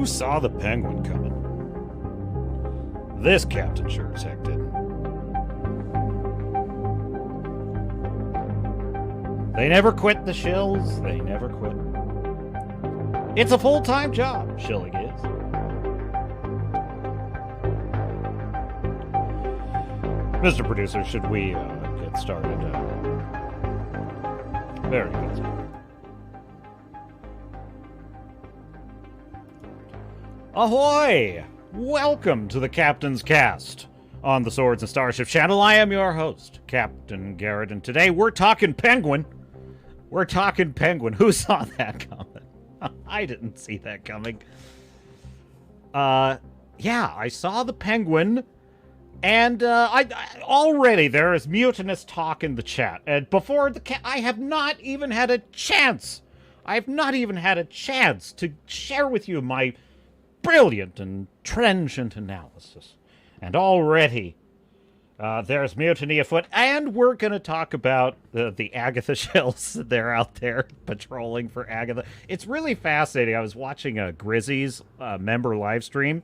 Who saw the Penguin coming? This captain sure as heck didn't. They never quit the shills. They never quit. It's a full-time job, shilling is. Mr. Producer, should we get started? Very good. Ahoy! Welcome to the Captain's Cast on the Swords and Starships channel. I am your host, Captain Garrett, and today we're talking Penguin. We're talking Penguin. Who saw that coming? I didn't see that coming. Yeah, I saw the Penguin, and I already there is mutinous talk in the chat. And before I have not even had a chance. I have not even had a chance to share with you my brilliant and trenchant analysis. And already, there's mutiny afoot, and we're going to talk about the Agatha Shills. They're out there patrolling for Agatha. It's really fascinating. I was watching a Grizzy's member live stream.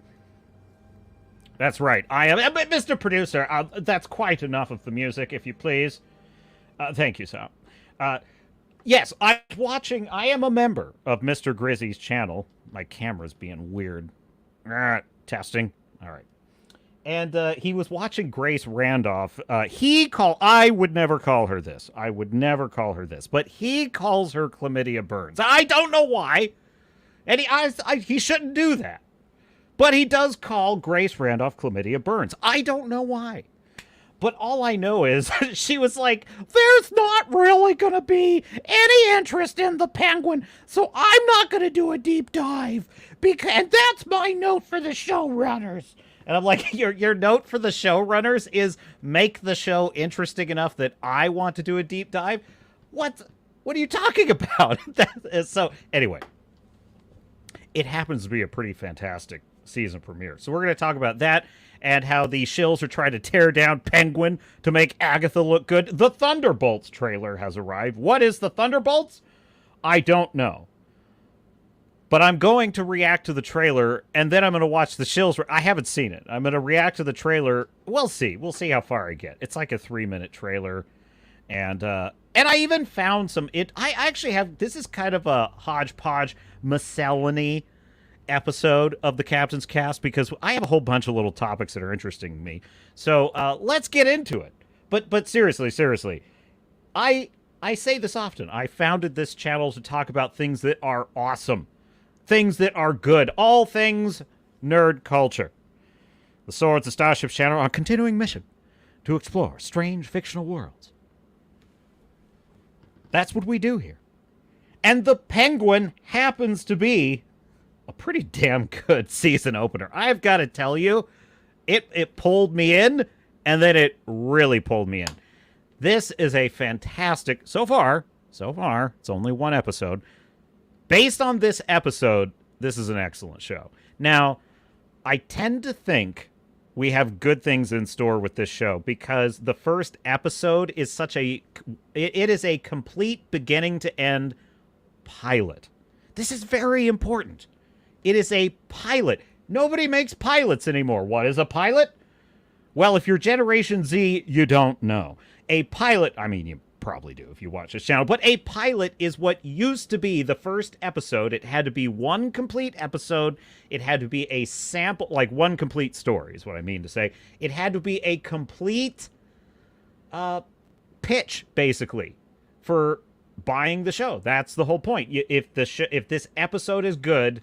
That's right. I am, Mr. Producer, that's quite enough of the music, if you please. Thank you, Sam. Yes, I am a member of Mr. Grizzy's channel. My camera's being weird. Testing. All right. And he was watching Grace Randolph. I would never call her this. I would never call her this. But he calls her Chlamydia Burns. I don't know why. And he shouldn't do that. But he does call Grace Randolph Chlamydia Burns. I don't know why. But all I know is she was like, there's not really going to be any interest in the Penguin, so I'm not going to do a deep dive. And that's my note for the showrunners. And I'm like, your note for the showrunners is make the show interesting enough that I want to do a deep dive? What are you talking about? So anyway, it happens to be a pretty fantastic season premiere. So we're going to talk about that and how the shills are trying to tear down Penguin to make Agatha look good. The Thunderbolts trailer has arrived. What is the Thunderbolts? I don't know. But I'm going to react to the trailer, and then I'm going to watch the shills. I haven't seen it. I'm going to react to the trailer. We'll see. We'll see how far I get. It's like a 3-minute trailer. And I even found some... I actually have... This is kind of a hodgepodge miscellany episode of the Captain's Cast because I have a whole bunch of little topics that are interesting to me. So let's get into it. But seriously, I say this often. I founded this channel to talk about things that are awesome, things that are good, all things nerd culture. The Swords and Starships channel on a continuing mission to explore strange fictional worlds. That's what we do here. And the Penguin happens to be a pretty damn good season opener. I've got to tell you, it pulled me in, and then it really pulled me in. This is a fantastic... So far, it's only one episode. Based on this episode, this is an excellent show. Now, I tend to think we have good things in store with this show because the first episode is it is a complete beginning-to-end pilot. This is very important. It is a pilot. Nobody makes pilots anymore. What is a pilot? Well, if you're Generation Z, you don't know. A pilot, I mean, you probably do if you watch this channel, but a pilot is what used to be the first episode. It had to be one complete episode. It had to be a sample, like one complete story is what I mean to say. It had to be a complete pitch, basically, for buying the show. That's the whole point. If this episode is good,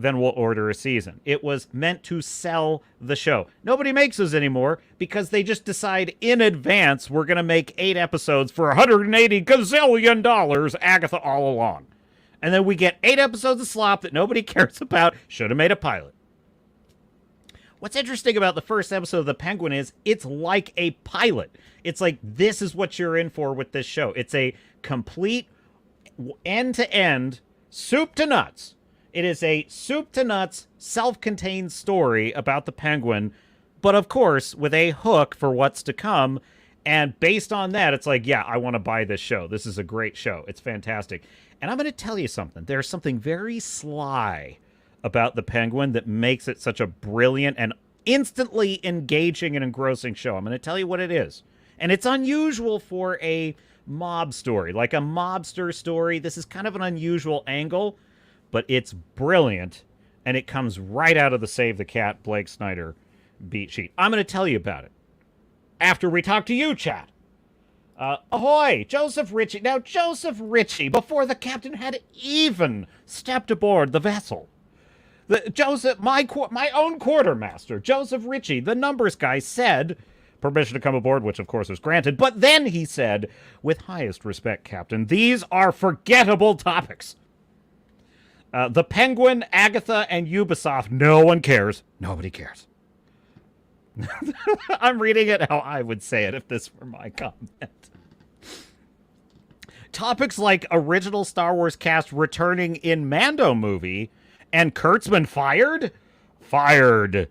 then we'll order a season. It was meant to sell the show. Nobody makes those anymore because they just decide in advance we're going to make 8 episodes for $180 gazillion, Agatha All Along. And then we get 8 episodes of slop that nobody cares about. Should have made a pilot. What's interesting about the first episode of The Penguin is it's like a pilot. It's like this is what you're in for with this show. It's a complete end-to-end, soup to nuts. It is a soup-to-nuts, self-contained story about the Penguin, but of course, with a hook for what's to come, and based on that, it's like, yeah, I want to buy this show. This is a great show. It's fantastic. And I'm going to tell you something. There's something very sly about the Penguin that makes it such a brilliant and instantly engaging and engrossing show. I'm going to tell you what it is. And it's unusual for a mob story, like a mobster story. This is kind of an unusual angle, but it's brilliant, and it comes right out of the Save the Cat Blake Snyder beat sheet. I'm going to tell you about it after we talk to you, chat. Ahoy, Joseph Ritchie. Now, Joseph Ritchie, before the captain had even stepped aboard the vessel, my own quartermaster, Joseph Ritchie, the numbers guy, said permission to come aboard, which of course was granted. But then he said, with highest respect, Captain, these are forgettable topics. The Penguin, Agatha, and Ubisoft, no one cares. Nobody cares. I'm reading it how I would say it if this were my comment. Topics like original Star Wars cast returning in Mando movie and Kurtzman fired? Fired.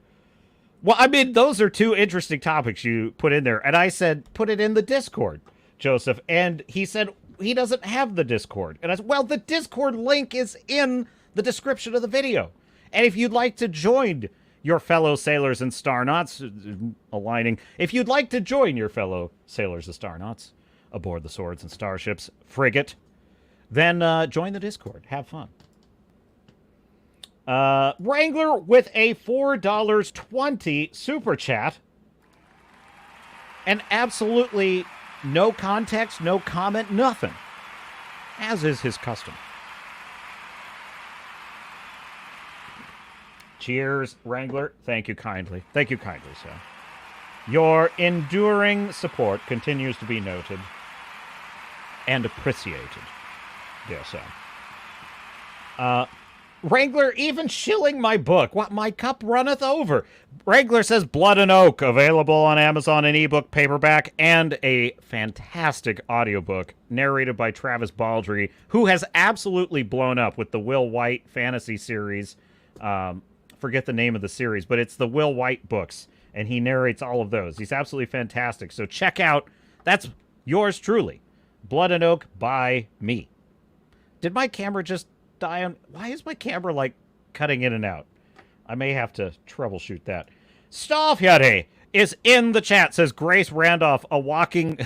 Well, I mean, those are two interesting topics you put in there. And I said, put it in the Discord, Joseph. And he said he doesn't have the Discord. And I said, well, the Discord link is in the description of the video. And if you'd like to join your fellow sailors and Starnauts, aligning, if you'd like to join your fellow sailors and Starnauts aboard the Swords and Starships frigate, then join the Discord. Have fun. Wrangler with a $4.20 super chat. And absolutely no context, no comment, nothing. As is his custom. Cheers, Wrangler. Thank you kindly. Thank you kindly, sir. Your enduring support continues to be noted and appreciated, dear sir. Wrangler even shilling my book. What, my cup runneth over. Wrangler says Blood and Oak, available on Amazon in ebook, paperback, and a fantastic audiobook narrated by Travis Baldry, who has absolutely blown up with the Will White fantasy series. Forget the name of the series, but it's the Will White books, and he narrates all of those. He's absolutely fantastic. So check out, that's yours truly, Blood and Oak by me. Did my camera just die on? Why is my camera like cutting in and out? I may have to troubleshoot that. Staffjärvi is in the chat, says Grace Randolph, a walking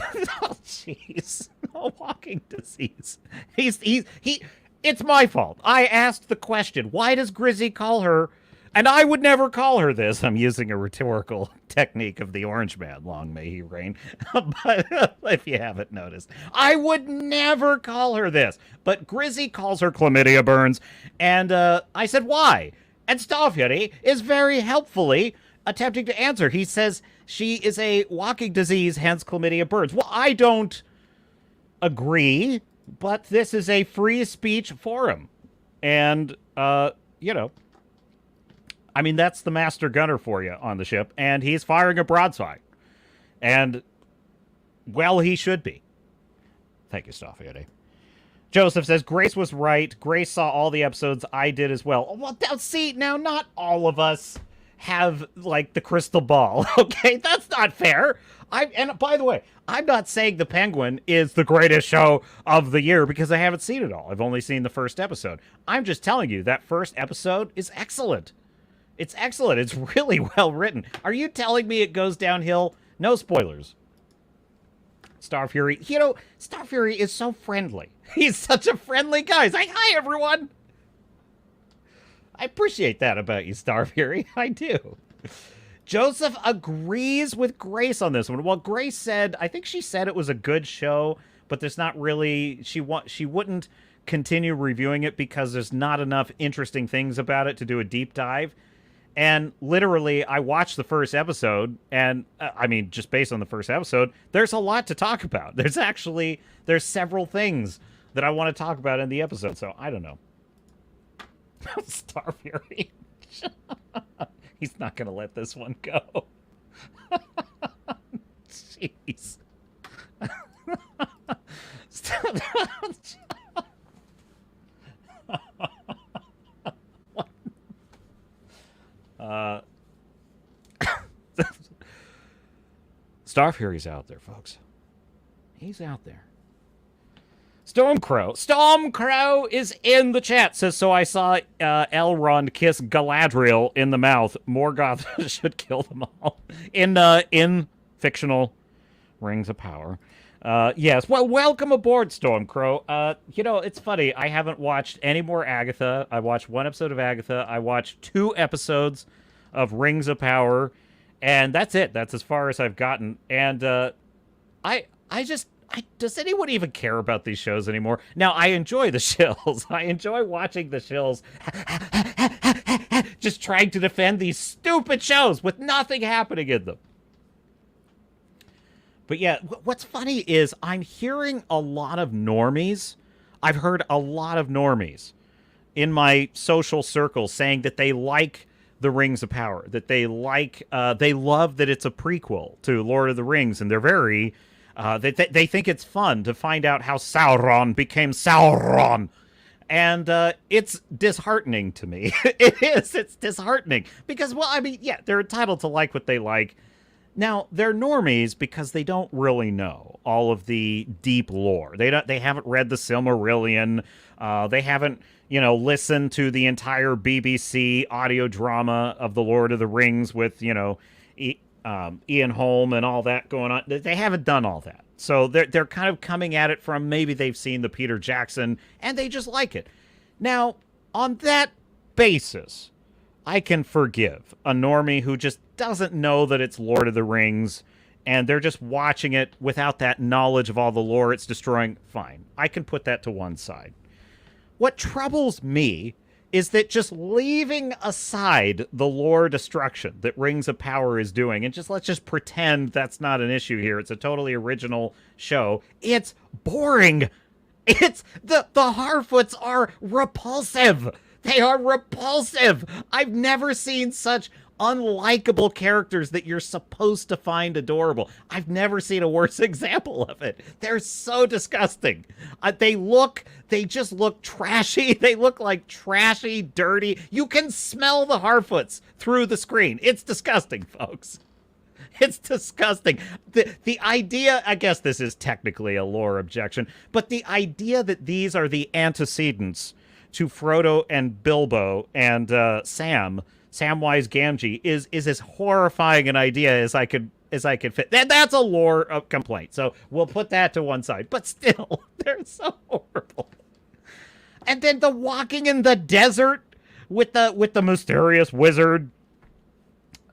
oh jeez, a walking disease. It's my fault. I asked the question, why does Grizzy call her? And I would never call her this. I'm using a rhetorical technique of the Orange Man, long may he reign. But if you haven't noticed, I would never call her this. But Grizzy calls her chlamydia burns. And I said, why? And Staffjärvi is very helpfully attempting to answer. He says she is a walking disease, hence chlamydia burns. Well, I don't agree, but this is a free speech forum. And, you know, I mean, that's the master gunner for you on the ship, and he's firing a broadside. And, well, he should be. Thank you, Staffjärvi. Joseph says, Grace was right. Grace saw all the episodes. I did as well. Well, now, see, now, not all of us have, like, the crystal ball, okay? That's not fair. And, by the way, I'm not saying The Penguin is the greatest show of the year because I haven't seen it all. I've only seen the first episode. I'm just telling you that first episode is excellent. It's excellent. It's really well written. Are you telling me it goes downhill? No spoilers. Starfury. You know, Starfury is so friendly. He's such a friendly guy. He's like, hi, everyone. I appreciate that about you, Starfury. I do. Joseph agrees with Grace on this one. Well, Grace said, I think she said it was a good show, but there's not really, she wouldn't continue reviewing it because there's not enough interesting things about it to do a deep dive. And literally, I watched the first episode, and I mean, just based on the first episode, there's a lot to talk about. There's several things that I want to talk about in the episode, so I don't know. Starfury. He's not going to let this one go. Jeez. Starfury's out there, folks. He's out there. Stormcrow is in the chat. Says, so I saw Elrond kiss Galadriel in the mouth. Morgoth should kill them all. In fictional Rings of Power. Yes. Well, welcome aboard, Stormcrow. It's funny. I haven't watched any more Agatha. I watched one episode of Agatha. I watched 2 episodes of Rings of Power. And that's it. That's as far as I've gotten. And does anyone even care about these shows anymore? Now, I enjoy the Shills. I enjoy watching the Shills just trying to defend these stupid shows with nothing happening in them. But yeah, what's funny is I'm hearing a lot of normies. I've heard a lot of normies in my social circles saying that they like the Rings of Power, that they love that it's a prequel to Lord of the Rings, and they're very... They think it's fun to find out how Sauron became Sauron. And it's disheartening to me. It is. It's disheartening. Because, well, I mean, yeah, they're entitled to like what they like. Now, they're normies because they don't really know all of the deep lore. They haven't read the Silmarillion. They haven't, listened to the entire BBC audio drama of the Lord of the Rings with, Ian Holm and all that going on. They haven't done all that. So they're kind of coming at it from maybe they've seen the Peter Jackson and they just like it. Now, on that basis, I can forgive a normie who just doesn't know that it's Lord of the Rings and they're just watching it without that knowledge of all the lore it's destroying. Fine. I can put that to one side. What troubles me is that just leaving aside the lore destruction that Rings of Power is doing, and let's just pretend that's not an issue here. It's a totally original show. It's boring. It's the Harfoots are repulsive. They are repulsive. I've never seen such unlikable characters that you're supposed to find adorable. I've never seen a worse example of it. They're so disgusting. They just look trashy. They look like trashy, dirty. You can smell the Harfoots through the screen. It's disgusting, folks. It's disgusting. The idea, I guess this is technically a lore objection, but the idea that these are the antecedents to Frodo and Bilbo and Samwise Gamgee is as horrifying an idea as I could fit. That's a lore complaint. So we'll put that to one side. But still, they're so horrible. And then the walking in the desert with the mysterious wizard.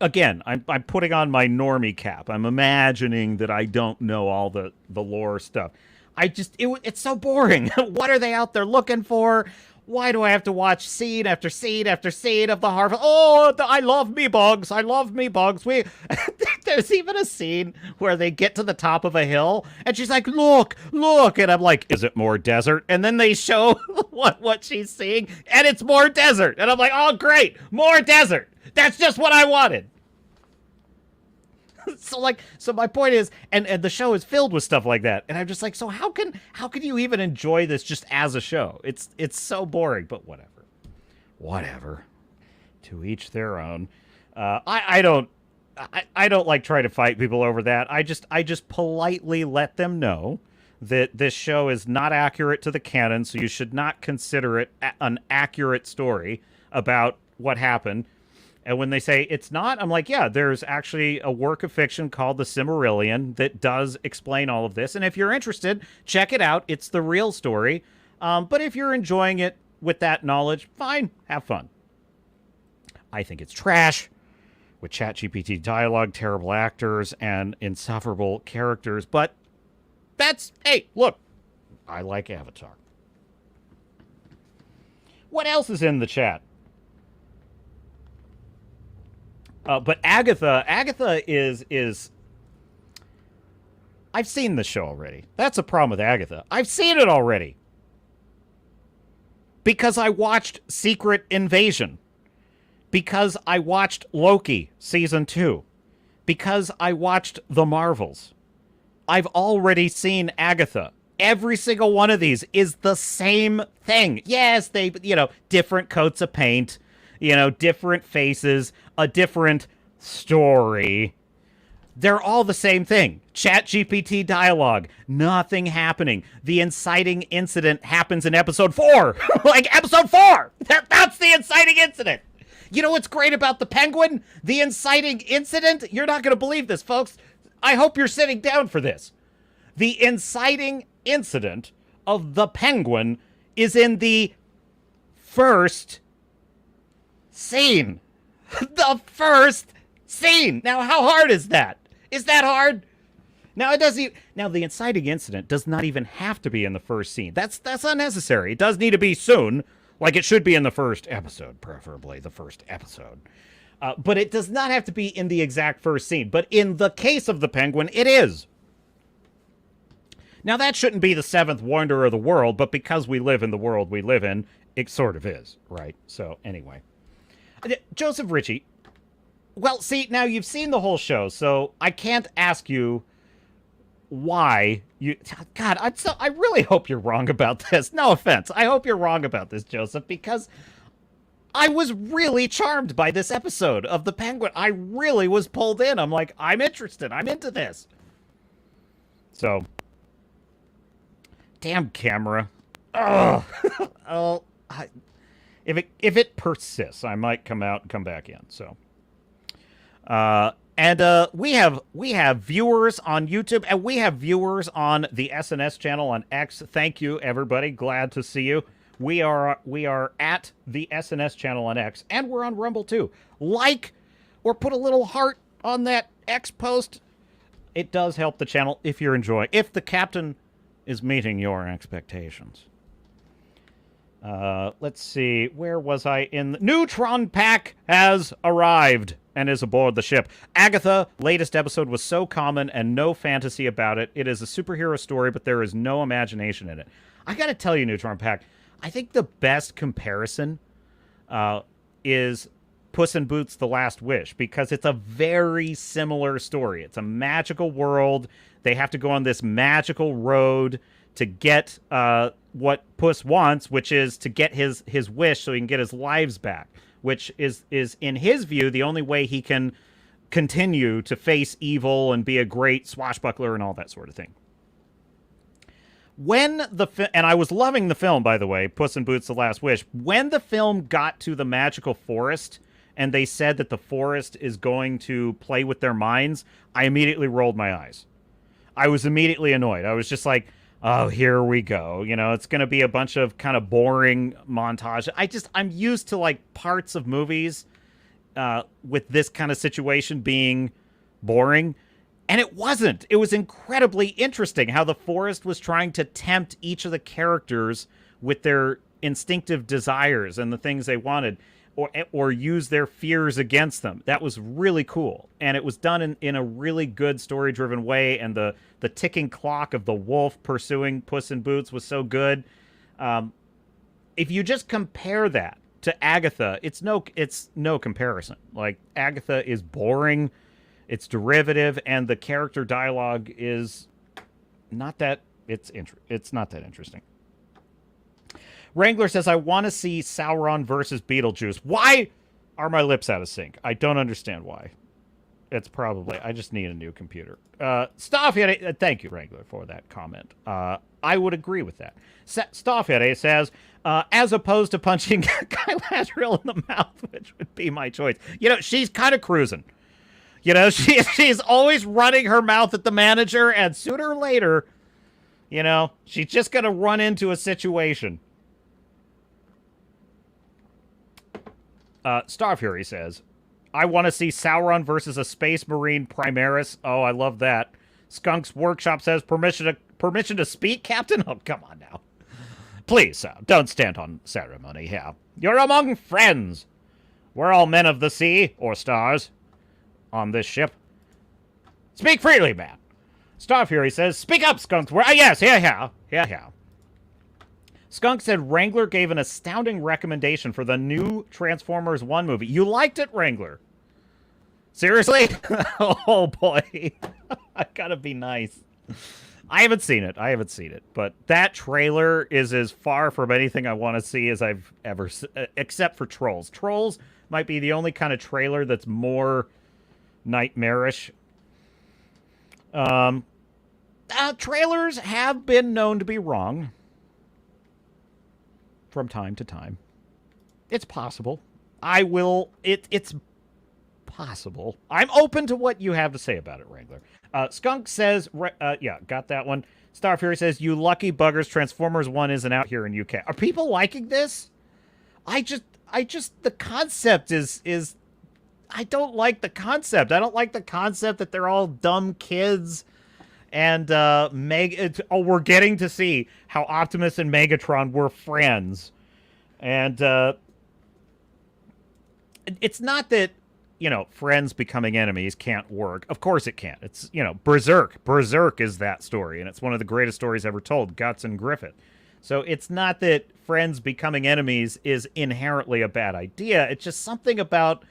Again, I'm putting on my normie cap. I'm imagining that I don't know all the lore stuff. It's so boring. What are they out there looking for? Why do I have to watch scene after scene after scene of the Harfoots? Oh, I love me bugs. I love me bugs. There's even a scene where they get to the top of a hill, and she's like, look. And I'm like, is it more desert? And then they show what she's seeing, and it's more desert. And I'm like, oh, great, more desert. That's just what I wanted. So my point is, and the show is filled with stuff like that, and I'm just like, so how can you even enjoy this just as a show? It's so boring, but whatever. To each their own. I don't like try to fight people over that. I just politely let them know that this show is not accurate to the canon, so you should not consider it an accurate story about what happened. And when they say it's not, I'm like, yeah, there's actually a work of fiction called The Silmarillion that does explain all of this. And if you're interested, check it out. It's the real story. But if you're enjoying it with that knowledge, fine, have fun. I think it's trash with ChatGPT dialogue, terrible actors, and insufferable characters. But hey, look, I like Avatar. What else is in the chat? But Agatha is... I've seen the show already. That's a problem with Agatha. I've seen it already. Because I watched Secret Invasion. Because I watched Loki Season 2. Because I watched The Marvels. I've already seen Agatha. Every single one of these is the same thing. Yes, they, different coats of paint, different faces, a different story. They're all the same thing. ChatGPT dialogue. Nothing happening. The inciting incident happens in episode 4. Like, episode 4! That's the inciting incident! You know what's great about the Penguin? The inciting incident? You're not going to believe this, folks. I hope you're sitting down for this. The inciting incident of the Penguin is in the first scene. The first scene. Now, how hard is that? Is that hard? Now, it doesn't. Now, the inciting incident does not even have to be in the first scene. That's unnecessary. It does need to be soon. Like it should be in the first episode, preferably the first episode. But it does not have to be in the exact first scene. But in the case of the Penguin, it is. Now, that shouldn't be the seventh wonder of the world, but because we live in the world we live in, it sort of is, right? So, anyway. Joseph Ritchie. Well, see, now you've seen the whole show, so I can't ask you why you... God, I really hope you're wrong about this. No offense. I hope you're wrong about this, Joseph, because I was really charmed by this episode of The Penguin. I really was pulled in. I'm like, I'm interested. I'm into this. So, damn camera. Ugh. Oh, if it persists, I might come out and come back in. So, we have viewers on YouTube, and we have viewers on the SNS channel on X. Thank you, everybody. Glad to see you. We are at the SNS channel on X, and we're on Rumble too. Like or put a little heart on that X post. It does help the channel if you're enjoying. If the captain is meeting your expectations. Let's see. Where was I in the... Neutron Pack has arrived and is aboard the ship. Agatha, latest episode was so common and no fantasy about it. It is a superhero story, but there is no imagination in it. I gotta tell you, Neutron Pack, I think the best comparison is Puss in Boots: The Last Wish, because it's a very similar story. It's a magical world. They have to go on this magical road to get what Puss wants, which is to get his wish so he can get his lives back, which is in his view the only way he can continue to face evil and be a great swashbuckler and all that sort of thing. When and I was loving the film, by the way, Puss in Boots: The Last Wish. When the film got to the magical forest and they said that the forest is going to play with their minds, I immediately rolled my eyes. I was immediately annoyed. I was just like, oh, here we go. You know, it's going to be a bunch of kind of boring montage. I'm used to, like, parts of movies with this kind of situation being boring. And it wasn't. It was incredibly interesting how the forest was trying to tempt each of the characters with their instinctive desires and the things they wanted, or use their fears against them. That was really cool. And it was done in a really good story-driven way, and the ticking clock of the wolf pursuing Puss in Boots was so good. If you just compare that to Agatha, it's no comparison. Like, Agatha is boring, it's derivative, and the character dialogue is not that... It's not that interesting. Wrangler says, I want to see Sauron versus Beetlejuice. Why are my lips out of sync? I don't understand why. It's probably... I just need a new computer. Staffhead, thank you, Wrangler, for that comment. I would agree with that. Staffhead says, as opposed to punching Galadriel in the mouth, which would be my choice. You know, she's kind of cruising. You know, she's always running her mouth at the manager, and sooner or later, you know, she's just going to run into a situation. Star Fury says, I want to see Sauron versus a Space Marine Primaris. Oh, I love that. Skunk's Workshop says, permission to speak, Captain? Oh, come on now. Please, don't stand on ceremony here. You're among friends. We're all men of the sea, or stars, on this ship. Speak freely, man. Star Fury says, speak up, Skunk. Yes, yeah. Skunk said Wrangler gave an astounding recommendation for the new Transformers 1 movie. You liked it, Wrangler? Seriously? Oh, boy. I gotta be nice. I haven't seen it. But that trailer is as far from anything I want to see as I've ever... except for Trolls. Trolls might be the only kind of trailer that's more nightmarish. Um, trailers have been known to be wrong from time to time. It's possible. It's possible. I'm open to what you have to say about it, Wrangler. Skunk says, yeah, got that one. Star Fury says, you lucky buggers, Transformers 1 isn't out here in UK. Are people liking this? The concept is, I don't like the concept. I don't like the concept that they're all dumb kids. And, we're getting to see how Optimus and Megatron were friends. And, it's not that, friends becoming enemies can't work. Of course it can't. It's, Berserk. Berserk is that story, and it's one of the greatest stories ever told, Guts and Griffith. So it's not that friends becoming enemies is inherently a bad idea. It's just something about,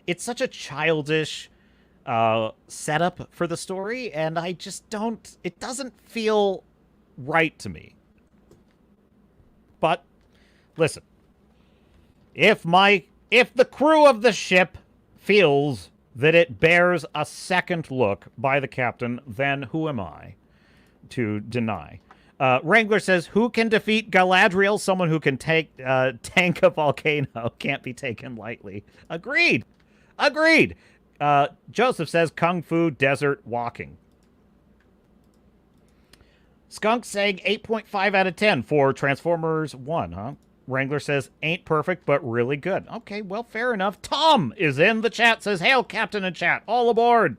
it's such a childish setup for the story, and I just don't, it doesn't feel right to me. But, listen, if the crew of the ship feels that it bears a second look by the captain, then who am I to deny? Wrangler says, who can defeat Galadriel? Someone who can tank a volcano. Can't be taken lightly. Agreed. Joseph says, Kung Fu Desert Walking. Skunk saying 8.5 out of 10 for Transformers 1, huh? Wrangler says, ain't perfect, but really good. Okay, well, fair enough. Tom is in the chat, says, hail, Captain in chat. All aboard.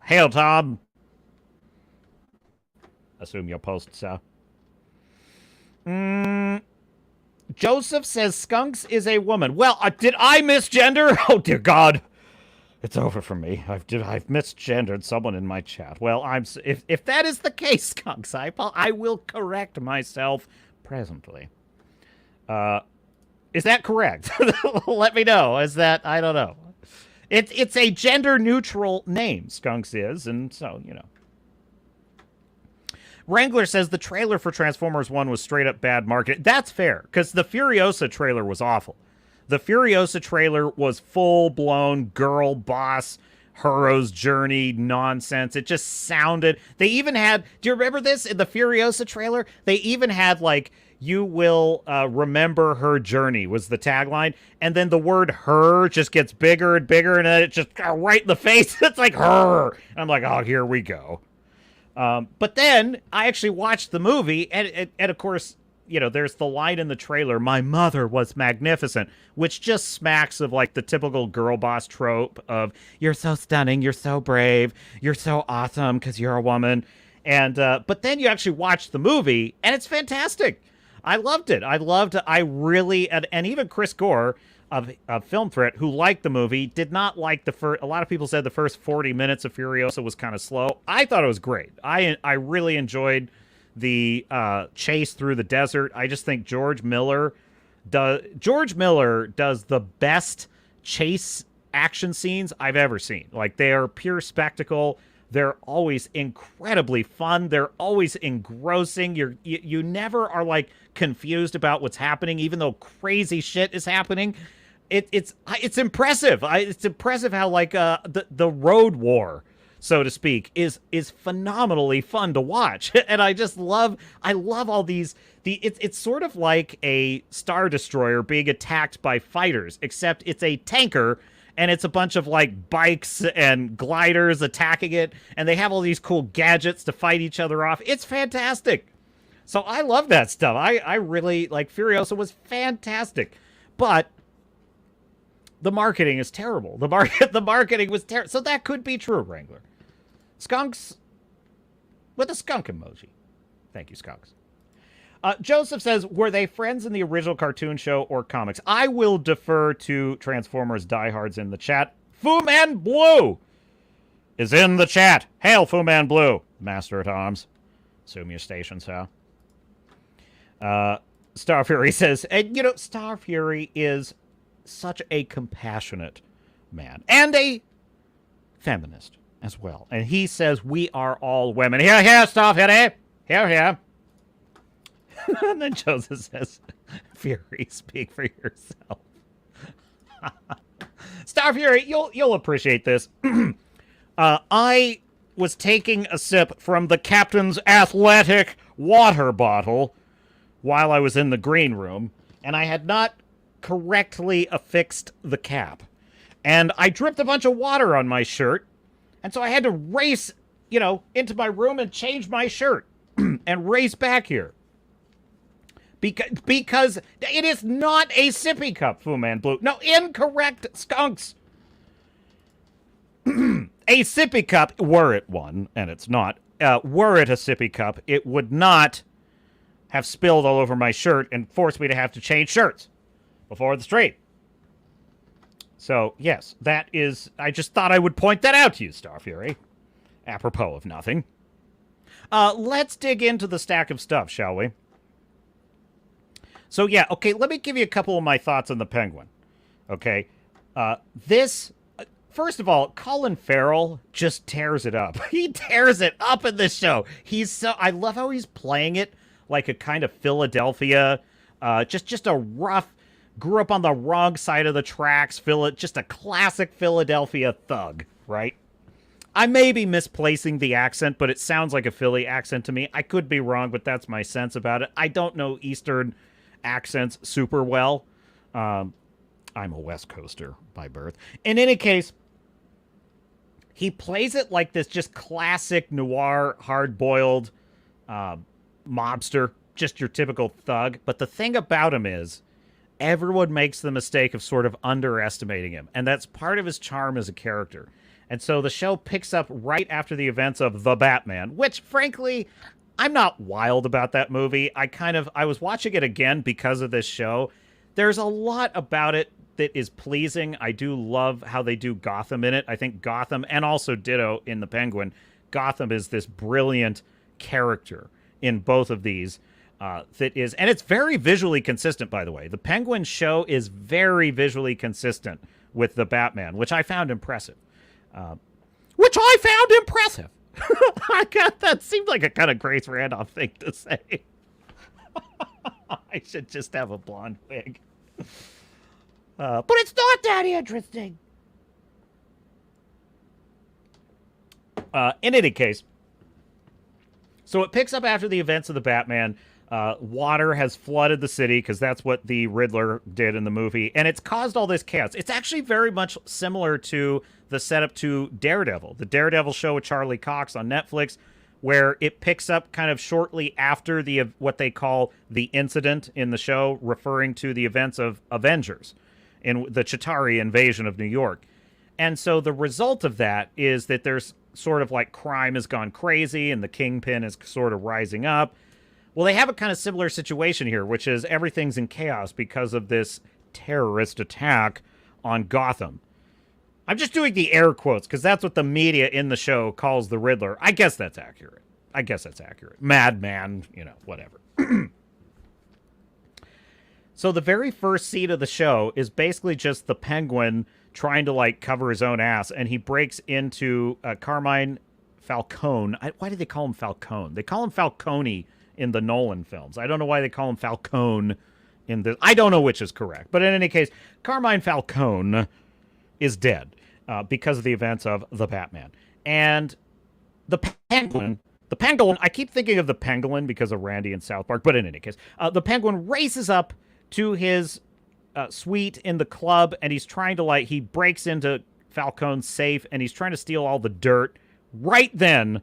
Hail, Tom. Assume you'll post, so. Joseph says, Skunks is a woman. Well, did I misgender? Oh, dear God. It's over for me. I've misgendered someone in my chat. Well, if that is the case, Skunks, I will correct myself presently. Is that correct? Let me know. Is that, I don't know. It's a gender-neutral name, Skunks is, and so, Wrangler says the trailer for Transformers 1 was straight-up bad marketing. That's fair, because the Furiosa trailer was awful. The Furiosa trailer was full-blown girl boss, hero's journey nonsense. It just sounded... They even had... Do you remember this? In the Furiosa trailer, they even had, like... You will remember her journey was the tagline. And then the word her just gets bigger and bigger. And then it just right in the face. It's like her. And I'm like, oh, here we go. But then I actually watched the movie. And of course, there's the line in the trailer. My mother was magnificent. Which just smacks of like the typical girl boss trope of you're so stunning. You're so brave. You're so awesome because you're a woman. And but then you actually watch the movie. And it's fantastic. I loved it. I really, and even Chris Gore of Film Threat, who liked the movie, did not like the first, a lot of people said the first 40 minutes of Furiosa was kind of slow. I thought it was great. I really enjoyed the chase through the desert. I just think George Miller does the best chase action scenes I've ever seen. Like, they are pure spectacle. They're always incredibly fun. They're always engrossing. You never are like confused about what's happening, even though crazy shit is happening. It's impressive. It's impressive how like the road war, so to speak, is phenomenally fun to watch. And I love all these. It's sort of like a Star Destroyer being attacked by fighters, except it's a tanker. And it's a bunch of, like, bikes and gliders attacking it. And they have all these cool gadgets to fight each other off. It's fantastic. So I love that stuff. I really, like, Furiosa was fantastic. But the marketing is terrible. The marketing was terrible. So that could be true, Wrangler. Skunks with a skunk emoji. Thank you, Skunks. Joseph says, were they friends in the original cartoon show or comics? I will defer to Transformers diehards in the chat. Fu Man Blue is in the chat. Hail, Fu Man Blue. Master at Arms. Assume your station's how. Star Fury says, and Star Fury is such a compassionate man. And a feminist as well. And he says, we are all women. Here, Star Fury. Here. And then Joseph says, Fury, speak for yourself. Star Fury, you'll appreciate this. I was taking a sip from the captain's athletic water bottle while I was in the green room, and I had not correctly affixed the cap. And I dripped a bunch of water on my shirt, and so I had to race, into my room and change my shirt and race back here. Because it is not a sippy cup, Fu Man Blue. No, incorrect, skunks. A sippy cup, were it one, and it's not, were it a sippy cup, it would not have spilled all over my shirt and forced me to have to change shirts before the stream. So, yes, that is... I just thought I would point that out to you, Star Fury. Apropos of nothing. Let's dig into the stack of stuff, shall we? So, yeah, okay, let me give you a couple of my thoughts on the Penguin. Okay? First of all, Colin Farrell just tears it up. He tears it up in this show. I love how he's playing it like a kind of Philadelphia, just a rough, grew up on the wrong side of the tracks, just a classic Philadelphia thug, right? I may be misplacing the accent, but it sounds like a Philly accent to me. I could be wrong, but that's my sense about it. I don't know Eastern accents super well. I'm a West Coaster by birth. In any case, he plays it like this just classic noir, hard-boiled mobster, just your typical thug. But the thing about him is, everyone makes the mistake of sort of underestimating him, and that's part of his charm as a character. And so the show picks up right after the events of The Batman, which, frankly, I'm not wild about that movie. I was watching it again because of this show. There's a lot about it that is pleasing. I do love how they do Gotham in it. I think Gotham, and also ditto in The Penguin, Gotham is this brilliant character in both of these. And it's very visually consistent, by the way. The Penguin show is very visually consistent with the Batman, which I found impressive. That seemed like a kind of Grace Randolph thing to say. I should just have a blonde wig. But it's not that interesting. In any case, so it picks up after the events of the Batman. Water has flooded the city because that's what the Riddler did in the movie, and it's caused all this chaos. It's actually very much similar to the setup to Daredevil, the Daredevil show with Charlie Cox on Netflix, where it picks up kind of shortly after what they call the incident in the show, referring to the events of Avengers in the Chitauri invasion of New York. And so the result of that is that there's sort of like crime has gone crazy and the Kingpin is sort of rising up. Well, they have a kind of similar situation here, which is everything's in chaos because of this terrorist attack on Gotham. I'm just doing the air quotes because that's what the media in the show calls the Riddler. I guess that's accurate. Madman, whatever. So the very first scene of the show is basically just the Penguin trying to, cover his own ass, and he breaks into Carmine Falcone. Why do they call him Falcone? They call him Falcone in the Nolan films. I don't know why they call him Falcone in this. I don't know which is correct. But in any case, Carmine Falcone is dead because of the events of the Batman. And the Penguin, I keep thinking of the Penguin because of Randy in South Park, but in any case, the Penguin races up to his suite in the club, and he's trying to, he breaks into Falcone's safe, and he's trying to steal all the dirt. Right then,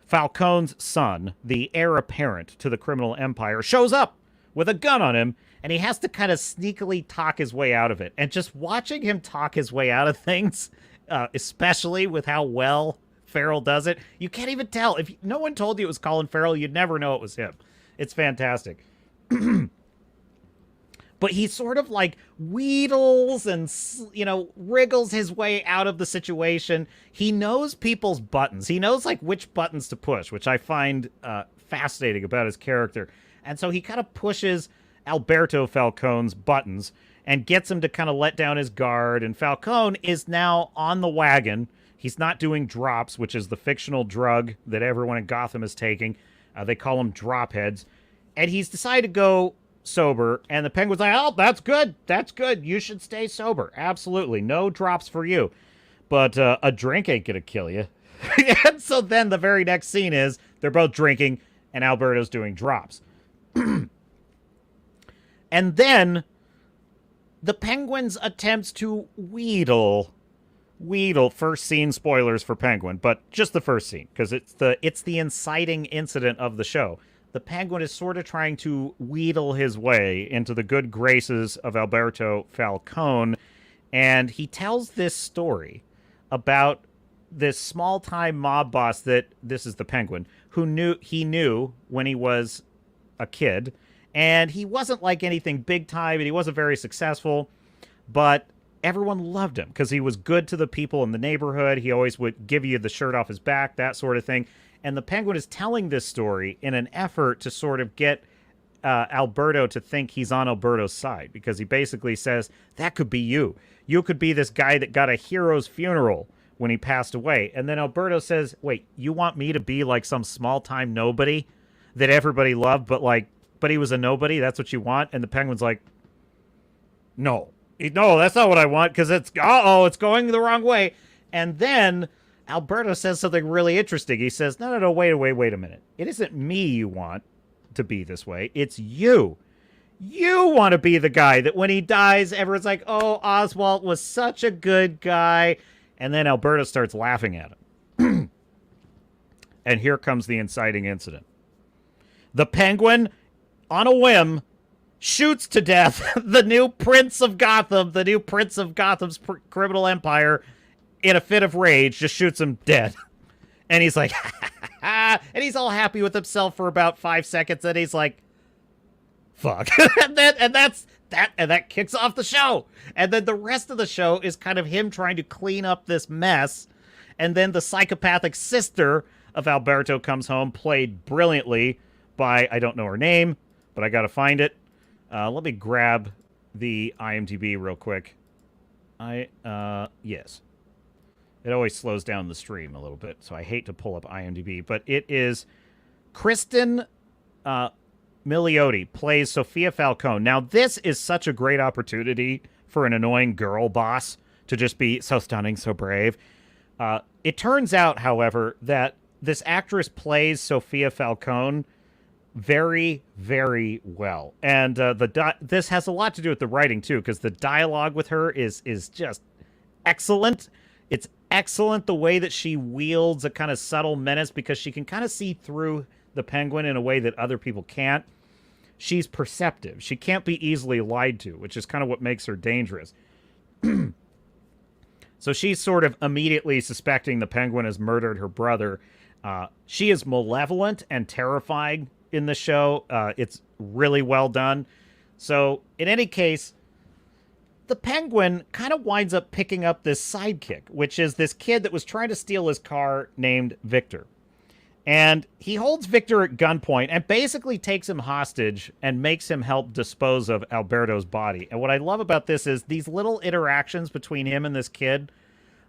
Falcone's son, the heir apparent to the criminal empire, shows up with a gun on him, and he has to kind of sneakily talk his way out of it. And just watching him talk his way out of things, especially with how well Farrell does it, you can't even tell. If no one told you it was Colin Farrell, you'd never know it was him. It's fantastic. But he sort of wheedles and, wriggles his way out of the situation. He knows people's buttons. He knows, which buttons to push, which I find fascinating about his character. And so he kind of pushes Alberto Falcone's buttons and gets him to kind of let down his guard. And Falcone is now on the wagon. He's not doing drops, which is the fictional drug that everyone in Gotham is taking. They call them drop heads. And he's decided to go sober, and the Penguin's like, oh, that's good, you should stay sober, absolutely, no drops for you, but a drink ain't gonna kill you. And so then the very next scene is they're both drinking and Alberto's doing drops. And then the Penguin's attempts to wheedle, first scene spoilers for Penguin, but just the first scene, because it's the inciting incident of the show. The Penguin is sort of trying to wheedle his way into the good graces of Alberto Falcone, and he tells this story about this small-time mob boss that, this is the Penguin, he knew when he was a kid, and he wasn't like anything big time, and he wasn't very successful, but everyone loved him because he was good to the people in the neighborhood. He always would give you the shirt off his back, that sort of thing. And the Penguin is telling this story in an effort to sort of get Alberto to think he's on Alberto's side, because he basically says, that could be you. You could be this guy that got a hero's funeral when he passed away. And then Alberto says, wait, you want me to be like some small-time nobody that everybody loved, but he was a nobody? That's what you want? And the Penguin's like, no, that's not what I want, because it's going the wrong way. And then Alberto says something really interesting. He says, no, wait a minute. It isn't me you want to be this way. It's you. You want to be the guy that when he dies, everyone's like, oh, Oswald was such a good guy. And then Alberto starts laughing at him. And here comes the inciting incident. The Penguin, on a whim, shoots to death the new Prince of Gotham, the new Prince of Gotham's criminal empire, in a fit of rage, just shoots him dead. And he's like, and he's all happy with himself for about 5 seconds, and he's like, fuck. and that kicks off the show. And then the rest of the show is kind of him trying to clean up this mess. And then the psychopathic sister of Alberto comes home, played brilliantly by, I don't know her name, but I gotta find it. Let me grab the IMDb real quick. Yes. It always slows down the stream a little bit, so I hate to pull up IMDb. But it is Kristen Milioti plays Sophia Falcone. Now, this is such a great opportunity for an annoying girl boss to just be so stunning, so brave. It turns out, however, that this actress plays Sophia Falcone very, very well. And this has a lot to do with the writing, too, because the dialogue with her is just excellent. It's excellent the way that she wields a kind of subtle menace, because she can kind of see through the Penguin in a way that other people can't. She's perceptive. She can't be easily lied to, which is kind of what makes her dangerous. So she's sort of immediately suspecting the Penguin has murdered her brother. She is malevolent and terrifying in the show. It's really well done. So in any case, the Penguin kind of winds up picking up this sidekick, which is this kid that was trying to steal his car named Victor. And he holds Victor at gunpoint and basically takes him hostage and makes him help dispose of Alberto's body. And what I love about this is these little interactions between him and this kid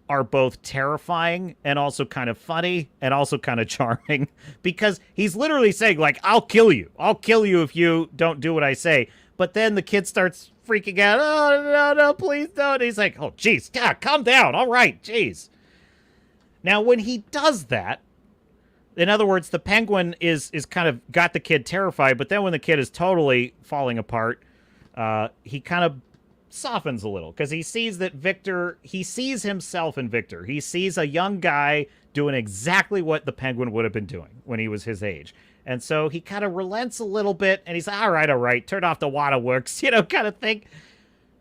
are both terrifying and also kind of funny and also kind of charming, because he's literally saying, like, I'll kill you. I'll kill you if you don't do what I say. But then the kid starts freaking out. Oh, no, please don't. And he's like, oh, geez, God, calm down. All right, geez. Now, when he does that, in other words, the Penguin is kind of got the kid terrified, but then when the kid is totally falling apart, he kind of softens a little, because he sees that he sees himself in Victor. He sees a young guy doing exactly what the Penguin would have been doing when he was his age. And so he kind of relents a little bit, and he's like, all right, turn off the waterworks, kind of thing.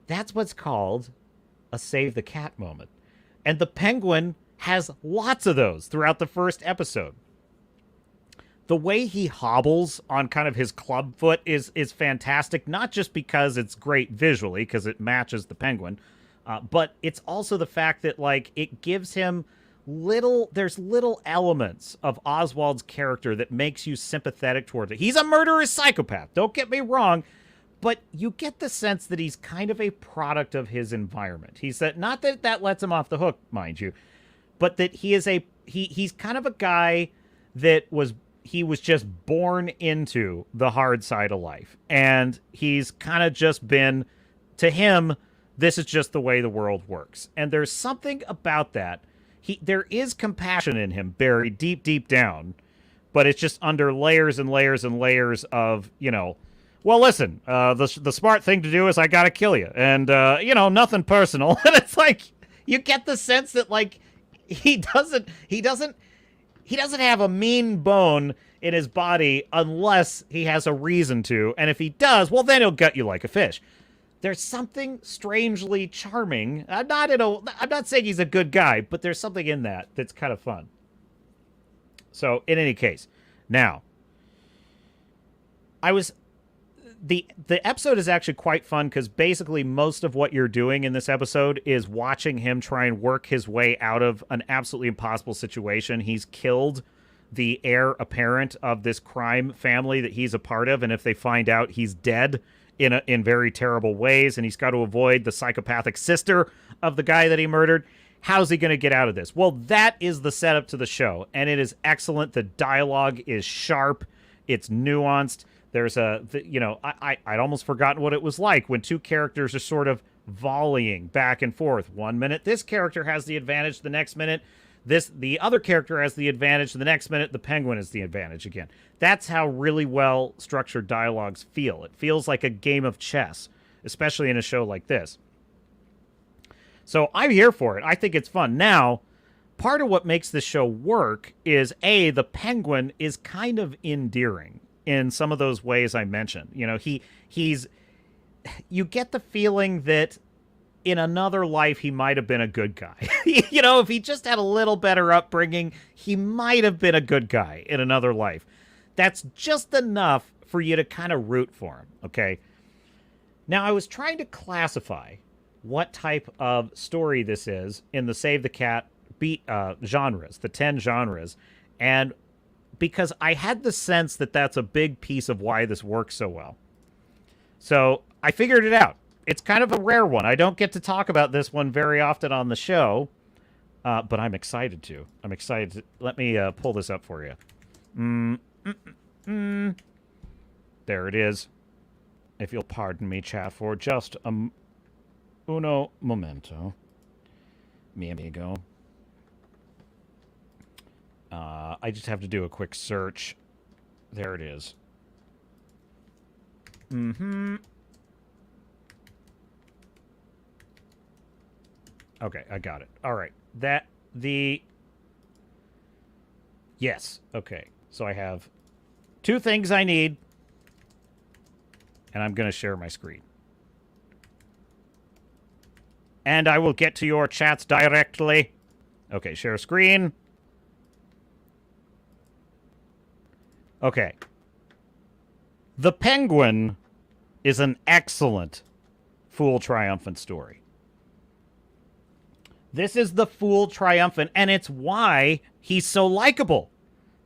That's what's called a save the cat moment. And the Penguin has lots of those throughout the first episode. The way he hobbles on kind of his club foot is fantastic, not just because it's great visually, because it matches the Penguin, but it's also the fact that, like, it gives him there's little elements of Oswald's character that makes you sympathetic towards it. He's a murderous psychopath, don't get me wrong, but you get the sense that he's kind of a product of his environment. He's not that lets him off the hook, mind you, but that he's kind of a guy that was just born into the hard side of life. And he's kind of just been, to him, this is just the way the world works. And there's something about that. there is compassion in him buried deep, deep down, but it's just under layers and layers and layers of, well, listen, the smart thing to do is I gotta kill you, and nothing personal. And it's like you get the sense that like he doesn't have a mean bone in his body unless he has a reason to, and if he does, well, then he'll gut you like a fish. There's something strangely charming. I'm not saying he's a good guy, but there's something in that that's kind of fun. So, in any case, now the episode is actually quite fun because basically most of what you're doing in this episode is watching him try and work his way out of an absolutely impossible situation. He's killed the heir apparent of this crime family that he's a part of, and if they find out, he's dead in very terrible ways, and he's got to avoid the psychopathic sister of the guy that he murdered. How's he going to get out of this? Well, that is the setup to the show, and it is excellent. The dialogue is sharp. It's nuanced. There's I'd almost forgotten what it was like when two characters are sort of volleying back and forth. 1 minute, this character has the advantage. The next minute, the other character has the advantage. The next minute, the Penguin has the advantage again. That's how really well structured dialogues feel. It feels like a game of chess, especially in a show like this. So I'm here for it. I think it's fun. Now, part of what makes this show work is, A, the Penguin is kind of endearing in some of those ways I mentioned. You get the feeling that in another life, he might have been a good guy. If he just had a little better upbringing, he might have been a good guy in another life. That's just enough for you to kind of root for him, okay? Now, I was trying to classify what type of story this is in the Save the Cat genres, the 10 genres, and because I had the sense that that's a big piece of why this works so well. So I figured it out. It's kind of a rare one. I don't get to talk about this one very often on the show, but I'm excited to. Let me pull this up for you. There it is. If you'll pardon me, chat, for just uno momento. Mi amigo. I just have to do a quick search. There it is. Okay, I got it. All right. Yes. Okay. So I have 2 things I need, and I'm going to share my screen. And I will get to your chats directly. Okay, share screen. Okay. The Penguin is an excellent Fool Triumphant story. This is the Fool Triumphant, and it's why he's so likable.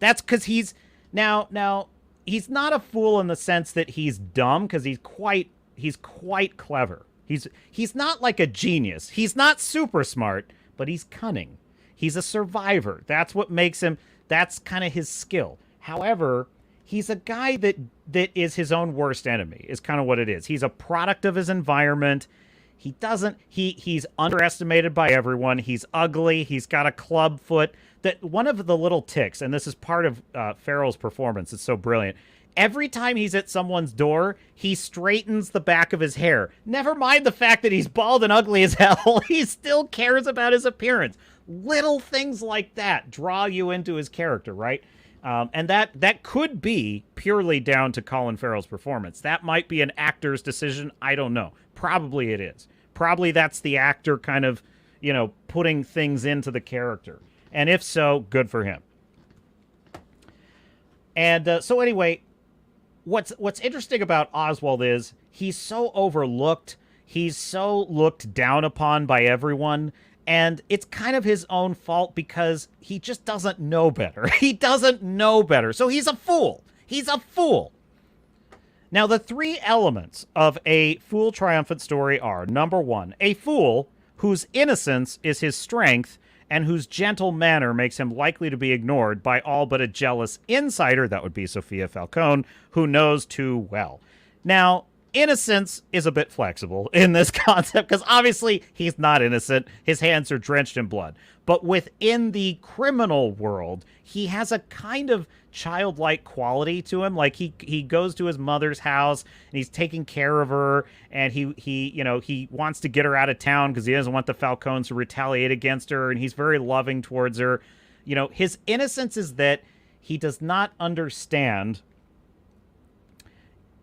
That's because he's... Now, he's not a fool in the sense that he's dumb, because he's quite clever. He's not like a genius. He's not super smart, but he's cunning. He's a survivor. That's what makes him... That's kind of his skill. However, he's a guy that is his own worst enemy, is kind of what it is. He's a product of his environment. He's underestimated by everyone. He's ugly. He's got a club foot. That one of the little ticks, and this is part of Farrell's performance, it's so brilliant. Every time he's at someone's door, he straightens the back of his hair. Never mind the fact that he's bald and ugly as hell. He still cares about his appearance. Little things like that draw you into his character, right? And that could be purely down to Colin Farrell's performance. That might be an actor's decision. I don't know. Probably it is. Probably that's the actor kind of, putting things into the character. And if so, good for him. And so anyway, what's interesting about Oswald is he's so overlooked. He's so looked down upon by everyone. And it's kind of his own fault because he just doesn't know better. He doesn't know better. So he's a fool. He's a fool. Now, the 3 elements of a Fool Triumphant story are, number 1, a fool whose innocence is his strength and whose gentle manner makes him likely to be ignored by all but a jealous insider, that would be Sophia Falcone, who knows too well. Now, innocence is a bit flexible in this concept because obviously he's not innocent. His hands are drenched in blood. But within the criminal world, he has a kind of childlike quality to him. Like he goes to his mother's house and he's taking care of her, and he wants to get her out of town because he doesn't want the Falcons to retaliate against her, and he's very loving towards her. His innocence is that he does not understand.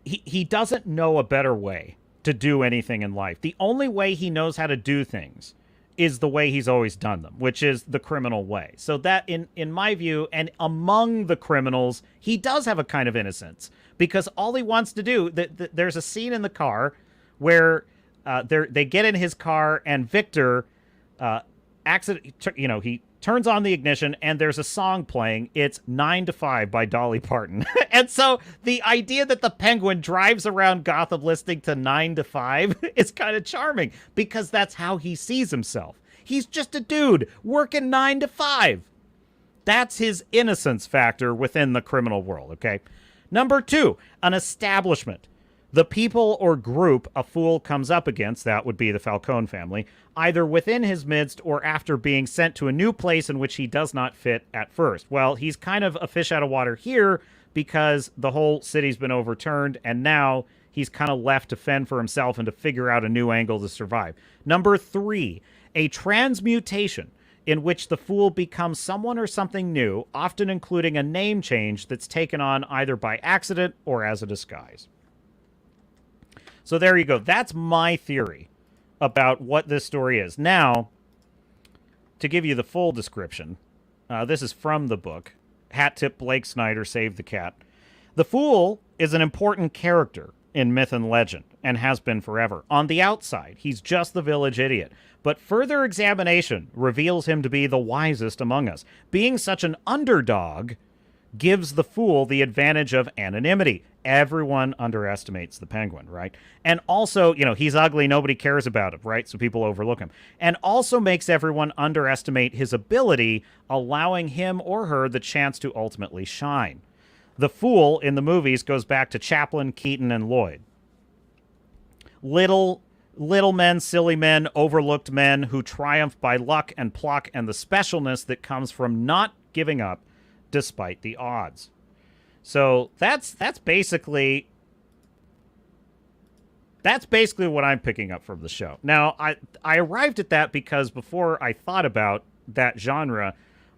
He doesn't know a better way to do anything in life. The only way he knows how to do things is the way he's always done them, which is the criminal way. So that, in my view, and among the criminals, he does have a kind of innocence, because all he wants to do, there's a scene in the car where they get in his car and Victor, he turns on the ignition and there's a song playing. It's 9 to 5 by Dolly Parton. And so the idea that the Penguin drives around Gotham listening to 9 to 5 is kind of charming, because that's how he sees himself. He's just a dude working 9 to 5. That's his innocence factor within the criminal world, okay? Number 2, an establishment. The people or group a fool comes up against, that would be the Falcone family, either within his midst or after being sent to a new place in which he does not fit at first. Well, he's kind of a fish out of water here because the whole city's been overturned, and now he's kind of left to fend for himself and to figure out a new angle to survive. Number 3, a transmutation in which the fool becomes someone or something new, often including a name change that's taken on either by accident or as a disguise. So there you go. That's my theory about what this story is. Now, to give you the full description, this is from the book, Hat Tip Blake Snyder Saved the Cat. The Fool is an important character in myth and legend, and has been forever. On the outside, he's just the village idiot, but further examination reveals him to be the wisest among us. Being such an underdog gives the Fool the advantage of anonymity. Everyone underestimates the Penguin, right? And also, he's ugly, nobody cares about him, right? So people overlook him. And also makes everyone underestimate his ability, allowing him or her the chance to ultimately shine. The Fool in the movies goes back to Chaplin, Keaton, and Lloyd. Little men, silly men, overlooked men who triumph by luck and pluck and the specialness that comes from not giving up despite the odds. So that's basically what I'm picking up from the show. Now, I arrived at that because before I thought about that genre,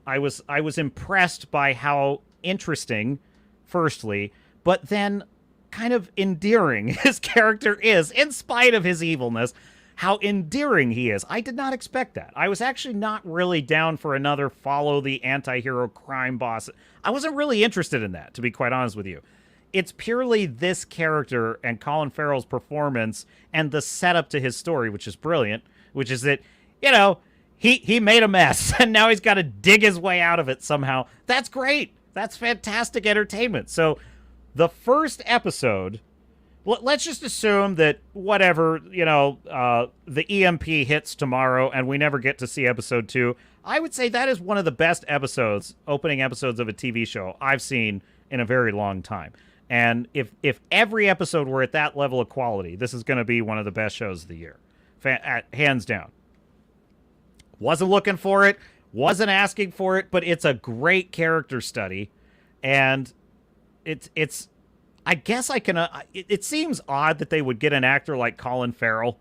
I was impressed by how interesting, firstly, but then kind of endearing his character is, in spite of his evilness. How endearing he is. I did not expect that. I was actually not really down for another follow the anti-hero crime boss. I wasn't really interested in that, to be quite honest with you. It's purely this character and Colin Farrell's performance and the setup to his story, which is brilliant, which is that, he made a mess and now he's got to dig his way out of it somehow. That's great. That's fantastic entertainment. So the first episode, let's just assume that whatever, the EMP hits tomorrow and we never get to see episode 2. I would say that is one of the best opening episodes of a TV show I've seen in a very long time. And if every episode were at that level of quality, this is going to be one of the best shows of the year. Hands down. Wasn't looking for it, wasn't asking for it, but it's a great character study. And it's I guess I can. It seems odd that they would get an actor like Colin Farrell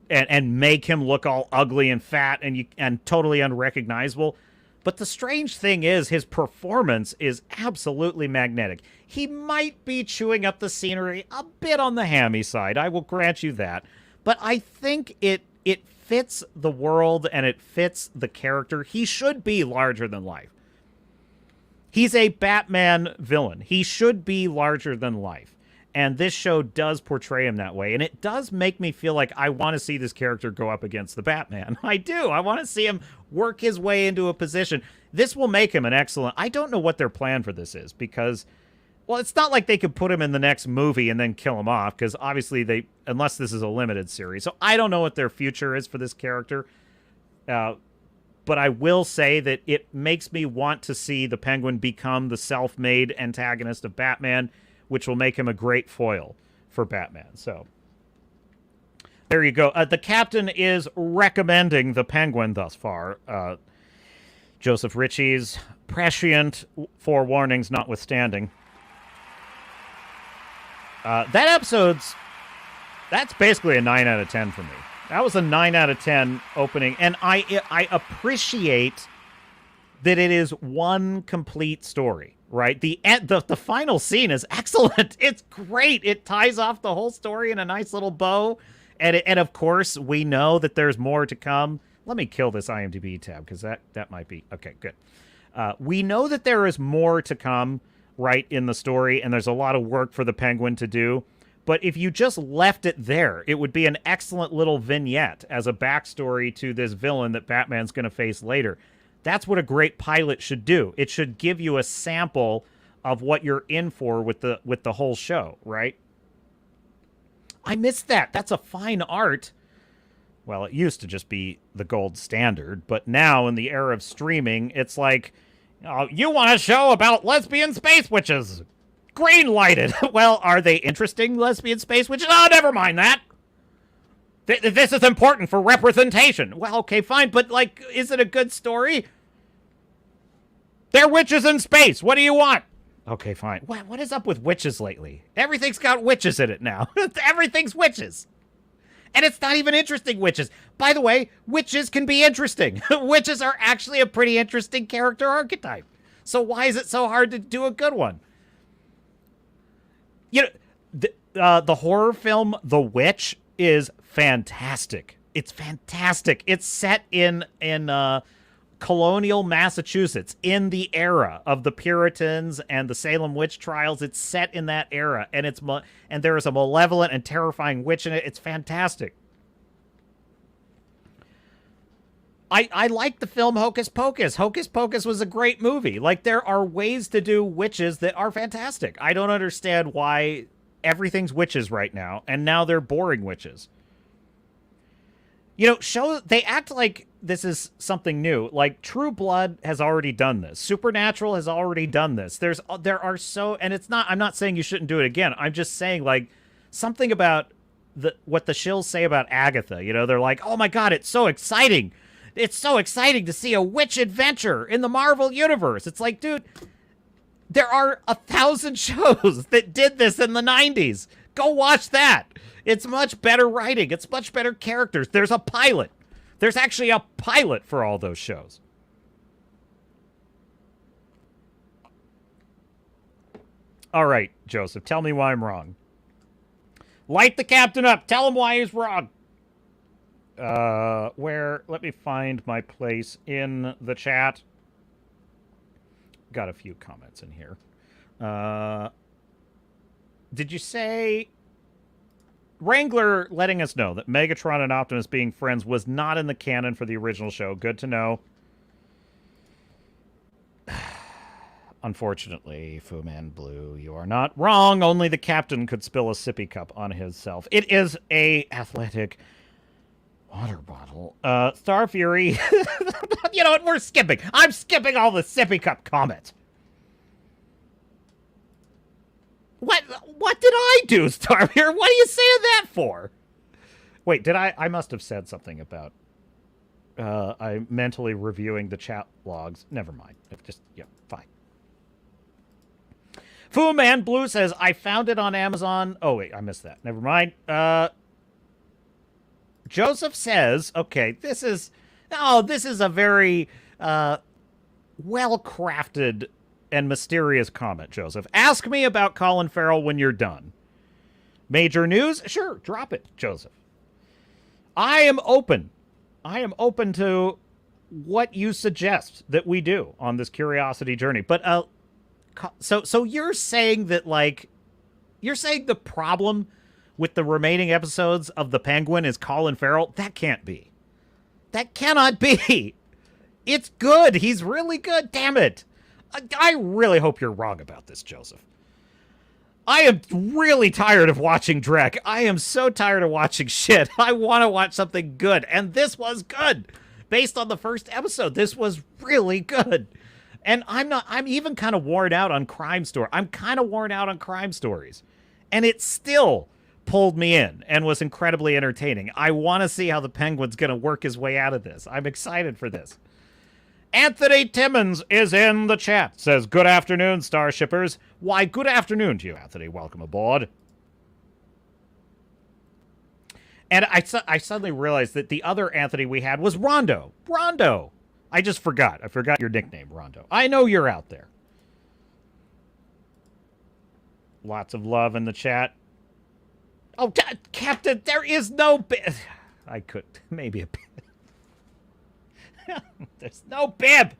and make him look all ugly and fat and totally unrecognizable. But the strange thing is, his performance is absolutely magnetic. He might be chewing up the scenery a bit on the hammy side. I will grant you that. But I think it fits the world and it fits the character. He should be larger than life. He's a Batman villain. He should be larger than life. And this show does portray him that way. And it does make me feel like I want to see this character go up against the Batman. I do. I want to see him work his way into a position. This will make him an excellent... I don't know what their plan for this is because... Well, it's not like they could put him in the next movie and then kill him off, because obviously unless this is a limited series. So I don't know what their future is for this character. But I will say that it makes me want to see the Penguin become the self-made antagonist of Batman, which will make him a great foil for Batman. So there you go. The Captain is recommending The Penguin thus far. Joseph Ritchie's prescient forewarnings notwithstanding. That's basically a 9 out of 10 for me. That was a 9 out of 10 opening, and I appreciate that it is one complete story, right? The final scene is excellent. It's great. It ties off the whole story in a nice little bow, and of course, we know that there's more to come. Let me kill this IMDb tab, because that might be... Okay, good. We know that there is more to come, right, in the story, and there's a lot of work for the Penguin to do. But if you just left it there, it would be an excellent little vignette as a backstory to this villain that Batman's going to face later. That's what a great pilot should do. It should give you a sample of what you're in for with the whole show, right? I missed that. That's a fine art. Well, it used to just be the gold standard, but now in the era of streaming, it's like, oh, you want a show about lesbian space witches? Green-lighted. Well, are they interesting lesbian space witches? Oh, never mind that. This is important for representation. Well, okay, fine, but, like, is it a good story? They're witches in space. What do you want? Okay, fine. What is up with witches lately? Everything's got witches in it now. Everything's witches. And it's not even interesting witches. By the way, witches can be interesting. Witches are actually a pretty interesting character archetype. So why is it so hard to do a good one? You know, the horror film The Witch is fantastic. It's fantastic. It's set in colonial Massachusetts, in the era of the Puritans and the Salem witch trials. It's set in that era, and there is a malevolent and terrifying witch in it. It's fantastic. I like the film Hocus Pocus. Hocus Pocus was a great movie. Like, there are ways to do witches that are fantastic. I don't understand why everything's witches right now, and now they're boring witches. You know, they act like this is something new. Like, True Blood has already done this. Supernatural has already done this. There are so... And it's not... I'm not saying you shouldn't do it again. I'm just saying, like, something about what the Shills say about Agatha. You know, they're like, oh my god, it's so exciting. It's so exciting to see a witch adventure in the Marvel Universe. It's like, dude, there are 1,000 shows that did this in the 90s. Go watch that. It's much better writing. It's much better characters. There's a pilot. There's actually a pilot for all those shows. All right, Joseph, tell me why I'm wrong. Light the captain up. Tell him why he's wrong. Let me find my place in the chat. Got a few comments in here. Did you say... Wrangler letting us know that Megatron and Optimus being friends was not in the canon for the original show. Good to know. Unfortunately, Fu Man Blue, you are not wrong. Only the captain could spill a sippy cup on himself. It is a athletic water bottle. Star Fury. You know what? We're skipping. I'm skipping all the sippy cup comments. What did I do, Star Fury? What are you saying that for? Wait, did I must have said something about I'm mentally reviewing the chat logs. Never mind. Yeah, fine. Fu Man Blue says, I found it on Amazon. Oh, wait, I missed that. Never mind. Joseph says, okay, this is a very well-crafted and mysterious comment, Joseph. Ask me about Colin Farrell when you're done. Major news? Sure, drop it, Joseph. I am open. I am open to what you suggest that we do on this curiosity journey. But so you're saying that, like, you're saying the problem with the remaining episodes of The Penguin is Colin Farrell? That can't be. That cannot be. It's good. He's really good. Damn it. I really hope you're wrong about this, Joseph. I am really tired of watching Drek. I am so tired of watching shit. I want to watch something good. And this was good. Based on the first episode, this was really good. And I'm even kind of worn out on crime story. I'm kind of worn out on crime stories. And it still pulled me in and was incredibly entertaining. I want to see how the Penguin's going to work his way out of this. I'm excited for this. Anthony Timmons is in the chat. Says, good afternoon, Starshippers. Why, good afternoon to you, Anthony. Welcome aboard. And I suddenly realized that the other Anthony we had was Rondo. Rondo. I just forgot. I forgot your nickname, Rondo. I know you're out there. Lots of love in the chat. Oh, Captain, there is no bib. I could. Maybe a bib. There's no bib.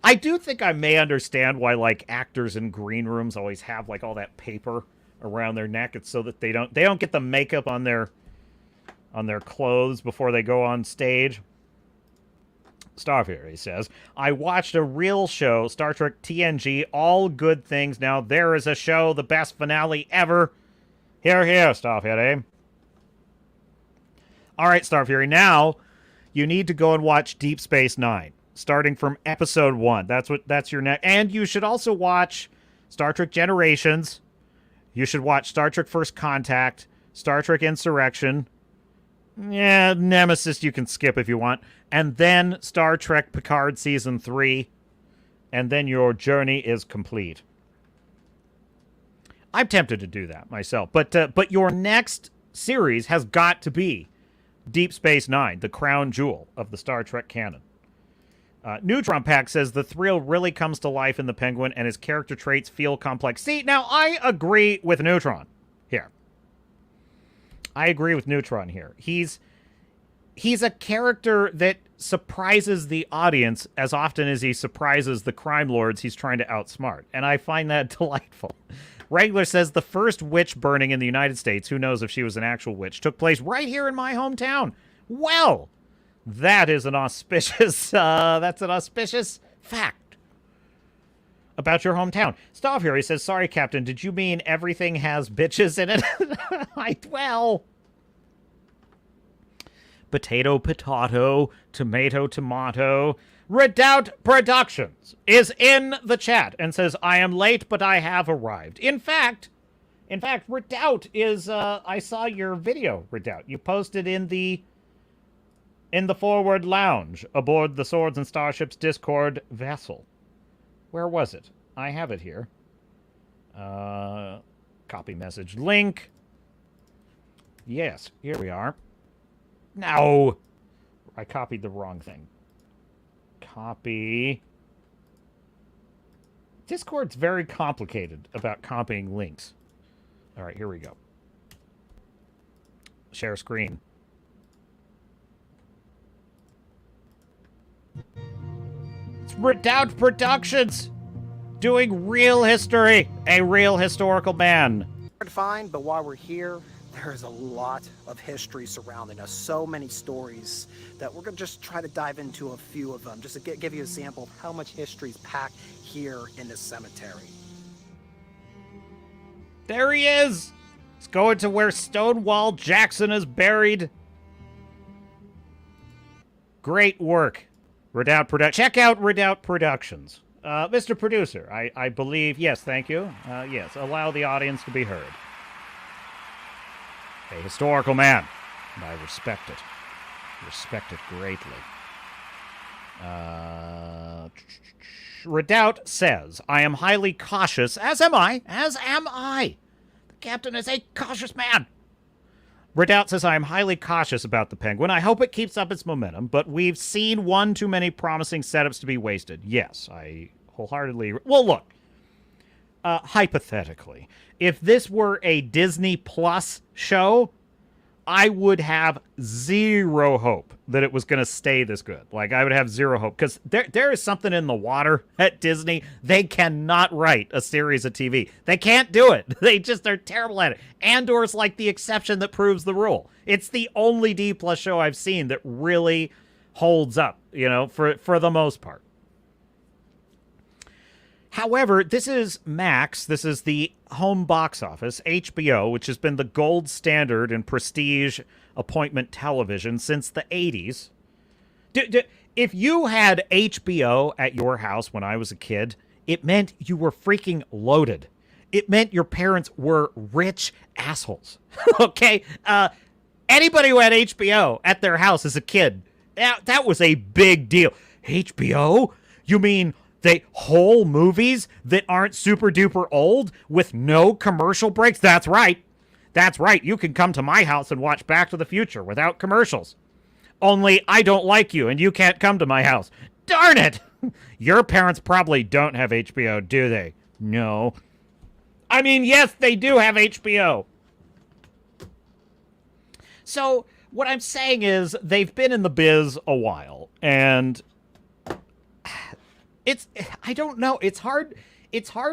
I do think I may understand why, like, actors in green rooms always have, like, all that paper around their neck. It's so that they don't get the makeup on their clothes before they go on stage. Starfury says, I watched a real show, Star Trek TNG, all good things. Now there is a show, the best finale ever. Here, Starfury. All right, Starfury, now you need to go and watch Deep Space Nine, starting from episode 1. That's your next. And you should also watch Star Trek Generations. You should watch Star Trek First Contact, Star Trek Insurrection. Yeah, Nemesis you can skip if you want. And then Star Trek Picard Season 3. And then your journey is complete. I'm tempted to do that myself. But your next series has got to be Deep Space Nine, the crown jewel of the Star Trek canon. Neutron Pack says the thrill really comes to life in the Penguin and his character traits feel complex. See, now I agree with Neutron here. I agree with Neutron here. He's a character that surprises the audience as often as he surprises the crime lords he's trying to outsmart. And I find that delightful. Wrangler says the first witch burning in the United States, who knows if she was an actual witch, took place right here in my hometown. Well, that is an auspicious, that's an auspicious fact about your hometown. Stav here, he says, sorry, Captain, did you mean everything has bitches in it? Well... Potato, tomato, tomato. Redoubt Productions is in the chat and says, I am late, but I have arrived. In fact, Redoubt is, I saw your video, Redoubt. You posted in the forward lounge aboard the Swords and Starships Discord vessel. Where was it? I have it here. Copy message link. Yes, here we are. No! I copied the wrong thing. Copy. Discord's very complicated about copying links. All right, here we go. Share screen. It's Redoubt Productions doing real history. A real historical band. Hard to find, but while we're here, there's a lot of history surrounding us, so many stories that we're going to just try to dive into a few of them, just to give you a sample of how much history is packed here in this cemetery. There he is! He's going to where Stonewall Jackson is buried. Great work, Redoubt Productions. Check out Redoubt Productions. Mr. Producer, I believe, yes, thank you. Yes, allow the audience to be heard. A historical man, and I respect it. Respect it greatly. Redoubt says, I am highly cautious, as am I. The captain is a cautious man. Redoubt says, I am highly cautious about the Penguin. I hope it keeps up its momentum, but we've seen one too many promising setups to be wasted. Yes, I wholeheartedly... Well, look. Hypothetically, if this were a Disney Plus show, I would have zero hope that it was going to stay this good. Like, I would have zero hope, because there is something in the water at Disney. They cannot write a series of TV. They can't do it. They're terrible at it. Andor's like the exception that proves the rule. It's the only D Plus show I've seen that really holds up, you know, for the most part. However, this is Max. This is the home box office, HBO, which has been the gold standard in prestige appointment television since the 80s. If you had HBO at your house when I was a kid, it meant you were freaking loaded. It meant your parents were rich assholes. Okay? Anybody who had HBO at their house as a kid, that was a big deal. HBO? You mean they whole movies that aren't super duper old with no commercial breaks? That's right. That's right. You can come to my house and watch Back to the Future without commercials. Only I don't like you and you can't come to my house. Darn it! Your parents probably don't have HBO, do they? No. I mean, yes, they do have HBO. So, what I'm saying is, they've been in the biz a while, and I don't know, it's hard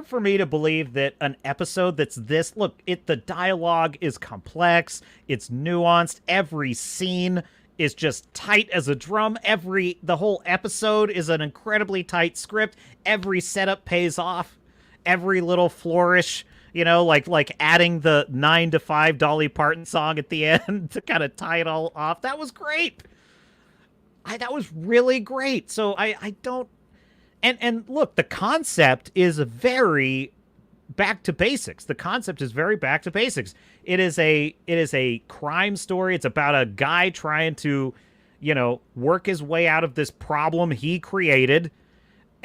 for me to believe that an episode that's this, look, the dialogue is complex, it's nuanced, every scene is just tight as a drum, the whole episode is an incredibly tight script, every setup pays off, every little flourish, you know, like adding the 9 to 5 Dolly Parton song at the end to kind of tie it all off. That was great. That was really great. So I don't... And look, the concept is very back to basics. The concept is very back to basics. It is a crime story. It's about a guy trying to, you know, work his way out of this problem he created.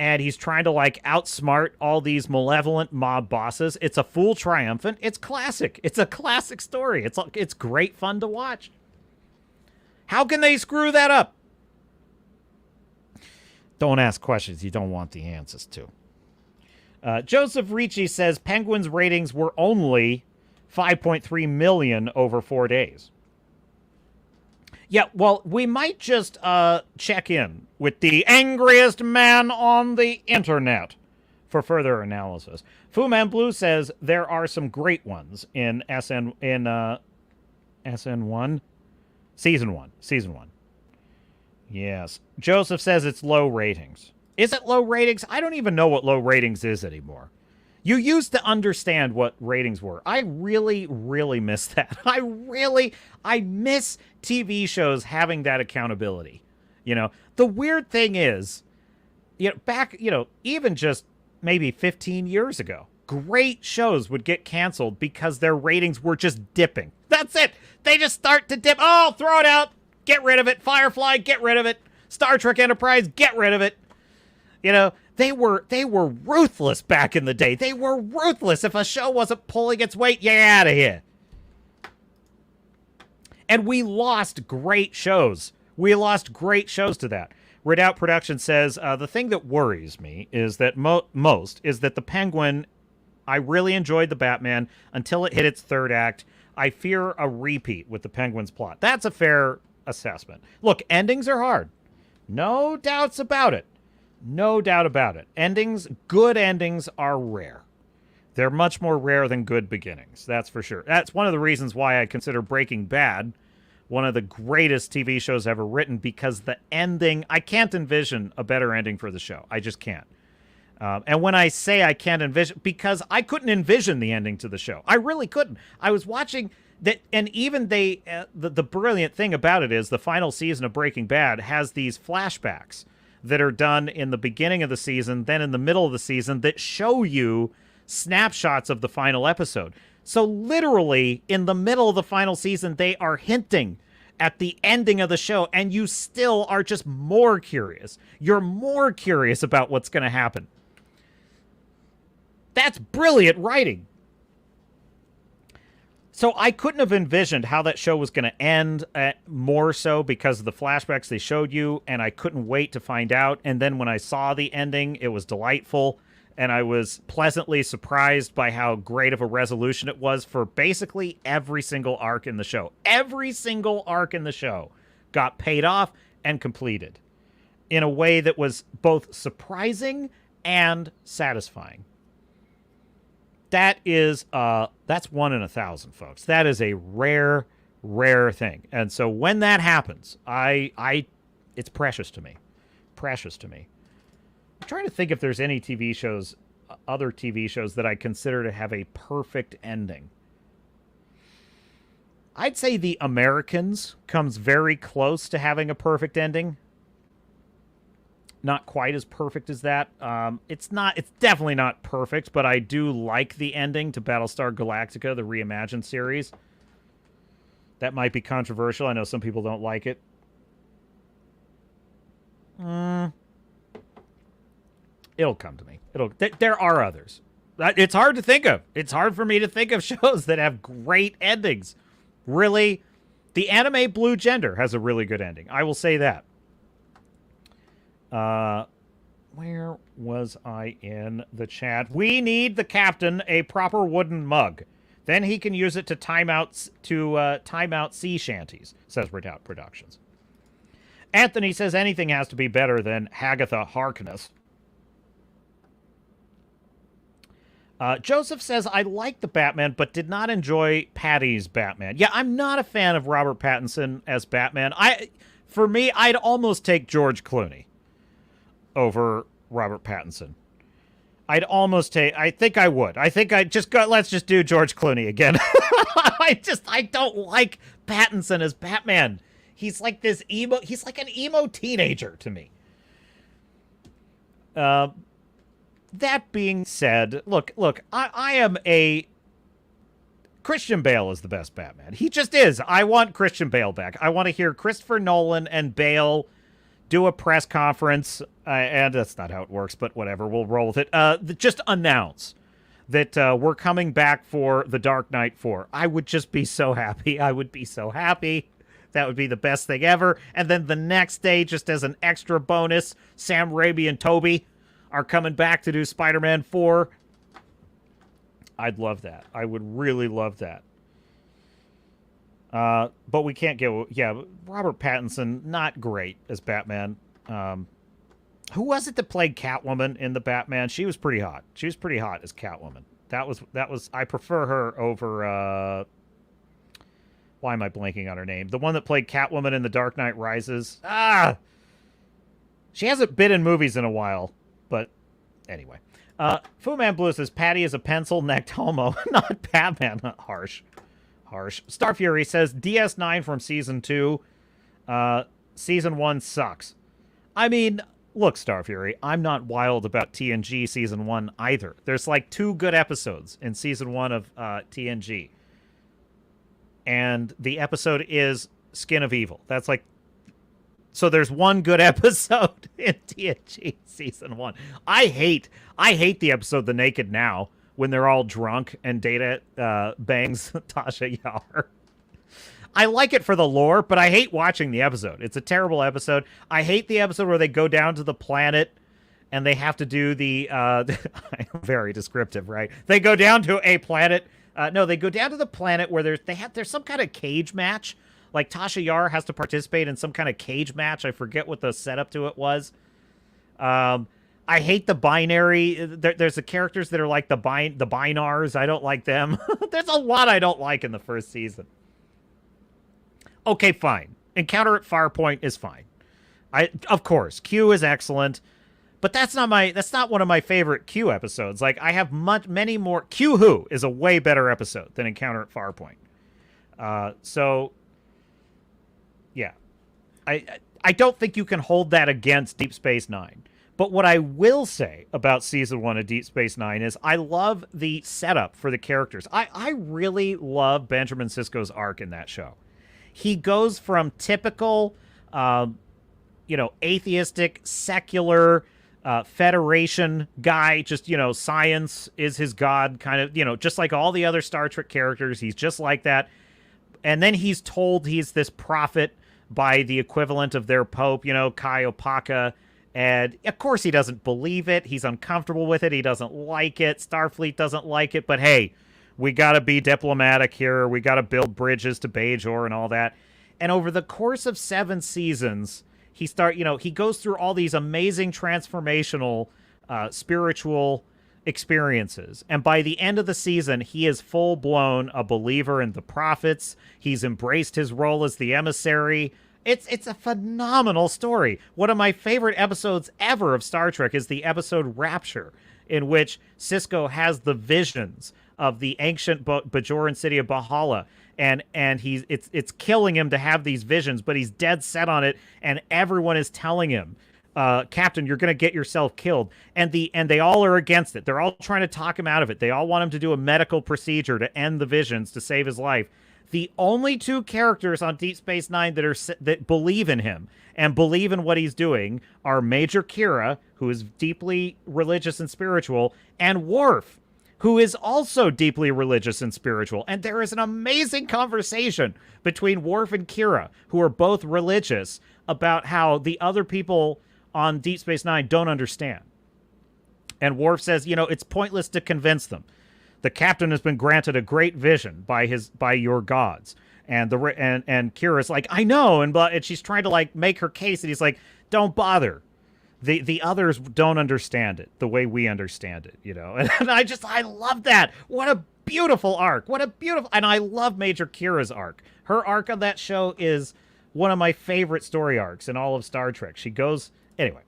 And he's trying to, like, outsmart all these malevolent mob bosses. It's a full Triumphant. It's classic. It's a classic story. It's great fun to watch. How can they screw that up? Don't ask questions you don't want the answers to. Joseph Ricci says Penguin's ratings were only 5.3 million over 4 days. Yeah, well, we might just check in with the angriest man on the internet for further analysis. Fu Man Blue says there are some great ones in SN1, season one. Yes. Joseph says it's low ratings. Is it low ratings? I don't even know what low ratings is anymore. You used to understand what ratings were. I really, really miss that. I miss TV shows having that accountability. You know, the weird thing is, you know, back, you know, even just maybe 15 years ago, great shows would get canceled because their ratings were just dipping. That's it. They just start to dip. Oh, throw it out. Get rid of it. Firefly, get rid of it. Star Trek Enterprise, get rid of it. You know, they were ruthless back in the day. They were ruthless. If a show wasn't pulling its weight, you're out of here. And we lost great shows. We lost great shows to that. Redoubt Production says, the thing that worries me is that most is that the Penguin, I really enjoyed the Batman until it hit its third act. I fear a repeat with the Penguin's plot. That's a fair assessment. Look, endings are hard. No doubts about it. No doubt about it. Good endings are rare. They're much more rare than good beginnings. That's for sure. That's one of the reasons why I consider Breaking Bad one of the greatest TV shows ever written, because the ending, I can't envision a better ending for the show. I just can't. And when I say I can't envision, because I couldn't envision the ending to the show. I really couldn't. I was watching that, and even the brilliant thing about it is the final season of Breaking Bad has these flashbacks that are done in the beginning of the season, then in the middle of the season, that show you snapshots of the final episode. So literally, in the middle of the final season, they are hinting at the ending of the show, and you still are just more curious. You're more curious about what's going to happen. That's brilliant writing. So I couldn't have envisioned how that show was going to end, more so because of the flashbacks they showed you, and I couldn't wait to find out. And then when I saw the ending, it was delightful, and I was pleasantly surprised by how great of a resolution it was for basically every single arc in the show. Every single arc in the show got paid off and completed in a way that was both surprising and satisfying. That is, that's 1 in 1,000, folks. That is a rare, rare thing. And so when that happens, it's precious to me. Precious to me. I'm trying to think if there's any TV shows, other TV shows that I consider to have a perfect ending. I'd say The Americans comes very close to having a perfect ending. not quite as perfect as that. It's definitely not perfect, but I do like the ending to Battlestar Galactica, the reimagined series. That might be controversial. I know some people don't like it. It'll come to me. There are others. It's hard to think of. It's hard for me to think of shows that have great endings. Really, the anime Blue Gender has a really good ending. I will say that. Where was I in the chat? We need the captain a proper wooden mug. Then he can use it to time out sea shanties, says Redoubt Productions. Anthony says anything has to be better than Agatha Harkness. Joseph says, I like the Batman, but did not enjoy Patty's Batman. Yeah, I'm not a fan of Robert Pattinson as Batman. For me, I'd almost take George Clooney over Robert Pattinson. I'd almost take... I think I would. I think I'd just go... Let's just do George Clooney again. I don't like Pattinson as Batman. He's like this emo... He's like an emo teenager to me. That being said, look, I am a... Christian Bale is the best Batman. He just is. I want Christian Bale back. I want to hear Christopher Nolan and Bale do a press conference, and that's not how it works, but whatever, we'll roll with it. Just announce that we're coming back for The Dark Knight 4. I would just be so happy. I would be so happy. That would be the best thing ever. And then the next day, just as an extra bonus, Sam Raimi and Toby are coming back to do Spider-Man 4. I'd love that. I would really love that. But we can't get... Yeah, Robert Pattinson, not great as Batman. Who was it that played Catwoman in the Batman? She was pretty hot. She was pretty hot as Catwoman. That was... I prefer her over... why am I blanking on her name? The one that played Catwoman in The Dark Knight Rises. She hasn't been in movies in a while, but anyway. Fu Man Blue says, Patty is a pencil-necked homo, not Batman. Harsh. Star Fury says, DS9 from Season 2. Season 1 sucks. I mean, look, Star Fury, I'm not wild about TNG Season 1 either. There's like 2 good episodes in Season 1 of TNG. And the episode is Skin of Evil. That's like... So there's 1 good episode in TNG Season 1. I hate the episode The Naked Now, when they're all drunk and Data bangs Tasha Yar. I like it for the lore, but I hate watching the episode. It's a terrible episode. I hate the episode where they go down to the planet and they have to do the... very descriptive, right? They go down to a planet... no, they go down to the planet where there's some kind of cage match. Like, Tasha Yar has to participate in some kind of cage match. I forget what the setup to it was. I hate the binary. There's the characters that are like the binars. I don't like them. There's a lot I don't like in the first season. Okay, fine. Encounter at Farpoint is fine. Of course, Q is excellent, but that's not one of my favorite Q episodes. Like, I have many more. Q Who is a way better episode than Encounter at Farpoint. So yeah, I don't think you can hold that against Deep Space Nine. But what I will say about Season 1 of Deep Space Nine is I love the setup for the characters. I really love Benjamin Sisko's arc in that show. He goes from typical, atheistic, secular, Federation guy, just, science is his god, kind of, just like all the other Star Trek characters. He's just like that. And then he's told he's this prophet by the equivalent of their pope, Kai Opaka. And, of course, he doesn't believe it. He's uncomfortable with it. He doesn't like it. Starfleet doesn't like it. But, hey, we got to be diplomatic here. We got to build bridges to Bajor and all that. And over the course of 7 seasons, he goes through all these amazing transformational spiritual experiences. And by the end of the season, he is full-blown a believer in the prophets. He's embraced his role as the emissary. It's a phenomenal story. One of my favorite episodes ever of Star Trek is the episode Rapture, in which Sisko has the visions of the ancient Bajoran city of Bahala, and it's killing him to have these visions, but he's dead set on it, and everyone is telling him Captain, you're going to get yourself killed. And they all are against it. They're all trying to talk him out of it. They all want him to do a medical procedure to end the visions, to save his life. The only two characters on Deep Space Nine that believe in him and believe in what he's doing are Major Kira, who is deeply religious and spiritual, and Worf, who is also deeply religious and spiritual. And there is an amazing conversation between Worf and Kira, who are both religious, about how the other people on Deep Space Nine don't understand. And Worf says, it's pointless to convince them. The captain has been granted a great vision by your gods. And Kira's like, I know, and she's trying to make her case, and he's like, don't bother. The others don't understand it the way we understand it, And I love that. What a beautiful arc. And I love Major Kira's arc. Her arc on that show is one of my favorite story arcs in all of Star Trek. She goes, anyway,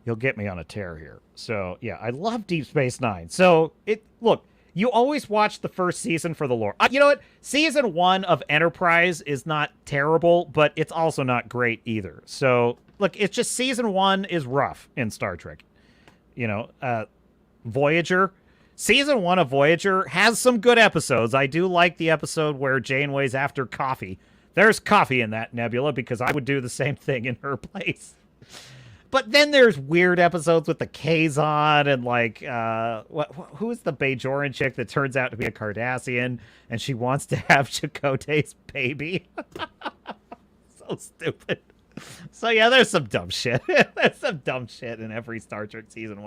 you'll get me on a tear here. So, yeah, I love Deep Space Nine. So, look, you always watch the first season for the lore. You know what? Season 1 of Enterprise is not terrible, but it's also not great either. So, look, it's just season 1 is rough in Star Trek. Voyager. Season 1 of Voyager has some good episodes. I do like the episode where Janeway's after coffee. There's coffee in that nebula because I would do the same thing in her place. But then there's weird episodes with the Kazon and who's the Bajoran chick that turns out to be a Cardassian and she wants to have Chakotay's baby. So stupid. So yeah, there's some dumb shit. There's some dumb shit in every Star Trek season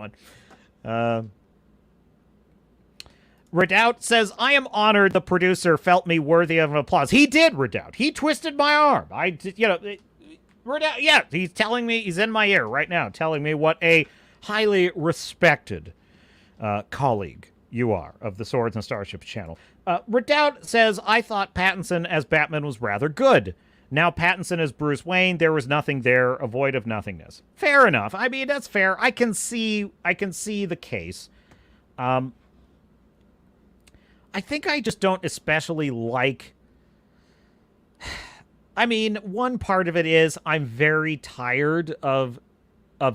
1. Redoubt says, I am honored the producer felt me worthy of an applause. He did, Redoubt. He twisted my arm. Redoubt, yeah, he's telling me, he's in my ear right now, telling me what a highly respected colleague you are of the Swords and Starships channel. Redoubt says, I thought Pattinson as Batman was rather good. Now Pattinson as Bruce Wayne, there was nothing there, a void of nothingness. Fair enough. I mean, that's fair. I can see the case. I think I just don't especially like... I mean, one part of it is I'm very tired of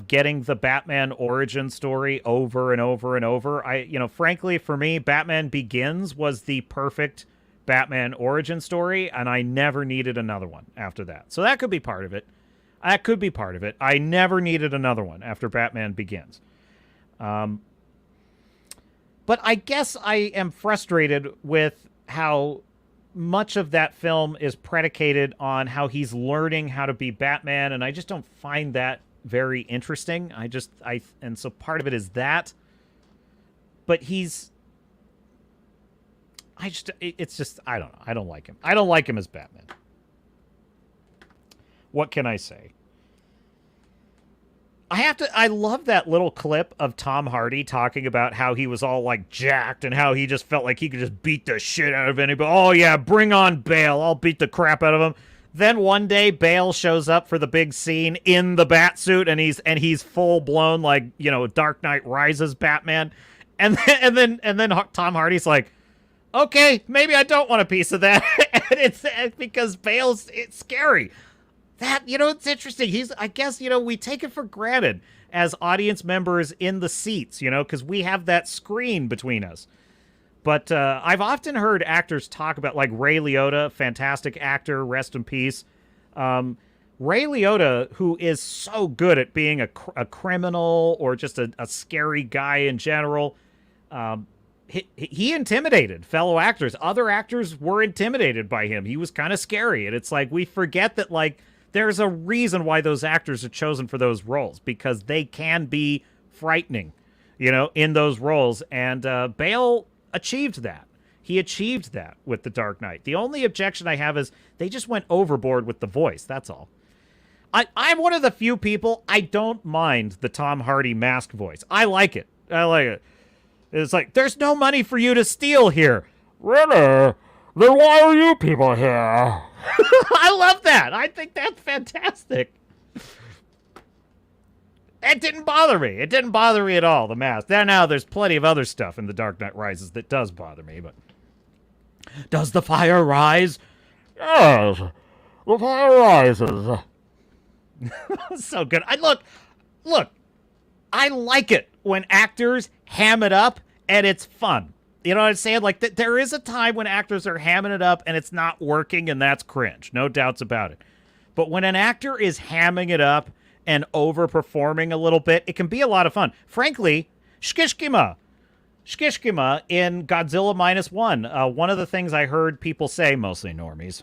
getting the Batman origin story over and over and over. Frankly, for me, Batman Begins was the perfect Batman origin story, and I never needed another one after that. So that could be part of it. I never needed another one after Batman Begins. But I guess I am frustrated with how much of that film is predicated on how he's learning how to be Batman, and I just don't find that very interesting. And so part of it is that. But I don't know. I don't like him. I don't like him as Batman. What can I say? I love that little clip of Tom Hardy talking about how he was all jacked and how he just felt like he could just beat the shit out of anybody. Oh yeah, bring on Bale. I'll beat the crap out of him. Then one day Bale shows up for the big scene in the bat suit and he's full blown Dark Knight Rises Batman. And then Tom Hardy's like, okay, maybe I don't want a piece of that. And it's because it's scary. That, it's interesting. I guess, we take it for granted as audience members in the seats, because we have that screen between us. But I've often heard actors talk about, Ray Liotta, fantastic actor, rest in peace. Ray Liotta, who is so good at being a criminal or just a scary guy in general, he intimidated fellow actors. Other actors were intimidated by him. He was kind of scary. And it's we forget that, there's a reason why those actors are chosen for those roles, because they can be frightening, in those roles. And Bale achieved that. He achieved that with The Dark Knight. The only objection I have is they just went overboard with the voice. That's all. I'm one of the few people, I don't mind the Tom Hardy mask voice. I like it. It's there's no money for you to steal here. Really? Then why are you people here? I love that. I think that's fantastic. It didn't bother me. It didn't bother me at all, the mask. Now there's plenty of other stuff in The Dark Knight Rises that does bother me, but... Does the fire rise? Yes, the fire rises. So good. Look, I like it when actors ham it up and it's fun. You know what I'm saying? Like, there is a time when actors are hamming it up and it's not working, and that's cringe. No doubts about it. But when an actor is hamming it up and overperforming a little bit, it can be a lot of fun. Frankly, Shkishkima in Godzilla Minus One. One of the things I heard people say, mostly normies,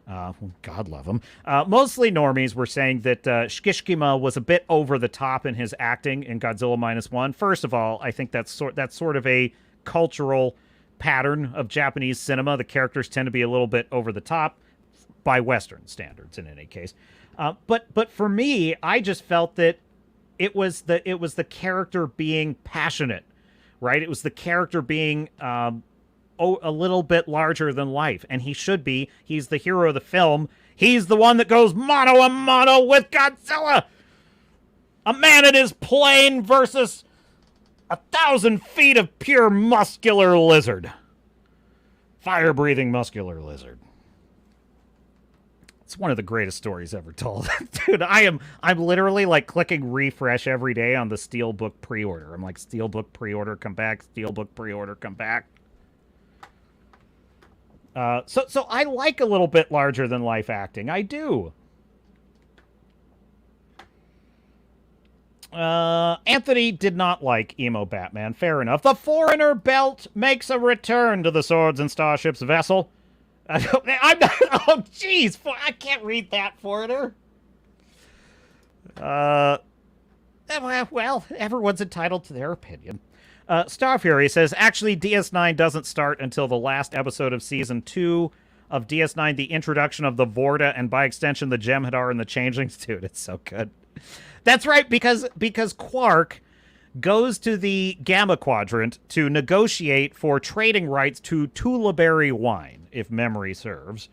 God love him, mostly normies were saying that Shkishkima was a bit over the top in his acting in Godzilla Minus One. First of all, I think that's sort of a cultural pattern of Japanese cinema. The characters tend to be a little bit over the top by Western standards, in any case. But for me, I just felt that it was the character being passionate, right? It was the character being a little bit larger than life, and he should be. He's the hero of the film. He's the one that goes mano a mano with Godzilla. A man in his plane versus 1,000 feet of pure muscular lizard. Fire-breathing muscular lizard. It's one of the greatest stories ever told. Dude, I'm literally like clicking refresh every day on the Steelbook pre-order. I'm like, Steelbook pre-order, come back. Steelbook pre-order, come back. So I like a little bit larger than life acting. I do. Anthony did not like emo Batman. Fair enough. The Foreigner belt makes a return to the Swords and Starships vessel. I'm not. Oh, jeez. I can't read that, Foreigner. Well, everyone's entitled to their opinion. Star Fury says, actually, DS9 doesn't start until the last episode of Season 2 of DS9, the introduction of the Vorta, and by extension, the Jem'Hadar and the Changelings. Dude, it's so good. That's right, because Quark goes to the Gamma Quadrant to negotiate for trading rights to Tulaberry wine, if memory serves.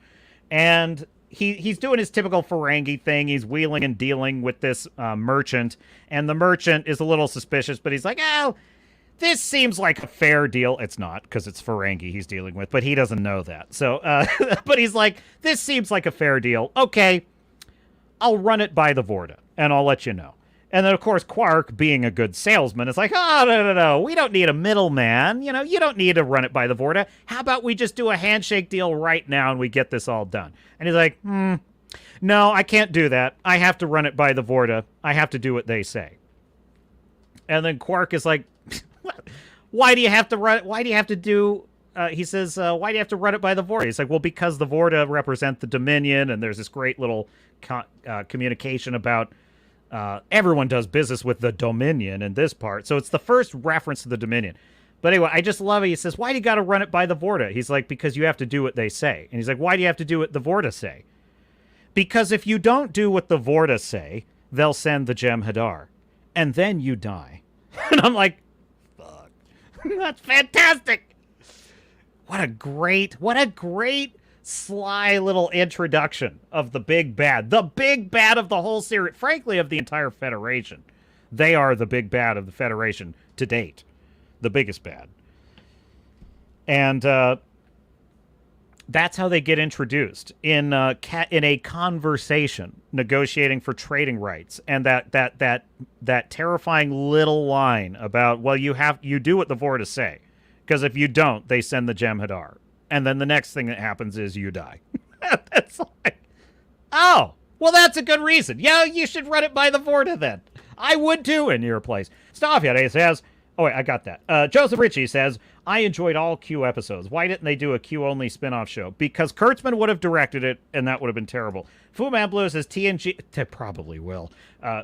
And he's doing his typical Ferengi thing. He's wheeling and dealing with this merchant, and the merchant is a little suspicious, but he's like, oh, this seems like a fair deal. It's not, because it's Ferengi he's dealing with, but he doesn't know that. So, but he's like, this seems like a fair deal. Okay, I'll run it by the Vorta, and I'll let you know. And then, of course, Quark, being a good salesman, is like, oh, no. We don't need a middleman. You know, you don't need to run it by the Vorta. How about we just do a handshake deal right now and we get this all done? And he's like, no, I can't do that. I have to run it by the Vorta. I have to do what they say. And then Quark is like, why do you have to run it? Why do you have to do... he says, why do you have to run it by the Vorta? He's like, well, because the Vorta represent the Dominion, and there's this great little communication about everyone does business with the Dominion in this part. So it's the first reference to the Dominion. But anyway, I just love it. He says, why do you got to run it by the Vorta? He's like, because you have to do what they say. And he's like, why do you have to do what the Vorta say? Because if you don't do what the Vorta say, they'll send the Jem'Hadar. And then you die. And I'm like, fuck. That's fantastic. What a great sly little introduction of the big bad. The big bad of the whole series. Frankly, of the entire Federation. They are the big bad of the Federation to date. The biggest bad. And that's how they get introduced. In a conversation, negotiating for trading rights. And that terrifying little line about, well, you do what the Vorta say. Because if you don't, they send the Jem'Hadar. And then the next thing that happens is you die. That's like, oh, well, that's a good reason. Yeah, you should run it by the Vorta then. I would too in your place. Staffyade says, oh, wait, I got that. Joseph Ritchie says, I enjoyed all Q episodes. Why didn't they do a Q-only spin-off show? Because Kurtzman would have directed it, and that would have been terrible. Fu Man Blue says TNG... They probably will.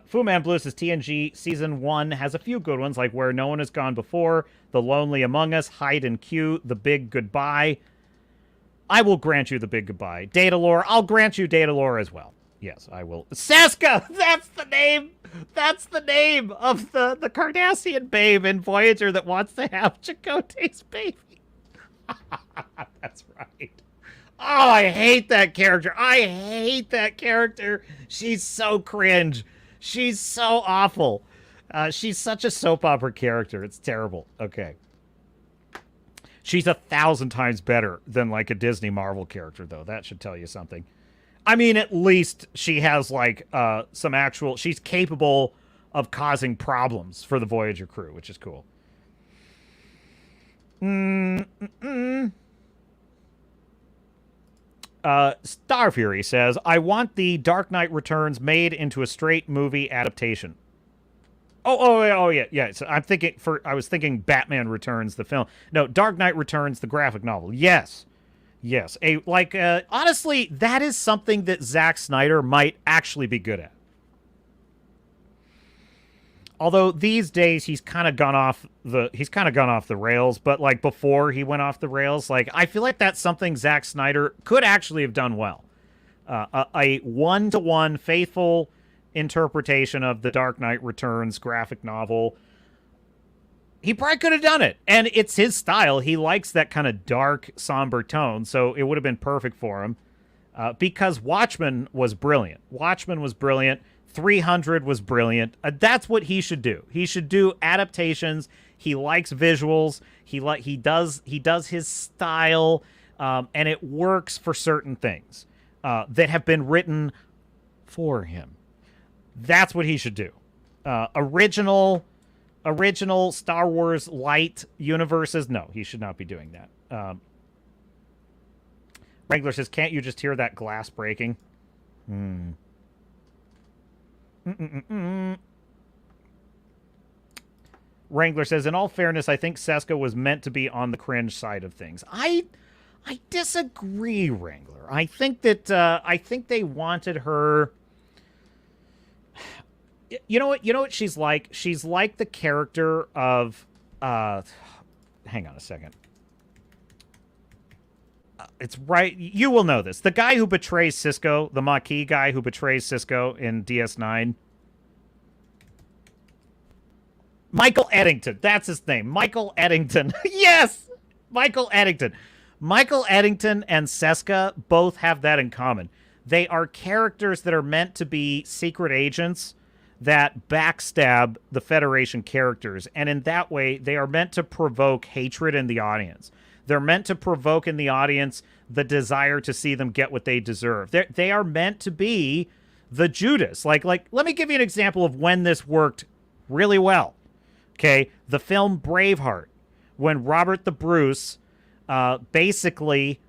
Fu Man Blue says TNG Season 1 has a few good ones, like Where No One Has Gone Before, The Lonely Among Us, Hide and Q, The Big Goodbye. I will grant you The Big Goodbye. Datalore, I'll grant you Datalore as well. Yes, I will. Saska! That's the name! That's the name of the Cardassian babe in Voyager that wants to have Chakotay's baby. That's right. Oh, I hate that character. I hate that character. She's so cringe. She's so awful. She's such a soap opera character. It's terrible. Okay. She's 1,000 times better than like a Disney Marvel character, though. That should tell you something. I mean, at least she has, like, some actual... She's capable of causing problems for the Voyager crew, which is cool. Star Fury says, I want the Dark Knight Returns made into a straight movie adaptation. Oh yeah. So I was thinking Batman Returns, the film. No, Dark Knight Returns, the graphic novel. Yes. Honestly, that is something that Zack Snyder might actually be good at. Although these days he's kind of gone off the rails, but like before he went off the rails, like I feel like that's something Zack Snyder could actually have done well. A one-to-one faithful interpretation of the Dark Knight Returns graphic novel. He probably could have done it, and it's his style. He likes that kind of dark, somber tone, so it would have been perfect for him. Because Watchmen was brilliant. 300 was brilliant. That's what he should do. He should do adaptations. He likes visuals. He does his style, and it works for certain things that have been written for him. That's what he should do. Original Star Wars light universes. No, he should not be doing that. Wrangler says, "Can't you just hear that glass breaking?" Wrangler says, in all fairness, I think Seska was meant to be on the cringe side of things. I disagree, Wrangler. I think they wanted her. You know what she's like? She's like the character of hang on a second. It's right. You will know this. The guy who betrays Cisco, the Maquis guy who betrays Cisco in DS9. Michael Eddington. That's his name. Michael Eddington. Yes! Michael Eddington. Michael Eddington and Seska both have that in common. They are characters that are meant to be secret agents that backstab the Federation characters. And in that way, they are meant to provoke hatred in the audience. They're meant to provoke in the audience the desire to see them get what they deserve. They are meant to be the Judas. Like, let me give you an example of when this worked really well. Okay, the film Braveheart, when Robert the Bruce basically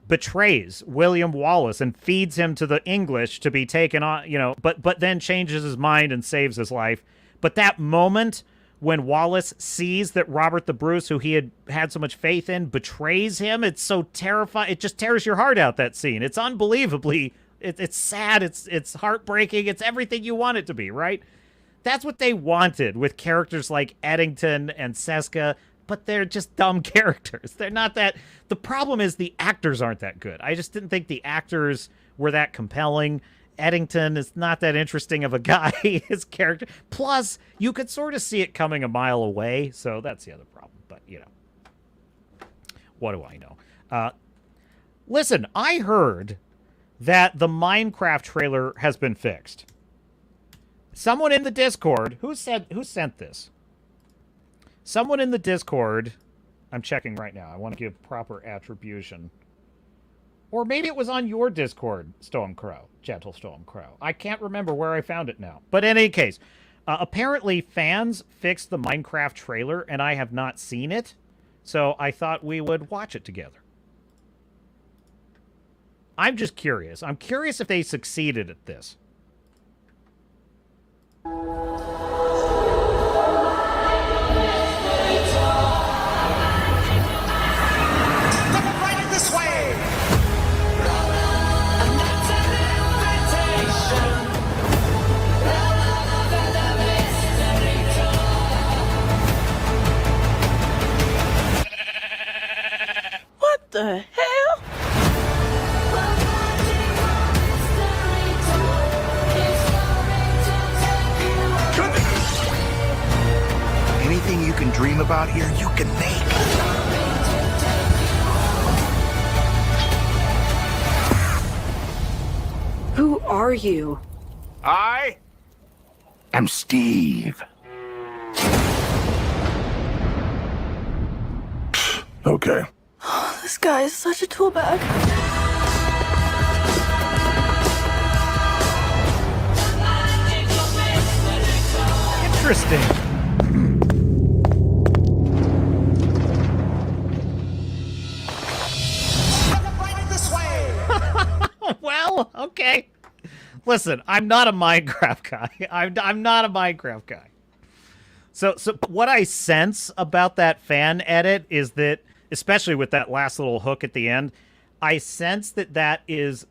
betrays William Wallace and feeds him to the English to be taken on, but then changes his mind and saves his life. But that moment when Wallace sees that Robert the Bruce, who he had so much faith in, betrays him, it's so terrifying. It just tears your heart out, that scene. It's unbelievably, it's sad, it's heartbreaking, it's everything you want it to be, right? That's what they wanted with characters like Eddington and Seska, but they're just dumb characters. They're not that... The problem is the actors aren't that good. I just didn't think the actors were that compelling. Eddington is not that interesting of a guy, his character. Plus, you could sort of see it coming a mile away, so that's the other problem. But, what do I know? Listen, I heard that the Minecraft trailer has been fixed. Someone in the Discord, who sent this? Someone in the Discord, I'm checking right now. I want to give proper attribution. Or maybe it was on your Discord, Stormcrow, Gentle Stormcrow. I can't remember where I found it now. But in any case, apparently fans fixed the Minecraft trailer, and I have not seen it. So I thought we would watch it together. I'm just curious. I'm curious if they succeeded at this. What the hell? Anything you can dream about here, you can make. Who are you? I am Steve. Okay. This guy is such a tool bag. interesting. Well, okay. Listen, I'm not a Minecraft guy. I'm not a Minecraft guy. So what I sense about that fan edit is that, especially with that last little hook at the end, I sense that is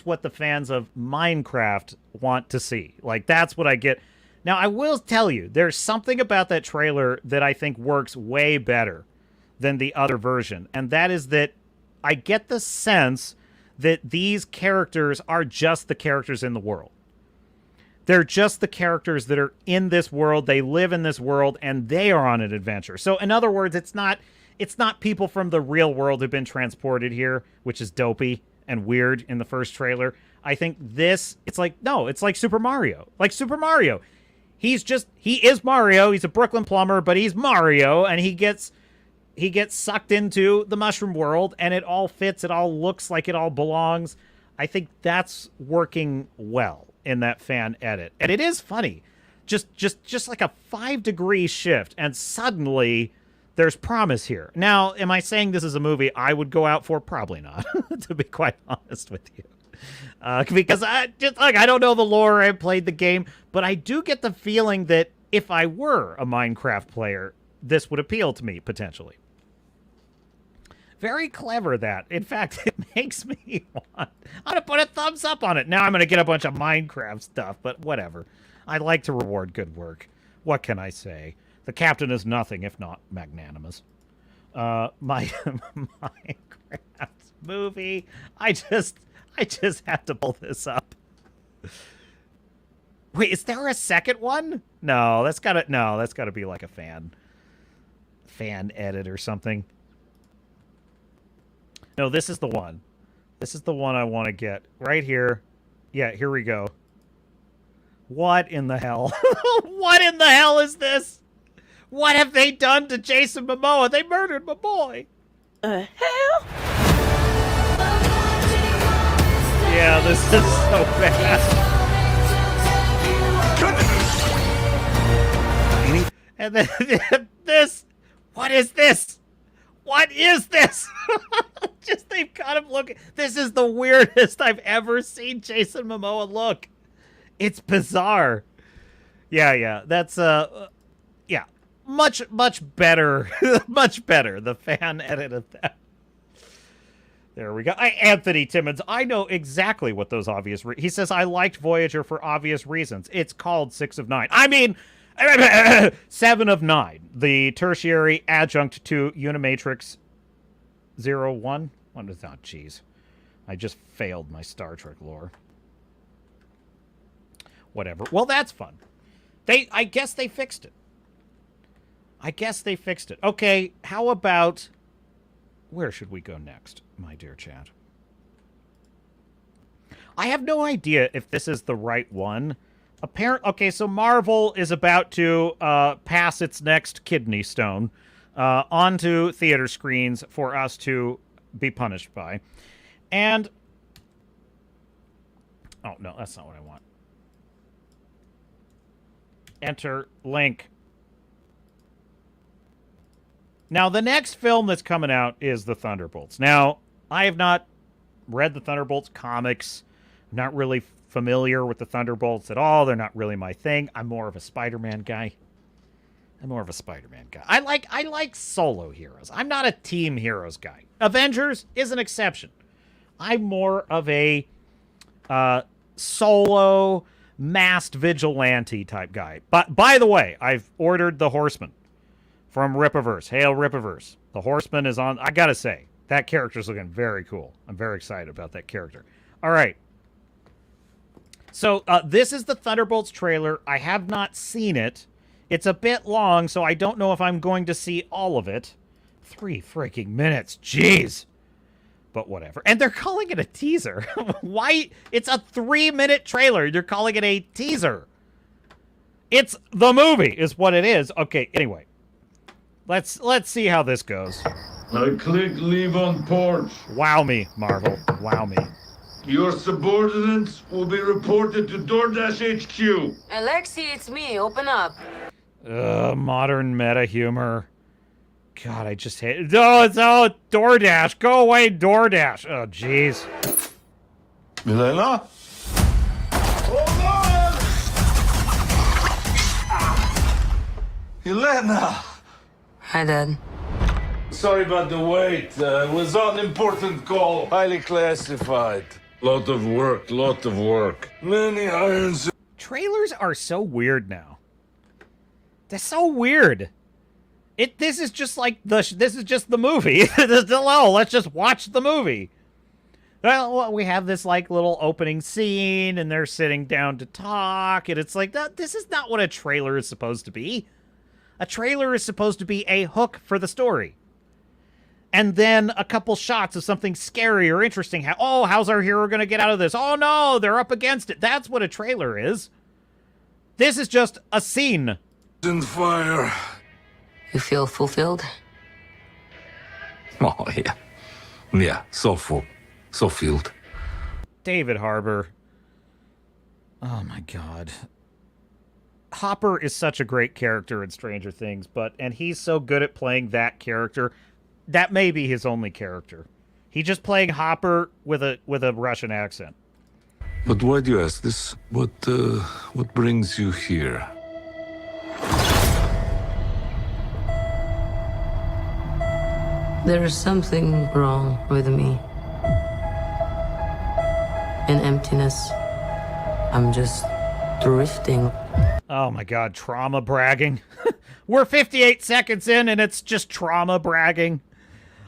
what the fans of Minecraft want to see. Like, that's what I get. Now, I will tell you, there's something about that trailer that I think works way better than the other version, and that is that I get the sense that these characters are just the characters in the world. They're just the characters that are in this world. They live in this world, and they are on an adventure. So, in other words, it's not people from the real world who've been transported here, which is dopey and weird in the first trailer. I think it's like Super Mario. Like Super Mario. He is Mario. He's a Brooklyn plumber, but he's Mario, and he gets sucked into the mushroom world, and it all fits. It all looks like it all belongs. I think that's working well in that fan edit. And it is funny. Just like a 5-degree shift, and suddenly there's promise here. Now, am I saying this is a movie I would go out for? Probably not, to be quite honest with you. Because I don't know the lore. I haven't played the game, but I do get the feeling that if I were a Minecraft player, this would appeal to me, potentially. Very clever, that. In fact, it makes me want... I'm going to put a thumbs up on it. Now I'm going to get a bunch of Minecraft stuff, but whatever. I like to reward good work. What can I say? The captain is nothing if not magnanimous. My Minecraft movie. I just have to pull this up. Wait, is there a second one? No, that's gotta be like a fan edit or something. No, this is the one. This is the one I want to get. Right here. Yeah, here we go. What in the hell? What in the hell is this? What have they done to Jason Momoa? They murdered my boy. Hell? Yeah, this is so bad. And then this. What is this? What is this? Just, they've got him looking. This is the weirdest I've ever seen Jason Momoa look. It's bizarre. Yeah. That's, yeah. Much better. Much better. The fan edit of that. There we go. Anthony Timmons, I know exactly what those obvious... He says, I liked Voyager for obvious reasons. It's called 6 of 9. I mean... 7 of 9, the tertiary adjunct to Unimatrix 01. What is that? Jeez. I just failed my Star Trek lore. Whatever. Well, that's fun. I guess they fixed it. Okay, how about... Where should we go next, my dear chat? I have no idea if this is the right one. Okay, so Marvel is about to pass its next kidney stone onto theater screens for us to be punished by. And... Oh, no, that's not what I want. Enter link. Now, the next film that's coming out is the Thunderbolts. Now, I have not read the Thunderbolts comics. I'm not really familiar with the Thunderbolts at all. They're not really my thing. I'm more of a Spider-Man guy. I like solo heroes. I'm not a team heroes guy. Avengers is an exception. I'm more of a solo masked vigilante type guy. But by the way, I've ordered the Horseman from Rippaverse. Hail Rippaverse. The Horseman is on. I gotta say, that character's looking very cool. I'm very excited about that character. All right. So, this is the Thunderbolts trailer. I have not seen it. It's a bit long, so I don't know if I'm going to see all of it. 3 freaking minutes. Jeez. But whatever. And they're calling it a teaser. Why? It's a 3-minute trailer. You're calling it a teaser. It's the movie, is what it is. Okay, anyway. Let's see how this goes. I click leave on porch. Wow me, Marvel. Wow me. Your subordinates will be reported to DoorDash HQ. Alexi, it's me. Open up. Modern meta humor. God, I just hate it. Oh, it's DoorDash. Go away, DoorDash. Oh, jeez. Milena? Hold on! Elena! Hi, Dad. Sorry about the wait. It was an important call. Highly classified. Lot of work. Many irons. Trailers are so weird now. They're so weird. This is just like this is just the movie. Hello, let's just watch the movie. Well, we have this like little opening scene, and they're sitting down to talk, and it's like this is not what a trailer is supposed to be. A trailer is supposed to be a hook for the story. And then a couple shots of something scary or interesting. How's our hero going to get out of this? Oh, no, they're up against it. That's what a trailer is. This is just a scene. In fire. You feel fulfilled? Oh, yeah. Yeah, so full. So filled. David Harbour. Oh, my God. Hopper is such a great character in Stranger Things, and he's so good at playing that character. That may be his only character. He's just playing Hopper with a Russian accent. But why do you ask this? What brings you here? There is something wrong with me. In emptiness, I'm just drifting. Oh my God, trauma bragging. We're 58 seconds in and it's just trauma bragging.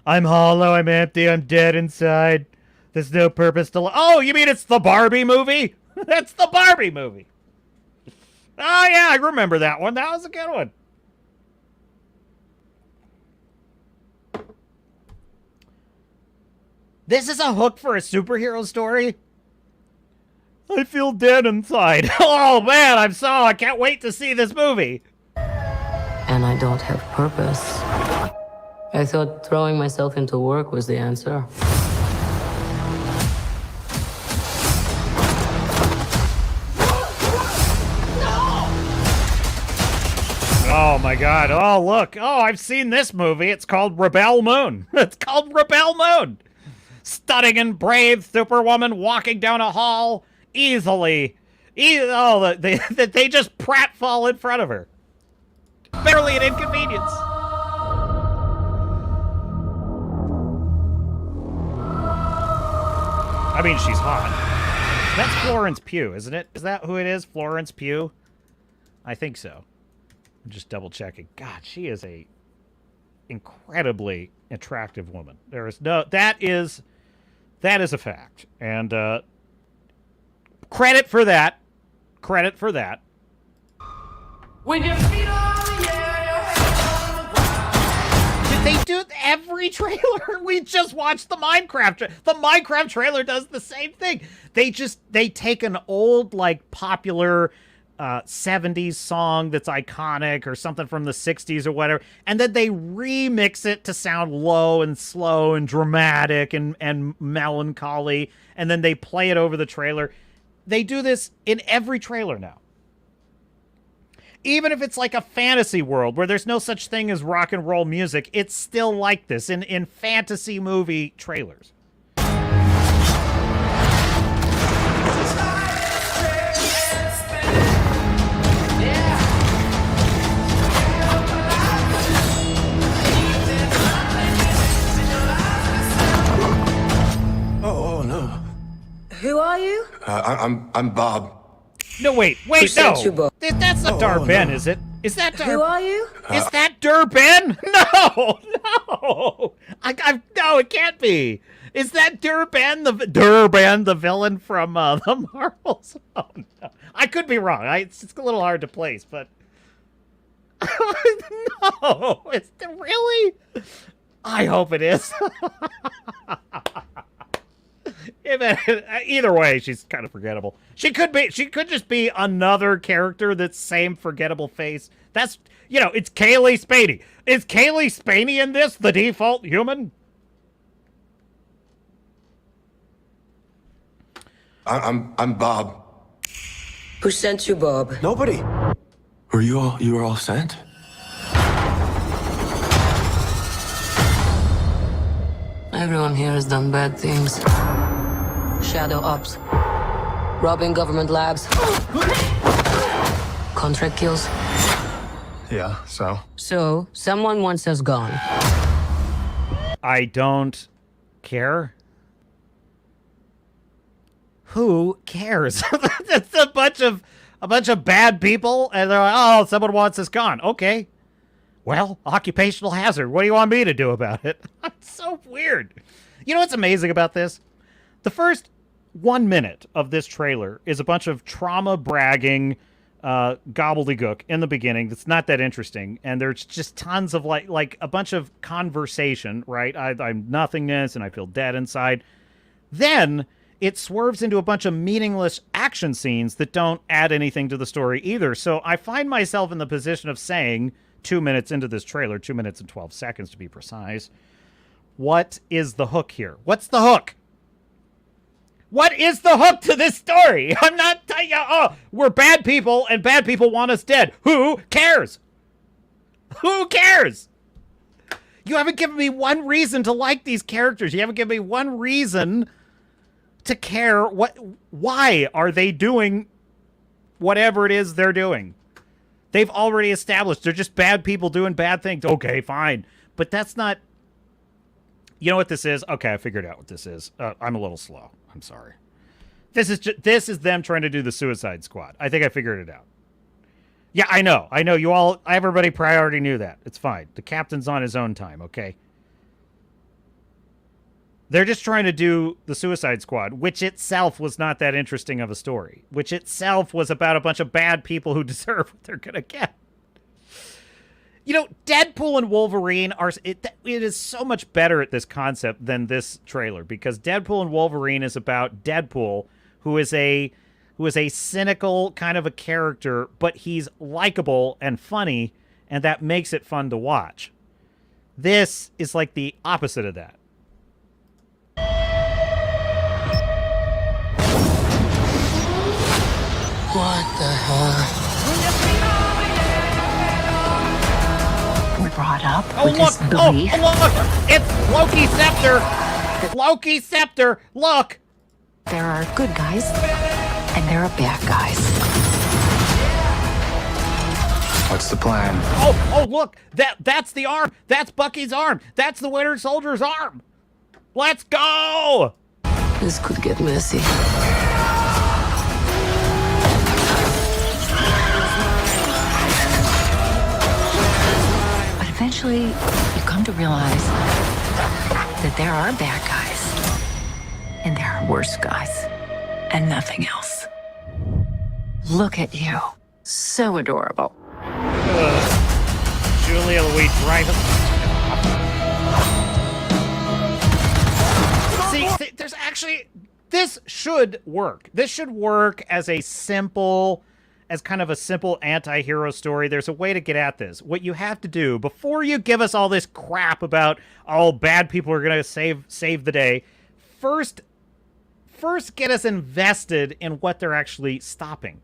I'm hollow, I'm empty, I'm dead inside. There's no purpose to oh, you mean it's the Barbie movie? That's the Barbie movie. Oh yeah, I remember that one. That was a good one. This is a hook for a superhero story? I feel dead inside. Oh man, I can't wait to see this movie. And I don't have purpose. I thought throwing myself into work was the answer. Oh my God. Oh, look. Oh, I've seen this movie. It's called Rebel Moon. It's called Rebel Moon. Stunning and brave Superwoman walking down a hall easily. They just pratfall in front of her. Barely an inconvenience. I mean, she's hot. That's Florence Pugh, isn't it? Is that who it is? Florence Pugh? I think so. I'm just double checking. God, she is a incredibly attractive woman. There is no that is a fact. And credit for that. Credit for that. When your feet on the air, Did they do every trailer? We just watched the Minecraft. The Minecraft trailer does the same thing. They take an old like popular 70s song that's iconic or something from the 60s or whatever, and then they remix it to sound low and slow and dramatic and melancholy, and then they play it over the trailer. They do this in every trailer now. Even if it's like a fantasy world where there's no such thing as rock and roll music, it's still like this in fantasy movie trailers. Oh, no. Who are you? I'm Bob. No, wait, Who no. sent you, Bo? That's not Darben, is it? Is that Who are you? Is that Durban? No. No, it can't be. Is that Durban the villain from the Marvels? Oh no, I could be wrong. It's a little hard to place, but no, is it really? I hope it is. Either way, she's kind of forgettable. She could just be another character that's same forgettable face. That's, it's Kaylee Spaney. Is Kaylee Spaney in this the default human? I'm Bob. Who sent you, Bob? Nobody. You were all sent? Everyone here has done bad things. Shadow ops. Robbing government labs. Contract kills. Yeah, so? So, someone wants us gone. I don't care. Who cares? It's a bunch of bad people, and they're like, oh, someone wants us gone. Okay. Well, occupational hazard. What do you want me to do about it? It's so weird. You know what's amazing about this? The first 1 minute of this trailer is a bunch of trauma bragging gobbledygook in the beginning that's not that interesting, and there's just tons of like a bunch of conversation, right? I'm nothingness and I feel dead inside. Then it swerves into a bunch of meaningless action scenes that don't add anything to the story either. So I find myself in the position of saying, 2 minutes into this trailer, 2 minutes and 12 seconds to be precise, what is the hook here? What's the hook? What is the hook to this story? I'm not telling you, oh, we're bad people and bad people want us dead. Who cares? Who cares? You haven't given me one reason to like these characters. You haven't given me one reason to care. Why are they doing whatever it is they're doing? They've already established they're just bad people doing bad things. Okay, fine. But that's not... You know what this is? Okay, I figured out what this is. I'm a little slow. I'm sorry. This is them trying to do the Suicide Squad. I think I figured it out. Yeah, I know. Everybody already knew that. It's fine. The captain's on his own time, okay? They're just trying to do the Suicide Squad, which itself was not that interesting of a story. Which itself was about a bunch of bad people who deserve what they're going to get. You know, Deadpool and Wolverine it is so much better at this concept than this trailer, because Deadpool and Wolverine is about Deadpool, who is a cynical kind of a character, but he's likable and funny, and that makes it fun to watch. This is like the opposite of that. What the hell? We're brought up Oh, with look! this belief. Oh, look! It's Loki Scepter! Loki Scepter! Look! There are good guys and there are bad guys. What's the plan? Oh, look! That's the arm! That's Bucky's arm! That's the Winter Soldier's arm! Let's go! This could get messy. But eventually, you come to realize that there are bad guys and there are worse guys and nothing else. Look at you. So adorable. Julia Louis-Dreyfus. See, there's actually... This should work. This should work as kind of a simple anti-hero story. There's a way to get at this. What you have to do, before you give us all this crap about, oh, bad people are going to save the day, first get us invested in what they're actually stopping.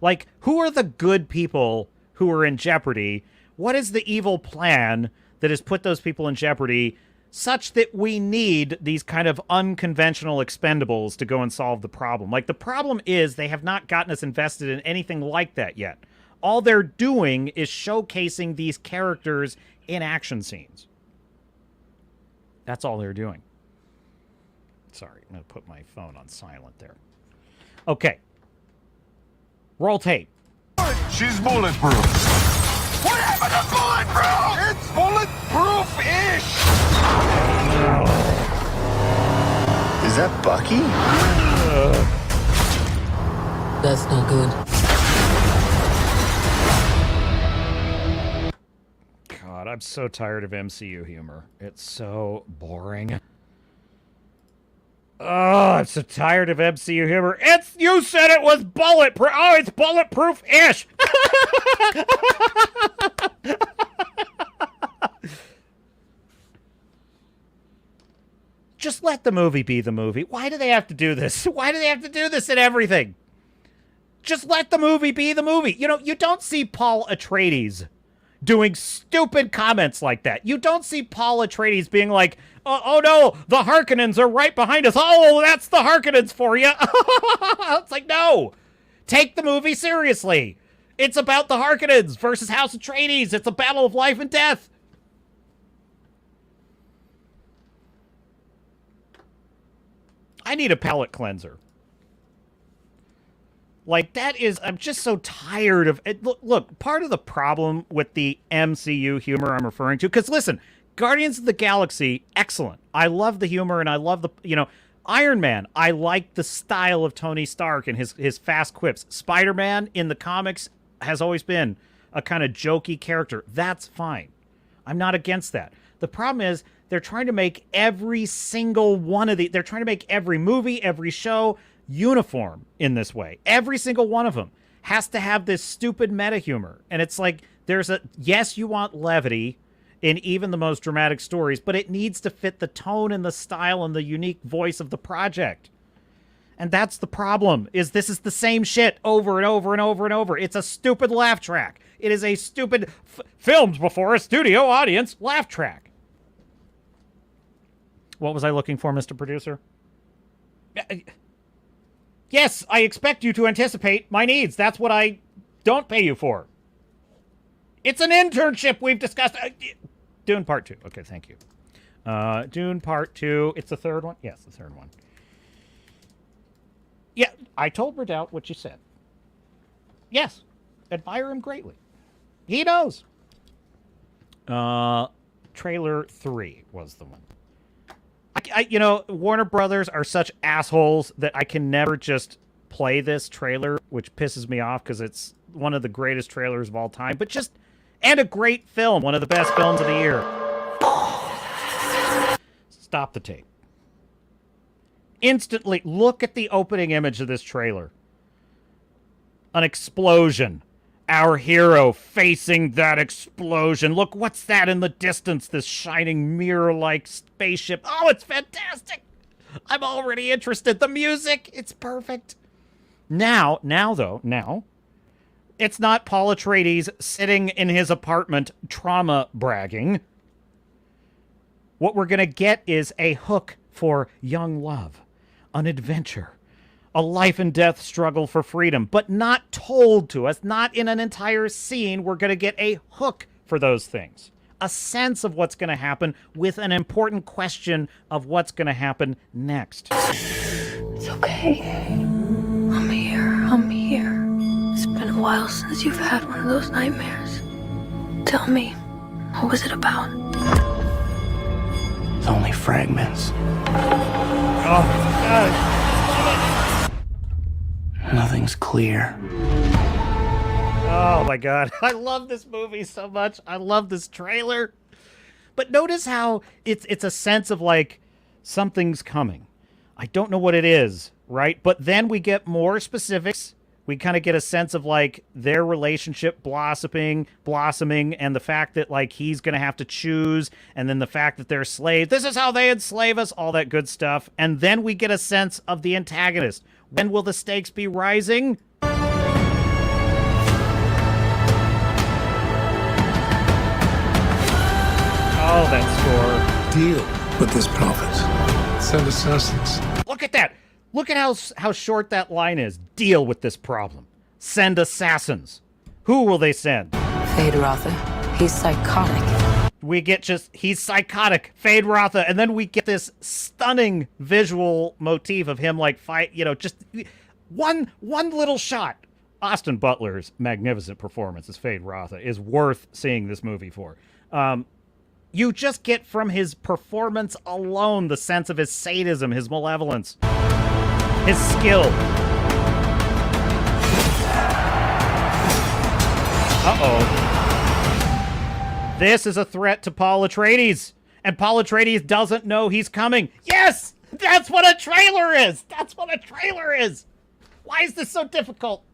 Like, who are the good people who are in jeopardy? What is the evil plan that has put those people in jeopardy such that we need these kind of unconventional expendables to go and solve the problem? Like, the problem is they have not gotten us invested in anything like that yet. All they're doing is showcasing these characters in action scenes. That's all they're doing. Sorry, I'm going to put my phone on silent there. Okay. Roll tape. She's bulletproof. What happened to bulletproof? It's bulletproof-ish. Is that Bucky? That's not good. God, I'm so tired of MCU humor. It's so boring. Oh, I'm so tired of MCU humor. You said it was bulletproof. Oh, it's bulletproof-ish. Just let the movie be the movie. Why do they have to do this? Why do they have to do this in everything? Just let the movie be the movie. You know, you don't see Paul Atreides doing stupid comments like that. You don't see Paul Atreides being like, oh no, the Harkonnens are right behind us. Oh, that's the Harkonnens for you. It's like, no. Take the movie seriously. It's about the Harkonnens versus House Atreides. It's a battle of life and death. I need a palate cleanser. Like, that is, I'm just so tired of it. Look, part of the problem with the MCU humor I'm referring to, because listen, Guardians of the Galaxy, excellent. I love the humor and I love the, you know, Iron Man, I like the style of Tony Stark and his fast quips. Spider-Man in the comics has always been a kind of jokey character. That's fine. I'm not against that. The problem is they're trying to make every single one of they're trying to make every movie, every show uniform in this way. Every single one of them has to have this stupid meta humor. And it's like, yes, you want levity in even the most dramatic stories, but it needs to fit the tone and the style and the unique voice of the project. And that's the problem, is this is the same shit over and over and over and over. It's a stupid laugh track. It is a stupid filmed before a studio audience laugh track. What was I looking for, Mr. Producer? Yes, I expect you to anticipate my needs. That's what I don't pay you for. It's an internship we've discussed. Dune Part 2. Okay, thank you. Dune Part 2. It's the third one? Yes, the third one. Yeah, I told Redoubt what you said. Yes, admire him greatly. He knows. Trailer 3 was the one. You know, Warner Brothers are such assholes that I can never just play this trailer, which pisses me off because it's one of the greatest trailers of all time. But just, and a great film, one of the best films of the year. Stop the tape. Instantly, look at the opening image of this trailer. An explosion. Our hero facing that explosion. Look, what's that in the distance? This shining mirror-like spaceship. Oh, it's fantastic. I'm already interested. The music, it's perfect. Now, it's not Paul Atreides sitting in his apartment trauma bragging. What we're going to get is a hook for young love, an adventure, a life and death struggle for freedom, but not told to us, not in an entire scene. We're going to get a hook for those things, a sense of what's going to happen with an important question of what's going to happen next. It's okay. I'm here. It's been a while since you've had one of those nightmares. Tell me, what was it about? It's only fragments. Oh, God. Nothing's clear. Oh my God. I love this movie so much. I love this trailer. But notice how it's a sense of like something's coming. I don't know what it is, right? But then we get more specifics. We kind of get a sense of like their relationship blossoming, and the fact that like he's going to have to choose, and then the fact that they're slaves. This is how they enslave us, all that good stuff. And then we get a sense of the antagonist. When will the stakes be rising? Oh, that score. Deal with this prophet. Send assassins. Look at that. Look at how short that line is. Deal with this problem. Send assassins. Who will they send? Fade Rotha. He's psychotic. We get just, he's psychotic. Fade Rotha. And then we get this stunning visual motif of him like fight, you know, just one little shot. Austin Butler's magnificent performance as Fade Rotha is worth seeing this movie for. You just get from his performance alone the sense of his sadism, his malevolence, his skill. Uh-oh. This is a threat to Paul Atreides, and Paul Atreides doesn't know he's coming. Yes! That's what a trailer is! That's what a trailer is! Why is this so difficult?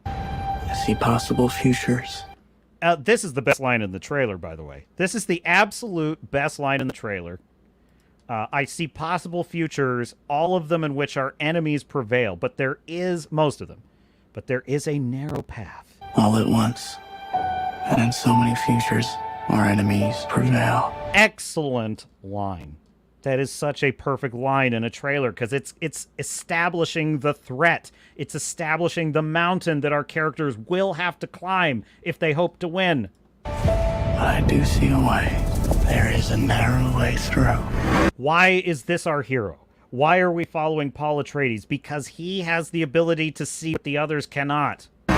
I see possible futures. This is the best line in the trailer, by the way. This is the absolute best line in the trailer. I see possible futures, all of them in which our enemies prevail, but there is, most of them, but there is a narrow path. All at once, and in so many futures, our enemies prevail. Excellent line. That is such a perfect line in a trailer, because it's establishing the threat. It's establishing the mountain that our characters will have to climb if they hope to win. But I do see a way. There is a narrow way through. Why is this our hero? Why are we following Paul Atreides? Because he has the ability to see what the others cannot. My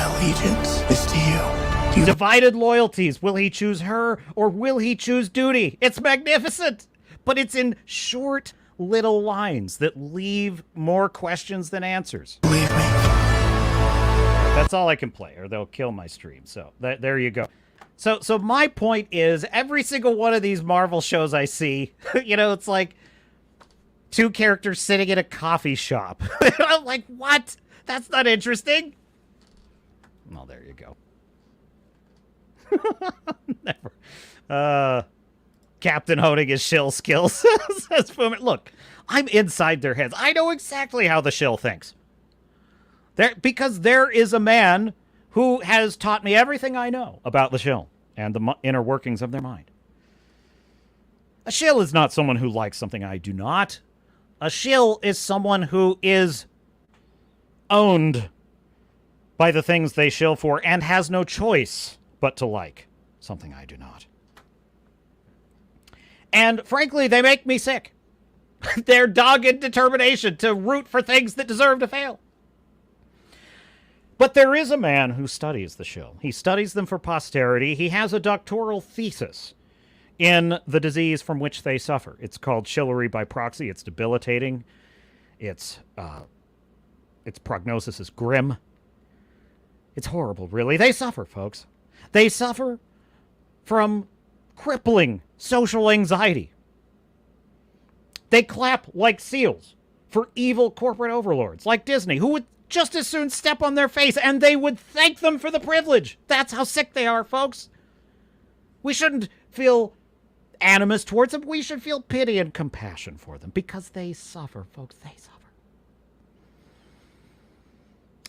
allegiance is to you. Divided loyalties. Will he choose her or will he choose duty? It's magnificent, but it's in short little lines that leave more questions than answers. Believe me. That's all I can play, or they'll kill my stream. So there you go. So my point is, every single one of these Marvel shows I see, you know, it's like two characters sitting in a coffee shop. I'm like, what? That's not interesting. Well, there you go. Never. Captain honing his shill skills. Says Boomer. Look, I'm inside their heads. I know exactly how the shill thinks. Because there is a man who has taught me everything I know about the shill and the inner workings of their mind. A shill is not someone who likes something I do not. A shill is someone who is owned by the things they shill for and has no choice but to like something I do not. And frankly, they make me sick. Their dogged determination to root for things that deserve to fail. But there is a man who studies the shill. He studies them for posterity. He has a doctoral thesis in the disease from which they suffer. It's called shillery by proxy. It's debilitating. Its prognosis is grim. It's horrible, really. They suffer, folks. They suffer from crippling social anxiety. They clap like seals for evil corporate overlords like Disney, who would just as soon step on their face and they would thank them for the privilege. That's how sick they are, folks. We shouldn't feel animus towards them. We should feel pity and compassion for them because they suffer, folks. They suffer.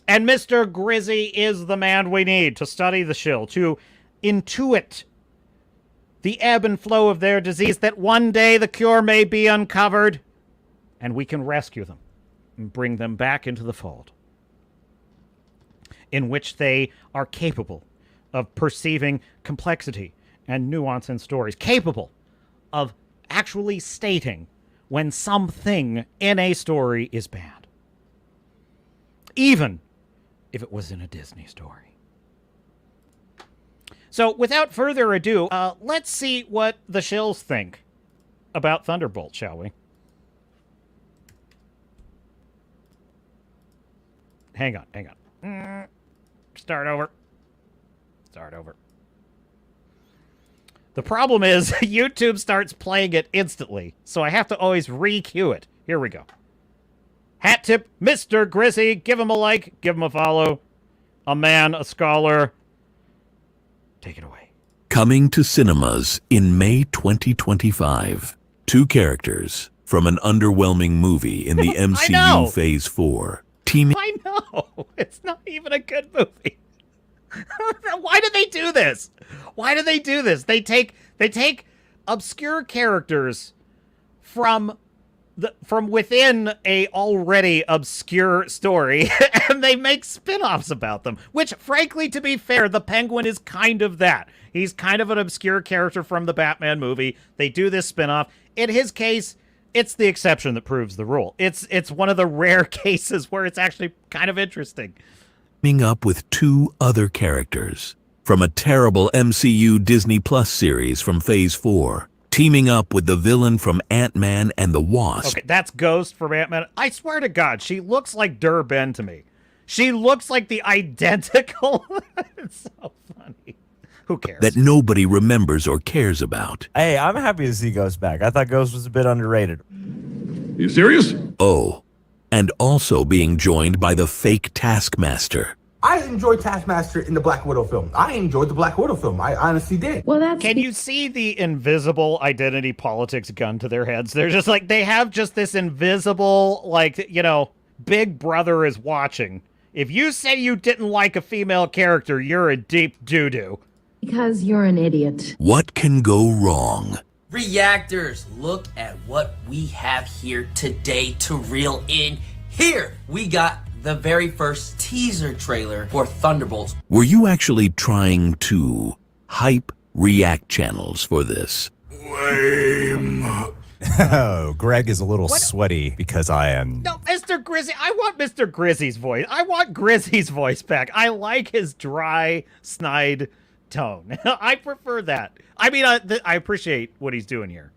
And Mr. Grizzy is the man we need to study the shill, to intuit the ebb and flow of their disease, that one day the cure may be uncovered and we can rescue them and bring them back into the fold, in which they are capable of perceiving complexity and nuance in stories, capable of actually stating when something in a story is bad, even if it was in a Disney story. So, without further ado, let's see what the shills think about Thunderbolts, shall we? Hang on. Start over. The problem is, YouTube starts playing it instantly, so I have to always re-cue it. Here we go. Hat tip, Mr. Grizzy. Give him a like, give him a follow. A man, a scholar. Take it away. Coming to cinemas in May 2025. Two characters from an underwhelming movie in the MCU Phase 4. I know. It's not even a good movie. Why do they do this? They take obscure characters from within a already obscure story and they make spin-offs about them, which frankly, to be fair, the Penguin is kind of that. He's kind of an obscure character from the Batman movie. They do this spin-off. In his case, it's the exception that proves the rule. It's one of the rare cases where it's actually kind of interesting. Teaming up with two other characters from a terrible MCU Disney Plus series from Phase 4. Teaming up with the villain from Ant-Man and the Wasp. Okay, that's Ghost from Ant-Man. I swear to God, she looks like Durban to me. She looks like the identical. It's so funny. Who cares? That nobody remembers or cares about. Hey, I'm happy to see Ghost back. I thought Ghost was a bit underrated. You serious? Oh, and also being joined by the fake Taskmaster. I enjoyed Taskmaster in the Black Widow film. I enjoyed the Black Widow film. I honestly did. Well, can you see the invisible identity politics gun to their heads? They're just like, they have just this invisible, like, you know, Big Brother is watching. If you say you didn't like a female character, you're a deep doo-doo. Because you're an idiot. What can go wrong? Reactors, look at what we have here today to reel in. Here, we got the very first teaser trailer for Thunderbolts. Were you actually trying to hype React channels for this? Lame. Oh, Greg is a little sweaty because I am... No, Mr. Grizzy, I want Mr. Grizzy's voice. I want Grizzy's voice back. I like his dry, snide tone. I prefer that. I mean, I appreciate what he's doing here.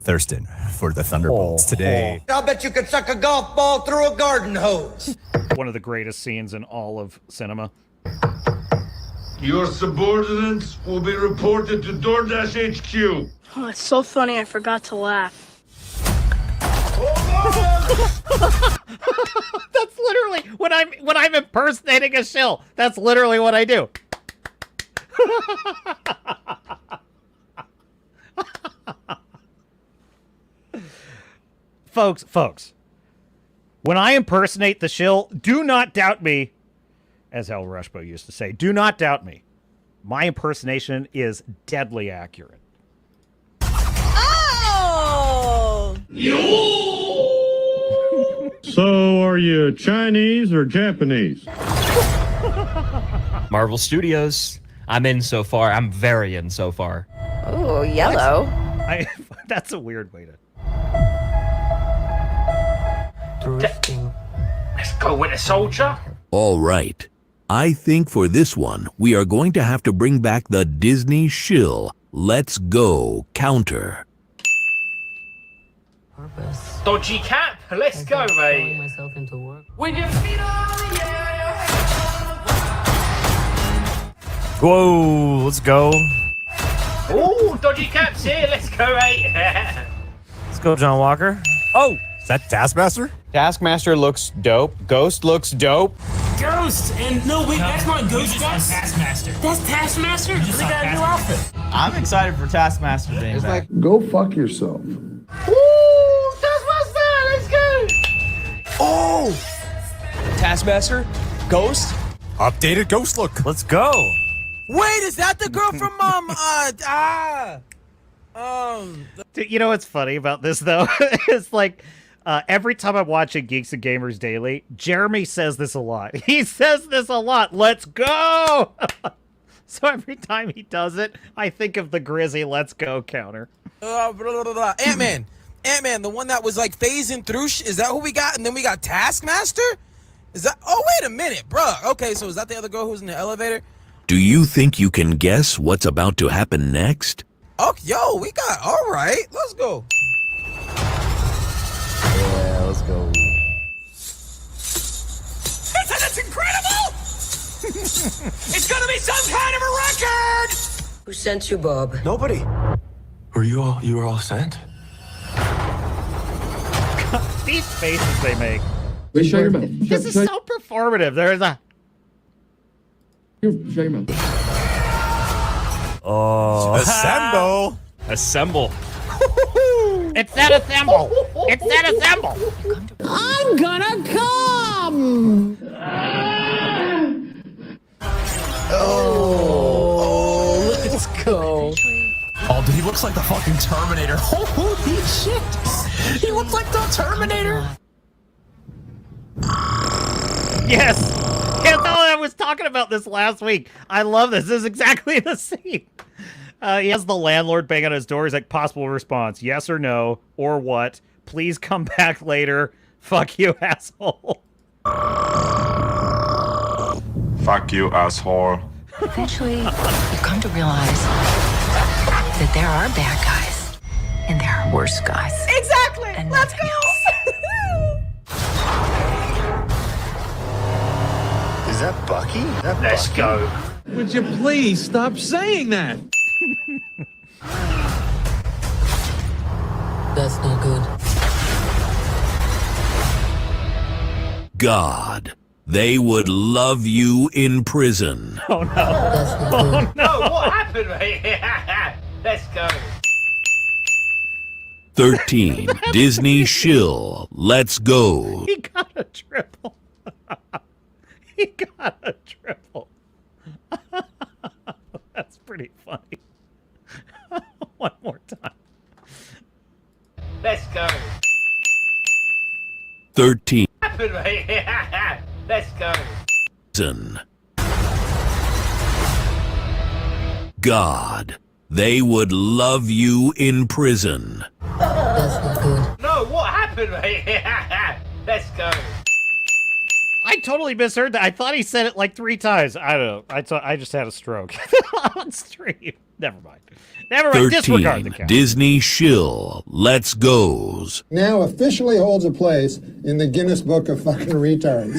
Thurston for the Thunderbolts today. I'll bet you could suck a golf ball through a garden hose. One of the greatest scenes in all of cinema. Your subordinates will be reported to DoorDash HQ. Oh, it's so funny I forgot to laugh. That's literally when I'm impersonating a shill. That's literally what I do. Folks, when I impersonate the shill, do not doubt me, as Hal Rushbo used to say. Do not doubt me. My impersonation is deadly accurate. Oh! So, are you Chinese or Japanese? Marvel Studios. I'm in so far. I'm very in so far. Oh, yellow. That's a weird way to... Let's go, Winter Soldier. All right. I think for this one, we are going to have to bring back the Disney shill Let's Go counter. Purpose. Dodgy cap. Let's go, mate. Myself into work. With your feet on the air. Whoa, let's go. Oh, dodgy caps here. Let's go, mate. Let's go, John Walker. Oh, is that Taskmaster? Taskmaster looks dope. Ghost looks dope. Ghost! And no, wait, that's not Ghost. That's Taskmaster. That's Taskmaster? You just They got a new outfit. I'm excited for Taskmaster being It's back. like, go fuck yourself. Ooh, Taskmaster! Let's go! Oh! Taskmaster? Ghost? Updated Ghost look. Let's go. Wait, is that the girl from Dude, you know what's funny about this, though? It's like... every time I'm watching Geeks and Gamers Daily, Jeremy says this a lot. He says this a lot. Let's go! So every time he does it, I think of the Grizzy Let's Go counter. Ant-Man. Ant-Man, the one that was like phasing through. Is that who we got? And then we got Taskmaster? Is that... Oh, wait a minute, bruh. Okay, so is that the other girl who's in the elevator? Do you think you can guess what's about to happen next? Oh, yo, we got... All right, let's go. Yeah, let's go. That's incredible! It's gonna be some kind of a record! Who sent you, Bob? Nobody. Were you all sent? These faces they make. Wait, shut your mouth. This is so performative. There's a... Shut your mouth. Oh. Assemble. Assemble. It's that assemble. It's that assemble. I'm gonna come! Oh, let's go. Oh, dude, he looks like the fucking Terminator. Holy shit. He looks like the Terminator. Yes. Yes, I was talking about this last week. I love this. This is exactly the scene. He has the landlord bang on his door. He's like, possible response, yes or no, or what? Please come back later. Fuck you, asshole. Fuck you, asshole. Eventually, you come to realize that there are bad guys and there are worse guys. Exactly! And Let's nothing go! Is that Bucky? Let's go. Would you please stop saying that? That's not good. God, they would love you in prison. Oh no. Oh no. What happened, mate? Let's go. 13. Disney shill. Let's go. He got a triple. He got a triple. That's pretty funny. One more time. Let's go. 13. What happened, mate? Let's go. Prison. God, they would love you in prison. No, what happened, mate? Let's go. I totally misheard that. I thought he said it like 3 times. I don't know. I just had a stroke on stream. Never mind. Never mind. 13. Disregard the count. Disney shill. Let's goes. Now officially holds a place in the Guinness Book of fucking retards.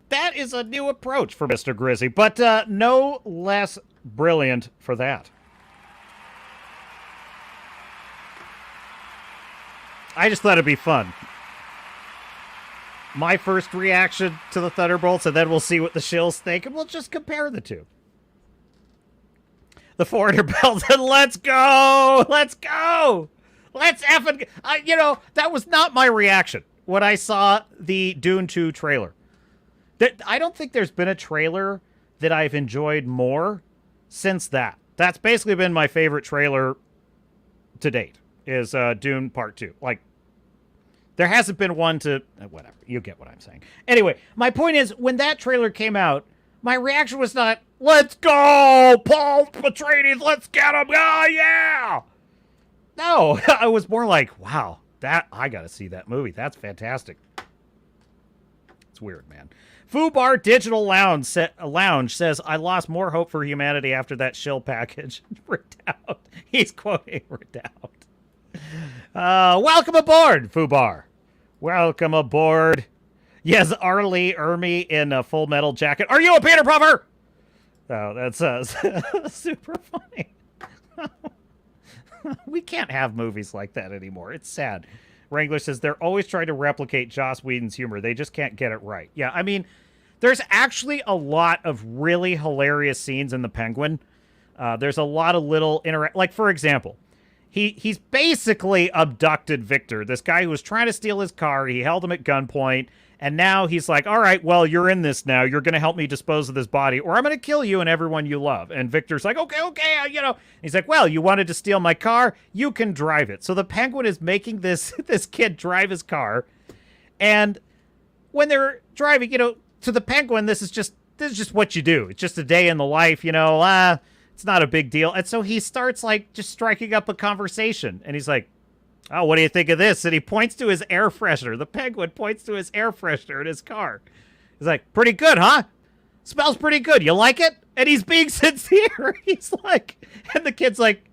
That is a new approach for Mr. Grizzy, but no less brilliant for that. I just thought it'd be fun. My first reaction to the Thunderbolts, and then we'll see what the shills think, and we'll just compare the two. The foreigner bells, and let's go! Let's go! Let's effing... you know, that was not my reaction when I saw the Dune 2 trailer. I don't think there's been a trailer that I've enjoyed more since that. That's basically been my favorite trailer to date, is Dune Part 2. Like, there hasn't been one to... whatever, you get what I'm saying. Anyway, my point is, when that trailer came out, my reaction was not, let's go! Paul Atreides, let's get him! Oh, yeah! No, I was more like, wow, I gotta see that movie. That's fantastic. It's weird, man. Fubar Digital Lounge says, I lost more hope for humanity after that shill package. Redoubt. He's quoting Redoubt. Welcome aboard, Fubar. Welcome aboard. Yes, Arlie Ermy in a Full Metal Jacket. Are you a Peter Puffer? Oh, that's super funny. We can't have movies like that anymore. It's sad. Wrangler says, they're always trying to replicate Joss Whedon's humor. They just can't get it right. Yeah, I mean, there's actually a lot of really hilarious scenes in The Penguin. There's a lot of little like, for example, he's basically abducted Victor, this guy who was trying to steal his car. He held him at gunpoint, and now he's like, all right, well, you're in this now. You're going to help me dispose of this body, or I'm going to kill you and everyone you love. And Victor's like, okay, you know. He's like, well, you wanted to steal my car? You can drive it. So the Penguin is making this kid drive his car, and when they're driving, you know, to the Penguin, this is just what you do. It's just a day in the life, you know. It's not a big deal. And so he starts, like, just striking up a conversation. And he's like, oh, what do you think of this? And he points to his air freshener. The Penguin points to his air freshener in his car. He's like, pretty good, huh? Smells pretty good. You like it? And he's being sincere. He's like, and the kid's like,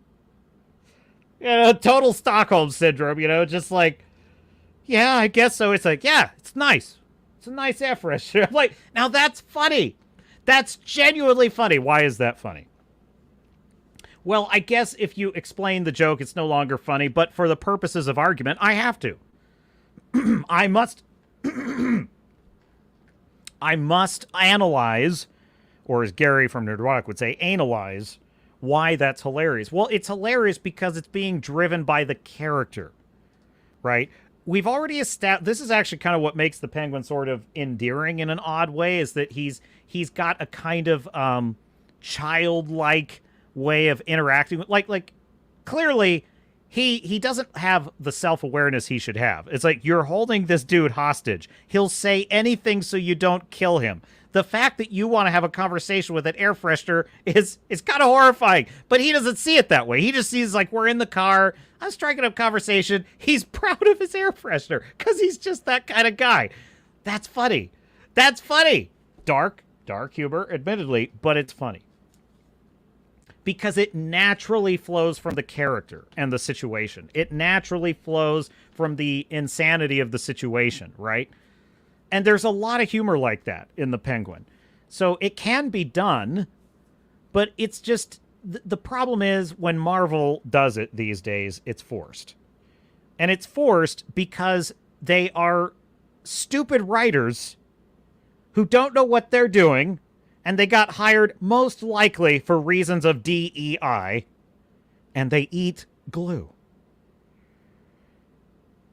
you know, total Stockholm syndrome, you know, just like, yeah, I guess so. It's like, yeah, it's nice. It's a nice air freshener. I'm like, now that's funny. That's genuinely funny. Why is that funny? Well, I guess if you explain the joke, it's no longer funny, but for the purposes of argument, I have to. I must analyze, or as Gary from Nerdrotic would say, analyze why that's hilarious. Well, it's hilarious because it's being driven by the character, right? We've already established, this is actually kind of what makes the Penguin sort of endearing in an odd way, is that he's got a kind of childlike way of interacting with, like clearly he doesn't have the self-awareness he should have. It's like, you're holding this dude hostage. He'll say anything so you don't kill him. The fact that you want to have a conversation with an air freshener is kind of horrifying, but he doesn't see it that way. He just sees, like, we're in the car, I'm striking up conversation. He's proud of his air freshener because he's just that kind of guy. That's funny. That's funny. Dark humor, admittedly, but it's funny. Because it naturally flows from the character and the situation. It naturally flows from the insanity of the situation, right? And there's a lot of humor like that in The Penguin. So it can be done, but it's just, the problem is when Marvel does it these days, it's forced. And it's forced because they are stupid writers who don't know what they're doing, and they got hired most likely for reasons of DEI, and they eat glue.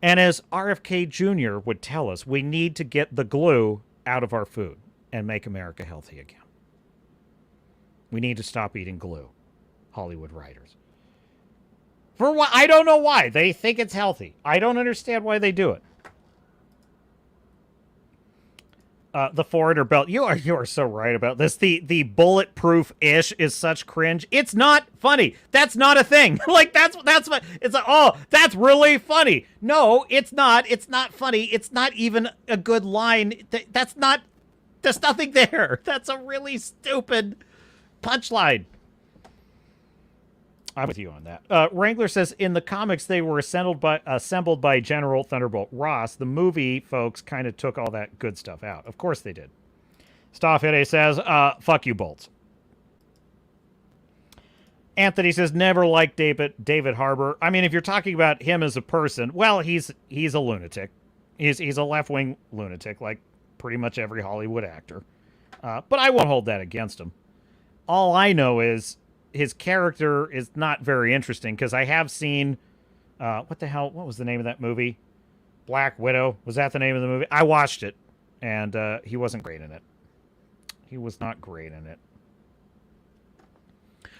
And as RFK Jr. would tell us, we need to get the glue out of our food and make America healthy again. We need to stop eating glue, Hollywood writers. For what? I don't know why. They think it's healthy. I don't understand why they do it. The foreigner belt. You are so right about this. The bulletproof-ish is such cringe. It's not funny. That's not a thing. Like that's what it's like, oh, that's really funny. No, it's not. It's not funny. It's not even a good line. There's nothing there. That's a really stupid punchline. I'm with you on that. Wrangler says, in the comics, they were assembled by General Thunderbolt Ross. The movie folks kind of took all that good stuff out. Of course they did. Staffede says, fuck you, Bolts. Anthony says, never liked David Harbour. I mean, if you're talking about him as a person, well, he's a lunatic. He's a left-wing lunatic, like pretty much every Hollywood actor. But I won't hold that against him. All I know is his character is not very interesting, because I have seen, what was the name of that movie? Black Widow. Was that the name of the movie? I watched it, and he wasn't great in it. He was not great in it.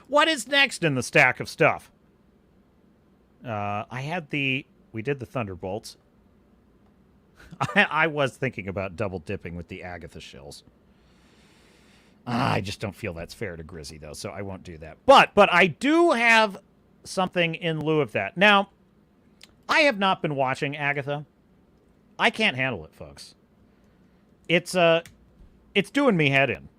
What is next in the stack of stuff? We did the Thunderbolts. I was thinking about double dipping with the Agatha Shills. I just don't feel that's fair to Grizzy, though, so I won't do that. But I do have something in lieu of that. Now, I have not been watching Agatha. I can't handle it, folks. It's doing me head in.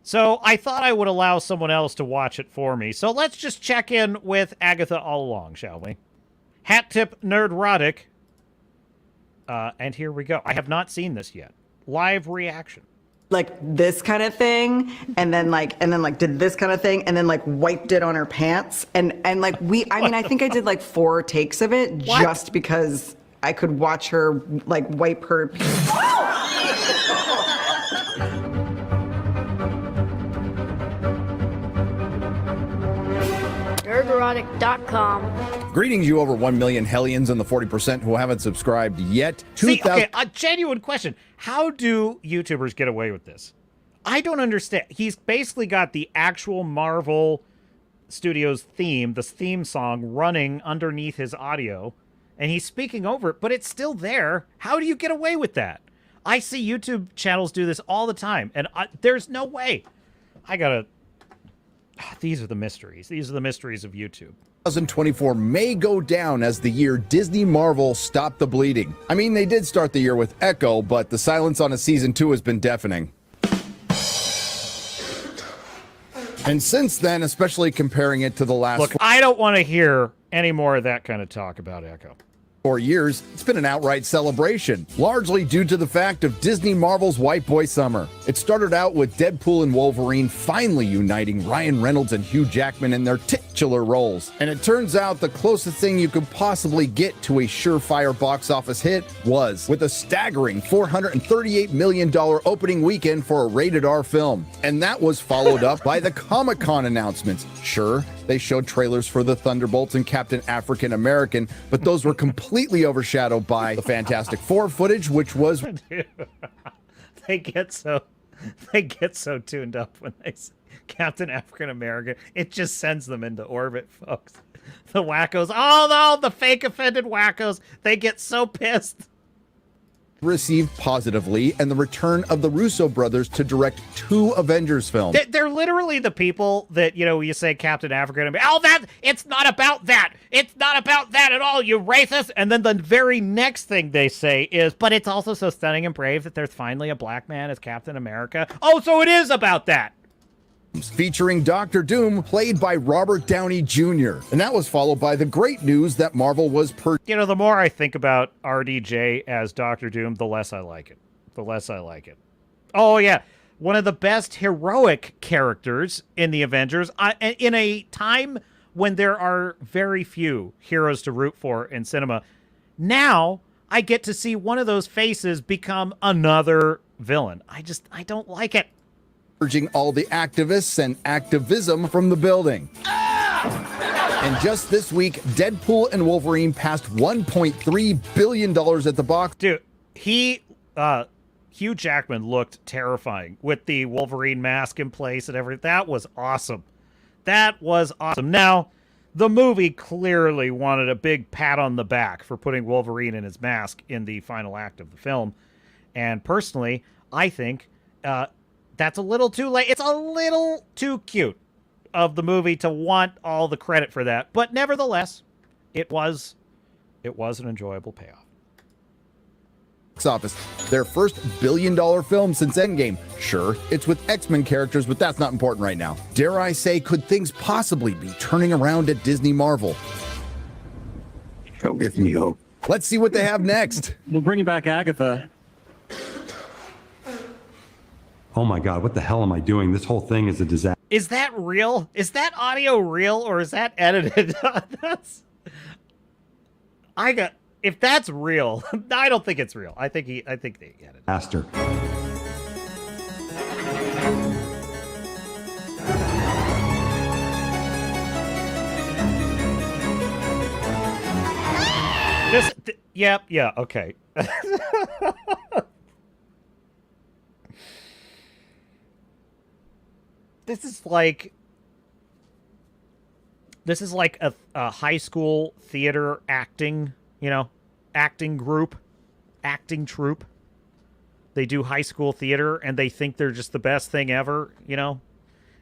So I thought I would allow someone else to watch it for me. So let's just check in with Agatha All Along, shall we? Hat tip Nerdrotic. And here we go. I have not seen this yet. Live reaction. Like this kind of thing, and then did this kind of thing, and then like wiped it on her pants, and like I think I did like 4 takes of it just because I could watch her like wipe her. Nerdrotic.com. Greetings, you over 1 million hellions and the 40% who haven't subscribed yet. See, okay, a genuine question. How do YouTubers get away with this? I don't understand. He's basically got the actual Marvel Studios theme, the theme song, running underneath his audio, and he's speaking over it, but it's still there. How do you get away with that? I see YouTube channels do this all the time, and there's no way. These are the mysteries. These are the mysteries of YouTube. 2024 may go down as the year Disney Marvel stopped the bleeding. I mean, they did start the year with Echo, but the silence on a season 2 has been deafening. And since then, especially comparing it to the last... Look, I don't want to hear any more of that kind of talk about Echo. 4 years, it's been an outright celebration, largely due to the fact of Disney Marvel's White Boy Summer. It started out with Deadpool and Wolverine finally uniting Ryan Reynolds and Hugh Jackman in their titular roles. And it turns out the closest thing you could possibly get to a surefire box office hit was with a staggering $438 million opening weekend for a rated R film. And that was followed up by the Comic-Con announcements. Sure, they showed trailers for the Thunderbolts and Captain African American, but those were completely overshadowed by the Fantastic Four footage, which was... They get so tuned up when they say Captain African American. It just sends them into orbit, folks. The wackos, the fake offended wackos, they get so pissed. Received positively, and the return of the Russo brothers to direct 2 Avengers films. They're literally the people that, you say Captain African, it's not about that. It's not about that at all, you racist. And then the very next thing they say is, but it's also so stunning and brave that there's finally a black man as Captain America. Oh, so it is about that. Featuring Dr. Doom, played by Robert Downey Jr. And that was followed by the great news that Marvel was the more I think about RDJ as Dr. Doom, the less I like it. The less I like it. Oh, yeah. one of the best heroic characters in the Avengers in a time when there are very few heroes to root for in cinema. Now I get to see one of those faces become another villain. I don't like it. Urging all the activists and activism from the building. And just this week, Deadpool and Wolverine passed $1.3 billion at the box. Dude, Hugh Jackman looked terrifying with the Wolverine mask in place and everything. That was awesome. That was awesome. Now, the movie clearly wanted a big pat on the back for putting Wolverine in his mask in the final act of the film. And personally, I think that's a little too late. It's a little too cute of the movie to want all the credit for that. But nevertheless, it was an enjoyable payoff. Office, their first billion-dollar film since Endgame. Sure, it's with X-Men characters, but that's not important right now. Dare I say, could things possibly be turning around at Disney Marvel? Don't give me hope. Let's see what they have next. We're bringing back Agatha. Oh my God, what the hell am I doing? This whole thing is a disaster. Is that real? Is that audio real or is that edited? If that's real, I don't think it's real. I think they get it. Master. Yeah, okay. This is like a high school theater acting, acting group, acting troupe. They do high school theater and they think they're just the best thing ever, and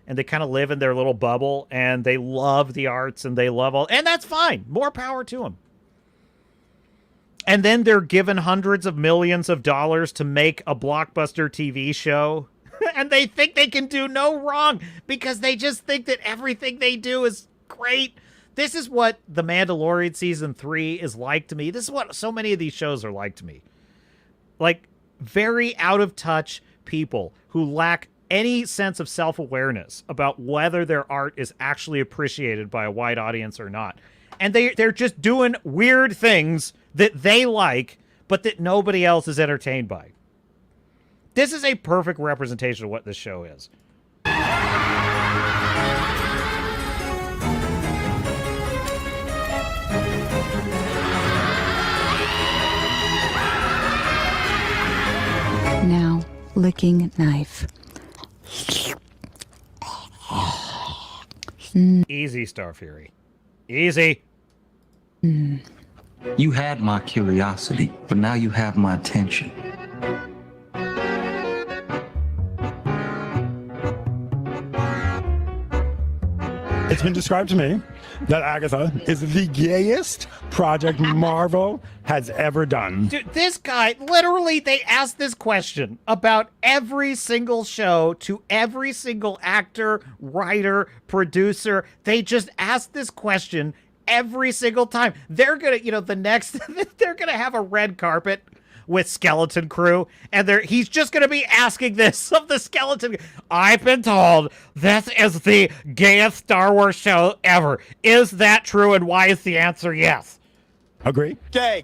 they kind of live in their little bubble and they love the arts and they love and that's fine. More power to them. And then they're given hundreds of millions of dollars to make a blockbuster TV show. And they think they can do no wrong because they just think that everything they do is great. This is what The Mandalorian Season 3 is like to me. This is what so many of these shows are like to me. Like, very out-of-touch people who lack any sense of self-awareness about whether their art is actually appreciated by a wide audience or not. And they're just doing weird things that they like, but that nobody else is entertained by. This is a perfect representation of what this show is. Now, licking knife. Easy, Star Fury. Easy. You had my curiosity, but now you have my attention. It's been described to me that Agatha is the gayest project Marvel has ever done. Dude, this guy, literally, they asked this question about every single show to every single actor, writer, producer. They just asked this question every single time. They're gonna, they're gonna have a red carpet with Skeleton Crew, and he's just going to be asking this of the Skeleton. I've been told this is the gayest Star Wars show ever. Is that true, and why is the answer yes? Agree? Gay.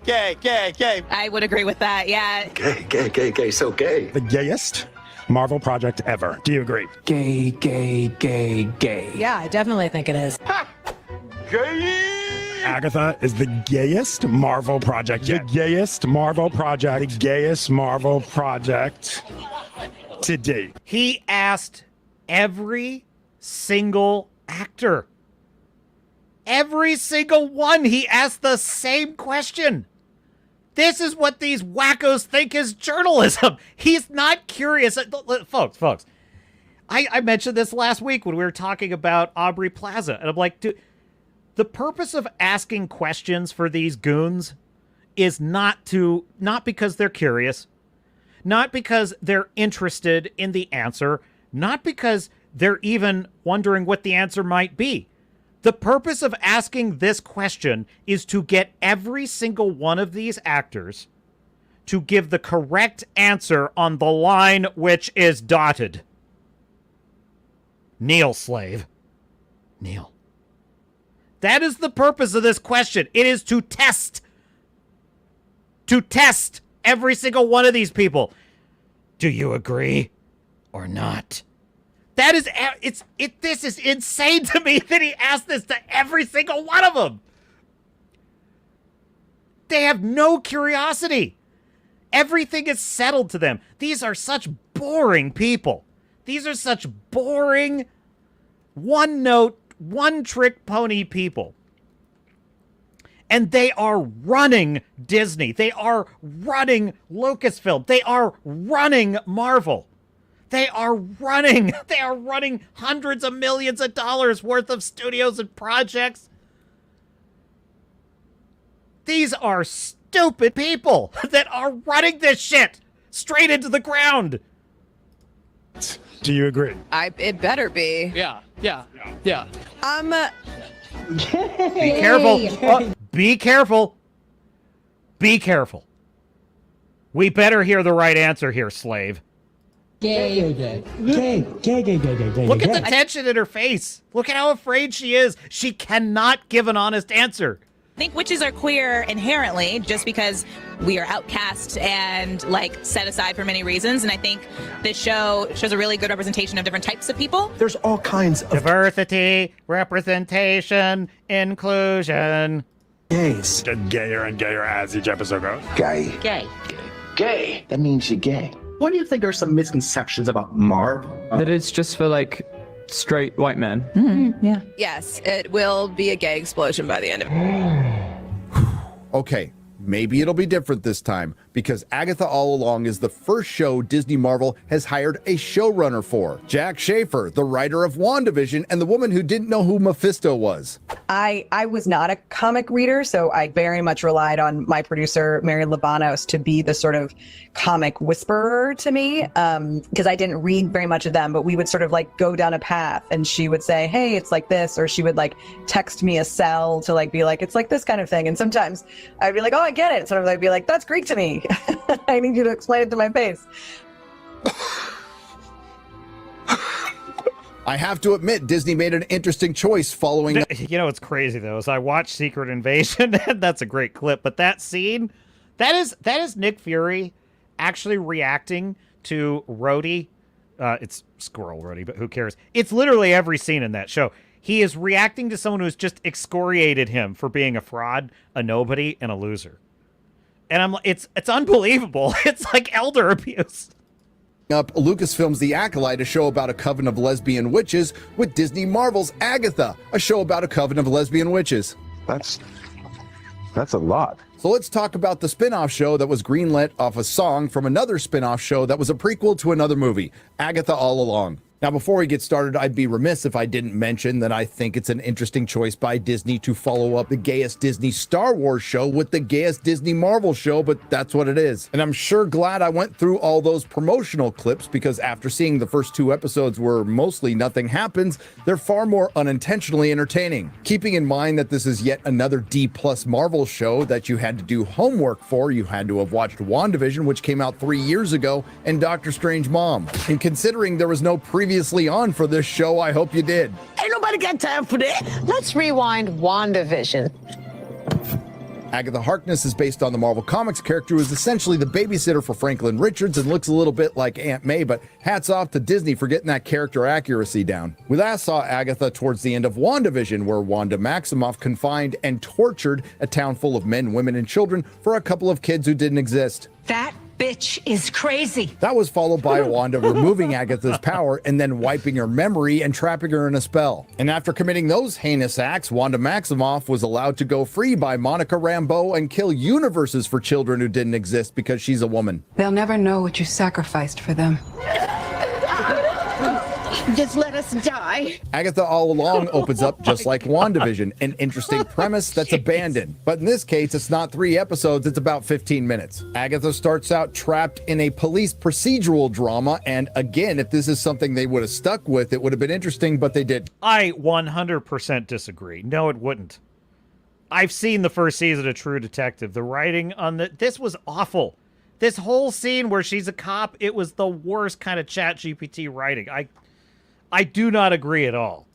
I would agree with that, yeah. Gay, so gay. The gayest Marvel project ever. Do you agree? Gay. Yeah, I definitely think it is. Gay! Agatha is the gayest Marvel project yet. The gayest Marvel project. The gayest Marvel project to date. He asked every single actor. Every single one, he asked the same question. This is what these wackos think is journalism. He's not curious. Folks, I mentioned this last week when we were talking about Aubrey Plaza. And I'm like, dude, the purpose of asking questions for these goons is not because they're curious, not because they're interested in the answer, not because they're even wondering what the answer might be. The purpose of asking this question is to get every single one of these actors to give the correct answer on the line which is dotted. Kneel, slave. Kneel. That is the purpose of this question. It is to test every single one of these people. Do you agree or not? That is, this is insane to me that he asked this to every single one of them. They have no curiosity. Everything is settled to them. These are such boring people. These are such boring, one-note, one-trick pony people. And they are running Disney. They are running Lucasfilm. They are running Marvel. They are running hundreds of millions of dollars worth of studios and projects. These are stupid people that are running this shit straight into the ground. Do you agree? It better be. Yeah. Be careful. Oh, be careful. Be careful. We better hear the right answer here, slave. Gay. Look at the tension in her face. Look at how afraid she is. She cannot give an honest answer. I think witches are queer inherently just because we are outcast and like set aside for many reasons. And I think this show shows a really good representation of different types of people. There's all kinds of diversity, representation, inclusion. Gays. Get gayer and gayer as each episode goes. Gay. Gay. That means you're gay. What do you think are some misconceptions about Marvel? That it's just for like straight white men. Yeah. Yes, it will be a gay explosion by the end of it. Okay, maybe it'll be different this time, because Agatha All Along is the first show Disney Marvel has hired a showrunner for. Jack Schaefer, the writer of WandaVision and the woman who didn't know who Mephisto was. I was not a comic reader, so I very much relied on my producer, Mary Libanos, to be the sort of comic whisperer to me, because I didn't read very much of them, but we would sort of like go down a path and she would say, hey, it's like this, or she would like text me a cell to like be like, it's like this kind of thing. And sometimes I'd be like, oh, I get it. Sort of like be like, that's Greek to me. I need you to explain it to my face. I have to admit, Disney made an interesting choice following... You know what's crazy, though, is I watched Secret Invasion, and that's a great clip, but that scene, that is Nick Fury actually reacting to Rhodey. It's Squirrel Rhodey, but who cares? It's literally every scene in that show. He is reacting to someone who's just excoriated him for being a fraud, a nobody, and a loser. And it's unbelievable. It's like elder abuse. Up Lucasfilm's The Acolyte, a show about a coven of lesbian witches, with Disney Marvel's Agatha, a show about a coven of lesbian witches. That's a lot. So let's talk about the spin-off show that was greenlit off a song from another spin-off show that was a prequel to another movie, Agatha All Along. Now, before we get started, I'd be remiss if I didn't mention that I think it's an interesting choice by Disney to follow up the gayest Disney Star Wars show with the gayest Disney Marvel show, but that's what it is. And I'm sure glad I went through all those promotional clips, because after seeing the first two episodes where mostly nothing happens, they're far more unintentionally entertaining. Keeping in mind that this is yet another D+ Marvel show that you had to do homework for, you had to have watched WandaVision, which came out 3 years ago, and Doctor Strange Mom. And considering there was no previously on for this show, I hope you did. Ain't nobody got time for that. Let's rewind WandaVision. Agatha Harkness is based on the Marvel Comics character who is essentially the babysitter for Franklin Richards and looks a little bit like Aunt May, but hats off to Disney for getting that character accuracy down. We last saw Agatha towards the end of WandaVision, where Wanda Maximoff confined and tortured a town full of men, women, and children for a couple of kids who didn't exist. That bitch is crazy. That was followed by Wanda removing Agatha's power and then wiping her memory and trapping her in a spell. And after committing those heinous acts, Wanda Maximoff was allowed to go free by Monica Rambeau and kill universes for children who didn't exist because she's a woman. They'll never know what you sacrificed for them. Just let us die. Agatha All Along opens up just like WandaVision, an interesting premise that's abandoned. But in this case, it's not 3 episodes, it's about 15 minutes. Agatha starts out trapped in a police procedural drama, and again, if this is something they would have stuck with, it would have been interesting, but they didn't. I 100% disagree. No, it wouldn't. I've seen the first season of True Detective. The writing on this was awful. This whole scene where she's a cop, it was the worst kind of ChatGPT writing. I do not agree at all.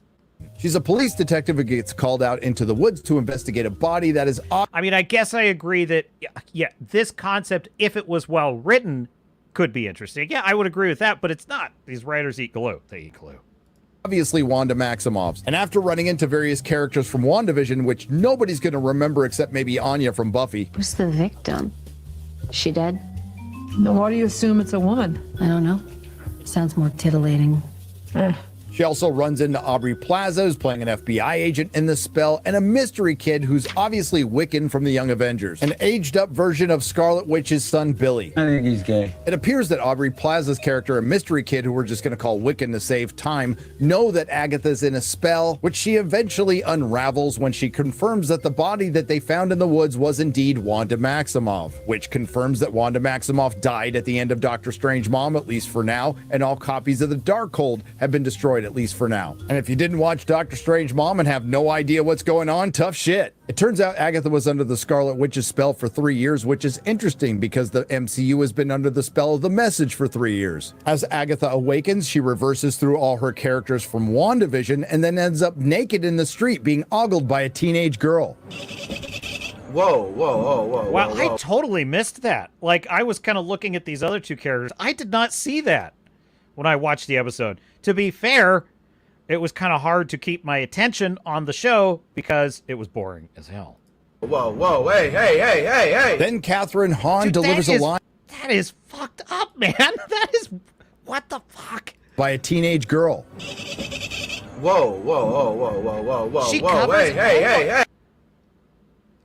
She's a police detective who gets called out into the woods to investigate a body that is... I mean, I guess I agree that, yeah, this concept, if it was well written, could be interesting. Yeah, I would agree with that, but it's not. These writers eat glue. They eat glue. Obviously Wanda Maximoff's. And after running into various characters from WandaVision, which nobody's going to remember except maybe Anya from Buffy. Who's the victim? She dead? No, why do you assume it's a woman? I don't know. Sounds more titillating. She also runs into Aubrey Plaza, who's playing an FBI agent in The Spell, and a mystery kid who's obviously Wiccan from the Young Avengers, an aged-up version of Scarlet Witch's son, Billy. I think he's gay. It appears that Aubrey Plaza's character, a mystery kid who we're just going to call Wiccan to save time, know that Agatha's in a spell, which she eventually unravels when she confirms that the body that they found in the woods was indeed Wanda Maximoff, which confirms that Wanda Maximoff died at the end of Doctor Strange Mom, at least for now, and all copies of the Darkhold have been destroyed, at least for now. And if you didn't watch Doctor Strange Mom and have no idea what's going on, tough shit. It turns out Agatha was under the Scarlet Witch's spell for 3 years, which is interesting because the MCU has been under the spell of the Message for 3 years. As Agatha awakens, she reverses through all her characters from WandaVision and then ends up naked in the street being ogled by a teenage girl. Whoa, whoa, whoa, whoa. Wow, whoa. I totally missed that. Like, I was kind of looking at these other two characters. I did not see that when I watched the episode. To be fair, it was kind of hard to keep my attention on the show because it was boring as hell. Whoa, whoa, hey, hey, hey, hey, hey. Then Catherine Hahn Dude, delivers a line. That is fucked up, man. That is... What the fuck? By a teenage girl. Whoa, whoa, whoa, whoa, whoa, whoa, whoa, She whoa, covers hey, hey, hey,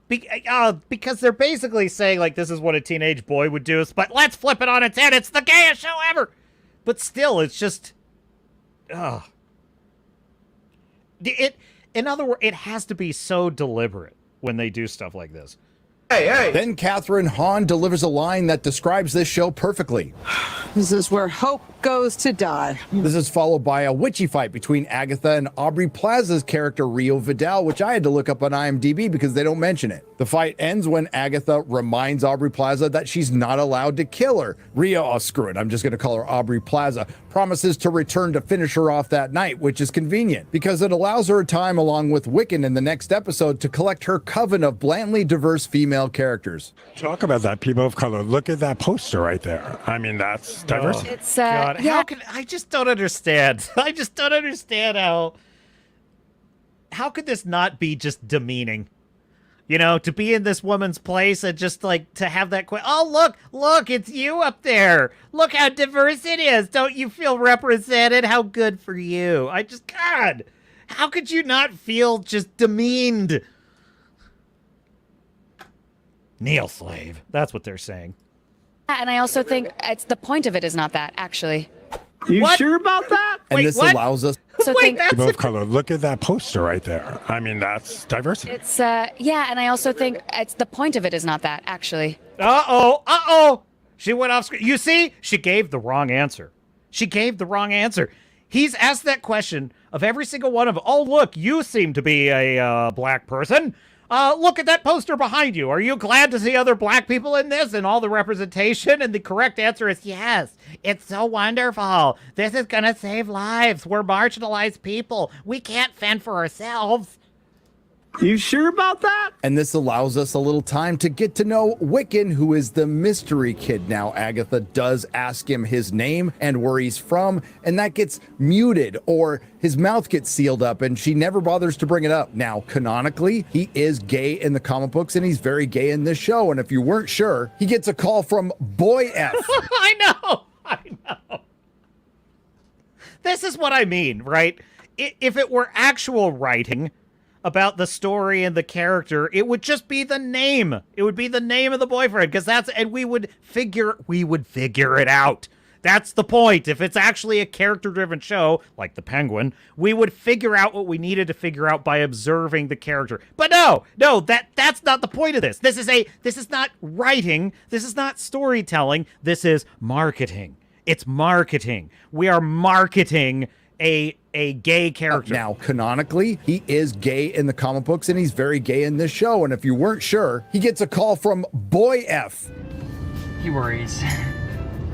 hey. Because they're basically saying, like, this is what a teenage boy would do, but let's flip it on its head. It's the gayest show ever. But still, it's just... Ugh. In other words, it has to be so deliberate when they do stuff like this. Hey, hey. Then Catherine Hahn delivers a line that describes this show perfectly. This is where hope goes to die. This is followed by a witchy fight between Agatha and Aubrey Plaza's character Rio Vidal, which I had to look up on IMDb because they don't mention it. The fight ends when Agatha reminds Aubrey Plaza that she's not allowed to kill her. Rio, oh screw it, I'm just going to call her Aubrey Plaza, promises to return to finish her off that night, which is convenient because it allows her time along with Wiccan in the next episode to collect her coven of blandly diverse female characters. Talk about that, people of color. Look at that poster right there. I mean, that's diversity. It's God, how can I just don't understand. I just don't understand how could this not be just demeaning? You know, to be in this woman's place and just like to have that oh look, it's you up there. Look how diverse it is. Don't you feel represented? How good for you. God, how could you not feel just demeaned? Kneel slave. That's what they're saying. And I also think it's the point of it is not that, actually. You What? sure about that? And Wait, this what? allows us So think People of color, look at that poster right there. I mean, that's diversity. it's yeah, and I also think it's the point of it is not that, actually. Uh-oh. She went off screen. You see? She gave the wrong answer. She gave the wrong answer. He's asked that question of every single one of them. Oh, look, you seem to be a black person. Look at that poster behind you. Are you glad to see other black people in this and all the representation? And the correct answer is yes. It's so wonderful. This is going to save lives. We're marginalized people. We can't fend for ourselves. You sure about that? And this allows us a little time to get to know Wiccan, who is the mystery kid. Now, Agatha does ask him his name and where he's from, and that gets muted, or his mouth gets sealed up, and she never bothers to bring it up. Now, canonically, he is gay in the comic books, and he's very gay in this show. And if you weren't sure, he gets a call from Boy F. I know. This is what I mean, right? If it were actual writing about the story and the character, it would just be the name. It would be the name of the boyfriend, because and we would figure it out. That's the point. If it's actually a character-driven show, like The Penguin, we would figure out what we needed to figure out by observing the character. But no, that's not the point of this. This is not writing. This is not storytelling. This is marketing. It's marketing. We are marketing a gay character. Now, canonically, he is gay in the comic books, and he's very gay in this show. And if you weren't sure, he gets a call from Boy F. He worries.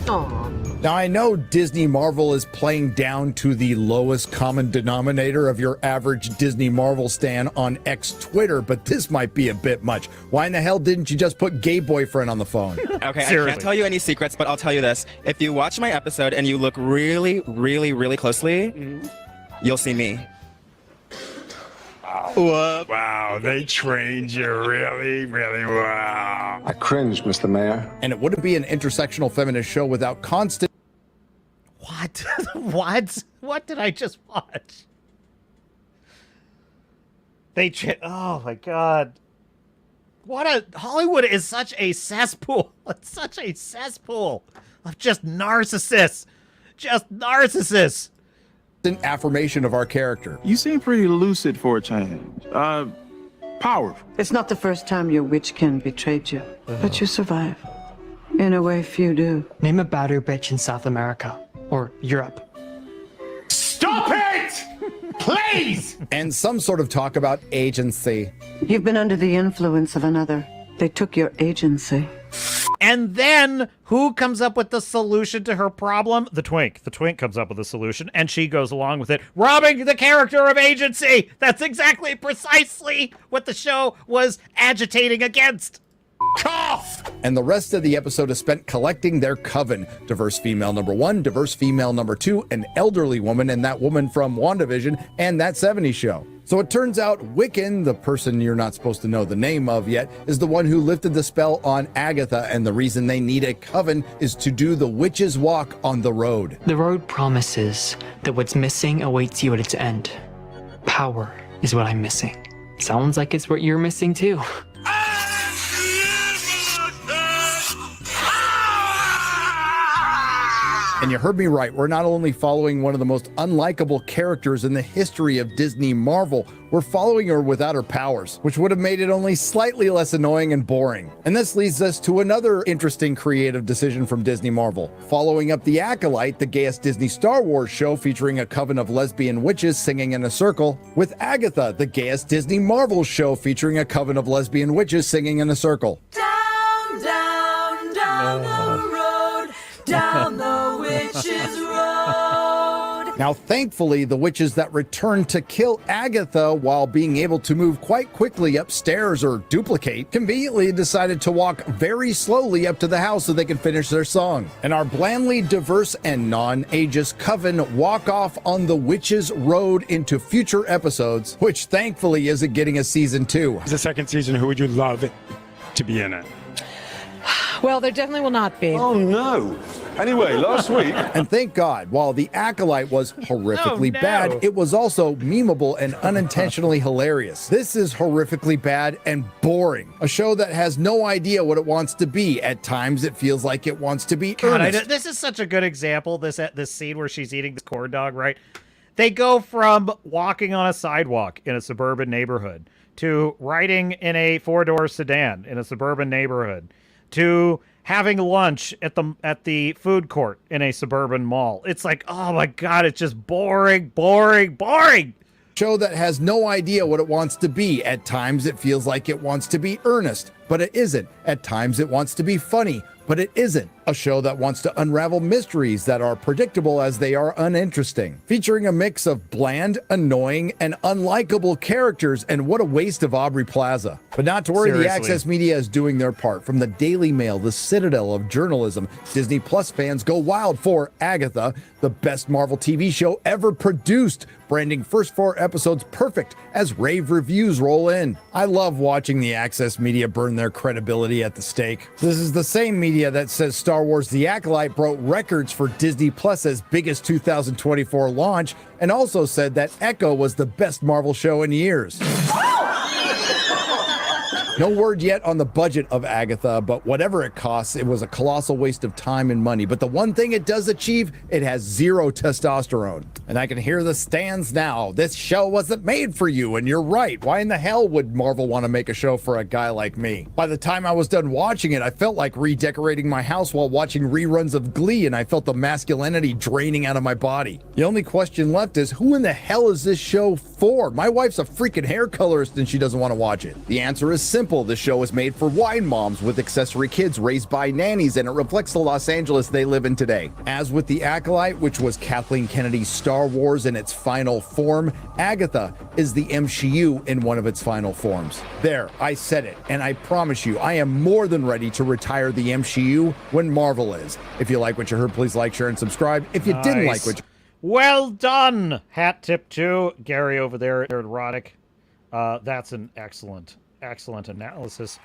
Aww. Now, I know Disney Marvel is playing down to the lowest common denominator of your average Disney Marvel stan on X Twitter, but this might be a bit much. Why in the hell didn't you just put gay boyfriend on the phone? Okay, I can't tell you any secrets, but I'll tell you this. If you watch my episode and you look really, really, really closely, you'll see me. Wow, they trained you really, really well. I cringe, Mr. Mayor. And it wouldn't be an intersectional feminist show without constant... What? What did I just watch? Oh my god. Hollywood is such a cesspool. It's such a cesspool of just narcissists. Just narcissists. An affirmation of our character. You seem pretty lucid for a change. Powerful. It's not the first time your witchkin betrayed you, but you survive. In a way, few do. Name a badder bitch in South America or Europe. Stop it! Please! And some sort of talk about agency. You've been under the influence of another. They took your agency. And then who comes up with the solution to her problem? The Twink. The Twink comes up with a solution, and she goes along with it, robbing the character of agency. That's exactly, precisely what the show was agitating against. Cough! And the rest of the episode is spent collecting their coven. Diverse female number 1, diverse female number 2, an elderly woman, and that woman from WandaVision and That 70s Show. So it turns out Wiccan, the person you're not supposed to know the name of yet, is the one who lifted the spell on Agatha, and the reason they need a coven is to do the witch's walk on the road. The road promises that what's missing awaits you at its end. Power is what I'm missing. Sounds like it's what you're missing too. And you heard me right, we're not only following one of the most unlikable characters in the history of Disney Marvel, we're following her without her powers, which would have made it only slightly less annoying and boring. And this leads us to another interesting creative decision from Disney Marvel. Following up The Acolyte, the gayest Disney Star Wars show featuring a coven of lesbian witches singing in a circle, with Agatha, the gayest Disney Marvel show featuring a coven of lesbian witches singing in a circle. Down, down, down the road, down the witch's road. Now, thankfully, the witches that returned to kill Agatha while being able to move quite quickly upstairs or duplicate, conveniently decided to walk very slowly up to the house so they could finish their song. And our blandly diverse and non-ageist coven walk off on the witches' road into future episodes, which thankfully isn't getting a season 2. The second season, who would you love to be in it? Well, there definitely will not be. Oh, no. Anyway, last week... And thank God, while The Acolyte was horrifically bad, it was also memeable and unintentionally hilarious. This is horrifically bad and boring. A show that has no idea what it wants to be. At times, it feels like it wants to be earnest. This is such a good example, this scene where she's eating this corn dog, right? They go from walking on a sidewalk in a suburban neighborhood to riding in a four-door sedan in a suburban neighborhood to having lunch at the food court in a suburban mall. It's like, oh my God, it's just boring, boring, boring. Show that has no idea what it wants to be. At times it feels like it wants to be earnest, but it isn't. At times it wants to be funny, but it isn't. A show that wants to unravel mysteries that are predictable as they are uninteresting. Featuring a mix of bland, annoying, and unlikable characters, and what a waste of Aubrey Plaza. But not to worry, the Access Media is doing their part. From the Daily Mail, the citadel of journalism, Disney Plus fans go wild for Agatha, the best Marvel TV show ever produced, branding first 4 episodes perfect as rave reviews roll in. I love watching the Access Media burn their credibility at the stake. This is the same media that says Star Wars The Acolyte broke records for Disney Plus's biggest 2024 launch, and also said that Echo was the best Marvel show in years. No word yet on the budget of Agatha, but whatever it costs, it was a colossal waste of time and money. But the one thing it does achieve, it has 0 testosterone. And I can hear the stands now. This show wasn't made for you, and you're right. Why in the hell would Marvel want to make a show for a guy like me? By the time I was done watching it, I felt like redecorating my house while watching reruns of Glee, and I felt the masculinity draining out of my body. The only question left is, who in the hell is this show for? My wife's a freaking hair colorist and she doesn't want to watch it. The answer is simple. simple. The show is made for wine moms with accessory kids raised by nannies, and it reflects the Los Angeles they live in today. As with The Acolyte, which was Kathleen Kennedy's Star Wars in its final form, Agatha is the MCU in one of its final forms. There, I said it, and I promise you, I am more than ready to retire the MCU when Marvel is. If you like what you heard, please like, share, and subscribe. If you didn't like what you... Well done! Hat tip 2, Gary over there at Nerdrotic. That's an excellent analysis.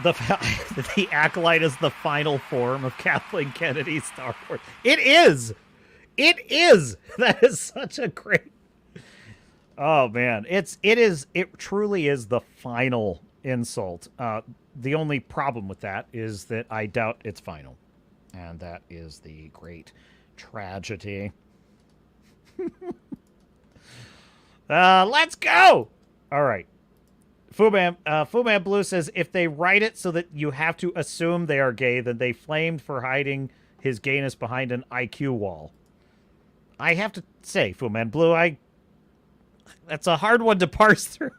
The Acolyte is the final form of Kathleen Kennedy's Star Wars. It is! It is! That is such a great... Oh, man. It truly is the final insult. The only problem with that is that I doubt it's final. And that is the great tragedy. Let's go! All right. Fuman Blue says, if they write it so that you have to assume they are gay, then they flamed for hiding his gayness behind an IQ wall. I have to say, Fuman Blue, that's a hard one to parse through.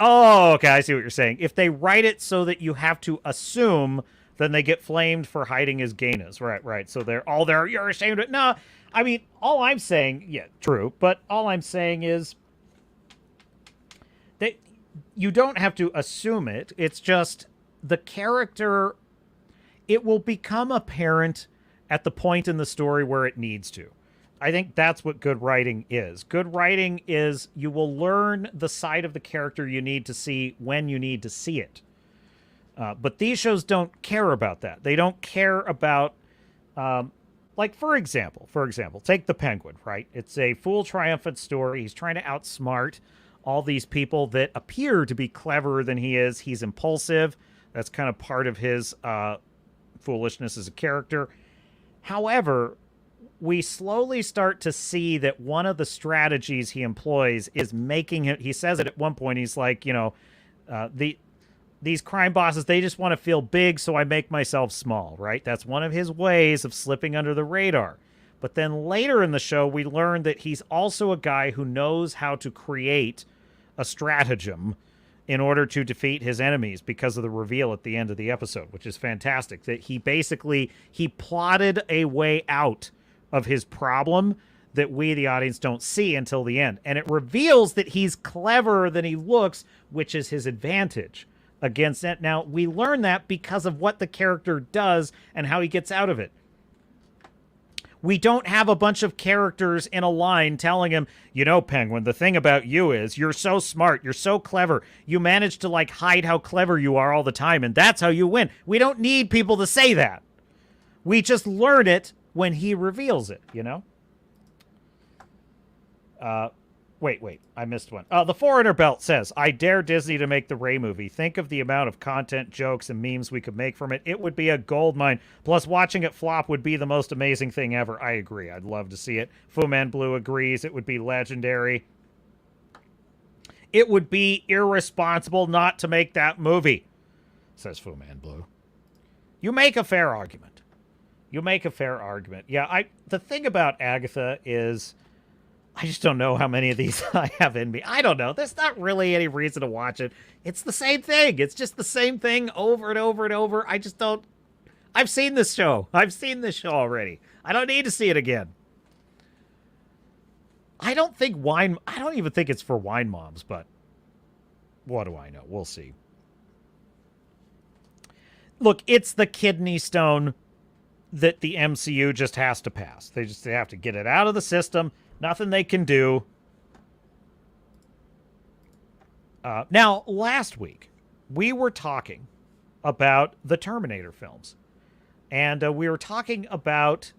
Oh, okay, I see what you're saying. If they write it so that you have to assume, then they get flamed for hiding his gayness. Right. So you're ashamed of it. No, I mean, all I'm saying, yeah, true, but all I'm saying is that you don't have to assume it. It's just the character, it will become apparent at the point in the story where it needs to. I think that's what good writing is. Good writing is you will learn the side of the character you need to see when you need to see it. But these shows don't care about that. They don't care about, like, for example, take The Penguin, right? It's a fool triumphant story. He's trying to outsmart all these people that appear to be cleverer than he is. He's impulsive. That's kind of part of his foolishness as a character. However, we slowly start to see that one of the strategies he employs is making it, he says it at one point, he's like, these crime bosses, they just want to feel big, so I make myself small, right? That's one of his ways of slipping under the radar. But then later in the show, we learn that he's also a guy who knows how to create a stratagem in order to defeat his enemies because of the reveal at the end of the episode, which is fantastic. That he plotted a way out of his problem that we, the audience, don't see until the end. And it reveals that he's cleverer than he looks, which is his advantage against it. Now, we learn that because of what the character does and how he gets out of it. We don't have a bunch of characters in a line telling him, Penguin, the thing about you is you're so smart, you're so clever, you manage to, hide how clever you are all the time, and that's how you win. We don't need people to say that. We just learn it when he reveals it, Wait, I missed one. The Foreigner Belt says, I dare Disney to make the Rey movie. Think of the amount of content, jokes, and memes we could make from it. It would be a goldmine. Plus, watching it flop would be the most amazing thing ever. I agree. I'd love to see it. Fu Man Blue agrees. It would be legendary. It would be irresponsible not to make that movie, says Fu Man Blue. You make a fair argument. Yeah, the thing about Agatha is I just don't know how many of these I have in me. I don't know. There's not really any reason to watch it. It's the same thing. It's just the same thing over and over and over. I just don't... I've seen this show. Already. I don't need to see it again. I don't even think it's for wine moms, but what do I know? We'll see. Look, it's the kidney stone that the MCU just has to pass. They have to get it out of the system. Nothing they can do. Now, last week, we were talking about the Terminator films. And we were talking about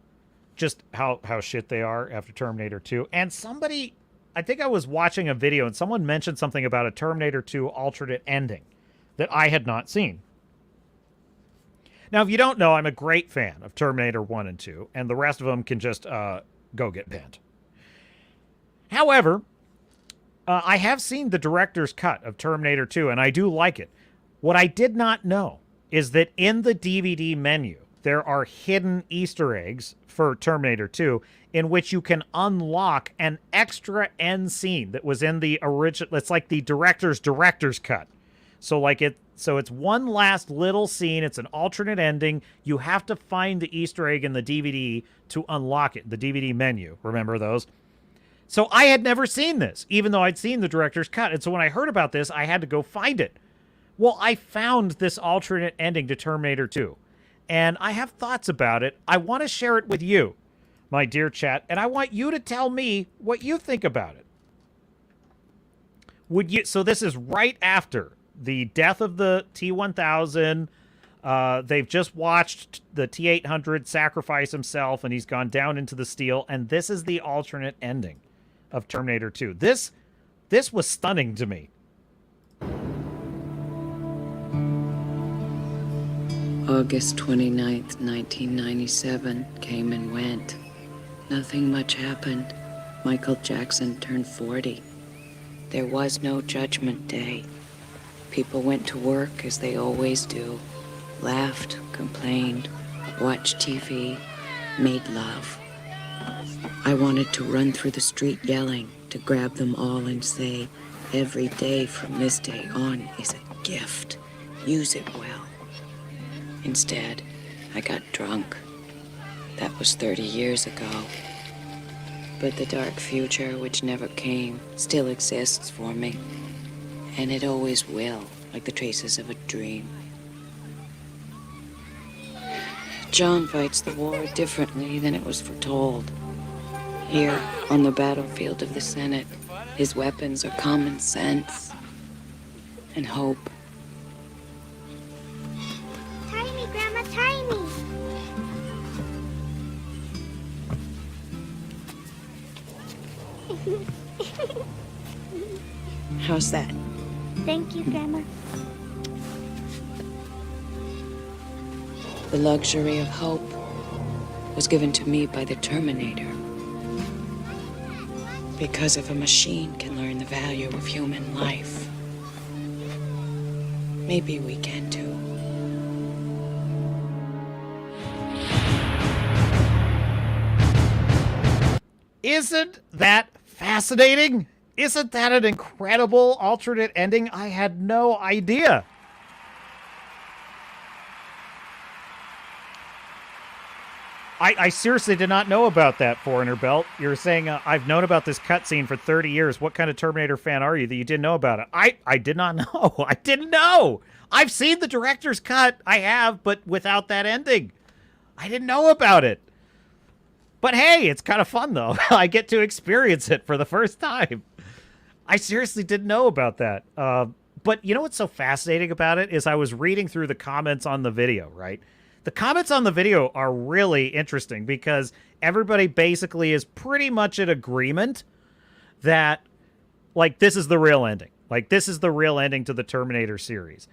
just how shit they are after Terminator 2. And somebody, I think I was watching a video, and someone mentioned something about a Terminator 2 alternate ending that I had not seen. Now, if you don't know, I'm a great fan of Terminator 1 and 2, and the rest of them can just go get bent. However, I have seen the director's cut of Terminator 2, and I do like it. What I did not know is that in the DVD menu, there are hidden Easter eggs for Terminator 2 in which you can unlock an extra end scene that was in the original. It's like the director's cut. So it's one last little scene. It's an alternate ending. You have to find the Easter egg in the DVD to unlock it, the DVD menu. Remember those? So I had never seen this, even though I'd seen the director's cut. And so when I heard about this, I had to go find it. Well, I found this alternate ending to Terminator 2, and I have thoughts about it. I want to share it with you, my dear chat, and I want you to tell me what you think about it. So this is right after the death of the T-1000. They've just watched the T-800 sacrifice himself, and he's gone down into the steel, and this is the alternate ending of Terminator 2. This was stunning to me. August 29th, 1997 came and went. Nothing much happened. Michael Jackson turned 40. There was no Judgment Day. People went to work as they always do. Laughed, complained, watched TV, made love. I wanted to run through the street yelling, to grab them all and say, every day from this day on is a gift. Use it well. Instead, I got drunk. That was 30 years ago. But the dark future, which never came, still exists for me. And it always will, like the traces of a dream. John fights the war differently than it was foretold. Here, on the battlefield of the Senate, his weapons are common sense and hope. Grandma, tie me. How's that? Thank you, Grandma. The luxury of hope was given to me by the Terminator. Because if a machine can learn the value of human life, maybe we can too. Isn't that fascinating? Isn't that an incredible alternate ending? I had no idea. I seriously did not know about that, Foreigner Belt. You're saying, I've known about this cutscene for 30 years. What kind of Terminator fan are you that you didn't know about it? I did not know. I didn't know. I've seen the director's cut. I have, but without that ending. I didn't know about it. But hey, it's kind of fun, though. I get to experience it for the first time. I seriously didn't know about that. But you know what's so fascinating about it is I was reading through the comments on the video, right? The comments on the video are really interesting because everybody basically is pretty much in agreement that, like, this is the real ending. Like, this is the real ending to the Terminator series.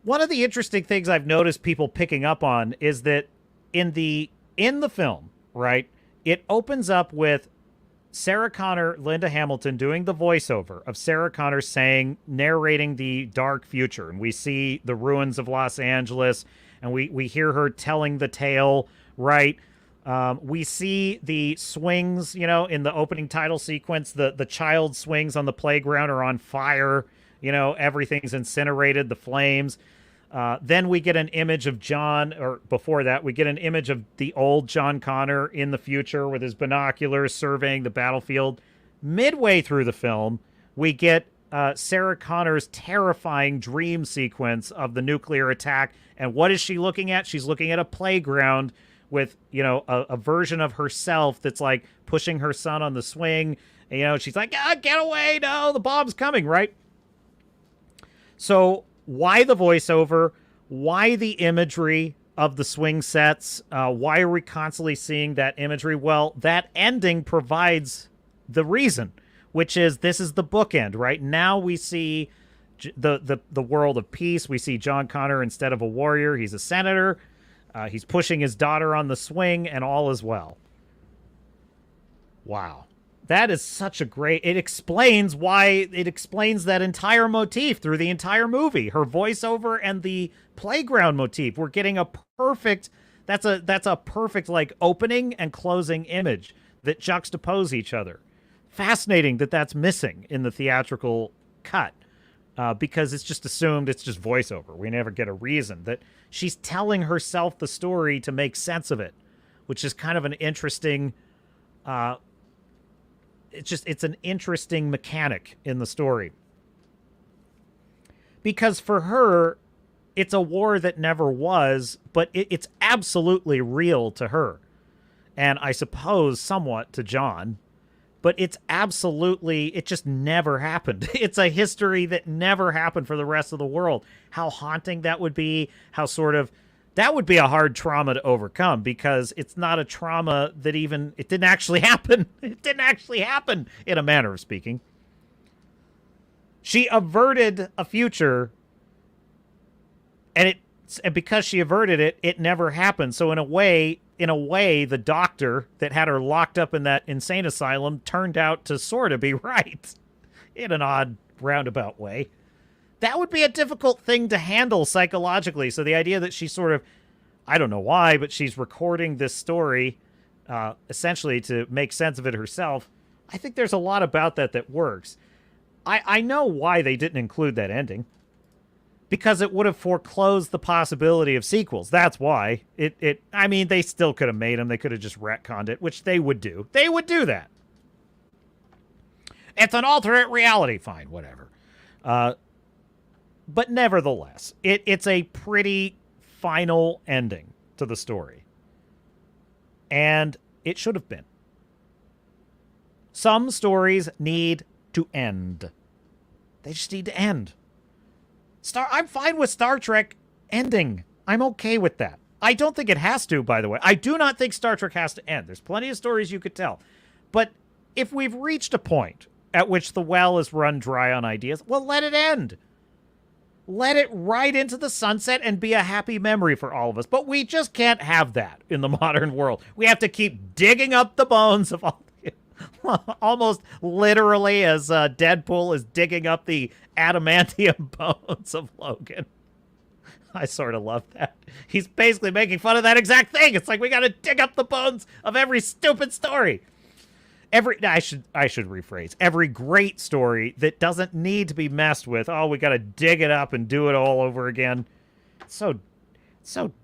One of the interesting things I've noticed people picking up on is that in the film, right, it opens up with Sarah Connor, Linda Hamilton doing the voiceover of Sarah Connor narrating the dark future. And we see the ruins of Los Angeles, and we hear her telling the tale, right? We see the swings, you know, in the opening title sequence. The child swings on the playground are on fire. You know, everything's incinerated, the flames. Then we get an image of John, or before that, we get an image of the old John Connor in the future with his binoculars surveying the battlefield. Midway through the film, we get Sarah Connor's terrifying dream sequence of the nuclear attack. And what is she looking at? She's looking at a playground with, you know, a version of herself that's like pushing her son on the swing. And, you know, she's like, get away. No, the bomb's coming, right? So why the voiceover? Why the imagery of the swing sets? Why are we constantly seeing that imagery? Well, that ending provides the reason, which is this is the bookend, right? Now we see the world of peace. We see John Connor, instead of a warrior, he's a senator. He's pushing his daughter on the swing, and all is well. Wow. That is such a great... It explains that entire motif through the entire movie. Her voiceover and the playground motif. We're getting a perfect... That's a perfect, like, opening and closing image that juxtapose each other. Fascinating that that's missing in the theatrical cut. Because it's just assumed it's just voiceover. We never get a reason that she's telling herself the story to make sense of it, which is kind of an interesting... it's an interesting mechanic in the story. Because for her, it's a war that never was, but it's absolutely real to her. And I suppose somewhat to John. But it's absolutely, it just never happened. It's a history that never happened for the rest of the world. How haunting that would be, how sort of... That would be a hard trauma to overcome because it's not a trauma that even... It didn't actually happen. It didn't actually happen, in a manner of speaking. She averted a future, and because she averted it, it never happened. So in a way, the doctor that had her locked up in that insane asylum turned out to sort of be right, in an odd, roundabout way. That would be a difficult thing to handle psychologically. So the idea that she's sort of, I don't know why, but she's recording this story essentially to make sense of it herself. I think there's a lot about that works. I know why they didn't include that ending. Because it would have foreclosed the possibility of sequels. That's why. I mean, they still could have made them. They could have just retconned it, which they would do. They would do that. It's an alternate reality. Fine, whatever. But nevertheless, it's a pretty final ending to the story. And it should have been. Some stories need to end. They just need to end. I'm fine with Star Trek ending. I'm okay with that. I don't think it has to, by the way. I do not think Star Trek has to end. There's plenty of stories you could tell. But if we've reached a point at which the well is run dry on ideas, well, let it end. Let it ride into the sunset and be a happy memory for all of us. But we just can't have that in the modern world. We have to keep digging up the bones of all... Almost literally as Deadpool is digging up the adamantium bones of Logan. I sort of love that. He's basically making fun of that exact thing. It's like we got to dig up the bones of every stupid story. I should rephrase. Every great story that doesn't need to be messed with. Oh, we got to dig it up and do it all over again. So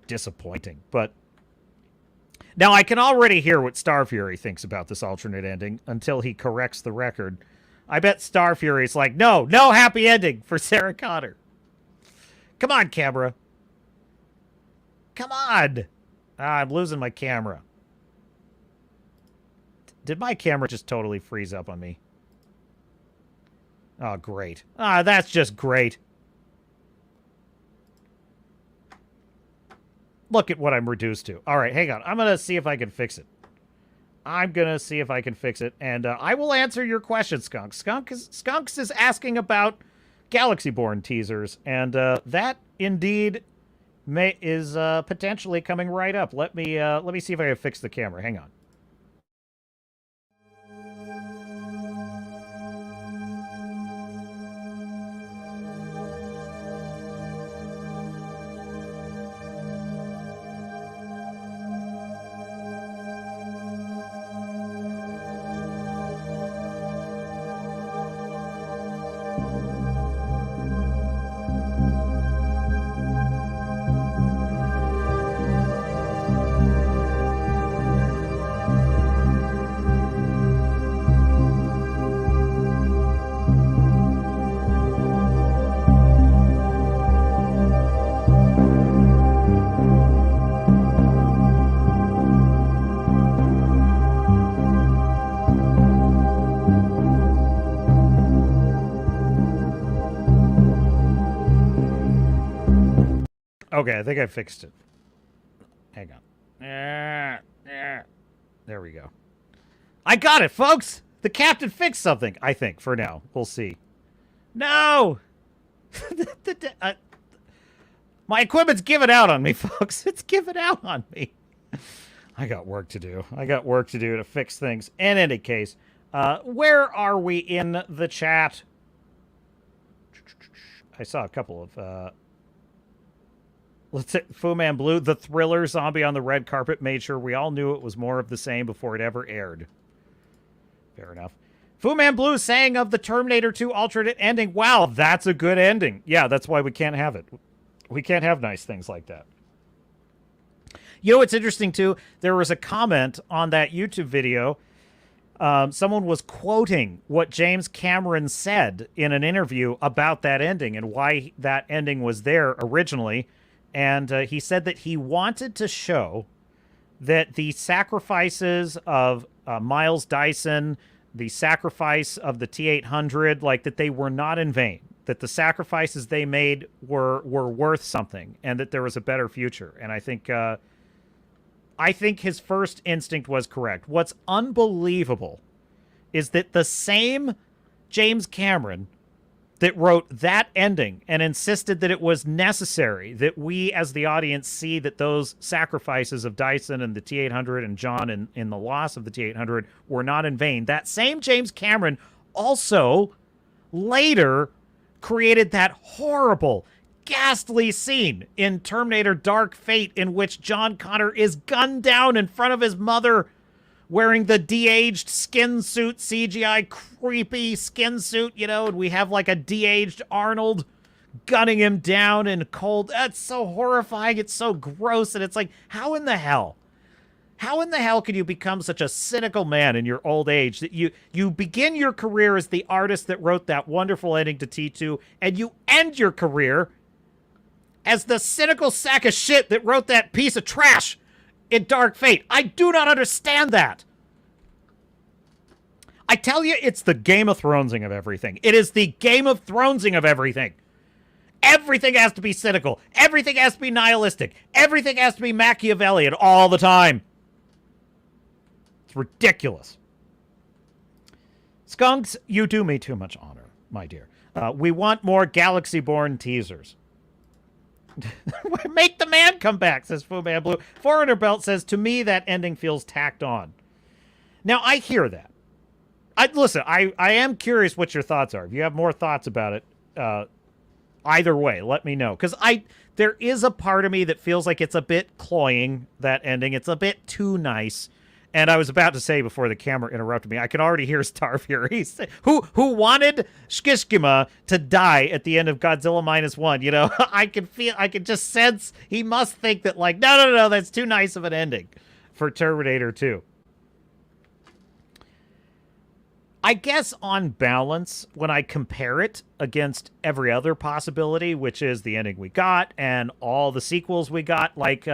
disappointing, but now, I can already hear what Starfury thinks about this alternate ending until he corrects the record. I bet Starfury's like, no happy ending for Sarah Connor. Come on, camera. Come on. I'm losing my camera. Did my camera just totally freeze up on me? Oh, great. That's just great. Look at what I'm reduced to. All right, hang on. I'm going to see if I can fix it. And I will answer your question, Skunks. Skunks is asking about Galaxy-born teasers, and that indeed is potentially coming right up. Let me see if I can fix the camera. Hang on. Okay, I think I fixed it. Hang on. There we go. I got it, folks! The captain fixed something, I think, for now. We'll see. No! My equipment's giving out on me, folks. It's giving out on me. I got work to do. To fix things. In any case, Where are we in the chat? I saw a couple of... let's say Fu Man Blue, the thriller zombie on the red carpet made sure we all knew it was more of the same before it ever aired. Fair enough. Fu Man Blue saying of the Terminator 2 alternate ending, wow, that's a good ending. Yeah, that's why we can't have it. We can't have nice things like that. You know what's interesting, too? There was a comment on that YouTube video. Someone was quoting what James Cameron said in an interview about that ending and why that ending was there originally. And he said that he wanted to show that the sacrifices of Miles Dyson, the sacrifice of the T-800, like that they were not in vain, that the sacrifices they made were worth something and that there was a better future. And I think his first instinct was correct. What's unbelievable is that the same James Cameron that wrote that ending and insisted that it was necessary that we as the audience see that those sacrifices of Dyson and the T-800 and John in the loss of the T-800 were not in vain. That same James Cameron also later created that horrible, ghastly scene in Terminator Dark Fate in which John Connor is gunned down in front of his mother wearing the de-aged skin suit, CGI creepy skin suit, you know, and we have like a de-aged Arnold gunning him down in cold. That's so horrifying. It's so gross. And it's like, how in the hell? How in the hell can you become such a cynical man in your old age that you begin your career as the artist that wrote that wonderful ending to T2 and you end your career as the cynical sack of shit that wrote that piece of trash in Dark Fate? I do not understand that. I tell you, it's the Game of Thronesing of everything. It is the Game of Thronesing of everything. Everything has to be cynical. Everything has to be nihilistic. Everything has to be Machiavellian all the time. It's ridiculous. Skunks, you do me too much honor, my dear. We want more Galaxy-born teasers. Make the man come back, says Fu Man Blue. Foreigner Belt says, to me, that ending feels tacked on. Now, I hear that. Listen, I am curious what your thoughts are. If you have more thoughts about it, either way, let me know. Because there is a part of me that feels like it's a bit cloying, that ending. It's a bit too nice. And I was about to say before the camera interrupted me, I can already hear Star Fury, who wanted Shkishkima to die at the end of Godzilla -1. You know, I can just sense he must think that, like, no, that's too nice of an ending for Terminator 2. I guess on balance, when I compare it against every other possibility, which is the ending we got and all the sequels we got, like,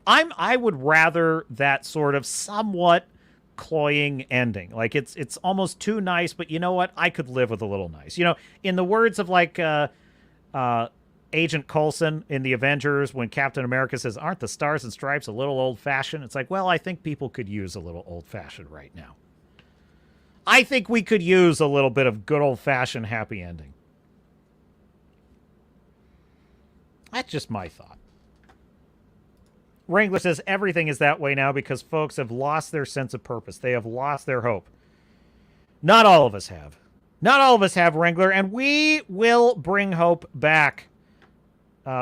I would rather that sort of somewhat cloying ending. Like, it's almost too nice, but you know what? I could live with a little nice. You know, in the words of, like, Agent Coulson in The Avengers, when Captain America says, aren't the stars and stripes a little old-fashioned? It's like, well, I think people could use a little old-fashioned right now. I think we could use a little bit of good old-fashioned happy ending. That's just my thought. Wrangler says everything is that way now because folks have lost their sense of purpose. They have lost their hope. Not all of us have. Not all of us have, Wrangler, and we will bring hope back.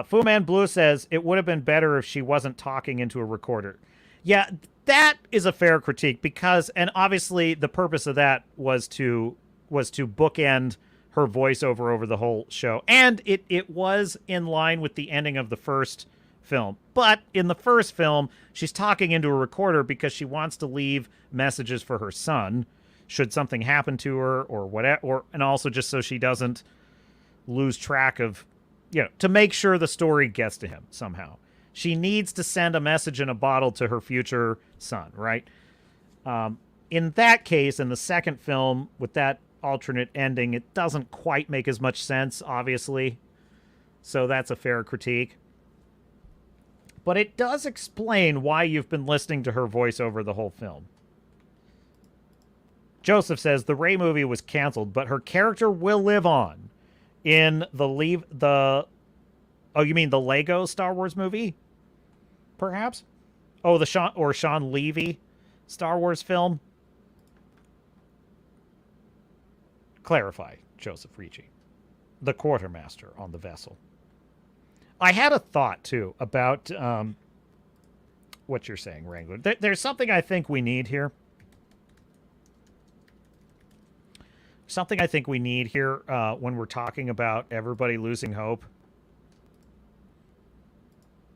Fu Man Blue says it would have been better if she wasn't talking into a recorder. Yeah, that is a fair critique because, and obviously the purpose of that was to bookend her voiceover over the whole show. And it was in line with the ending of the first film. But in the first film, she's talking into a recorder because she wants to leave messages for her son should something happen to her or whatever, and also just so she doesn't lose track of, you know, to make sure the story gets to him somehow. She needs to send a message in a bottle to her future son, right? In that case, in the second film, with that alternate ending, it doesn't quite make as much sense, obviously. So that's a fair critique. But it does explain why you've been listening to her voice over the whole film. Joseph says, the Rey movie was canceled, but her character will live on in oh, you mean the Lego Star Wars movie? Perhaps? Oh, the Sean Levy Star Wars film? clarify, Joseph Ricci, the quartermaster on the vessel. I had a thought, too, about what you're saying, Wrangler. There's something I think we need here. Something I think we need here when we're talking about everybody losing hope.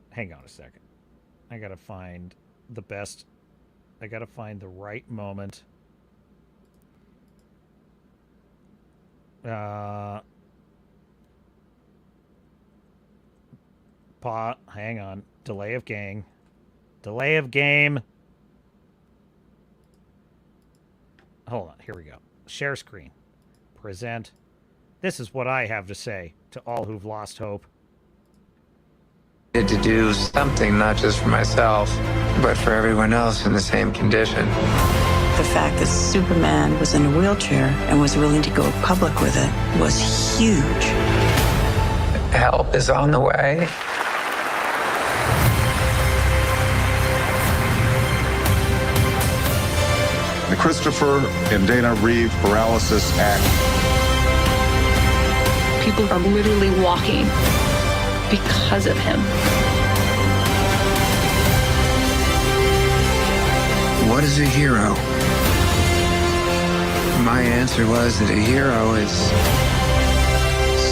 Hang on a second. I gotta find the best. I gotta find the right moment. Hang on. Delay of game. Delay of game. Hold on. Here we go. Share screen. Present. This is what I have to say to all who've lost hope. To do something not just for myself, but for everyone else in the same condition. The fact that Superman was in a wheelchair and was willing to go public with it was huge. Help is on the way. The Christopher and Dana Reeve Paralysis Act. People are literally walking because of him. What is a hero? My answer was that a hero is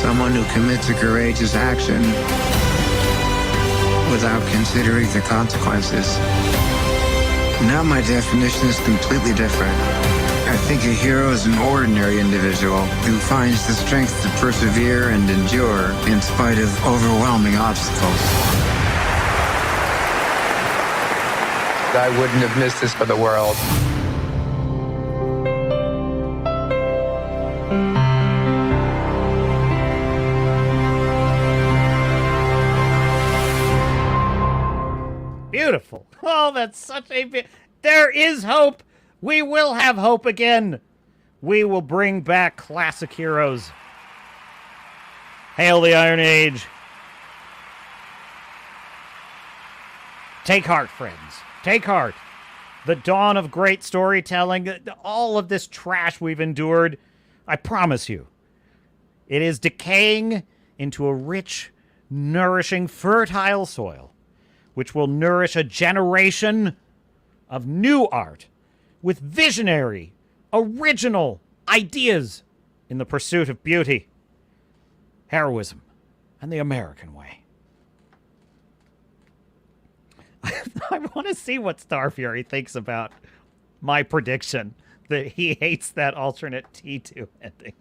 someone who commits a courageous action without considering the consequences. Now my definition is completely different. I think a hero is an ordinary individual who finds the strength to persevere and endure in spite of overwhelming obstacles. I wouldn't have missed this for the world. Beautiful. Oh, that's such a... There is hope. We will have hope again. We will bring back classic heroes. Hail the Iron Age. Take heart, friends. Take heart. The dawn of great storytelling, all of this trash we've endured, I promise you, it is decaying into a rich, nourishing, fertile soil, which will nourish a generation of new art with visionary, original ideas in the pursuit of beauty, heroism, and the American way. I want to see what Starfury thinks about my prediction that he hates that alternate T2 ending.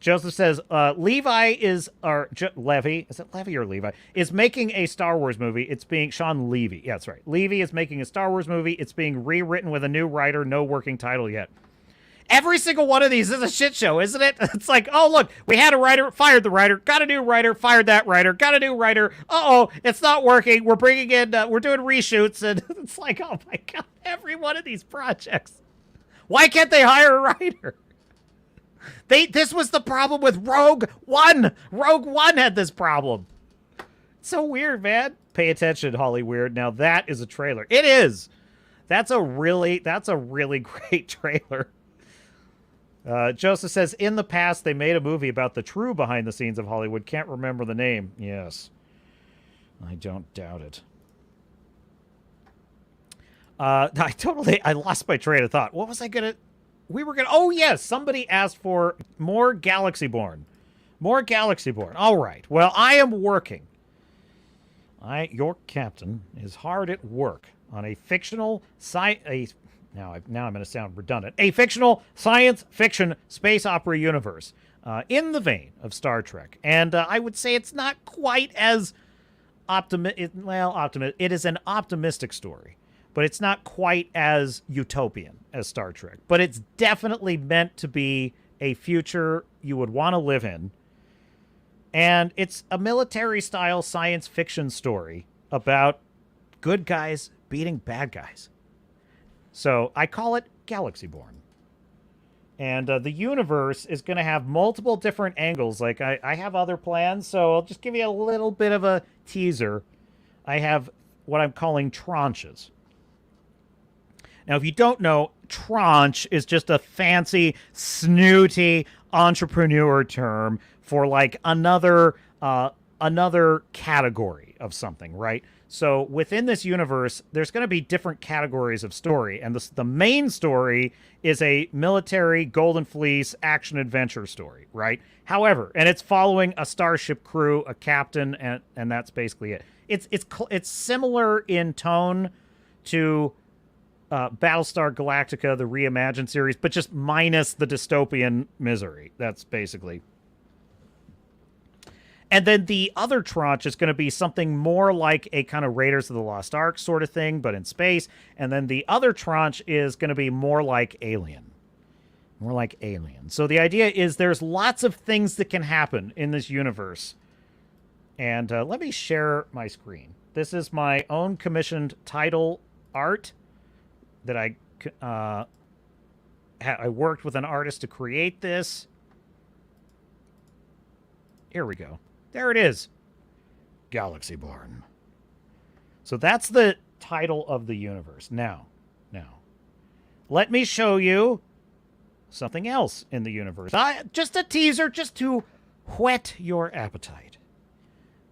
Joseph says, Levi is, or Levy, is it Levy or Levi, is making a Star Wars movie. It's being, Sean Levy, yeah, that's right. Levy is making a Star Wars movie. It's being rewritten with a new writer, no working title yet. Every single one of these is a shit show, isn't it? It's like, oh, look, we had a writer, fired the writer, got a new writer, fired that writer, got a new writer. Uh-oh, it's not working. We're bringing in, we're doing reshoots, and it's like, oh my God, every one of these projects. Why can't they hire a writer? This was the problem with Rogue One. Rogue One had this problem. It's so weird, man. Pay attention, Holly Weird. Now that is a trailer. It is. That's a really great trailer. Joseph says, in the past, they made a movie about the true behind the scenes of Hollywood. Can't remember the name. Yes. I don't doubt it. I lost my train of thought. What was I going to... oh yes, somebody asked for more Galaxy-Born. More Galaxy-Born. All right. Well, I am working. Your captain is hard at work on a fictional now I'm going to sound redundant. A fictional science fiction space opera universe in the vein of Star Trek. And I would say it's not quite as optimistic. It is an optimistic story, but it's not quite as utopian as Star Trek. But it's definitely meant to be a future you would want to live in. And it's a military-style science fiction story about good guys beating bad guys. So I call it Galaxy-Born. And the universe is going to have multiple different angles. Like, I have other plans, so I'll just give you a little bit of a teaser. I have what I'm calling tranches. Now, if you don't know, tranche is just a fancy, snooty entrepreneur term for like another category of something, right? So within this universe, there's going to be different categories of story, and the main story is a military Golden Fleece action-adventure story, right? However, and it's following a starship crew, a captain, and that's basically it. It's similar in tone to Battlestar Galactica, the reimagined series, but just minus the dystopian misery. That's basically. And then the other tranche is going to be something more like a kind of Raiders of the Lost Ark sort of thing, but in space. And then the other tranche is going to be more like Alien. More like Alien. So the idea is there's lots of things that can happen in this universe. And let me share my screen. This is my own commissioned title art that I worked with an artist to create this. Here we go. There it is. Galaxy Barn. So that's the title of the universe. Now, let me show you something else in the universe. Just a teaser, just to whet your appetite.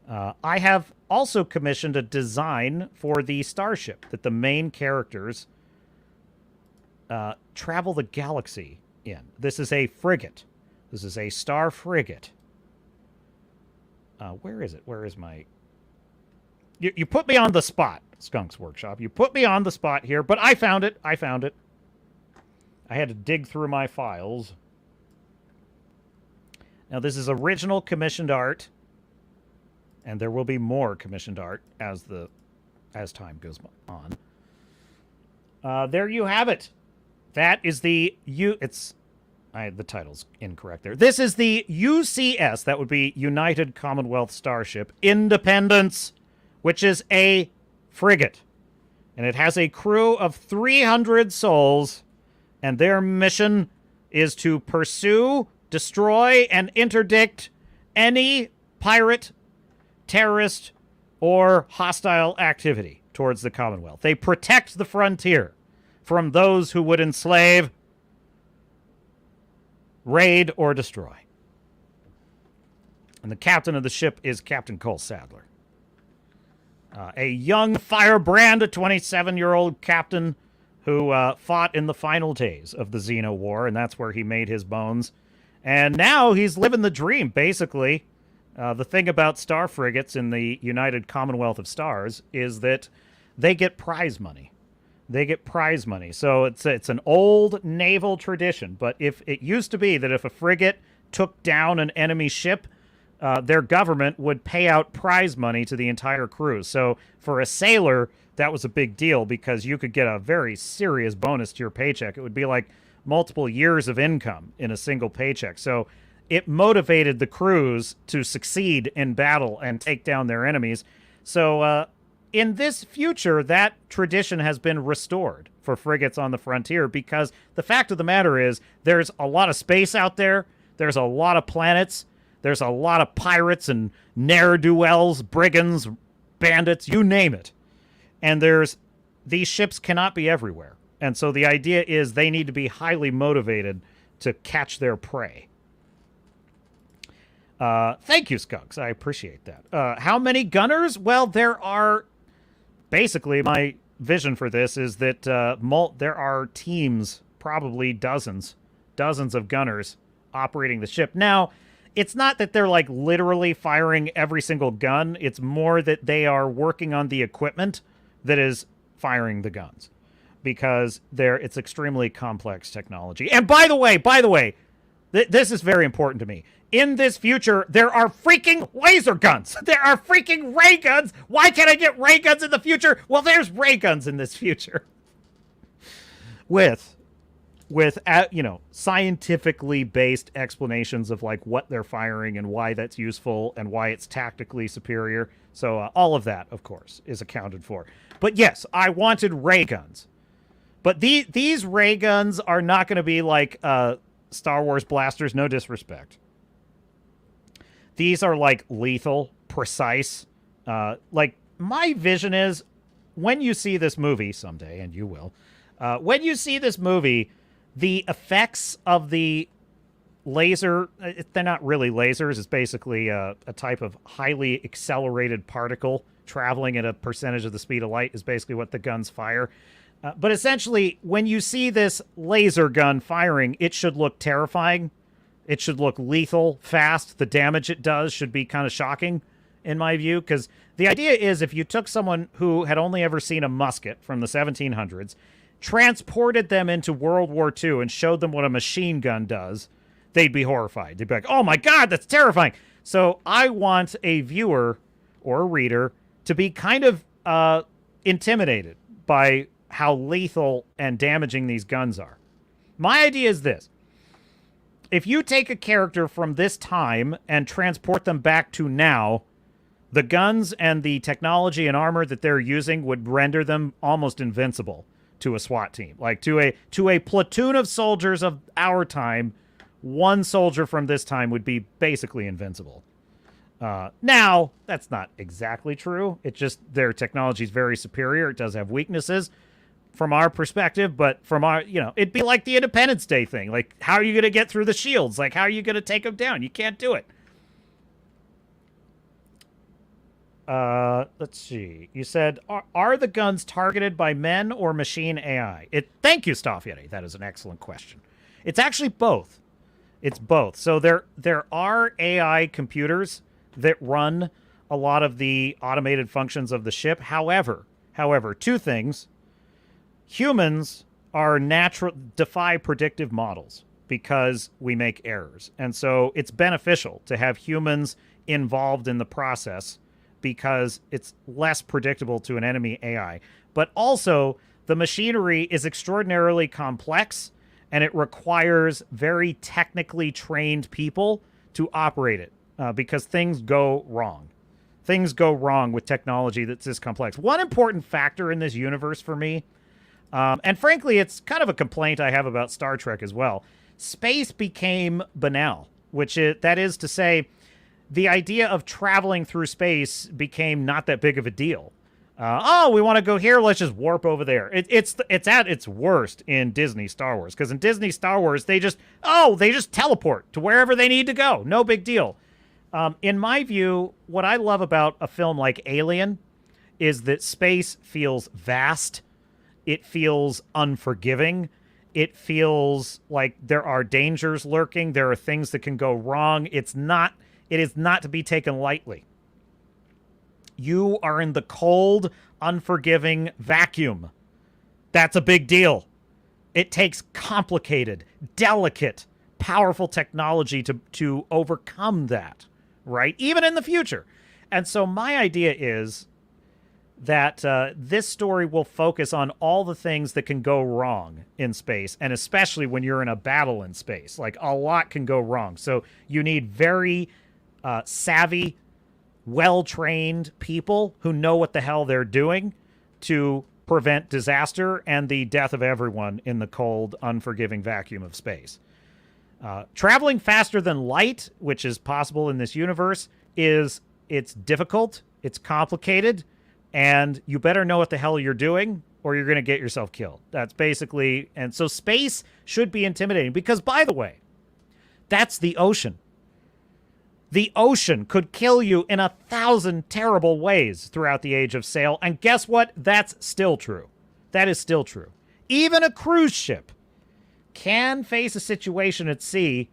I have also commissioned a design for the starship that the main characters travel the galaxy in. This is a frigate. This is a star frigate. Where is it? Where is my... You put me on the spot, Skunk's Workshop. You put me on the spot here, but I found it. I found it. I had to dig through my files. Now, this is original commissioned art, and there will be more commissioned art as time goes on. There you have it. That is the... the title's incorrect there. This is the UCS, that would be United Commonwealth Starship, Independence, which is a frigate. And it has a crew of 300 souls, and their mission is to pursue, destroy, and interdict any pirate, terrorist, or hostile activity towards the Commonwealth. They protect the frontier from those who would enslave, raid, or destroy. And the captain of the ship is Captain Cole Sadler. A young firebrand, a 27-year-old captain who fought in the final days of the Xeno War, and that's where he made his bones. And now he's living the dream, basically. The thing about star frigates in the United Commonwealth of Stars is that they get prize money. They get prize money. So it's an old naval tradition. But if it used to be that if a frigate took down an enemy ship, their government would pay out prize money to the entire crew. So for a sailor, that was a big deal because you could get a very serious bonus to your paycheck. It would be like multiple years of income in a single paycheck. So it motivated the crews to succeed in battle and take down their enemies. So in this future, that tradition has been restored for frigates on the frontier because the fact of the matter is there's a lot of space out there. There's a lot of planets. There's a lot of pirates and ne'er-do-wells, brigands, bandits, you name it. And these ships cannot be everywhere. And so the idea is they need to be highly motivated to catch their prey. Thank you, Skunks. I appreciate that. How many gunners? Well, there are... Basically, my vision for this is that there are teams, probably dozens of gunners operating the ship. Now, it's not that they're like literally firing every single gun. It's more that they are working on the equipment that is firing the guns because it's extremely complex technology. And by the way, this is very important to me. In this future, there are freaking laser guns. There are freaking ray guns. Why can't I get ray guns in the future? Well, there's ray guns in this future. With scientifically based explanations of like what they're firing and why that's useful and why it's tactically superior. So all of that, of course, is accounted for. But yes, I wanted ray guns. But these ray guns are not going to be like Star Wars blasters, no disrespect. These are like lethal, precise. Like my vision is when you see this movie someday, and you will, When you see this movie, the effects of the laser, they're not really lasers. It's basically a type of highly accelerated particle traveling at a percentage of the speed of light is basically what the guns fire. But essentially, when you see this laser gun firing, it should look terrifying. It should look lethal, fast. The damage it does should be kind of shocking, in my view, because the idea is if you took someone who had only ever seen a musket from the 1700s, transported them into World War II and showed them what a machine gun does, they'd be horrified. They'd be like, oh my God, that's terrifying. So I want a viewer or a reader to be kind of intimidated by how lethal and damaging these guns are. My idea is this. If you take a character from this time and transport them back to now, the guns and the technology and armor that they're using would render them almost invincible to a SWAT team. Like to a platoon of soldiers of our time, one soldier from this time would be basically invincible. Now, that's not exactly true. It's just their technology is very superior. It does have weaknesses from our perspective, but from our, it'd be like the Independence Day thing. Like, how are you going to get through the shields? Like, how are you going to take them down? You can't do it. Let's see. You said, are the guns targeted by men or machine AI? Thank you, Staffietti. That is an excellent question. It's actually both. It's both. So there are AI computers that run a lot of the automated functions of the ship. However, two things. Humans are defy predictive models because we make errors. And so it's beneficial to have humans involved in the process because it's less predictable to an enemy AI. But also, the machinery is extraordinarily complex, and it requires very technically trained people to operate it because things go wrong. Things go wrong with technology that's this complex. One important factor in this universe for me, and frankly, it's kind of a complaint I have about Star Trek as well, space became banal, that is to say, the idea of traveling through space became not that big of a deal. We want to go here, let's just warp over there. It's at its worst in Disney Star Wars, because in Disney Star Wars, they just teleport to wherever they need to go. No big deal. In my view, what I love about a film like Alien is that space feels vast. It feels unforgiving. It feels like there are dangers lurking. There are things that can go wrong. It is not to be taken lightly. You are in the cold, unforgiving vacuum. That's a big deal. It takes complicated, delicate, powerful technology to overcome that, right? Even in the future. And so my idea is that this story will focus on all the things that can go wrong in space, and especially when you're in a battle in space. Like, a lot can go wrong. So you need very savvy, well-trained people who know what the hell they're doing to prevent disaster and the death of everyone in the cold, unforgiving vacuum of space. Traveling faster than light, which is possible in this universe, it's difficult, it's complicated, and you better know what the hell you're doing or you're going to get yourself killed. That's basically... And so space should be intimidating because, by the way, that's the ocean. The ocean could kill you in 1,000 terrible ways throughout the age of sail. And guess what? That's still true. That is still true. Even a cruise ship can face a situation at sea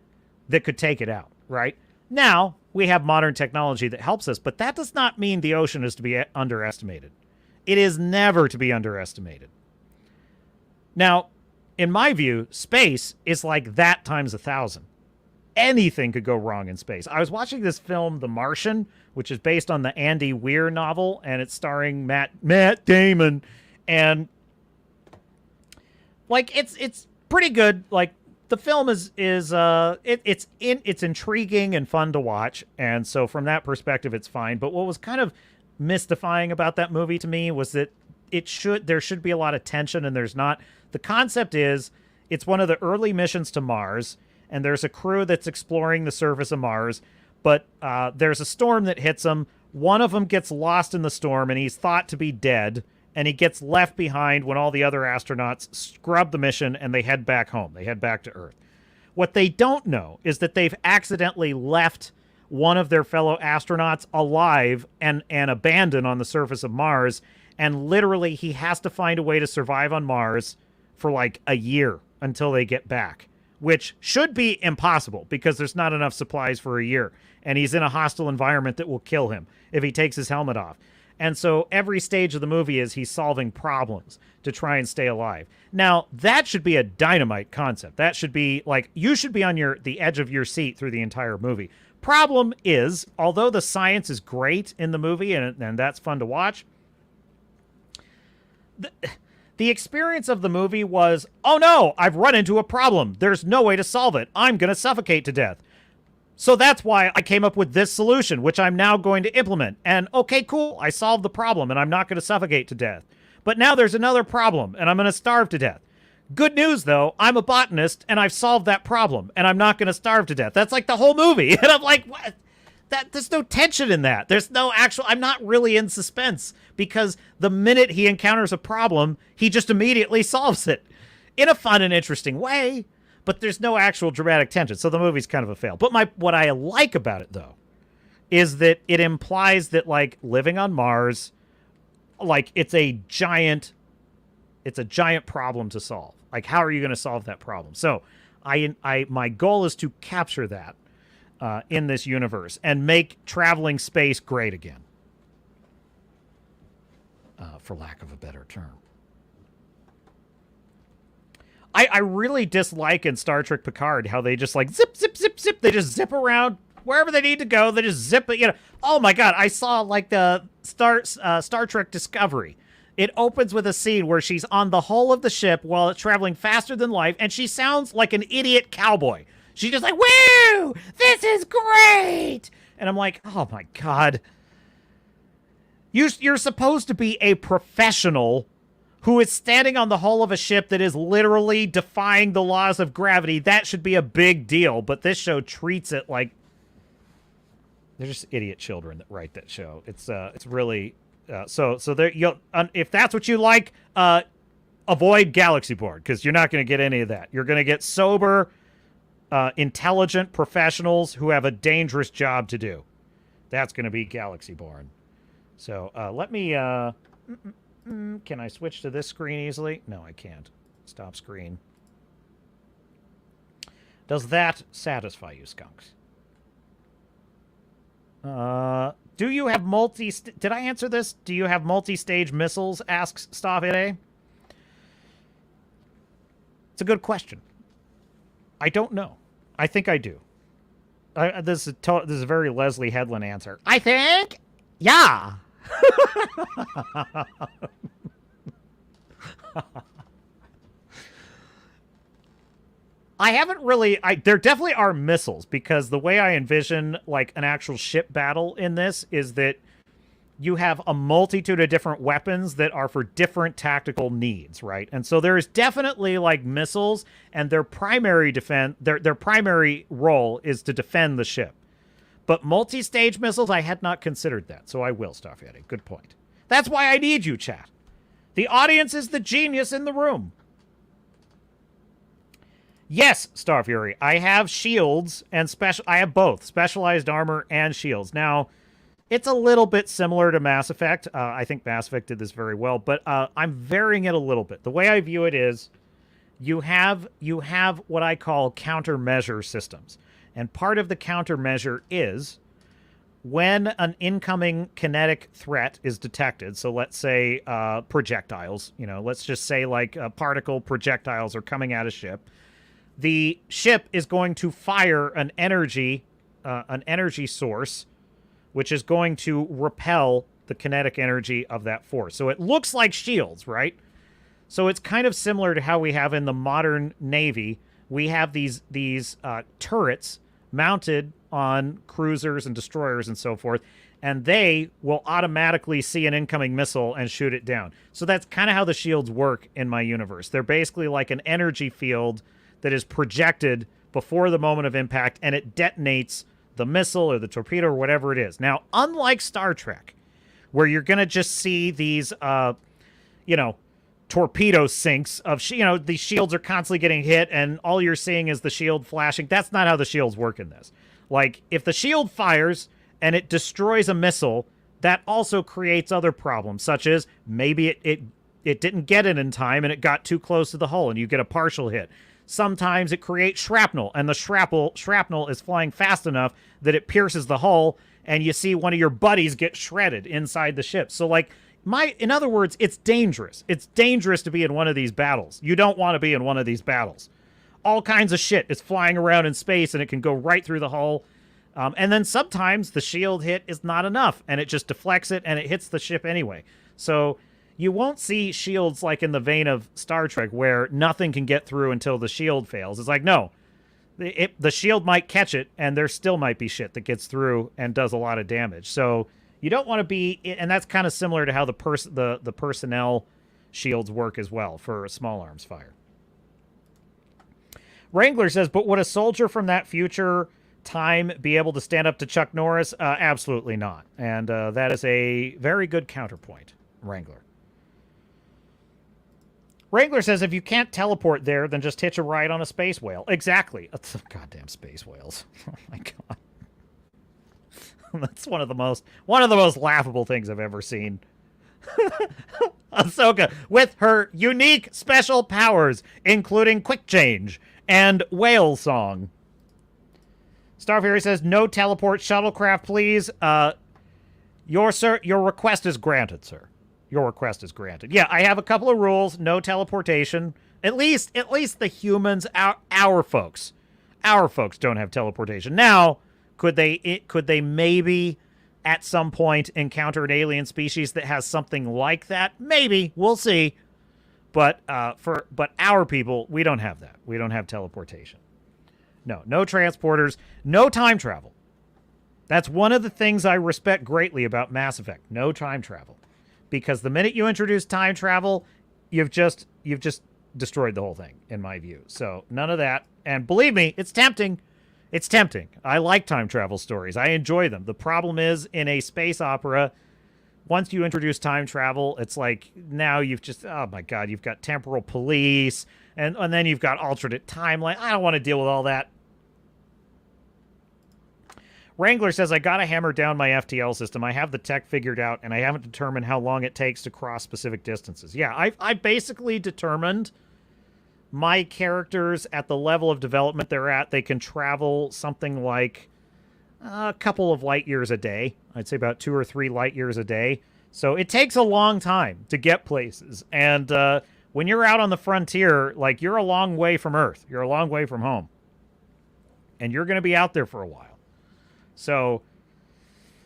that could take it out, right? Now, we have modern technology that helps us, but that does not mean the ocean is to be underestimated. It is never to be underestimated. Now, in my view, space is like that times 1,000. Anything could go wrong in space. I was watching this film, The Martian, which is based on the Andy Weir novel, and it's starring Matt Damon, and like it's pretty good. Like, the film is intriguing and fun to watch, and so from that perspective, it's fine. But what was kind of mystifying about that movie to me was that there should be a lot of tension, and there's not. The concept is it's one of the early missions to Mars, and there's a crew that's exploring the surface of Mars, but there's a storm that hits them. One of them gets lost in the storm, and he's thought to be dead, and he gets left behind when all the other astronauts scrub the mission and they head back home. They head back to Earth. What they don't know is that they've accidentally left one of their fellow astronauts alive and abandoned on the surface of Mars, and literally he has to find a way to survive on Mars for like a year until they get back, which should be impossible because there's not enough supplies for a year, and he's in a hostile environment that will kill him if he takes his helmet off. And so every stage of the movie is he's solving problems to try and stay alive. Now, that should be a dynamite concept. That should be like, you should be on the edge of your seat through the entire movie. Problem is, although the science is great in the movie and that's fun to watch, the experience of the movie was, oh no, I've run into a problem. There's no way to solve it. I'm going to suffocate to death. So that's why I came up with this solution, which I'm now going to implement. And okay, cool, I solved the problem and I'm not going to suffocate to death. But now there's another problem and I'm going to starve to death. Good news, though, I'm a botanist and I've solved that problem and I'm not going to starve to death. That's like the whole movie. And I'm like, what? There's no tension in that. There's no actual, I'm not really in suspense because the minute he encounters a problem, he just immediately solves it in a fun and interesting way. But there's no actual dramatic tension, so the movie's kind of a fail. But what I like about it, though, is that it implies that, like, living on Mars, like, it's a giant problem to solve. Like, how are you going to solve that problem? So, my goal is to capture that in this universe and make traveling space great again, for lack of a better term. I really dislike in Star Trek Picard how they just like zip, zip, zip, zip. They just zip around wherever they need to go. They just zip it. You know. Oh my God! I saw like the Star Trek Discovery. It opens with a scene where she's on the hull of the ship while it's traveling faster than light, and she sounds like an idiot cowboy. She's just like, "Woo! This is great!" And I'm like, "Oh my God! You're supposed to be a professional who is standing on the hull of a ship that is literally defying the laws of gravity. That should be a big deal, but this show treats it like they're just idiot children that write that show. It's really so there. If that's what you like, avoid Galaxy Board because you're not going to get any of that. You're going to get sober, intelligent professionals who have a dangerous job to do. That's going to be Galaxy Born. So let me. Can I switch to this screen easily? No, I can't. Stop screen. Does that satisfy you, skunks? Do you have did I answer this? Do you have multi-stage missiles? Asks Stavide. It's a good question. I don't know. I think I do. This is a very Leslie Headland answer. I think, yeah. I haven't really. There definitely are missiles because the way I envision like an actual ship battle in this is that you have a multitude of different weapons that are for different tactical needs, right? And so there's definitely like missiles, and their primary their primary role is to defend the ship. But multi-stage missiles, I had not considered that, so I will, Starfetti. Good point. That's why I need you, chat. The audience is the genius in the room. Yes, Starfury, I have shields and I have both specialized armor and shields. Now, it's a little bit similar to Mass Effect. I think Mass Effect did this very well, but I'm varying it a little bit. The way I view it is you have what I call countermeasure systems. And part of the countermeasure is when an incoming kinetic threat is detected. So let's say projectiles, let's just say like particle projectiles are coming at a ship. The ship is going to fire an energy source, which is going to repel the kinetic energy of that force. So it looks like shields, right? So it's kind of similar to how we have in the modern Navy. We have these turrets mounted on cruisers and destroyers and so forth, and they will automatically see an incoming missile and shoot it down. So that's kind of how the shields work in my universe. They're basically like an energy field that is projected before the moment of impact, and it detonates the missile or the torpedo or whatever it is. Now, unlike Star Trek, where you're going to just see these torpedo sinks of, the shields are constantly getting hit and all you're seeing is the shield flashing. That's not how the shields work in this. Like, if the shield fires and it destroys a missile, that also creates other problems, such as maybe it didn't get it in time and it got too close to the hull and you get a partial hit. Sometimes it creates shrapnel, and the shrapnel is flying fast enough that it pierces the hull, and you see one of your buddies get shredded inside the ship. So, like, in other words, it's dangerous. It's dangerous to be in one of these battles. You don't want to be in one of these battles. All kinds of shit is flying around in space, and it can go right through the hull. And then sometimes the shield hit is not enough, and it just deflects it, and it hits the ship anyway. So you won't see shields like in the vein of Star Trek where nothing can get through until the shield fails. It's like, no. The shield might catch it, and there still might be shit that gets through and does a lot of damage. So you don't want to be... And that's kind of similar to how the personnel shields work as well for small arms fire. Wrangler says, but would a soldier from that future time be able to stand up to Chuck Norris? Absolutely not. And that is a very good counterpoint, Wrangler. Wrangler says, if you can't teleport there, then just hitch a ride on a space whale. Exactly. Goddamn space whales. Oh my god. That's one of the most laughable things I've ever seen. Ahsoka, with her unique special powers, including quick change and whale song. Starfury says, no teleport shuttlecraft, please. Your request is granted, sir. Your request is granted. Yeah, I have a couple of rules. No teleportation. At least the humans, our folks don't have teleportation. Now, could they maybe at some point encounter an alien species that has something like that? Maybe. We'll see. But our people, we don't have that. We don't have teleportation. No transporters, no time travel. That's one of the things I respect greatly about Mass Effect. No time travel. Because the minute you introduce time travel, you've just destroyed the whole thing, in my view. So none of that. And believe me, it's tempting. It's tempting. I like time travel stories. I enjoy them. The problem is, in a space opera, once you introduce time travel, it's like, now you've just, oh my god, you've got temporal police, and then you've got alternate timeline. I don't want to deal with all that. Wrangler says, I gotta hammer down my FTL system. I have the tech figured out, and I haven't determined how long it takes to cross specific distances. Yeah, I basically determined my characters at the level of development they're at. They can travel something like a couple of light years a day. I'd say about 2 or 3 light years a day. So it takes a long time to get places. And when you're out on the frontier, like, you're a long way from Earth. You're a long way from home. And you're going to be out there for a while. So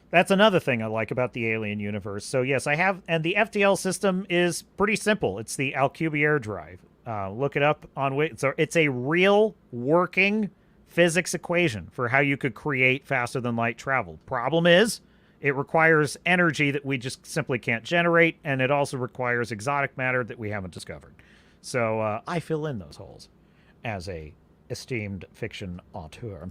that's another thing I like about the Alien universe. So yes, I have, and the FTL system is pretty simple. It's the Alcubierre drive. Look it up on so it's a real working physics equation for how you could create faster than light travel. Problem is, it requires energy that we just simply can't generate, and it also requires exotic matter that we haven't discovered. So I fill in those holes as a esteemed fiction auteur.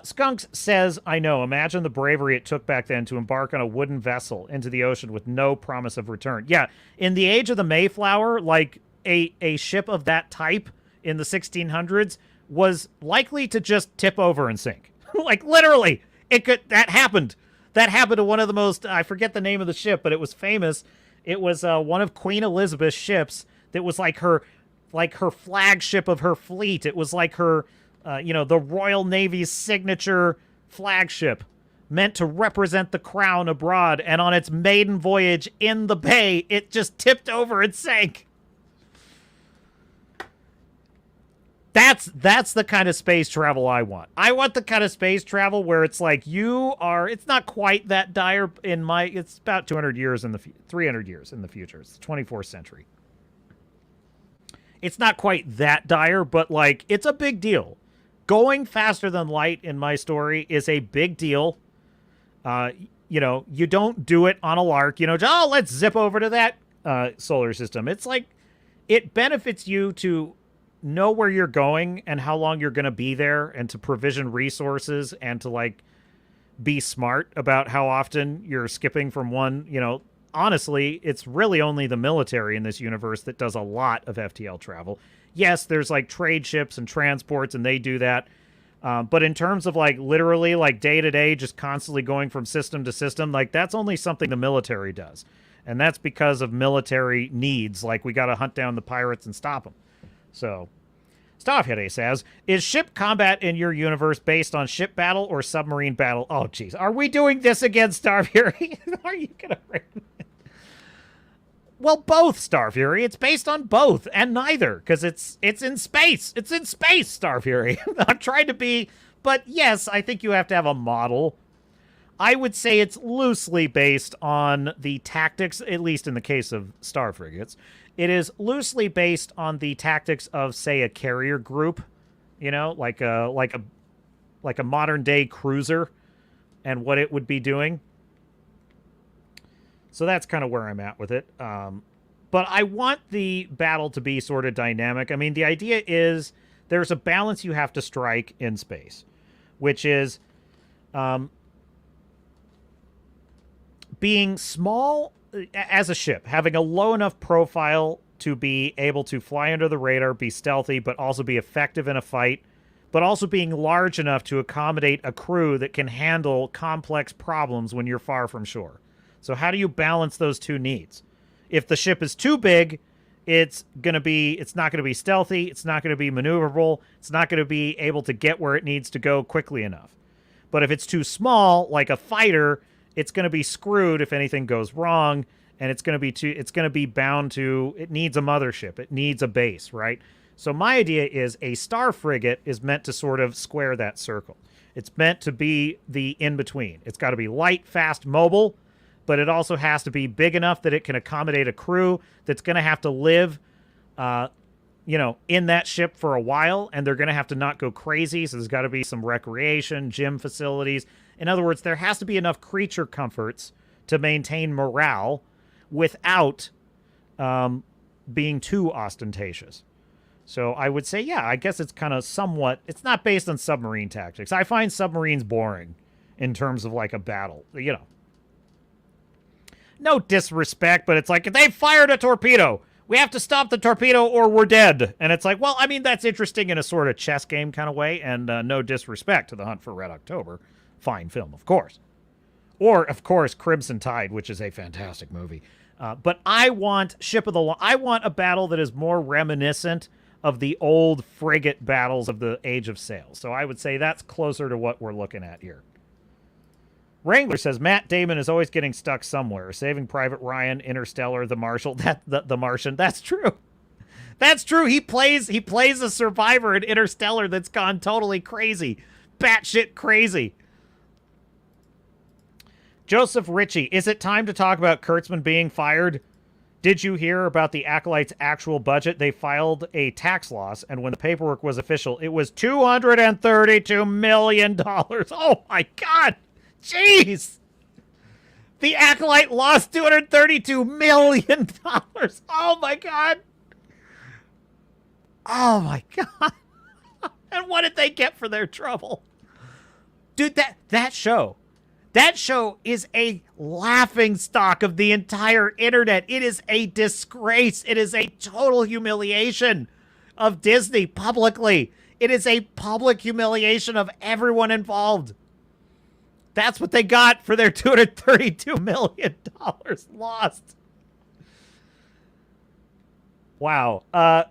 Skunks says, I know, imagine the bravery it took back then to embark on a wooden vessel into the ocean with no promise of return. Yeah, in the age of the Mayflower, like, a ship of that type in the 1600s was likely to just tip over and sink. Like, literally, that happened. That happened to one of the most, I forget the name of the ship, but it was famous. It was one of Queen Elizabeth's ships that was like her flagship of her fleet. It was like her, the Royal Navy's signature flagship, meant to represent the crown abroad. And on its maiden voyage in the bay, it just tipped over and sank. That's the kind of space travel I want. I want the kind of space travel where it's like it's not quite that dire it's about 300 years in the future. It's the 24th century. It's not quite that dire, but like, it's a big deal. Going faster than light in my story is a big deal. You don't do it on a lark, let's zip over to that solar system. It's like, it benefits you to know where you're going and how long you're going to be there, and to provision resources, and to like be smart about how often you're skipping from one, honestly, it's really only the military in this universe that does a lot of FTL travel. Yes, there's like trade ships and transports, and they do that. But in terms of like literally like day to day, just constantly going from system to system, like that's only something the military does. And that's because of military needs. Like we got to hunt down the pirates and stop them. So Starfhead says, is ship combat in your universe based on ship battle or submarine battle? Oh, jeez. Are we doing this again, Star Fury? Are you going to... Well, both, Star Fury. It's based on both and neither, because it's in space. It's in space, Star Fury. I'm trying to be... But yes, I think you have to have a model. I would say it's loosely based on the tactics, at least in the case of star frigates. It is loosely based on the tactics of, say, a carrier group, you know, like a modern day cruiser and what it would be doing. So that's kind of where I'm at with it. But I want the battle to be sort of dynamic. I mean, the idea is there's a balance you have to strike in space, which is being small as a ship, having a low enough profile to be able to fly under the radar, be stealthy, but also be effective in a fight, but also being large enough to accommodate a crew that can handle complex problems when you're far from shore. So how do you balance those two needs? If the ship is too big, it's not going to be stealthy, it's not going to be maneuverable, it's not going to be able to get where it needs to go quickly enough. But if it's too small, like a fighter, it's going to be screwed if anything goes wrong, and it's going to be bound to, it needs a mothership, it needs a base, right? So my idea is a star frigate is meant to sort of square that circle. It's meant to be the in-between. It's got to be light, fast, mobile, but it also has to be big enough that it can accommodate a crew that's going to have to live, in that ship for a while, and they're going to have to not go crazy, so there's got to be some recreation, gym facilities. In other words, there has to be enough creature comforts to maintain morale without being too ostentatious. So I would say, yeah, I guess it's kind of somewhat... It's not based on submarine tactics. I find submarines boring in terms of, like, a battle, you know. No disrespect, but it's like, if they fired a torpedo, we have to stop the torpedo or we're dead. And it's like, well, I mean, that's interesting in a sort of chess game kind of way, and no disrespect to The Hunt for Red October. Fine film, of course. Or, of course, Crimson Tide, which is a fantastic movie. But I want I want a battle that is more reminiscent of the old frigate battles of the Age of Sail. So I would say that's closer to what we're looking at here. Wrangler says, Matt Damon is always getting stuck somewhere. Saving Private Ryan, Interstellar, The Marshal, the Martian. That's true. That's true. He plays a survivor in Interstellar that's gone totally crazy. Batshit crazy. Joseph Ritchie, is it time to talk about Kurtzman being fired? Did you hear about the Acolyte's actual budget? They filed a tax loss, and when the paperwork was official, it was $232 million. Oh, my God. Jeez. The Acolyte lost $232 million. Oh, my God. Oh, my God. And what did they get for their trouble? Dude, that show is a laughing stock of the entire internet. It is a disgrace. It is a total humiliation of Disney publicly. It is a public humiliation of everyone involved. That's what they got for their $232 million lost. Wow. How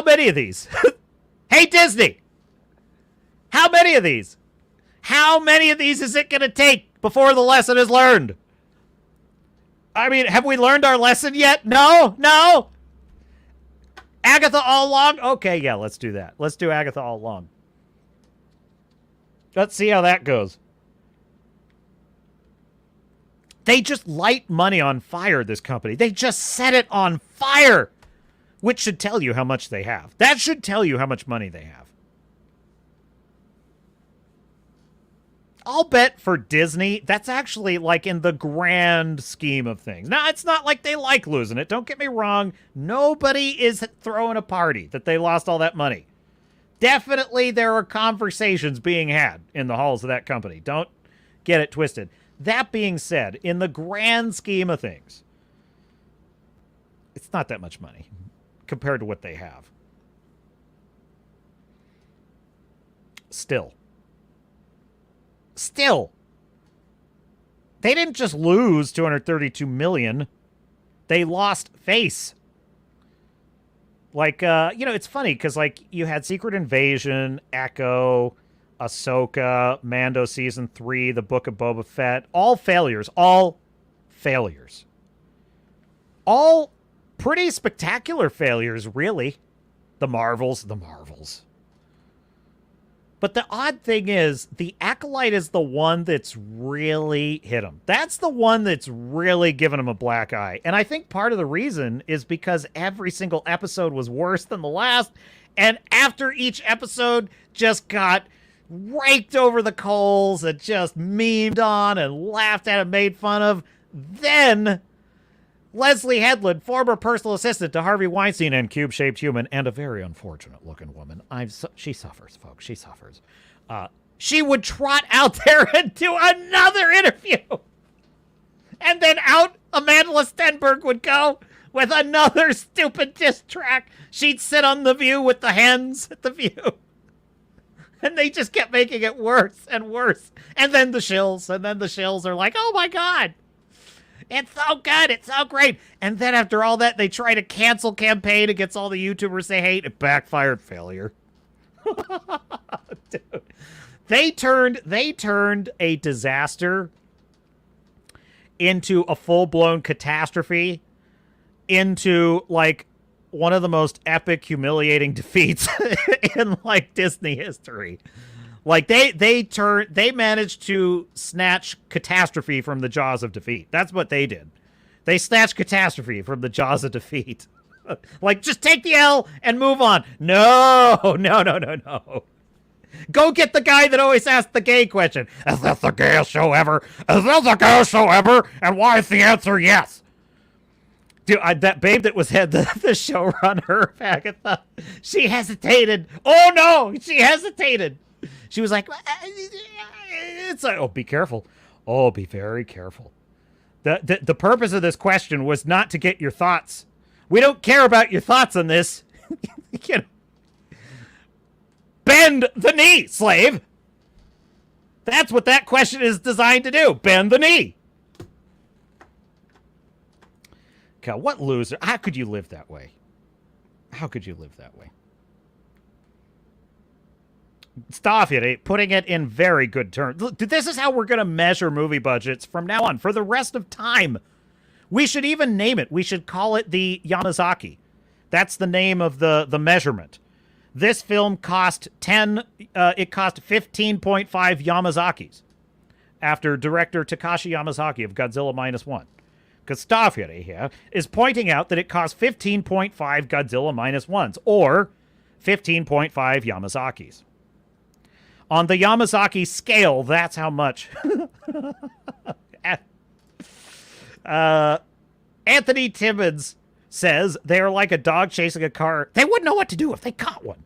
many of these? Hey, Disney! How many of these? How many of these is it going to take before the lesson is learned? I mean, have we learned our lesson yet? No? No? Agatha All Along? Okay, yeah, let's do that. Let's do Agatha All Along. Let's see how that goes. They just light money on fire, this company. They just set it on fire, which should tell you how much they have. That should tell you how much money they have. I'll bet for Disney, that's actually like in the grand scheme of things. Now, it's not like they like losing it. Don't get me wrong. Nobody is throwing a party that they lost all that money. Definitely there are conversations being had in the halls of that company. Don't get it twisted. that being said, in the grand scheme of things, it's not that much money compared to what they have. Still. They didn't just lose $232 million. They lost face. Like, it's funny because, like, you had Secret Invasion, Echo, Ahsoka, Mando Season 3, The Book of Boba Fett. All failures. All failures. All pretty spectacular failures, really. The Marvels. But the odd thing is, the Acolyte is the one that's really hit him. That's the one that's really given him a black eye. And I think part of the reason is because every single episode was worse than the last. And after each episode just got raked over the coals and just memed on and laughed at and made fun of, then Leslie Headland, former personal assistant to Harvey Weinstein and cube-shaped human, and a very unfortunate-looking woman. She suffers, folks. She suffers. She would trot out there and do another interview. And then out Amanda Stenberg would go with another stupid diss track. She'd sit on The View with the hens at The View. And they just kept making it worse and worse. And then the Shills. And then the Shills are like, oh, my God. It's so good. It's so great. And then after all that, they try to cancel campaign against all the YouTubers they hate. It backfired. Failure. Dude. They turned a disaster into a full-blown catastrophe into, like, one of the most epic, humiliating defeats in, like, Disney history. Like, they managed to snatch catastrophe from the jaws of defeat. That's what they did. They snatched catastrophe from the jaws of defeat. Like, just take the L and move on. No. Go get the guy that always asks the gay question. Is this the gayest show ever? Is this the gayest show ever? And why is the answer yes? Dude, that babe that was head the showrunner of Agatha, she hesitated. Oh, no, she hesitated. She was like, it's like, oh, be careful. Oh, be very careful. The purpose of this question was not to get your thoughts. We don't care about your thoughts on this. You know. Bend the knee, slave. That's what that question is designed to do. Bend the knee. God, what loser. How could you live that way? How could you live that way? Stop it. Putting it in very good terms. This is how we're going to measure movie budgets from now on for the rest of time. We should even name it. We should call it the Yamazaki. That's the name of the measurement. This film cost 15.5 Yamazakis after director Takashi Yamazaki of Godzilla -1. Because Starfury here is pointing out that it cost 15.5 Godzilla -1s, or 15.5 Yamazakis. On the Yamazaki scale, that's how much. Anthony Timmons says they are like a dog chasing a car. They wouldn't know what to do if they caught one.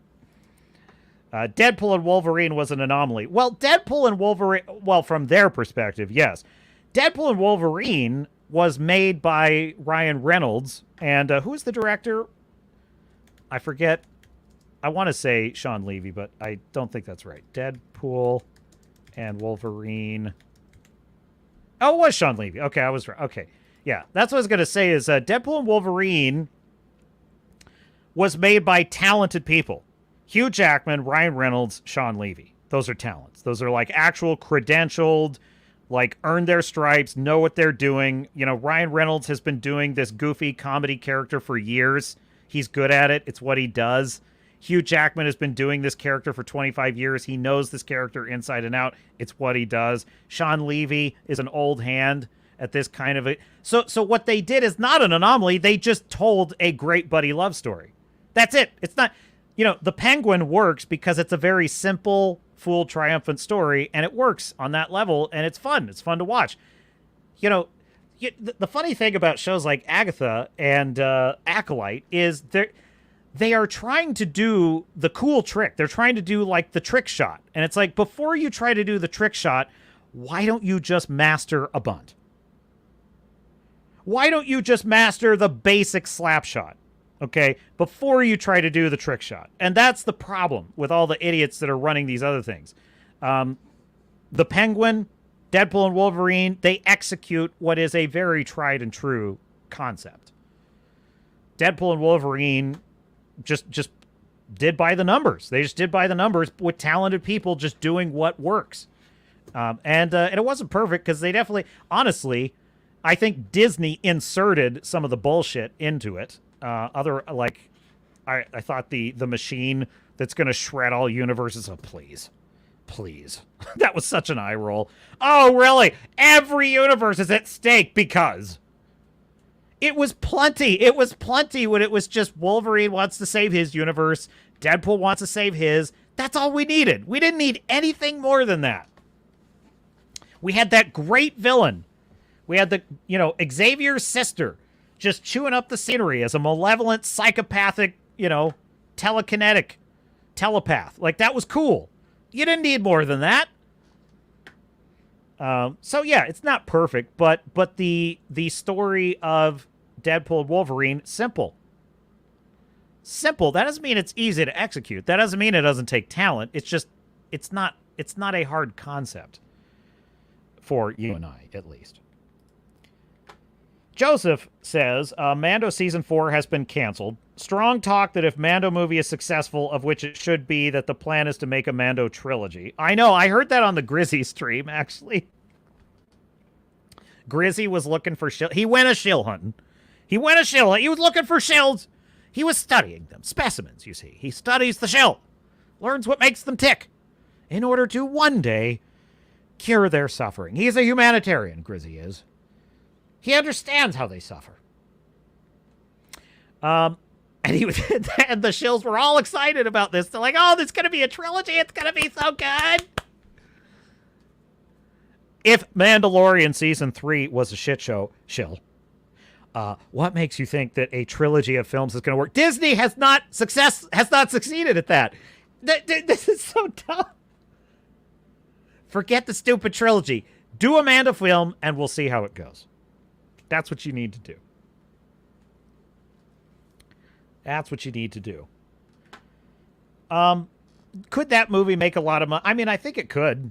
Deadpool and Wolverine was an anomaly. Well, Deadpool and Wolverine, well, from their perspective, yes. Deadpool and Wolverine was made by Ryan Reynolds. And who's the director? I forget. I want to say Sean Levy, but I don't think that's right. Deadpool and Wolverine. Oh, it was Sean Levy. Okay, I was right. Okay. Yeah, that's what I was going to say is Deadpool and Wolverine was made by talented people. Hugh Jackman, Ryan Reynolds, Sean Levy. Those are talents. Those are like actual credentialed, like earn their stripes, know what they're doing. You know, Ryan Reynolds has been doing this goofy comedy character for years. He's good at it. It's what he does. Hugh Jackman has been doing this character for 25 years. He knows this character inside and out. It's what he does. Sean Levy is an old hand at this kind of a... So what they did is not an anomaly. They just told a great buddy love story. That's it. It's not... You know, The Penguin works because it's a very simple, full, triumphant story, and it works on that level, and it's fun. It's fun to watch. You know, the funny thing about shows like Agatha and Acolyte is they are trying to do the cool trick. They're trying to do, like, the trick shot. And it's like, before you try to do the trick shot, why don't you just master a bunt? Why don't you just master the basic slap shot, okay, before you try to do the trick shot? And that's the problem with all the idiots that are running these other things. The Penguin, Deadpool, and Wolverine, they execute what is a very tried and true concept. Deadpool and Wolverine just did by the numbers. They just did by the numbers with talented people just doing what works. And it wasn't perfect because they definitely, honestly, I think Disney inserted some of the bullshit into it. I thought the machine that's going to shred all universes. Oh, please. That was such an eye roll. Oh, really? Every universe is at stake because it was plenty. It was plenty when it was just Wolverine wants to save his universe. Deadpool wants to save his. That's all we needed. We didn't need anything more than that. We had that great villain. We had the, Xavier's sister just chewing up the scenery as a malevolent, psychopathic, telekinetic telepath. Like, that was cool. You didn't need more than that. So, yeah, it's not perfect, but the story of Deadpool and Wolverine, simple. Simple. That doesn't mean it's easy to execute. That doesn't mean it doesn't take talent. It's just, it's not a hard concept. For you and I, at least. Joseph says, Mando Season 4 has been canceled. Strong talk that if Mando movie is successful, of which it should be, that the plan is to make a Mando trilogy. I know, I heard that on the Grizzy stream, actually. Grizzy was looking for shill. He went a shill hunting. He was looking for shills. He was studying them. Specimens, you see. He studies the shill. Learns what makes them tick. In order to one day cure their suffering. He's a humanitarian, Grizzy is. He understands how they suffer. And and the shills were all excited about this. They're like, oh, there's going to be a trilogy. It's going to be so good. If Mandalorian Season 3 was a shit show, shill, what makes you think that a trilogy of films is going to work? Disney has not succeeded at that. This is so dumb. Forget the stupid trilogy. Do a Mando film, and we'll see how it goes. That's what you need to do. That's what you need to do. Could that movie make a lot of money? I mean, I think it could.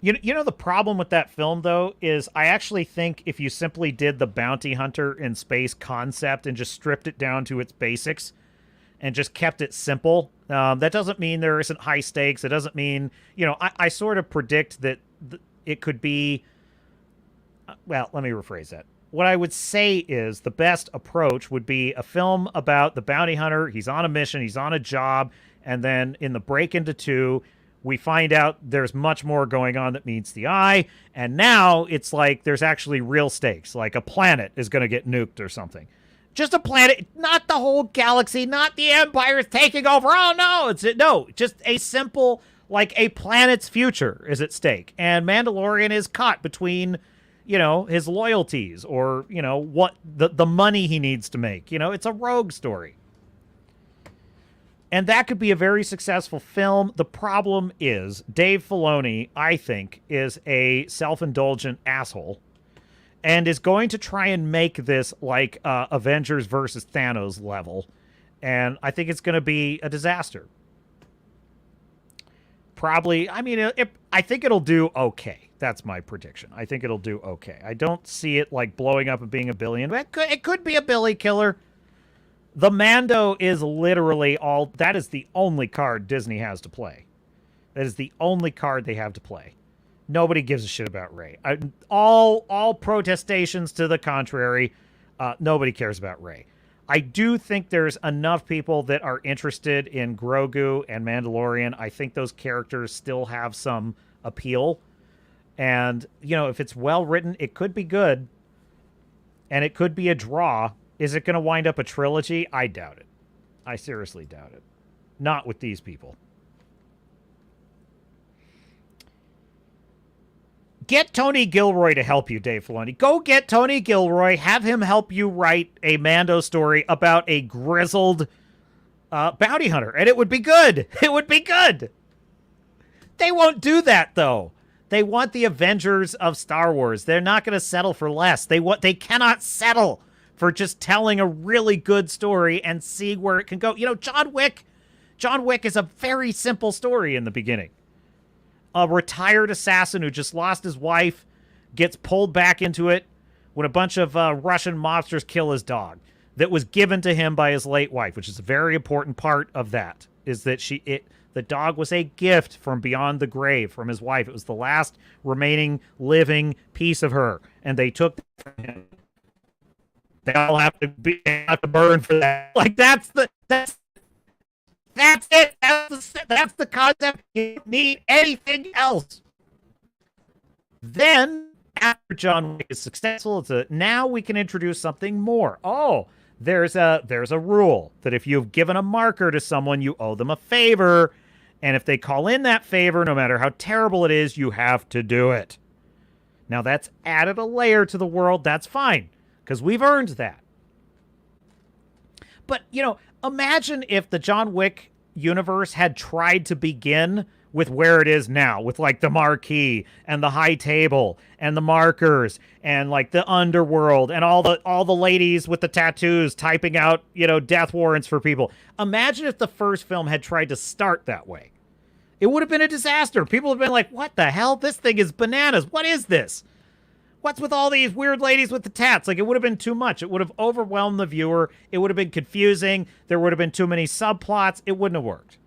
You know the problem with that film, though, is I actually think if you simply did the bounty hunter in space concept and just stripped it down to its basics and just kept it simple, that doesn't mean there isn't high stakes. It doesn't mean, I sort of predict that it could be, well, let me rephrase that. What I would say is the best approach would be a film about the bounty hunter. He's on a mission. He's on a job. And then in the break into 2, we find out there's much more going on that meets the eye. And now it's like there's actually real stakes, like a planet is going to get nuked or something. Just a planet, not the whole galaxy, not the Empire is taking over. Oh, no, just a simple, like a planet's future is at stake. And Mandalorian is caught between, his loyalties or, what the money he needs to make. It's a rogue story. And that could be a very successful film. The problem is Dave Filoni, I think, is a self-indulgent asshole and is going to try and make this like Avengers versus Thanos level. And I think it's going to be a disaster. Probably, I think it'll do okay. That's my prediction. I think it'll do okay. I don't see it like blowing up and being $1 billion. But it could be a Billy killer. The Mando is literally that is the only card Disney has to play. That is the only card they have to play. Nobody gives a shit about Rey. All protestations to the contrary, nobody cares about Rey. I do think there's enough people that are interested in Grogu and Mandalorian. I think those characters still have some appeal. And, if it's well written, it could be good. And it could be a draw. Is it going to wind up a trilogy? I doubt it. I seriously doubt it. Not with these people. Get Tony Gilroy to help you, Dave Filoni. Go get Tony Gilroy. Have him help you write a Mando story about a grizzled bounty hunter. And it would be good. It would be good. They won't do that, though. They want the Avengers of Star Wars. They're not going to settle for less. They cannot settle for just telling a really good story and see where it can go. You know, John Wick is a very simple story in the beginning. A retired assassin who just lost his wife gets pulled back into it when a bunch of Russian mobsters kill his dog that was given to him by his late wife, which is a very important part of that, is that the dog was a gift from beyond the grave from his wife. It was the last remaining living piece of her, and they took it from him. They all have to burn for that. Like that's it. That's the concept. You don't need anything else. Then after John Wick is successful, now we can introduce something more. Oh, there's a rule that if you've given a marker to someone, you owe them a favor. And if they call in that favor, no matter how terrible it is, you have to do it. Now that's added a layer to the world. That's fine, because we've earned that. But, you know, imagine if the John Wick universe had tried to begin with where it is now, with like the marquee and the high table and the markers and like the underworld and all the ladies with the tattoos typing out, you know, death warrants for people. Imagine if the first film had tried to start that way. It would have been a disaster. People would have been like, what the hell? This thing is bananas. What is this? What's with all these weird ladies with the tats? Like, it would have been too much. It would have overwhelmed the viewer. It would have been confusing. There would have been too many subplots. It wouldn't have worked.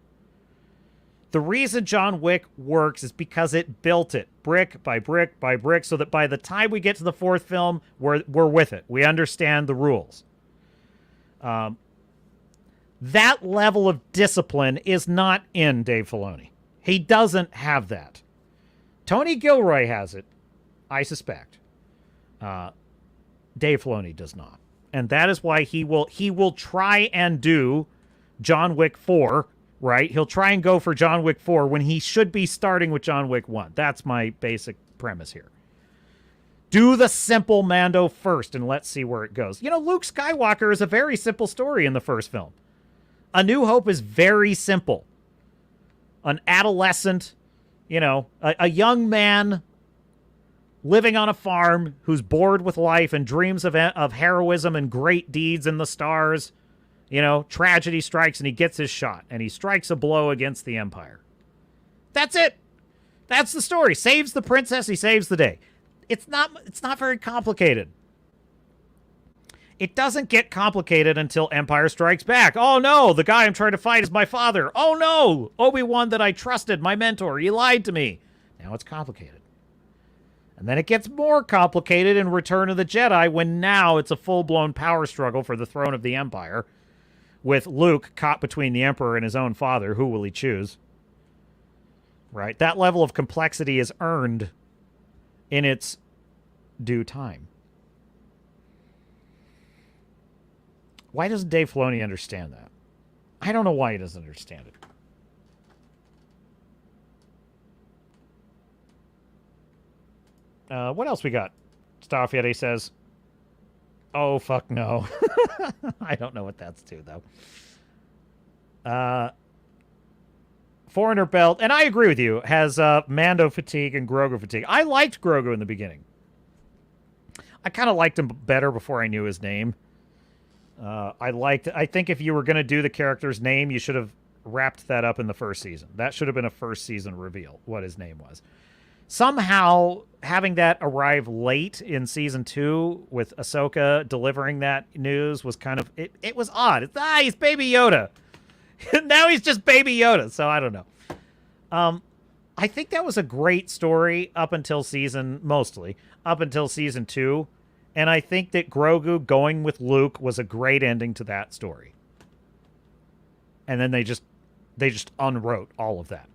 The reason John Wick works is because it built it brick by brick by brick so that by the time we get to the fourth film, we're with it. We understand the rules. That level of discipline is not in Dave Filoni. He doesn't have that. Tony Gilroy has it, I suspect. Dave Filoni does not. And that is why he will try and do John Wick 4, right? He'll try and go for John Wick 4 when he should be starting with John Wick 1. That's my basic premise here. Do the simple Mando first and let's see where it goes. You know, Luke Skywalker is a very simple story in the first film. A New Hope is very simple. An adolescent, you know, a young man living on a farm who's bored with life and dreams of heroism and great deeds in the stars. You know, tragedy strikes and he gets his shot and he strikes a blow against the Empire. That's it. That's the story. Saves the princess, he saves the day. It's not very complicated. It doesn't get complicated until Empire Strikes Back. Oh no, the guy I'm trying to fight is my father. Oh no, Obi-Wan that I trusted, my mentor, he lied to me. Now it's complicated. And then it gets more complicated in Return of the Jedi when now it's a full-blown power struggle for the throne of the Empire with Luke caught between the Emperor and his own father. Who will he choose? Right? That level of complexity is earned in its due time. Why doesn't Dave Filoni understand that? I don't know why he doesn't understand it. What else we got? Starfieri says, oh, fuck no. I don't know what that's to, though. Foreigner Belt, and I agree with you, has Mando fatigue and Grogu fatigue. I liked Grogu in the beginning. I kind of liked him better before I knew his name. I think if you were going to do the character's name, you should have wrapped that up in the first season. That should have been a first season reveal, what his name was. Somehow, having that arrive late in season 2 with Ahsoka delivering that news was kind of, it was odd. He's Baby Yoda. Now he's just Baby Yoda, so I don't know. I think that was a great story up until up until season 2. And I think that Grogu going with Luke was a great ending to that story. And then they just unwrote all of that.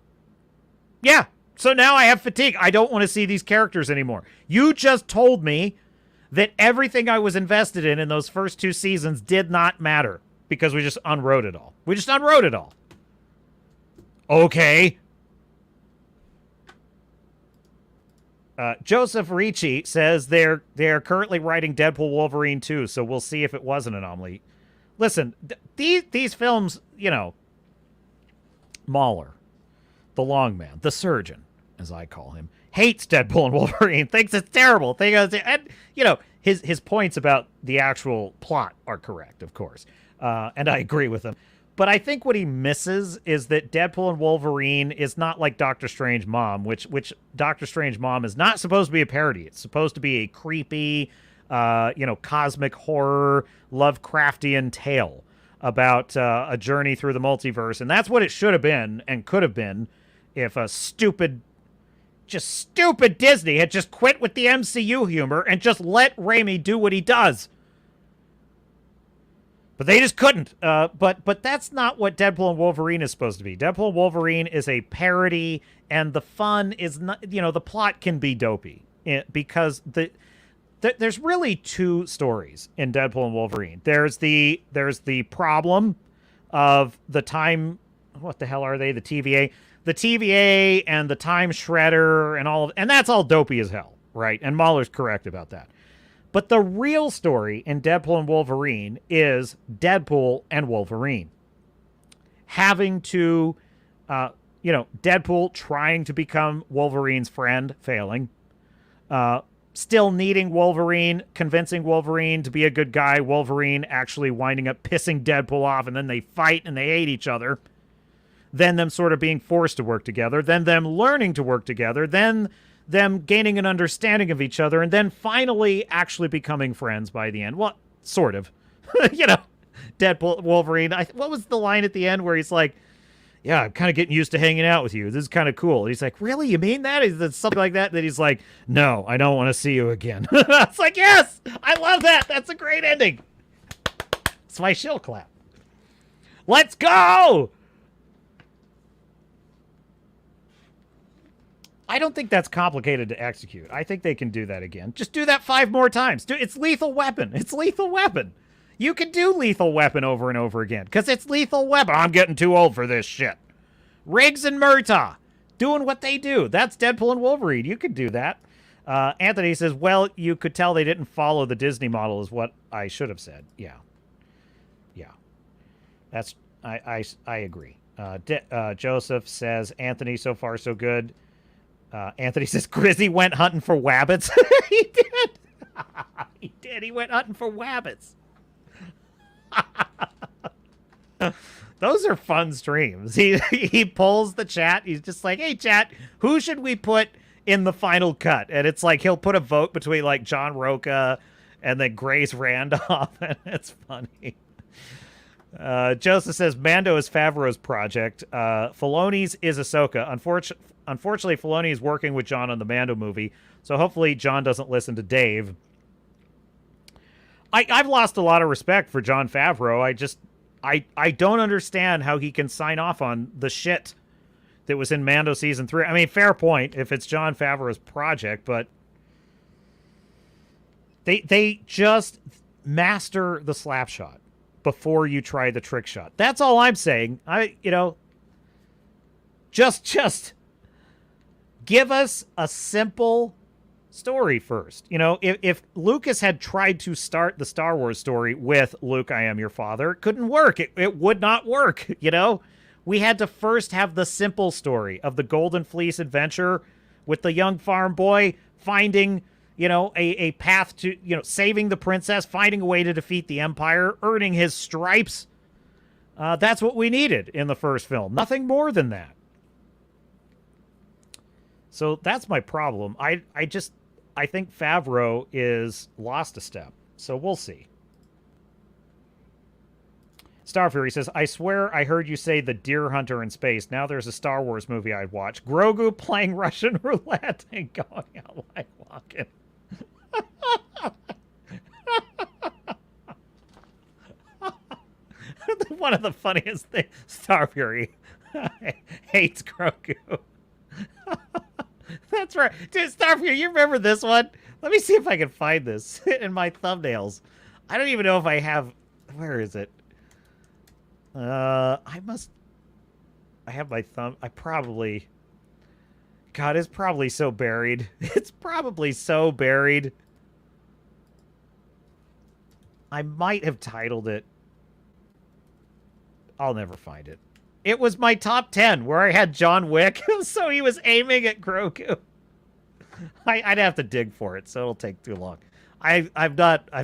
Yeah. So now I have fatigue. I don't want to see these characters anymore. You just told me that everything I was invested in those first 2 seasons did not matter because we just unwrote it all. We just unwrote it all. Okay. Joseph Ricci says they're currently writing Deadpool Wolverine 2, so we'll see if it was an anomaly. Listen, these films, you know, Mahler, the Long Man, the Surgeon, as I call him, hates Deadpool and Wolverine, thinks it's terrible. And, you know, his points about the actual plot are correct, of course. And I agree with him. But I think what he misses is that Deadpool and Wolverine is not like Doctor Strange Mom, which Doctor Strange Mom is not supposed to be a parody. It's supposed to be a creepy, cosmic horror, Lovecraftian tale about a journey through the multiverse. And that's what it should have been and could have been if a stupid Disney had just quit with the MCU humor and just let Raimi do what he does. But they just couldn't. But that's not what Deadpool and Wolverine is supposed to be. Deadpool and Wolverine is a parody, and the fun is not, the plot can be dopey because there's really two stories in Deadpool and Wolverine. There's the problem of the time, what the hell are they? The TVA. The TVA and the Time Shredder and that's all dopey as hell, right? And Mahler's correct about that. But the real story in Deadpool and Wolverine is Deadpool and Wolverine having to, Deadpool trying to become Wolverine's friend, failing, still needing Wolverine, convincing Wolverine to be a good guy, Wolverine actually winding up pissing Deadpool off, and then they fight and they hate each other. Then them sort of being forced to work together, then them learning to work together, then them gaining an understanding of each other, and then finally actually becoming friends by the end. Well, sort of. Deadpool, Wolverine. What was the line at the end where he's like, yeah, I'm kind of getting used to hanging out with you. This is kind of cool. And he's like, really? You mean that? Is that something like that? That he's like, no, I don't want to see you again. It's like, yes, I love that. That's a great ending. It's my shill clap. Let's go! I don't think that's complicated to execute. I think they can do that again. Just do that 5 more times. It's Lethal Weapon. It's Lethal Weapon. You can do Lethal Weapon over and over again because it's Lethal Weapon. I'm getting too old for this shit. Riggs and Murtaugh doing what they do. That's Deadpool and Wolverine. You could do that. Anthony says, well, you could tell they didn't follow the Disney model is what I should have said. Yeah. That's I agree. Joseph says, Anthony, so far so good. Anthony says, Grizzy went hunting for wabbits. He did. He did. He went hunting for wabbits. Those are fun streams. He pulls the chat. He's just like, hey, chat, who should we put in the final cut? And it's like he'll put a vote between like John Roca and then Grace Randolph. And it's funny. Joseph says, Mando is Favreau's project. Filoni's is Ahsoka. Unfortunately, Filoni is working with John on the Mando movie, so hopefully John doesn't listen to Dave. I've lost a lot of respect for Jon Favreau. I don't understand how he can sign off on the shit that was in Mando Season 3. I mean, fair point if it's Jon Favreau's project, but they just master the slap shot before you try the trick shot. That's all I'm saying. Just give us a simple story first. If Lucas had tried to start the Star Wars story with Luke, I am your father, it couldn't work. It would not work, We had to first have the simple story of the Golden Fleece adventure with the young farm boy finding, a path to, saving the princess, finding a way to defeat the Empire, earning his stripes. That's what we needed in the first film. Nothing more than that. So that's my problem. I think Favreau is lost a step. So we'll see. Starfury says, I swear I heard you say the deer hunter in space. Now there's a Star Wars movie I'd watch. Grogu playing Russian roulette and going out like walking. One of the funniest things, Starfury hates Grogu. That's right. Dude, Starfield, you remember this one? Let me see if I can find this in my thumbnails. I don't even know if I have... Where is it? I have my thumb... I probably... God, it's probably so buried. It's probably so buried. I might have titled it. I'll never find it. It was my top 10 where I had John Wick, so he was aiming at Grogu. I'd have to dig for it, so it'll take too long. I've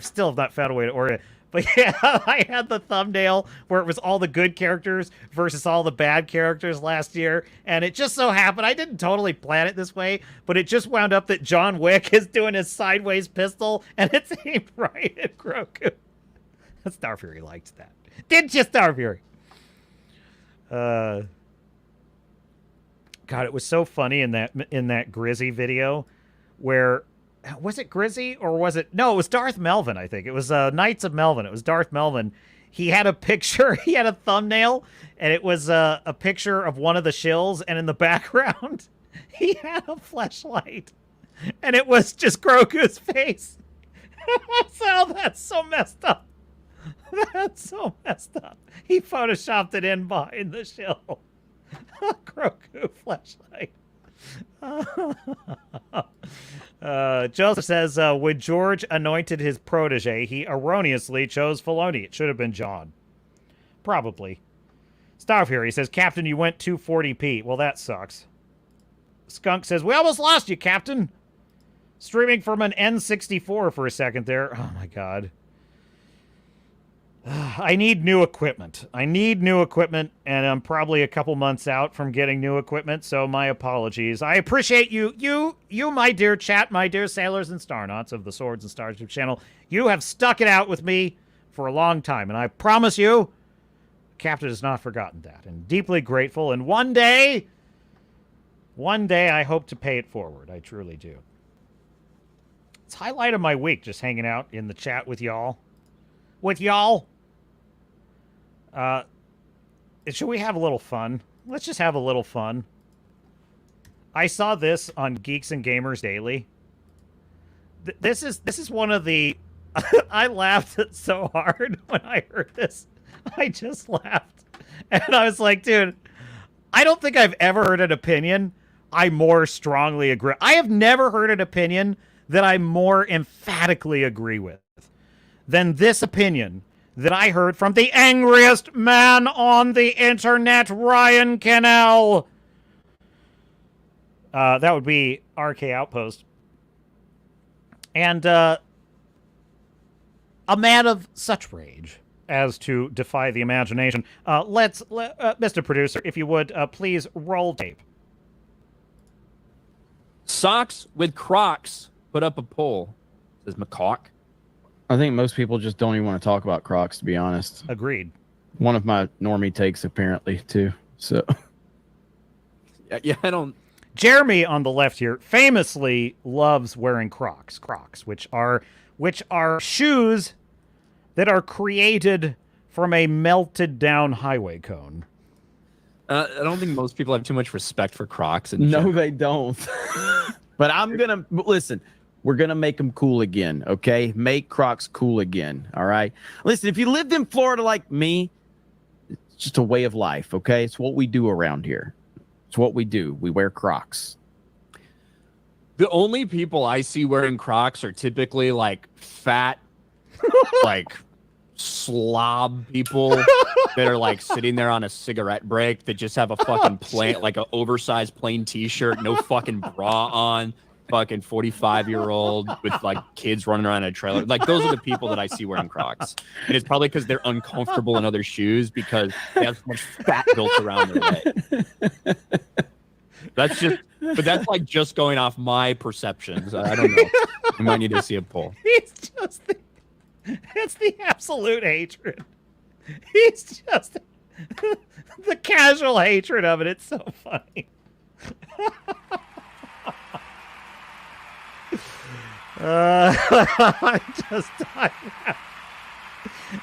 still not found a way to order it. But yeah, I had the thumbnail where it was all the good characters versus all the bad characters last year, and it just so happened, I didn't totally plan it this way, but it just wound up that John Wick is doing his sideways pistol, and it's aimed right at Grogu. Star Fury liked that. Didn't you, Star Fury? God, it was so funny in that Grizzy video where... Was it Grizzy or was it... No, it was Darth Melvin, I think. It was Knights of Melvin. It was Darth Melvin. He had a picture, he had a thumbnail, and it was a picture of one of the shills, and in the background, he had a fleshlight. And it was just Grogu's face. So that's so messed up. That's so messed up. He photoshopped it in behind the shill. Grogu fleshlight. Joseph says, when George anointed his protege, he erroneously chose Filoni. It should have been John. Probably. Star Fury says, Captain, you went 240p. Well, that sucks. Skunk says, we almost lost you, Captain. Streaming from an N64 for a second there. Oh, my God. I need new equipment. And I'm probably a couple months out from getting new equipment, so my apologies. I appreciate you, my dear chat, my dear sailors and starnauts of the Swords and Starships channel. You have stuck it out with me for a long time, and I promise you, Captain has not forgotten that, and deeply grateful, and one day I hope to pay it forward. I truly do. It's highlight of my week, just hanging out in the chat with y'all. Should we have a little fun? Let's just have a little fun. I saw this on Geeks and Gamers Daily. This is one of the... I laughed so hard when I heard this. I just laughed. And I was like, dude, I don't think I've ever heard an opinion I more strongly agree. I have never heard an opinion that I more emphatically agree with than this opinion that I heard from the angriest man on the internet, Ryan Cannell. That would be RK Outpost. And a man of such rage as to defy the imagination. Mr. Producer, if you would, please roll tape. Socks with Crocs put up a poll, says McCawk. I think most people just don't even want to talk about Crocs, to be honest. Agreed. One of my normie takes, apparently, too. So, yeah, I don't... Jeremy on the left here famously loves wearing Crocs, which are shoes that are created from a melted down highway cone. I don't think most people have too much respect for Crocs. No, they don't. But I'm gonna listen. We're going to make them cool again, okay? Make Crocs cool again, all right? Listen, if you lived in Florida like me, it's just a way of life, okay? It's what we do around here. It's what we do. We wear Crocs. The only people I see wearing Crocs are typically, like, fat, like, slob people that are, like, sitting there on a cigarette break that just have a fucking plain, like, an oversized plain T-shirt, no fucking bra on. Fucking 45-year-old with like kids running around in a trailer. Like those are the people that I see wearing Crocs. And it's probably because they're uncomfortable in other shoes because they have so much fat built around their leg. But that's like just going off my perceptions. I don't know. We might need to see a poll. It's the absolute hatred. He's just the casual hatred of it. It's so funny. I'm just dying.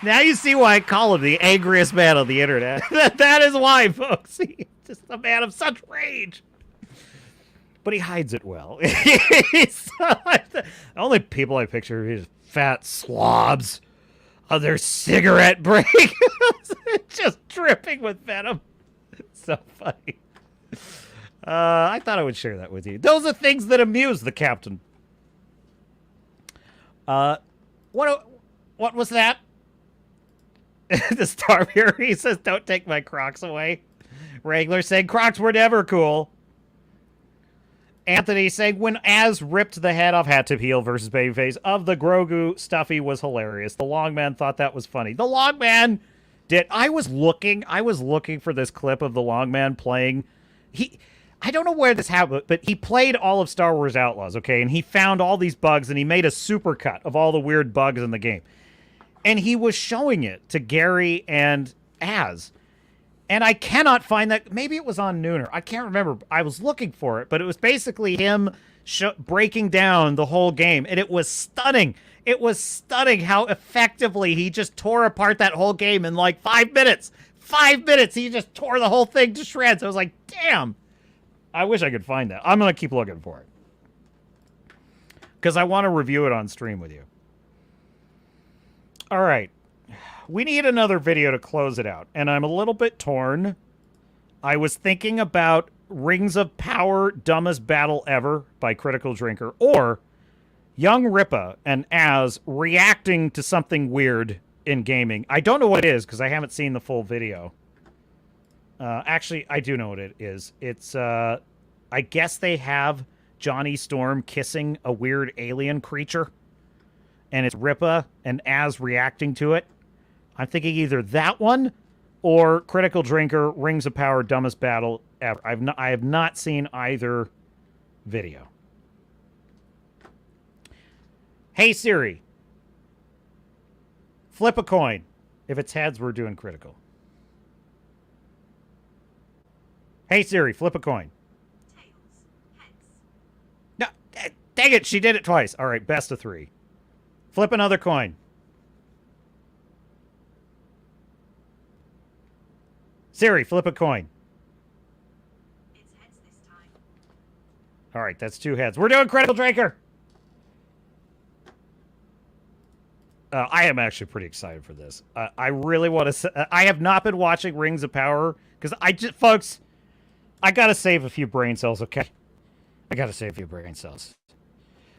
Now you see why I call him the angriest man on the internet. That is why, folks. He's just a man of such rage. But he hides it well. The only people I picture is fat slobs on their cigarette break. Just dripping with venom. It's so funny. I thought I would share that with you. Those are things that amuse the captain. What was that? The Star Fury says, don't take my Crocs away. Wrangler saying Crocs were never cool. Anthony saying, when Az ripped the head off Hat Tip Heel versus Babyface of the Grogu stuffy was hilarious. The long man thought that was funny. The long man did. I was looking for this clip of the long man playing. I don't know where this happened, but he played all of Star Wars Outlaws, okay? And he found all these bugs, and he made a supercut of all the weird bugs in the game. And he was showing it to Gary and Az. And I cannot find that. Maybe it was on Nooner. I can't remember. I was looking for it, but it was basically him breaking down the whole game. And it was stunning. It was stunning how effectively he just tore apart that whole game in like 5 minutes. 5 minutes. He just tore the whole thing to shreds. I was like, damn. I wish I could find that. I'm going to keep looking for it. Because I want to review it on stream with you. All right. We need another video to close it out, and I'm a little bit torn. I was thinking about Rings of Power, Dumbest Battle Ever by Critical Drinker, or Young Rippa and Az reacting to something weird in gaming. I don't know what it is, because I haven't seen the full video. Actually, I do know what it is. It's, I guess they have Johnny Storm kissing a weird alien creature, and it's Rippa and Az reacting to it. I'm thinking either that one or Critical Drinker, Rings of Power, Dumbest Battle Ever. I have not seen either video. Hey Siri, flip a coin. If it's heads, we're doing Critical. Hey Siri, flip a coin. No, dang it, she did it twice. All right, best of 3. Flip another coin. Siri, flip a coin. It's heads this time. All right, that's 2 heads. We're doing Critical Drinker. I am actually pretty excited for this. I really want to. I have not been watching Rings of Power because folks, I gotta save a few brain cells. Okay, I gotta save a few brain cells.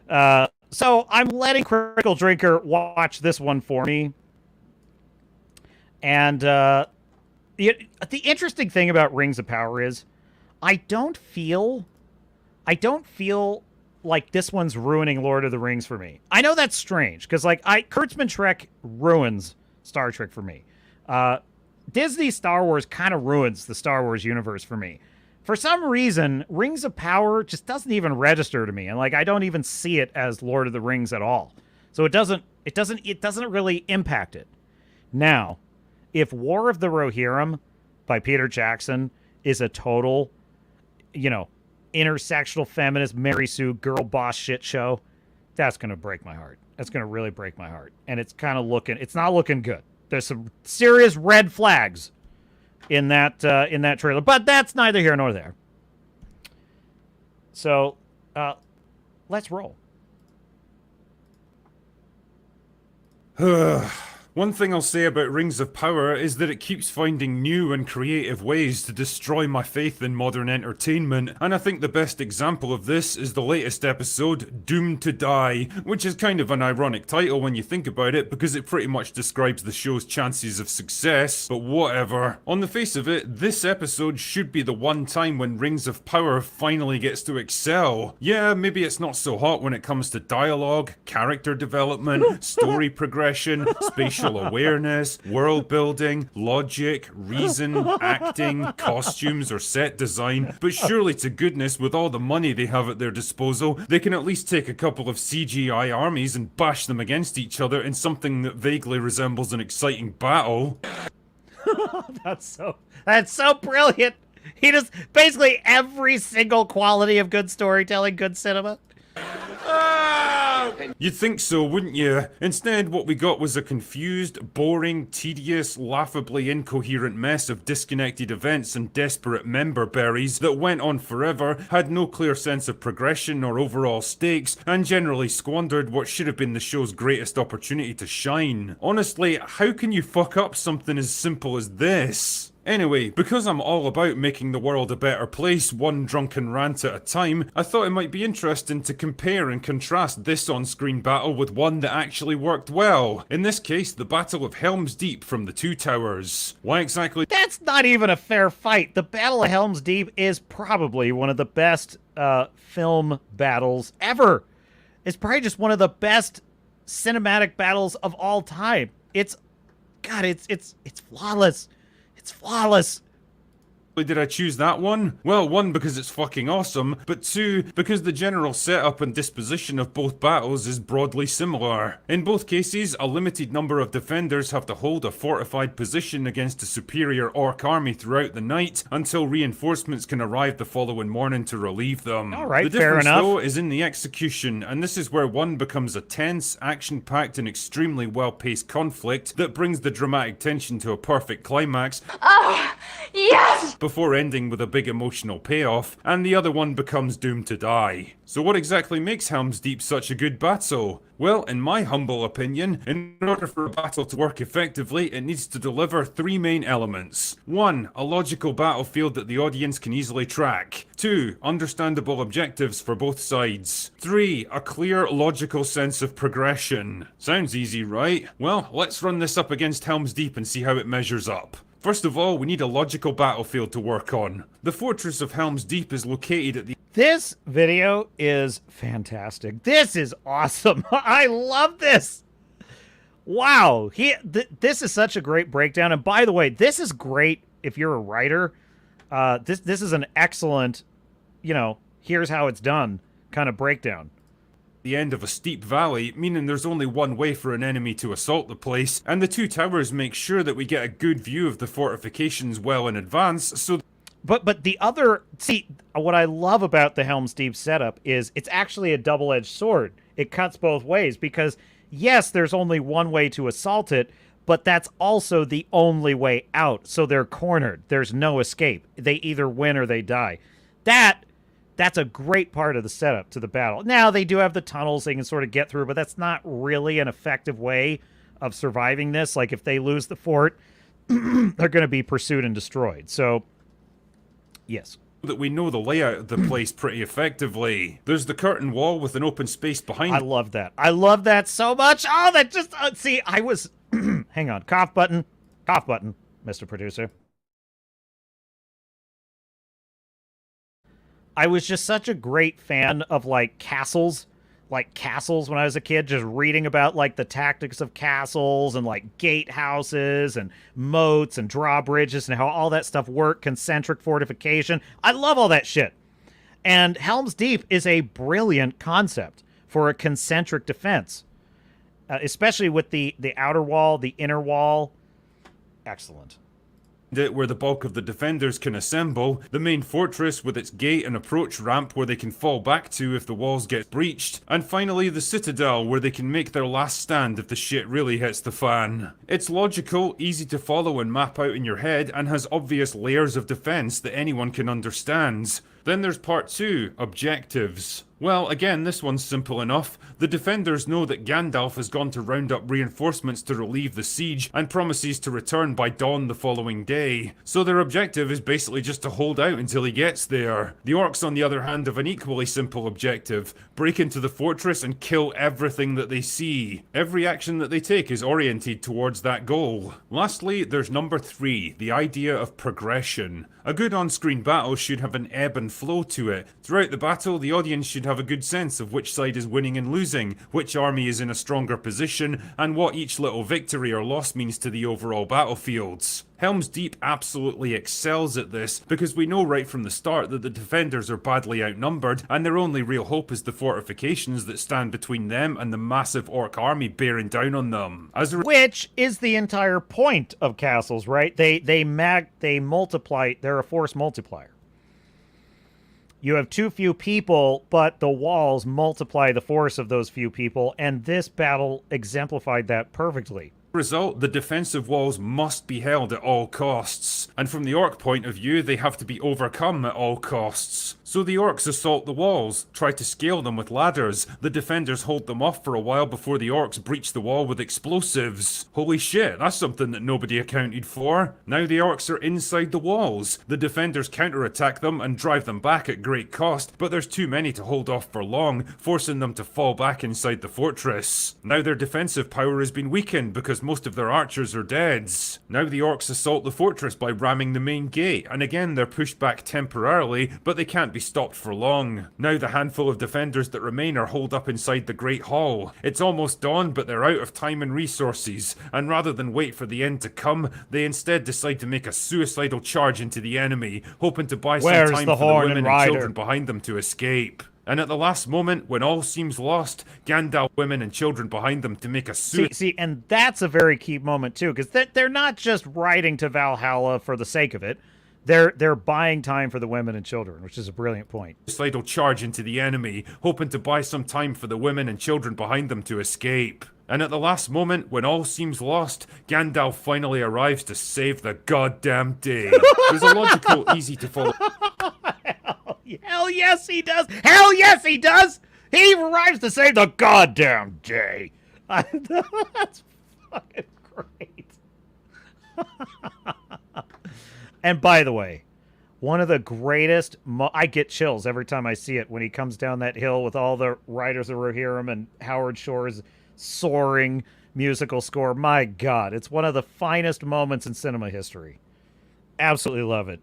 So I'm letting Critical Drinker watch this one for me, and the interesting thing about Rings of Power is I don't feel like this one's ruining Lord of the Rings for me. I know that's strange because like Kurtzman Trek ruins Star Trek for me. Disney Star Wars kind of ruins the Star Wars universe for me. For some reason, Rings of Power just doesn't even register to me, and like I don't even see it as Lord of the Rings at all. So it doesn't really impact it. Now, if War of the Rohirrim by Peter Jackson is a total, intersectional feminist Mary Sue girl boss shit show, that's going to break my heart. That's going to really break my heart. And it's not looking good. There's some serious red flags in that trailer, but that's neither here nor there. So, let's roll. One thing I'll say about Rings of Power is that it keeps finding new and creative ways to destroy my faith in modern entertainment, and I think the best example of this is the latest episode, Doomed to Die, which is kind of an ironic title when you think about it because it pretty much describes the show's chances of success, but whatever. On the face of it, this episode should be the one time when Rings of Power finally gets to excel. Yeah, maybe it's not so hot when it comes to dialogue, character development, story progression, spatial awareness, world building, logic, reason, acting, costumes, or set design, but surely to goodness, with all the money they have at their disposal, they can at least take a couple of CGI armies and bash them against each other in something that vaguely resembles an exciting battle. That's so brilliant. He just basically every single quality of good storytelling, good cinema. You'd think so, wouldn't you? Instead, what we got was a confused, boring, tedious, laughably incoherent mess of disconnected events and desperate member berries that went on forever, had no clear sense of progression or overall stakes, and generally squandered what should have been the show's greatest opportunity to shine. Honestly, how can you fuck up something as simple as this? Anyway, because I'm all about making the world a better place, one drunken rant at a time, I thought it might be interesting to compare and contrast this on-screen battle with one that actually worked well. In this case, the Battle of Helm's Deep from the Two Towers. Why exactly? That's not even a fair fight. The Battle of Helm's Deep is probably one of the best film battles ever. It's probably just one of the best cinematic battles of all time. It's flawless. It's flawless. Did I choose that one? Well, one, because it's fucking awesome, but two, because the general setup and disposition of both battles is broadly similar. In both cases, a limited number of defenders have to hold a fortified position against a superior orc army throughout the night until reinforcements can arrive the following morning to relieve them. Alright, the fair difference, enough. though, is in the execution, and this is where one becomes a tense, action-packed and extremely well-paced conflict that brings the dramatic tension to a perfect climax. Oh, yes! Before ending with a big emotional payoff, and the other one becomes doomed to die. So what exactly makes Helm's Deep such a good battle? Well, in my humble opinion, in order for a battle to work effectively, it needs to deliver three main elements. 1. A logical battlefield that the audience can easily track. 2. Understandable objectives for both sides. 3. A clear, logical sense of progression. Sounds easy, right? Well, let's run this up against Helm's Deep and see how it measures up. First of all, we need a logical battlefield to work on. The Fortress of Helm's Deep is located at the... This video is fantastic. This is awesome. I love this. Wow. This is such a great breakdown. And by the way, this is great if you're a writer. This is an excellent, here's how it's done kind of breakdown. The end of a steep valley, meaning there's only one way for an enemy to assault the place, and the two towers make sure that we get a good view of the fortifications well in advance, so... But the other... See, what I love about the Helm's Deep setup is it's actually a double-edged sword. It cuts both ways, because, yes, there's only one way to assault it, but that's also the only way out, so they're cornered. There's no escape. They either win or they die. That's a great part of the setup to the battle. Now, they do have the tunnels they can sort of get through, but that's not really an effective way of surviving this. Like, if they lose the fort, they're going to be pursued and destroyed. So, yes. That we know the layout of the place pretty effectively. There's the curtain wall with an open space behind... I love that. I love that so much. Oh, that just... see, I was... hang on. Cough button. Cough button, Mr. Producer. I was just such a great fan of, castles. Castles when I was a kid, just reading about, the tactics of castles and, gatehouses and moats and drawbridges and how all that stuff worked, concentric fortification. I love all that shit. And Helm's Deep is a brilliant concept for a concentric defense, especially with the outer wall, the inner wall. Excellent. Where the bulk of the defenders can assemble, the main fortress with its gate and approach ramp where they can fall back to if the walls get breached, and finally the citadel where they can make their last stand if the shit really hits the fan. It's logical, easy to follow and map out in your head, and has obvious layers of defense that anyone can understand. Then there's part 2, objectives. Well, again, this one's simple enough. The defenders know that Gandalf has gone to round up reinforcements to relieve the siege and promises to return by dawn the following day. So their objective is basically just to hold out until he gets there. The orcs, on the other hand, have an equally simple objective: break into the fortress and kill everything that they see. Every action that they take is oriented towards that goal. Lastly, there's number 3, the idea of progression. A good on-screen battle should have an ebb and flow to it. Throughout the battle, the audience should have a good sense of which side is winning and losing, which army is in a stronger position, and what each little victory or loss means to the overall battlefields. Helm's Deep absolutely excels at this, because we know right from the start that the defenders are badly outnumbered, and their only real hope is the fortifications that stand between them and the massive orc army bearing down on them. Which is the entire point of castles, right? They multiply, they're a force multiplier. You have too few people, but the walls multiply the force of those few people, and this battle exemplified that perfectly. Result, the defensive walls must be held at all costs, and from the orc point of view, they have to be overcome at all costs. So the orcs assault the walls, try to scale them with ladders. The defenders hold them off for a while before the orcs breach the wall with explosives. Holy shit, that's something that nobody accounted for. Now the orcs are inside the walls. The defenders counterattack them and drive them back at great cost, but there's too many to hold off for long, forcing them to fall back inside the fortress. Now their defensive power has been weakened because most of their archers are dead. Now the orcs assault the fortress by ramming the main gate, and again they're pushed back temporarily, but they can't be stopped for long. Now the handful of defenders that remain are holed up inside the Great Hall. It's almost dawn, but they're out of time and resources, and rather than wait for the end to come, they instead decide to make a suicidal charge into the enemy, hoping to buy some time for the women and children behind them to escape. And at the last moment, when all seems lost, Gandalf women and children behind them to make a See, and that's a very key moment too, because they're not just riding to Valhalla for the sake of it. They're buying time for the women and children, which is a brilliant point. Suicidal charge into the enemy, hoping to buy some time for the women and children behind them to escape. And at the last moment, when all seems lost, Gandalf finally arrives to save the goddamn day. There's a logical, easy to follow. Hell yes, he does! Hell yes, he does! He arrives to save the goddamn day! That's fucking great. And by the way, one of the greatest... I get chills every time I see it when he comes down that hill with all the Riders of Rohirrim and Howard Shore's soaring musical score. My God, it's one of the finest moments in cinema history. Absolutely love it.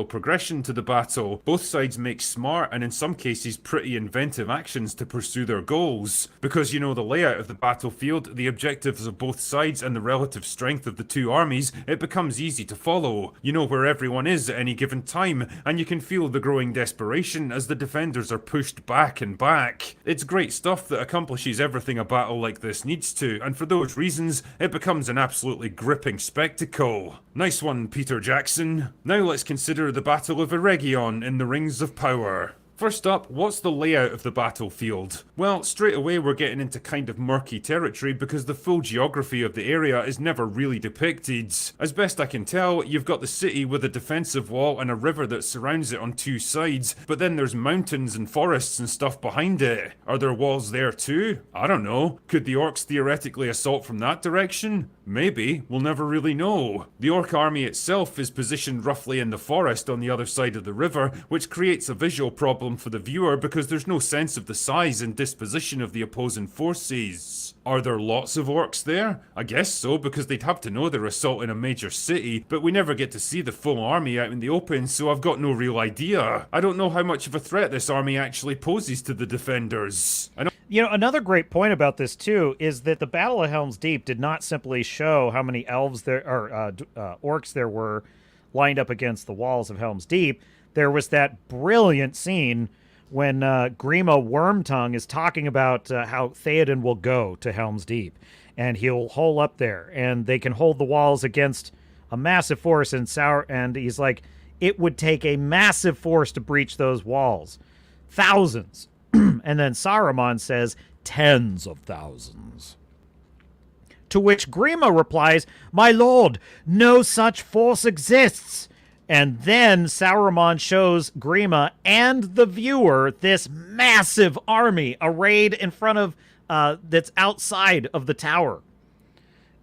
Progression to the battle. Both sides make smart and in some cases pretty inventive actions to pursue their goals. Because you know the layout of the battlefield, the objectives of both sides and the relative strength of the two armies, it becomes easy to follow. You know where everyone is at any given time, and you can feel the growing desperation as the defenders are pushed back and back. It's great stuff that accomplishes everything a battle like this needs to, and for those reasons, it becomes an absolutely gripping spectacle. Nice one, Peter Jackson. Now let's consider the Battle of Eregion in the Rings of Power. First up, what's the layout of the battlefield? Well, straight away we're getting into kind of murky territory because the full geography of the area is never really depicted. As best I can tell, you've got the city with a defensive wall and a river that surrounds it on two sides, but then there's mountains and forests and stuff behind it. Are there walls there too? I don't know. Could the orcs theoretically assault from that direction? Maybe. We'll never really know. The orc army itself is positioned roughly in the forest on the other side of the river, which creates a visual problem for the viewer because there's no sense of the size and disposition of the opposing forces. Are there lots of orcs there? I guess so, because they'd have to know they're assaulting a major city, but we never get to see the full army out in the open, so I've got no real idea. I don't know how much of a threat this army actually poses to the defenders. You know, another great point about this, too, is that the Battle of Helm's Deep did not simply show how many elves there, or orcs there were lined up against the walls of Helm's Deep. There was that brilliant scene when Grima Wormtongue is talking about how Theoden will go to Helm's Deep, and he'll hole up there, and they can hold the walls against a massive force, and he's like, it would take a massive force to breach those walls. Thousands. And then Saruman says, tens of thousands. To which Grima replies, my lord, no such force exists. And then Saruman shows Grima and the viewer this massive army arrayed in front of, that's outside of the tower.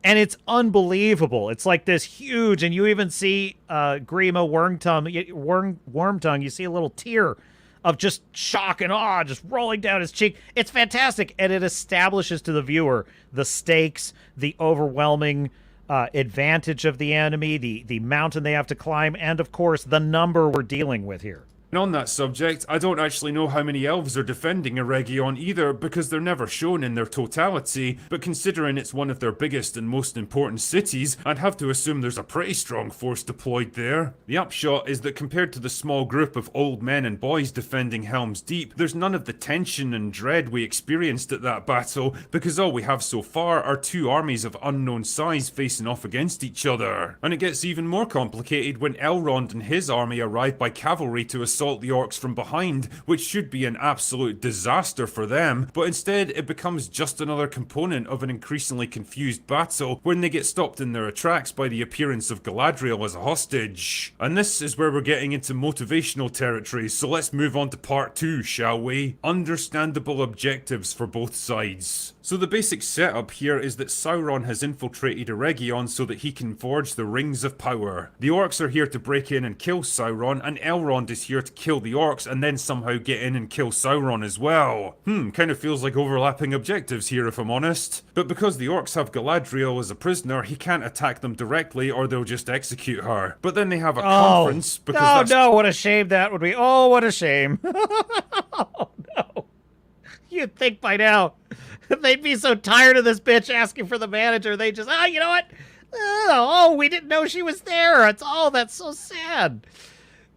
And it's unbelievable. It's like this huge, and you even see Grima Wormtongue, you see a little tear of just shock and awe just rolling down his cheek. It's fantastic, and it establishes to the viewer the stakes, the overwhelming advantage of the enemy, the mountain they have to climb, and, of course, the number we're dealing with here. And on that subject, I don't actually know how many elves are defending Eregion either, because they're never shown in their totality, but considering it's one of their biggest and most important cities, I'd have to assume there's a pretty strong force deployed there. The upshot is that compared to the small group of old men and boys defending Helm's Deep, there's none of the tension and dread we experienced at that battle, because all we have so far are two armies of unknown size facing off against each other. And it gets even more complicated when Elrond and his army arrive by cavalry to assault assault the orcs from behind, which should be an absolute disaster for them, but instead it becomes just another component of an increasingly confused battle when they get stopped in their tracks by the appearance of Galadriel as a hostage. And this is where we're getting into motivational territory, so let's move on to part 2, shall we? Understandable objectives for both sides. So the basic setup here is that Sauron has infiltrated Eregion so that he can forge the Rings of Power. The orcs are here to break in and kill Sauron, and Elrond is here to kill the orcs and then somehow get in and kill Sauron as well. Kind of feels like overlapping objectives here if I'm honest. But because the orcs have Galadriel as a prisoner, he can't attack them directly or they'll just execute her. But then they have a conference because no, what a shame that would be. Oh, what a shame. Oh, no. You'd think by now they'd be so tired of this bitch asking for the manager, they just, you know what? Oh, we didn't know she was there. That's so sad.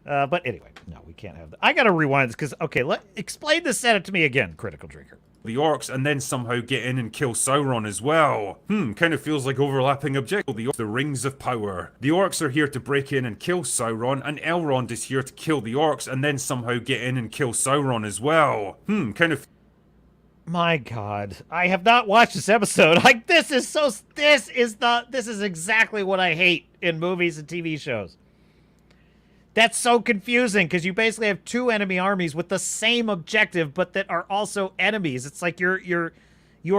But anyway, no, we can't have that. I gotta rewind this because, okay, explain the setup to me again, Critical Drinker. The orcs and then somehow get in and kill Sauron as well. Kind of feels like overlapping objectives. The Rings of Power. The orcs are here to break in and kill Sauron, and Elrond is here to kill the orcs and then somehow get in and kill Sauron as well. Kind of... My God, I have not watched this episode. Like, this is exactly what I hate in movies and TV shows. That's so confusing because you basically have two enemy armies with the same objective, but that are also enemies. It's like you're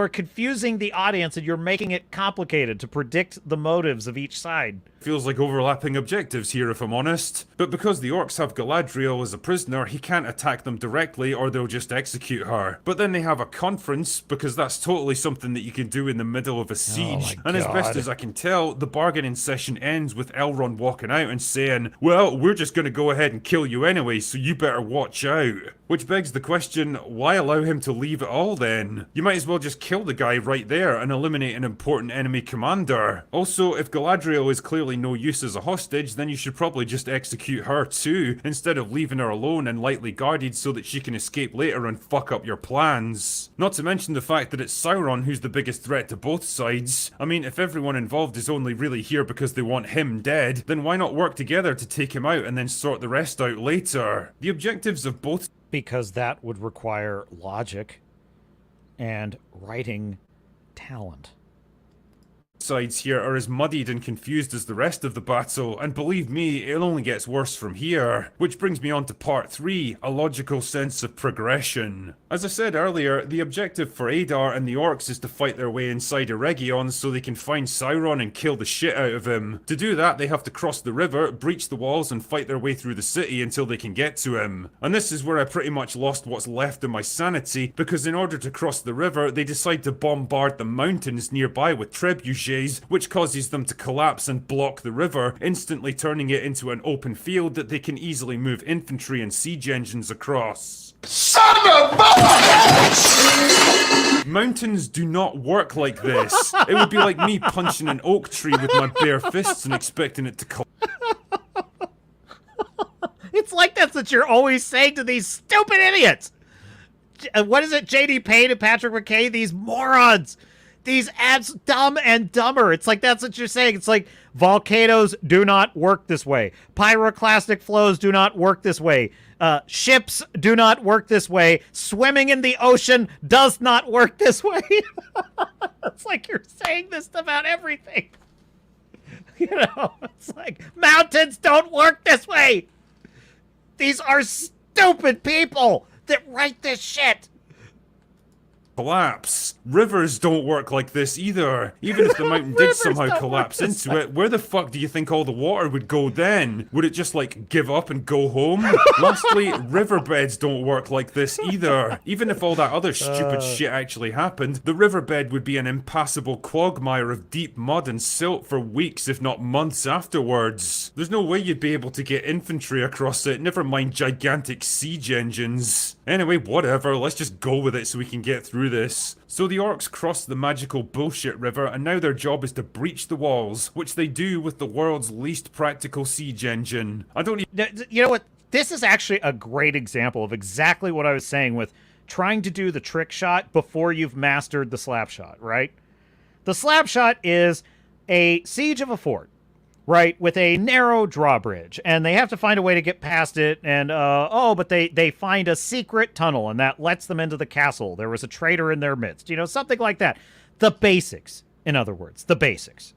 confusing the audience and you're making it complicated to predict the motives of each side. Feels like overlapping objectives here if I'm honest. But because the orcs have Galadriel as a prisoner, he can't attack them directly or they'll just execute her. But then they have a conference because that's totally something that you can do in the middle of a siege. And as best as I can tell, the bargaining session ends with Elrond walking out and saying, well, we're just going to go ahead and kill you anyway, so you better watch out. Which begs the question, why allow him to leave at all then? You might as well just kill the guy right there and eliminate an important enemy commander. Also, if Galadriel is clearly no use as a hostage, then you should probably just execute her too, instead of leaving her alone and lightly guarded so that she can escape later and fuck up your plans. Not to mention the fact that it's Sauron who's the biggest threat to both sides. I mean, if everyone involved is only really here because they want him dead, then why not work together to take him out and then sort the rest out later? The objectives of both... Because that would require logic and writing talent. Sides here are as muddied and confused as the rest of the battle, and believe me, it only gets worse from here. Which brings me on to part 3, a logical sense of progression. As I said earlier, the objective for Adar and the orcs is to fight their way inside Eregion so they can find Sauron and kill the shit out of him. To do that, they have to cross the river, breach the walls, and fight their way through the city until they can get to him. And this is where I pretty much lost what's left of my sanity, because in order to cross the river, they decide to bombard the mountains nearby with trebuchets, which causes them to collapse and block the river, instantly turning it into an open field that they can easily move infantry and siege engines across. Son of a... Mountains do not work like this. It would be like me punching an oak tree with my bare fists and expecting it to collapse. It's like that's what you're always saying to these stupid idiots. What is it, J.D. Payne and Patrick McKay? These morons. These abs dumb and dumber. It's like that's what you're saying. It's like volcanoes do not work this way. Pyroclastic flows do not work this way. Ships do not work this way. Swimming in the ocean does not work this way. It's like you're saying this about everything. You know, it's like mountains don't work this way. These are stupid people that write this shit. Collapse. Rivers don't work like this either. Even if the mountain did somehow collapse into it, where the fuck do you think all the water would go then? Would it just like give up and go home? Lastly, riverbeds don't work like this either. Even if all that other stupid shit actually happened, the riverbed would be an impassable quagmire of deep mud and silt for weeks if not months afterwards. There's no way you'd be able to get infantry across it, never mind gigantic siege engines. Anyway, whatever, let's just go with it so we can get through this. So the orcs cross the magical bullshit river, and now their job is to breach the walls, which they do with the world's least practical siege engine. You know what? This is actually a great example of exactly what I was saying with trying to do the trick shot before you've mastered the slap shot, right? The slap shot is a siege of a fort. right, with a narrow drawbridge, and they have to find a way to get past it, and, but they find a secret tunnel, and that lets them into the castle. There was a traitor in their midst, you know, something like that. The basics, in other words, the basics.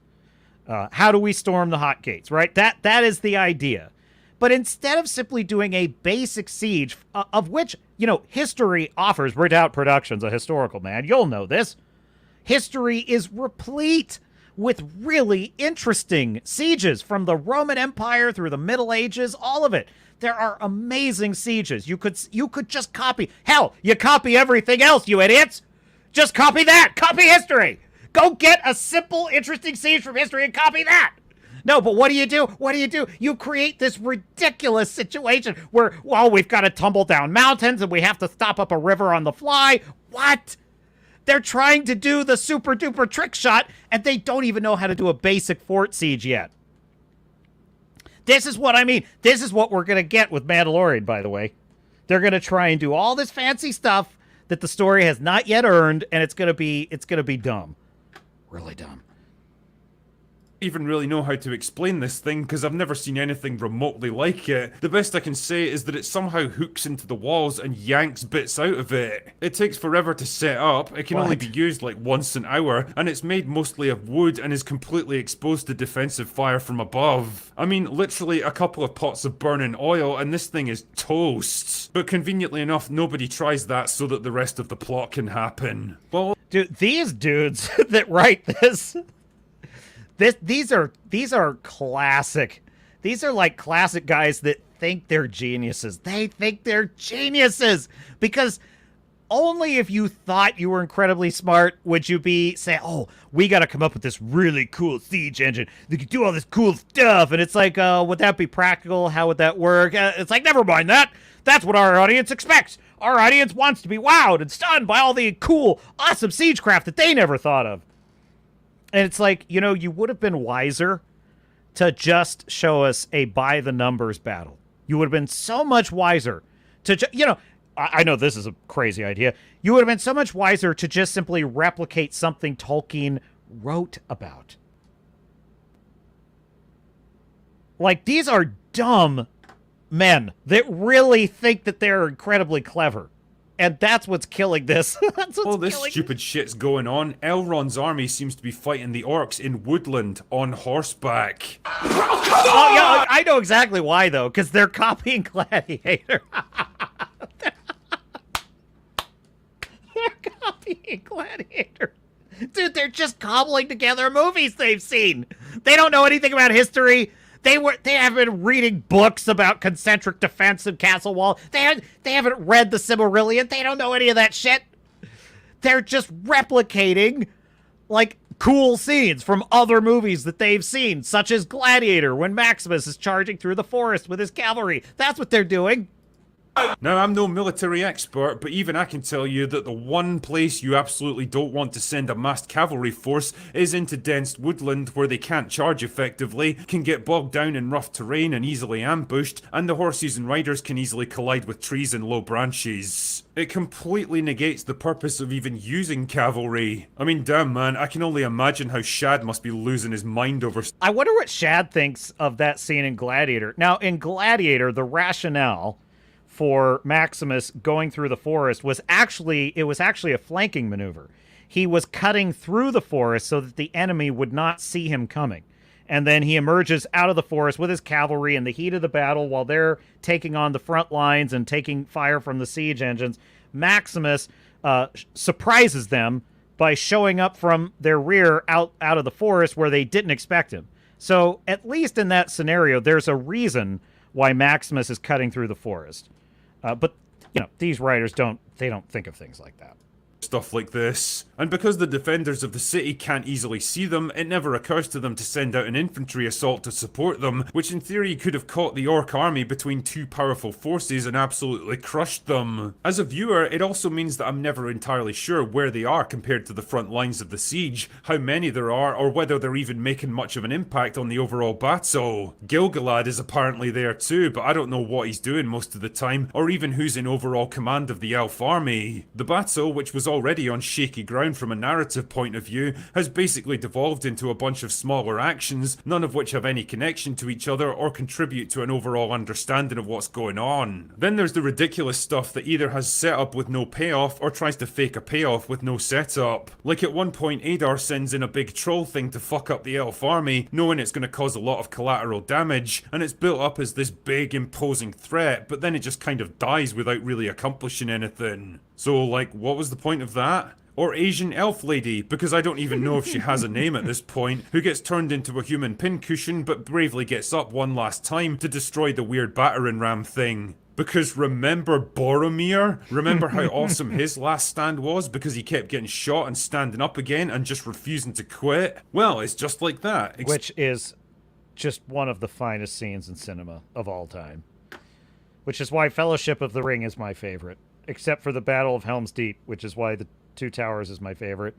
How do we storm the hot gates, right? That is the idea. But instead of simply doing a basic siege, of which, you know, history offers, Redoubt Productions, a historical man, you'll know this. History is replete with really interesting sieges from the Roman Empire through the Middle Ages, all of it. There are amazing sieges. You could just copy. Hell, you copy everything else, you idiots. Just copy that. Copy history. Go get a simple, interesting siege from history and copy that. No, but what do you do? What do you do? You create this ridiculous situation where, well, we've got to tumble down mountains and we have to stop up a river on the fly. What? They're trying to do the super duper trick shot and they don't even know how to do a basic fort siege yet. This is what I mean. This is what we're going to get with Mandalorian, by the way. They're going to try and do all this fancy stuff that the story has not yet earned, and it's going to be dumb. Really dumb. Even really know how to explain this thing because I've never seen anything remotely like it. The best I can say is that it somehow hooks into the walls and yanks bits out of it. It takes forever to set up, it can only be used like once an hour, and it's made mostly of wood and is completely exposed to defensive fire from above. I mean, literally a couple of pots of burning oil and this thing is toast. But conveniently enough, nobody tries that so that the rest of the plot can happen. Well, dude, these dudes that write this... These are classic. These are like classic guys that think they're geniuses. They think they're geniuses because only if you thought you were incredibly smart would you be say, oh, we got to come up with this really cool siege engine that can do all this cool stuff. And it's like, would that be practical? How would that work? It's like, never mind that. That's what our audience expects. Our audience wants to be wowed and stunned by all the cool, awesome siegecraft that they never thought of. And it's like, you know, you would have been wiser to just show us a by-the-numbers battle. You would have been so much wiser to, you know, I know this is a crazy idea. You would have been so much wiser to just simply replicate something Tolkien wrote about. Like, these are dumb men that really think that they're incredibly clever. And that's what's killing this. While this stupid shit's going on, Elrond's army seems to be fighting the orcs in woodland on horseback. Oh, yeah, I know exactly why, though, because they're copying Gladiator. They're copying Gladiator. Dude, they're just cobbling together movies they've seen. They don't know anything about history. They have been reading books about concentric defense and castle wall. They haven't read the Silmarillion. They don't know any of that shit. They're just replicating, like, cool scenes from other movies that they've seen, such as Gladiator, when Maximus is charging through the forest with his cavalry. That's what they're doing. Now, I'm no military expert, but even I can tell you that the one place you absolutely don't want to send a massed cavalry force is into dense woodland where they can't charge effectively, can get bogged down in rough terrain and easily ambushed, and the horses and riders can easily collide with trees and low branches. It completely negates the purpose of even using cavalry. I mean, damn man, I can only imagine how Shad must be losing his mind over... I wonder what Shad thinks of that scene in Gladiator. Now, in Gladiator, the rationale for Maximus going through the forest was actually a flanking maneuver. He was cutting through the forest so that the enemy would not see him coming. And then he emerges out of the forest with his cavalry in the heat of the battle while they're taking on the front lines and taking fire from the siege engines. Maximus surprises them by showing up from their rear out of the forest where they didn't expect him. So at least in that scenario, there's a reason why Maximus is cutting through the forest. But, you know, these writers don't think of things like that. Stuff like this. And because the defenders of the city can't easily see them, it never occurs to them to send out an infantry assault to support them, which in theory could have caught the orc army between two powerful forces and absolutely crushed them. As a viewer, it also means that I'm never entirely sure where they are compared to the front lines of the siege, how many there are, or whether they're even making much of an impact on the overall battle. Gil-galad is apparently there too, but I don't know what he's doing most of the time, or even who's in overall command of the elf army. The battle, which was already on shaky ground from a narrative point of view, has basically devolved into a bunch of smaller actions, none of which have any connection to each other or contribute to an overall understanding of what's going on. Then there's the ridiculous stuff that either has setup with no payoff or tries to fake a payoff with no setup. Like at one point Adar sends in a big troll thing to fuck up the elf army, knowing it's going to cause a lot of collateral damage, and it's built up as this big imposing threat, but then it just kind of dies without really accomplishing anything. So like, what was the point of that? Or Asian elf lady, because I don't even know if she has a name at this point, who gets turned into a human pincushion but bravely gets up one last time to destroy the weird battering ram thing. Because remember Boromir? Remember how awesome his last stand was because he kept getting shot and standing up again and just refusing to quit? Well, it's just like that. Which is just one of the finest scenes in cinema of all time. Which is why Fellowship of the Ring is my favorite. Except for the Battle of Helm's Deep, which is why the Two Towers is my favorite.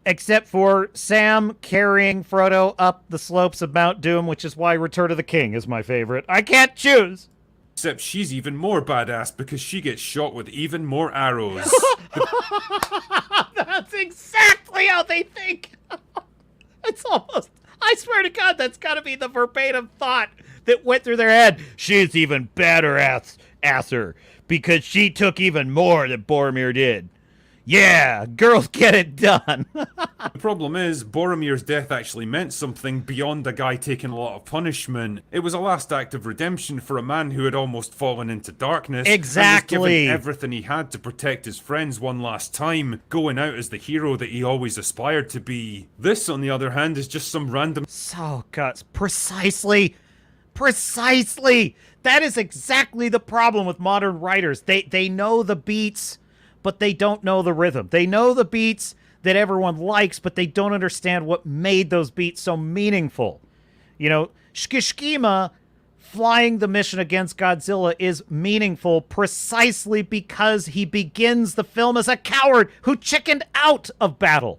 Except for Sam carrying Frodo up the slopes of Mount Doom, which is why Return of the King is my favorite. I can't choose! Except she's even more badass because she gets shot with even more arrows. That's exactly how they think! It's almost... I swear to God, that's gotta be the verbatim thought that went through their head. She's even better asser because she took even more than Boromir did. Yeah, girls get it done. The problem is, Boromir's death actually meant something beyond a guy taking a lot of punishment. It was a last act of redemption for a man who had almost fallen into darkness. Exactly. And was given everything he had to protect his friends one last time, going out as the hero that he always aspired to be. This, on the other hand, is just some random... So, guts. Precisely. That is exactly the problem with modern writers. They know the beats, but they don't know the rhythm. They know the beats that everyone likes, but they don't understand what made those beats so meaningful. You know, Shkishkima flying the mission against Godzilla is meaningful precisely because he begins the film as a coward who chickened out of battle.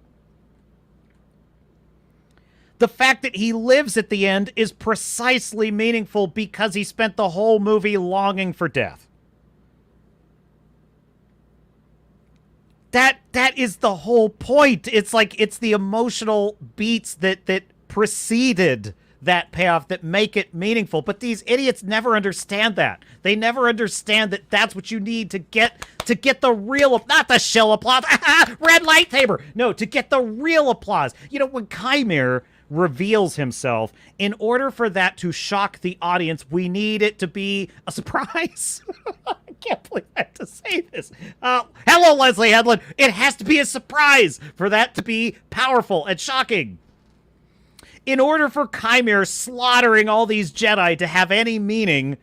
The fact that he lives at the end is precisely meaningful because he spent the whole movie longing for death. That is the whole point. It's like, it's the emotional beats that preceded that payoff that make it meaningful. But these idiots never understand that. They never understand that that's what you need to get the real, not the shill applause, red lightsaber. No, to get the real applause. You know, when Chimera reveals himself, in order for that to shock the audience, we need it to be a surprise. I can't believe I have to say this. Hello, Leslie Headland. It has to be a surprise for that to be powerful and shocking. In order for Chimera slaughtering all these Jedi to have any meaning,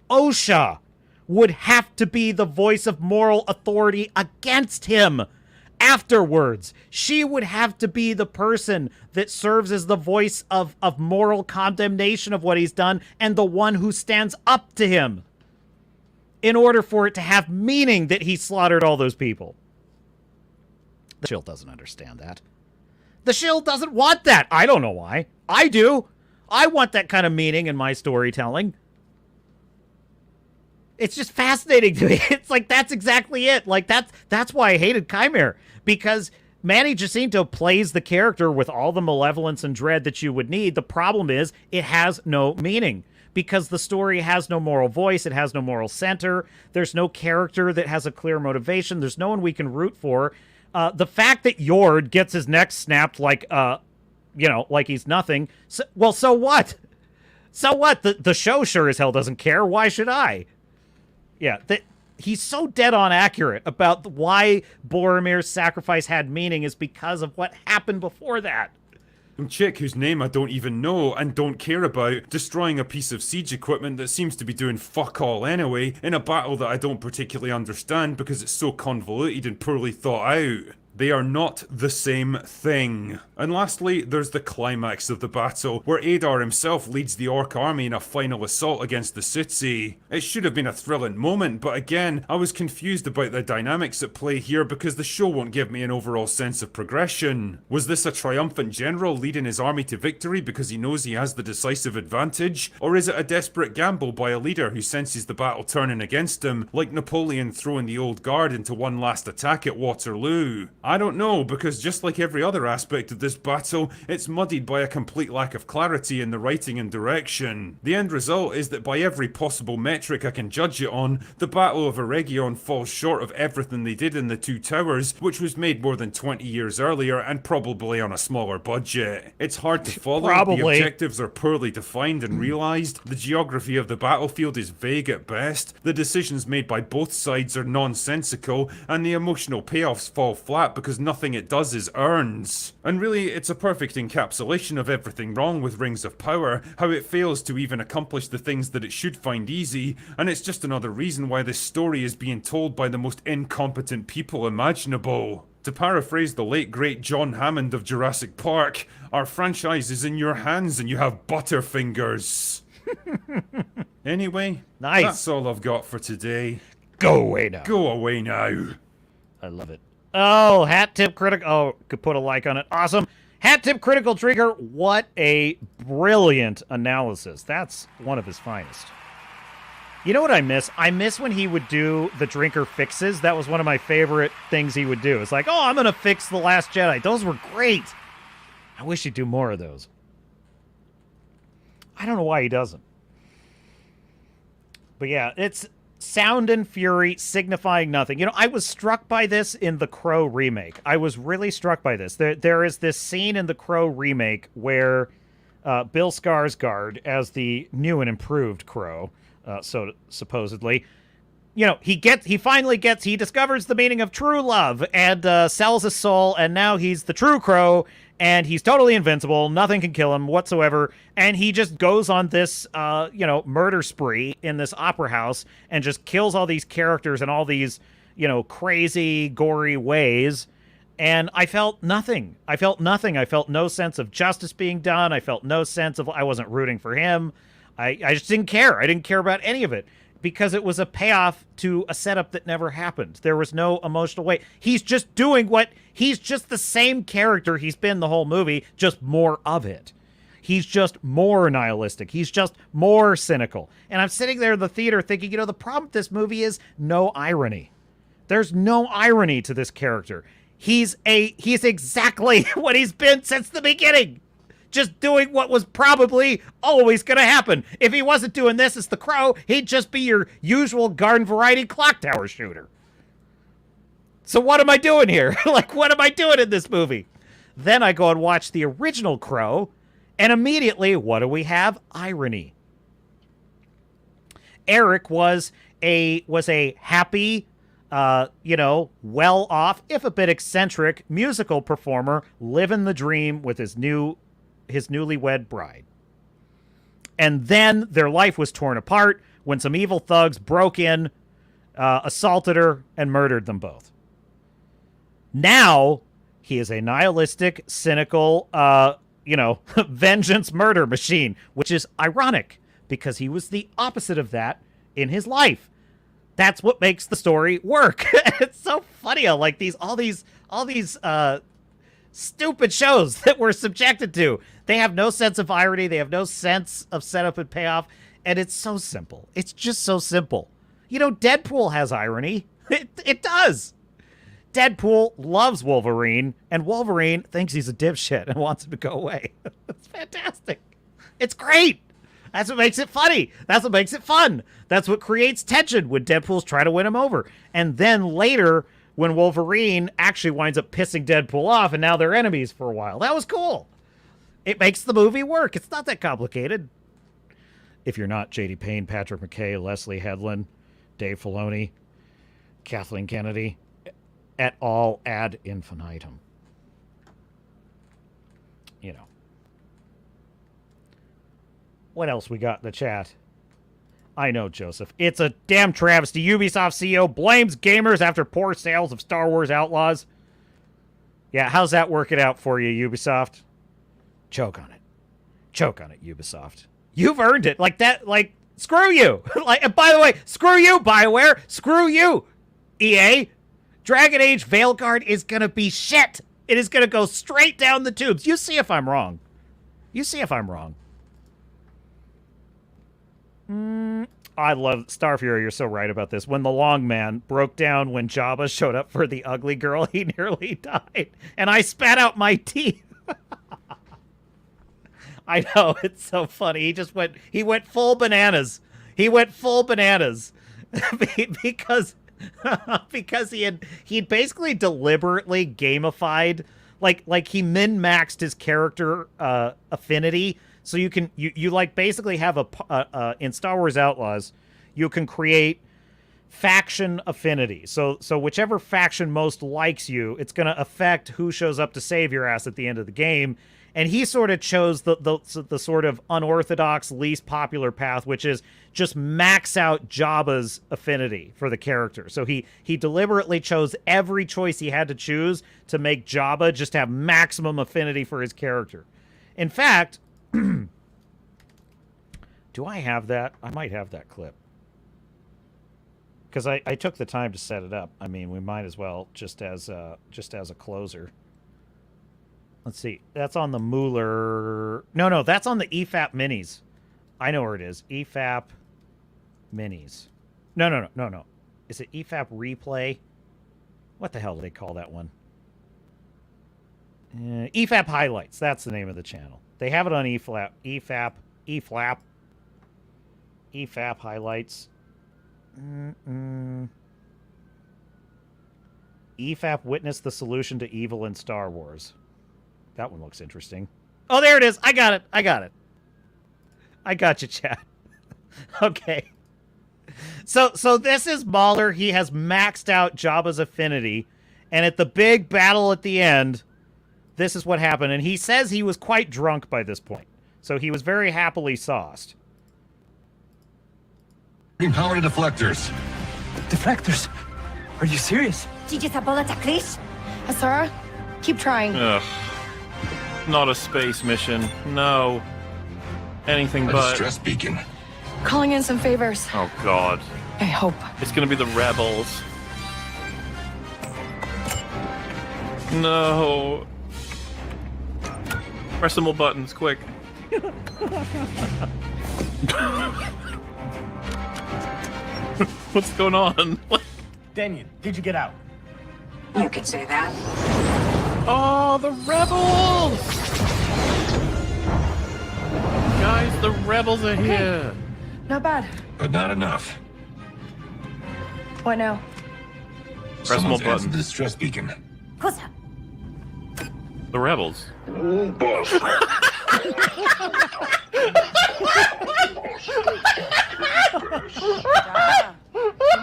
Osha would have to be the voice of moral authority against him. Afterwards, she would have to be the person that serves as the voice of moral condemnation of what he's done and the one who stands up to him in order for it to have meaning that he slaughtered all those people. The Shield doesn't understand that. The Shield doesn't want that. I don't know why. I do. I want that kind of meaning in my storytelling. It's just fascinating to me. It's like, that's exactly it. Like, that's why I hated Chimera. Because Manny Jacinto plays the character with all the malevolence and dread that you would need. The problem is, it has no meaning. Because the story has no moral voice. It has no moral center. There's no character that has a clear motivation. There's no one we can root for. The fact that Yord gets his neck snapped like, like he's nothing. So what? So what? The show sure as hell doesn't care. Why should I? Yeah, he's so dead on accurate about why Boromir's sacrifice had meaning is because of what happened before that. Some chick whose name I don't even know and don't care about, destroying a piece of siege equipment that seems to be doing fuck all anyway, in a battle that I don't particularly understand because it's so convoluted and poorly thought out. They are not the same thing. And lastly, there's the climax of the battle, where Adar himself leads the Orc army in a final assault against the Sitsi. It should have been a thrilling moment, but again, I was confused about the dynamics at play here because the show won't give me an overall sense of progression. Was this a triumphant general leading his army to victory because he knows he has the decisive advantage? Or is it a desperate gamble by a leader who senses the battle turning against him, like Napoleon throwing the old guard into one last attack at Waterloo? I don't know, because just like every other aspect of this battle, it's muddied by a complete lack of clarity in the writing and direction. The end result is that by every possible metric I can judge it on, the Battle of Eregion falls short of everything they did in the Two Towers, which was made more than 20 years earlier and probably on a smaller budget. It's hard to follow, the objectives are poorly defined and realised, the geography of the battlefield is vague at best, the decisions made by both sides are nonsensical, and the emotional payoffs fall flat because nothing it does is earns. And really, it's a perfect encapsulation of everything wrong with Rings of Power, how it fails to even accomplish the things that it should find easy, and it's just another reason why this story is being told by the most incompetent people imaginable. To paraphrase the late great John Hammond of Jurassic Park, our franchise is in your hands and you have butterfingers. Anyway, nice. That's all I've got for today. Go away now. Go away now. I love it. Oh, hat tip critical. Oh, could put a like on it. Awesome. Hat tip critical trigger. What a brilliant analysis. That's one of his finest. You know what I miss? I miss when he would do the drinker fixes. That was one of my favorite things he would do. It's like, oh, I'm going to fix The Last Jedi. Those were great. I wish he'd do more of those. I don't know why he doesn't. But yeah, it's sound and fury signifying nothing. You know, I was struck by this in the Crow remake. I was really struck by this. There is this scene in the Crow remake where Bill Skarsgård, as the new and improved Crow, so supposedly, you know, he discovers the meaning of true love and sells his soul, and now he's the true Crow, and he's totally invincible. Nothing can kill him whatsoever. And he just goes on this, murder spree in this opera house and just kills all these characters in all these, crazy, gory ways. And I felt nothing. I felt no sense of justice being done. I felt no sense of, I wasn't rooting for him. I just didn't care. I didn't care about any of it because it was a payoff to a setup that never happened. There was no emotional weight. He's just he's just the same character he's been the whole movie, just more of it. He's just more nihilistic. He's just more cynical. And I'm sitting there in the theater thinking, the problem with this movie is no irony. There's no irony to this character. He's exactly what he's been since the beginning. Just doing what was probably always going to happen. If he wasn't doing this as the Crow, he'd just be your usual garden variety clock tower shooter. So what am I doing here? What am I doing in this movie? Then I go and watch the original Crow, and immediately, what do we have? Irony. Eric was a happy, well-off, if a bit eccentric, musical performer living the dream with his newlywed bride. And then their life was torn apart when some evil thugs broke in, assaulted her, and murdered them both. Now, he is a nihilistic, cynical, vengeance murder machine, which is ironic because he was the opposite of that in his life. That's what makes the story work. It's so funny how all these stupid shows that we're subjected to, they have no sense of irony, they have no sense of setup and payoff, and it's so simple. It's just so simple. Deadpool has irony. It does. Deadpool loves Wolverine, and Wolverine thinks he's a dipshit and wants him to go away. It's fantastic. It's great. That's what makes it funny. That's what makes it fun. That's what creates tension when Deadpool's trying to win him over. And then later, when Wolverine actually winds up pissing Deadpool off, and now they're enemies for a while. That was cool. It makes the movie work. It's not that complicated. If you're not J.D. Payne, Patrick McKay, Leslie Headland, Dave Filoni, Kathleen Kennedy, et al. Ad infinitum. What else we got in the chat? I know, Joseph. It's a damn travesty. Ubisoft CEO blames gamers after poor sales of Star Wars Outlaws. Yeah, how's that working out for you, Ubisoft? Choke on it. Choke on it, Ubisoft. You've earned it. Like that, like, screw you. Like, and by the way, screw you, BioWare. Screw you, EA. Dragon Age Veilguard is going to be shit. It is going to go straight down the tubes. You see if I'm wrong. You see if I'm wrong. I love Starfury. You're so right about this. When the long man broke down when Jabba showed up for the ugly girl, he nearly died. And I spat out my teeth. I know, it's so funny. He went full bananas. He went full bananas because he'd basically deliberately gamified, like he min-maxed his character affinity. So you like basically have in Star Wars Outlaws, you can create faction affinity. So whichever faction most likes you, it's going to affect who shows up to save your ass at the end of the game. And he sort of chose the sort of unorthodox, least popular path, which is just max out Jabba's affinity for the character. So he deliberately chose every choice he had to choose to make Jabba just have maximum affinity for his character. In fact, do I have that? I might have that clip. Because I took the time to set it up. I mean, we might as well just as a closer. Let's see. That's on the Mooler. No, that's on the EFAP minis. I know where it is. EFAP minis. No. Is it EFAP replay? What the hell do they call that one? EFAP highlights. That's the name of the channel. They have it on EFAP highlights. EFAP witnessed the solution to evil in Star Wars. That one looks interesting. Oh, there it is. I got it. I got you, chat. Okay. So this is Mahler. He has maxed out Jabba's affinity. And at the big battle at the end, this is what happened. And he says he was quite drunk by this point. So he was very happily sauced. Power deflectors. Deflectors? Are you serious? Asara, keep trying. Ugh. Not a space mission. No. Anything but... distress beacon. Calling in some favors. Oh, God. I hope. It's gonna be the rebels. No. Press some more buttons, quick. What's going on? Daniel, did you get out? You could say that. Oh, the rebels! Guys, the rebels are here. Not bad. But not enough. What now? Press more Someone's answered buttons. the distress beacon. Closer. The rebels. You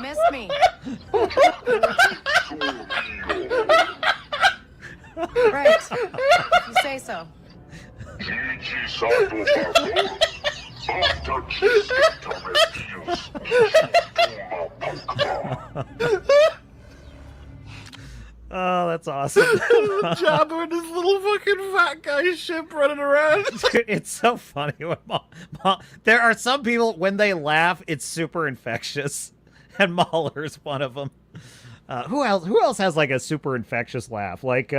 missed me. Right. If you say so. Oh, that's awesome. Jabba and his little fucking fat guy ship running around. Dude, it's so funny. When there are some people, when they laugh, it's super infectious. And Mahler's one of them. Who else has like a super infectious laugh? Like,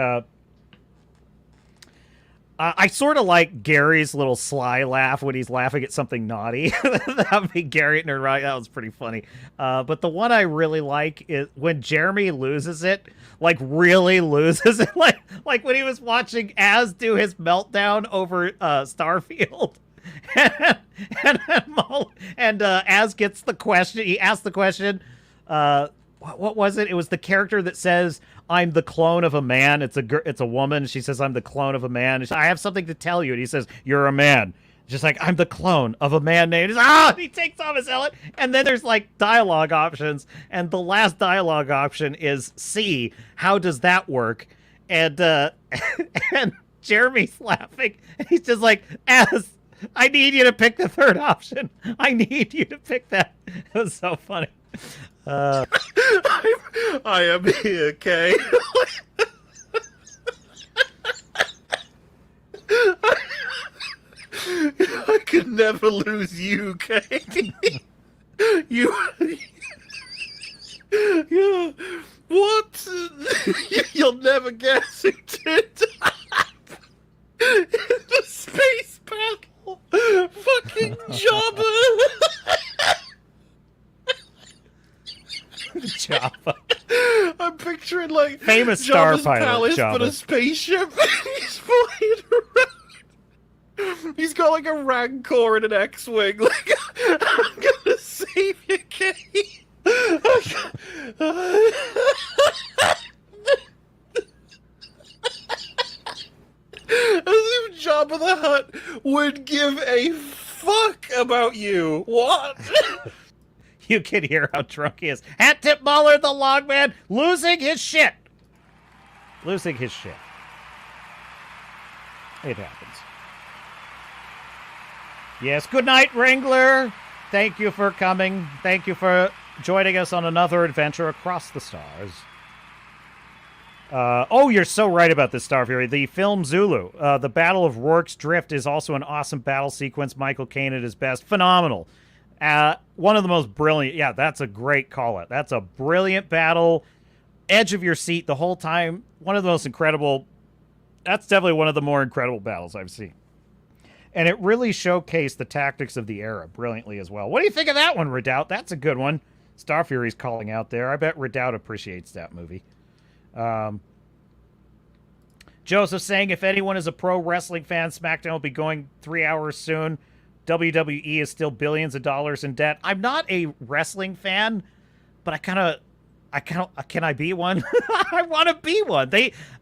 I sort of like Gary's little sly laugh when he's laughing at something naughty. That would be Gary at Nerdrotic. That was pretty funny. But the one I really like is when Jeremy loses it, like really loses it. Like when he was watching Az do his meltdown over Starfield. And Az gets the question. He asks the question, what was it? It was the character that says, "I'm the clone of a man." It's a woman. She says, "I'm the clone of a man." I have something to tell you. And he says, "You're a man." Just like, "I'm the clone of a man named." He takes off his helmet. And then there's like dialogue options. And the last dialogue option is C. How does that work? And and Jeremy's laughing. And he's just like, "Az, I need you to pick the third option. I need you to pick that." It was so funny. I am here, Kay. I could never lose you, Kate. You. Yeah. What? You'll never guess who did in the space battle. Fucking Jabba. Jabba. I'm picturing like famous Jabba's star pilot palace, Jabba. but a spaceship. He's flying around. He's got like a Rancor and an X-wing. Like, I'm gonna save you, Kate. As if Jabba the Hutt would give a fuck about you. What? You can hear how drunk he is. Hat Tip Muller, the logman, losing his shit. Losing his shit. It happens. Yes, good night, Wrangler. Thank you for coming. Thank you for joining us on another adventure across the stars. Oh, you're so right about this, Star Fury. The film Zulu, the Battle of Rorke's Drift, is also an awesome battle sequence. Michael Caine at his best. Phenomenal. One of the most brilliant. Yeah, that's a great call-out. That's a brilliant battle. Edge of your seat the whole time. One of the most incredible. That's definitely one of the more incredible battles I've seen. And it really showcased the tactics of the era brilliantly as well. What do you think of that one, Redoubt? That's a good one. Star Fury's calling out there. I bet Redoubt appreciates that movie. Joseph saying, if anyone is a pro wrestling fan, SmackDown will be going 3 hours soon. WWE is still billions of dollars in debt. I'm not a wrestling fan, but can I be one? I want to be one.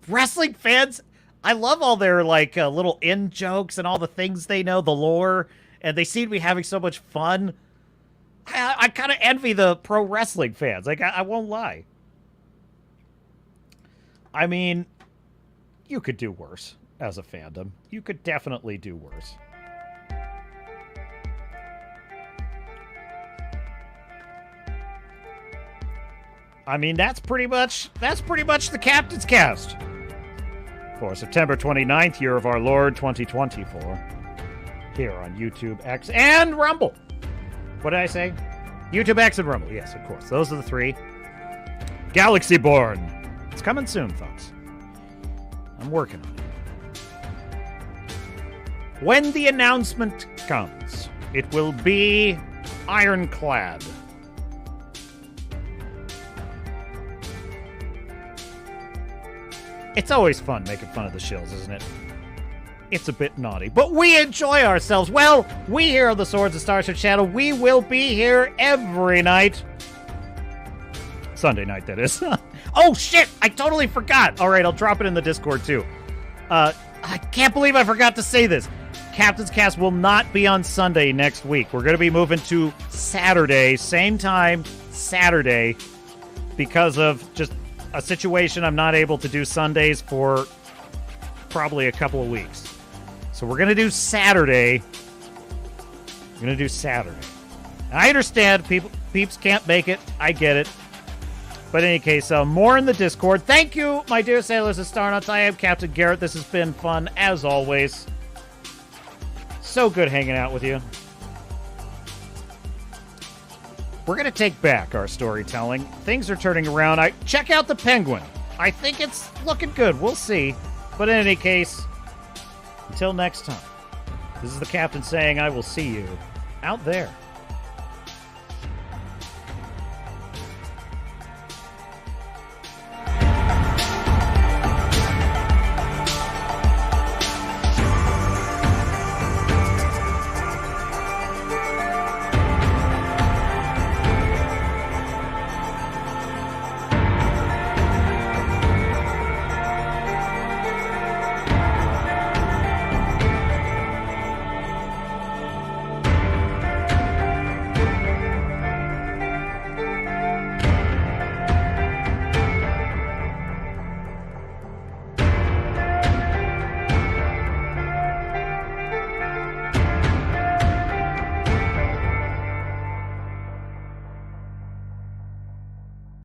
Wrestling fans, I love all their like little in jokes and all the things they know, the lore, and they seem to be having so much fun. I kind of envy the pro wrestling fans. Like, I won't lie. I mean, you could do worse as a fandom. You could definitely do worse. I mean, that's pretty much the Captain's Cast for September 29th, year of our Lord 2024, here on YouTube, X, and Rumble. What did I say? YouTube, X, and Rumble. Yes, of course. Those are the three. Galaxy Born. It's coming soon, folks. I'm working on it. When the announcement comes, it will be ironclad. It's always fun making fun of the Shills, isn't it? It's a bit naughty, but we enjoy ourselves. Well, we here on the Swords and Starship channel, we will be here every night. Sunday night, that is. Oh, shit! I totally forgot! All right, I'll drop it in the Discord, too. I can't believe I forgot to say this. Captain's Cast will not be on Sunday next week. We're going to be moving to Saturday, same time, Saturday, because of just a situation. I'm not able to do Sundays for probably a couple of weeks. So we're going to do Saturday. We're going to do Saturday. I understand peeps can't make it. I get it. But in any case, more in the Discord. Thank you, my dear sailors and Starnuts. I am Captain Garrett. This has been fun, as always. So good hanging out with you. We're going to take back our storytelling. Things are turning around. Check out the Penguin. I think it's looking good. We'll see. But in any case, until next time, this is the Captain saying I will see you out there.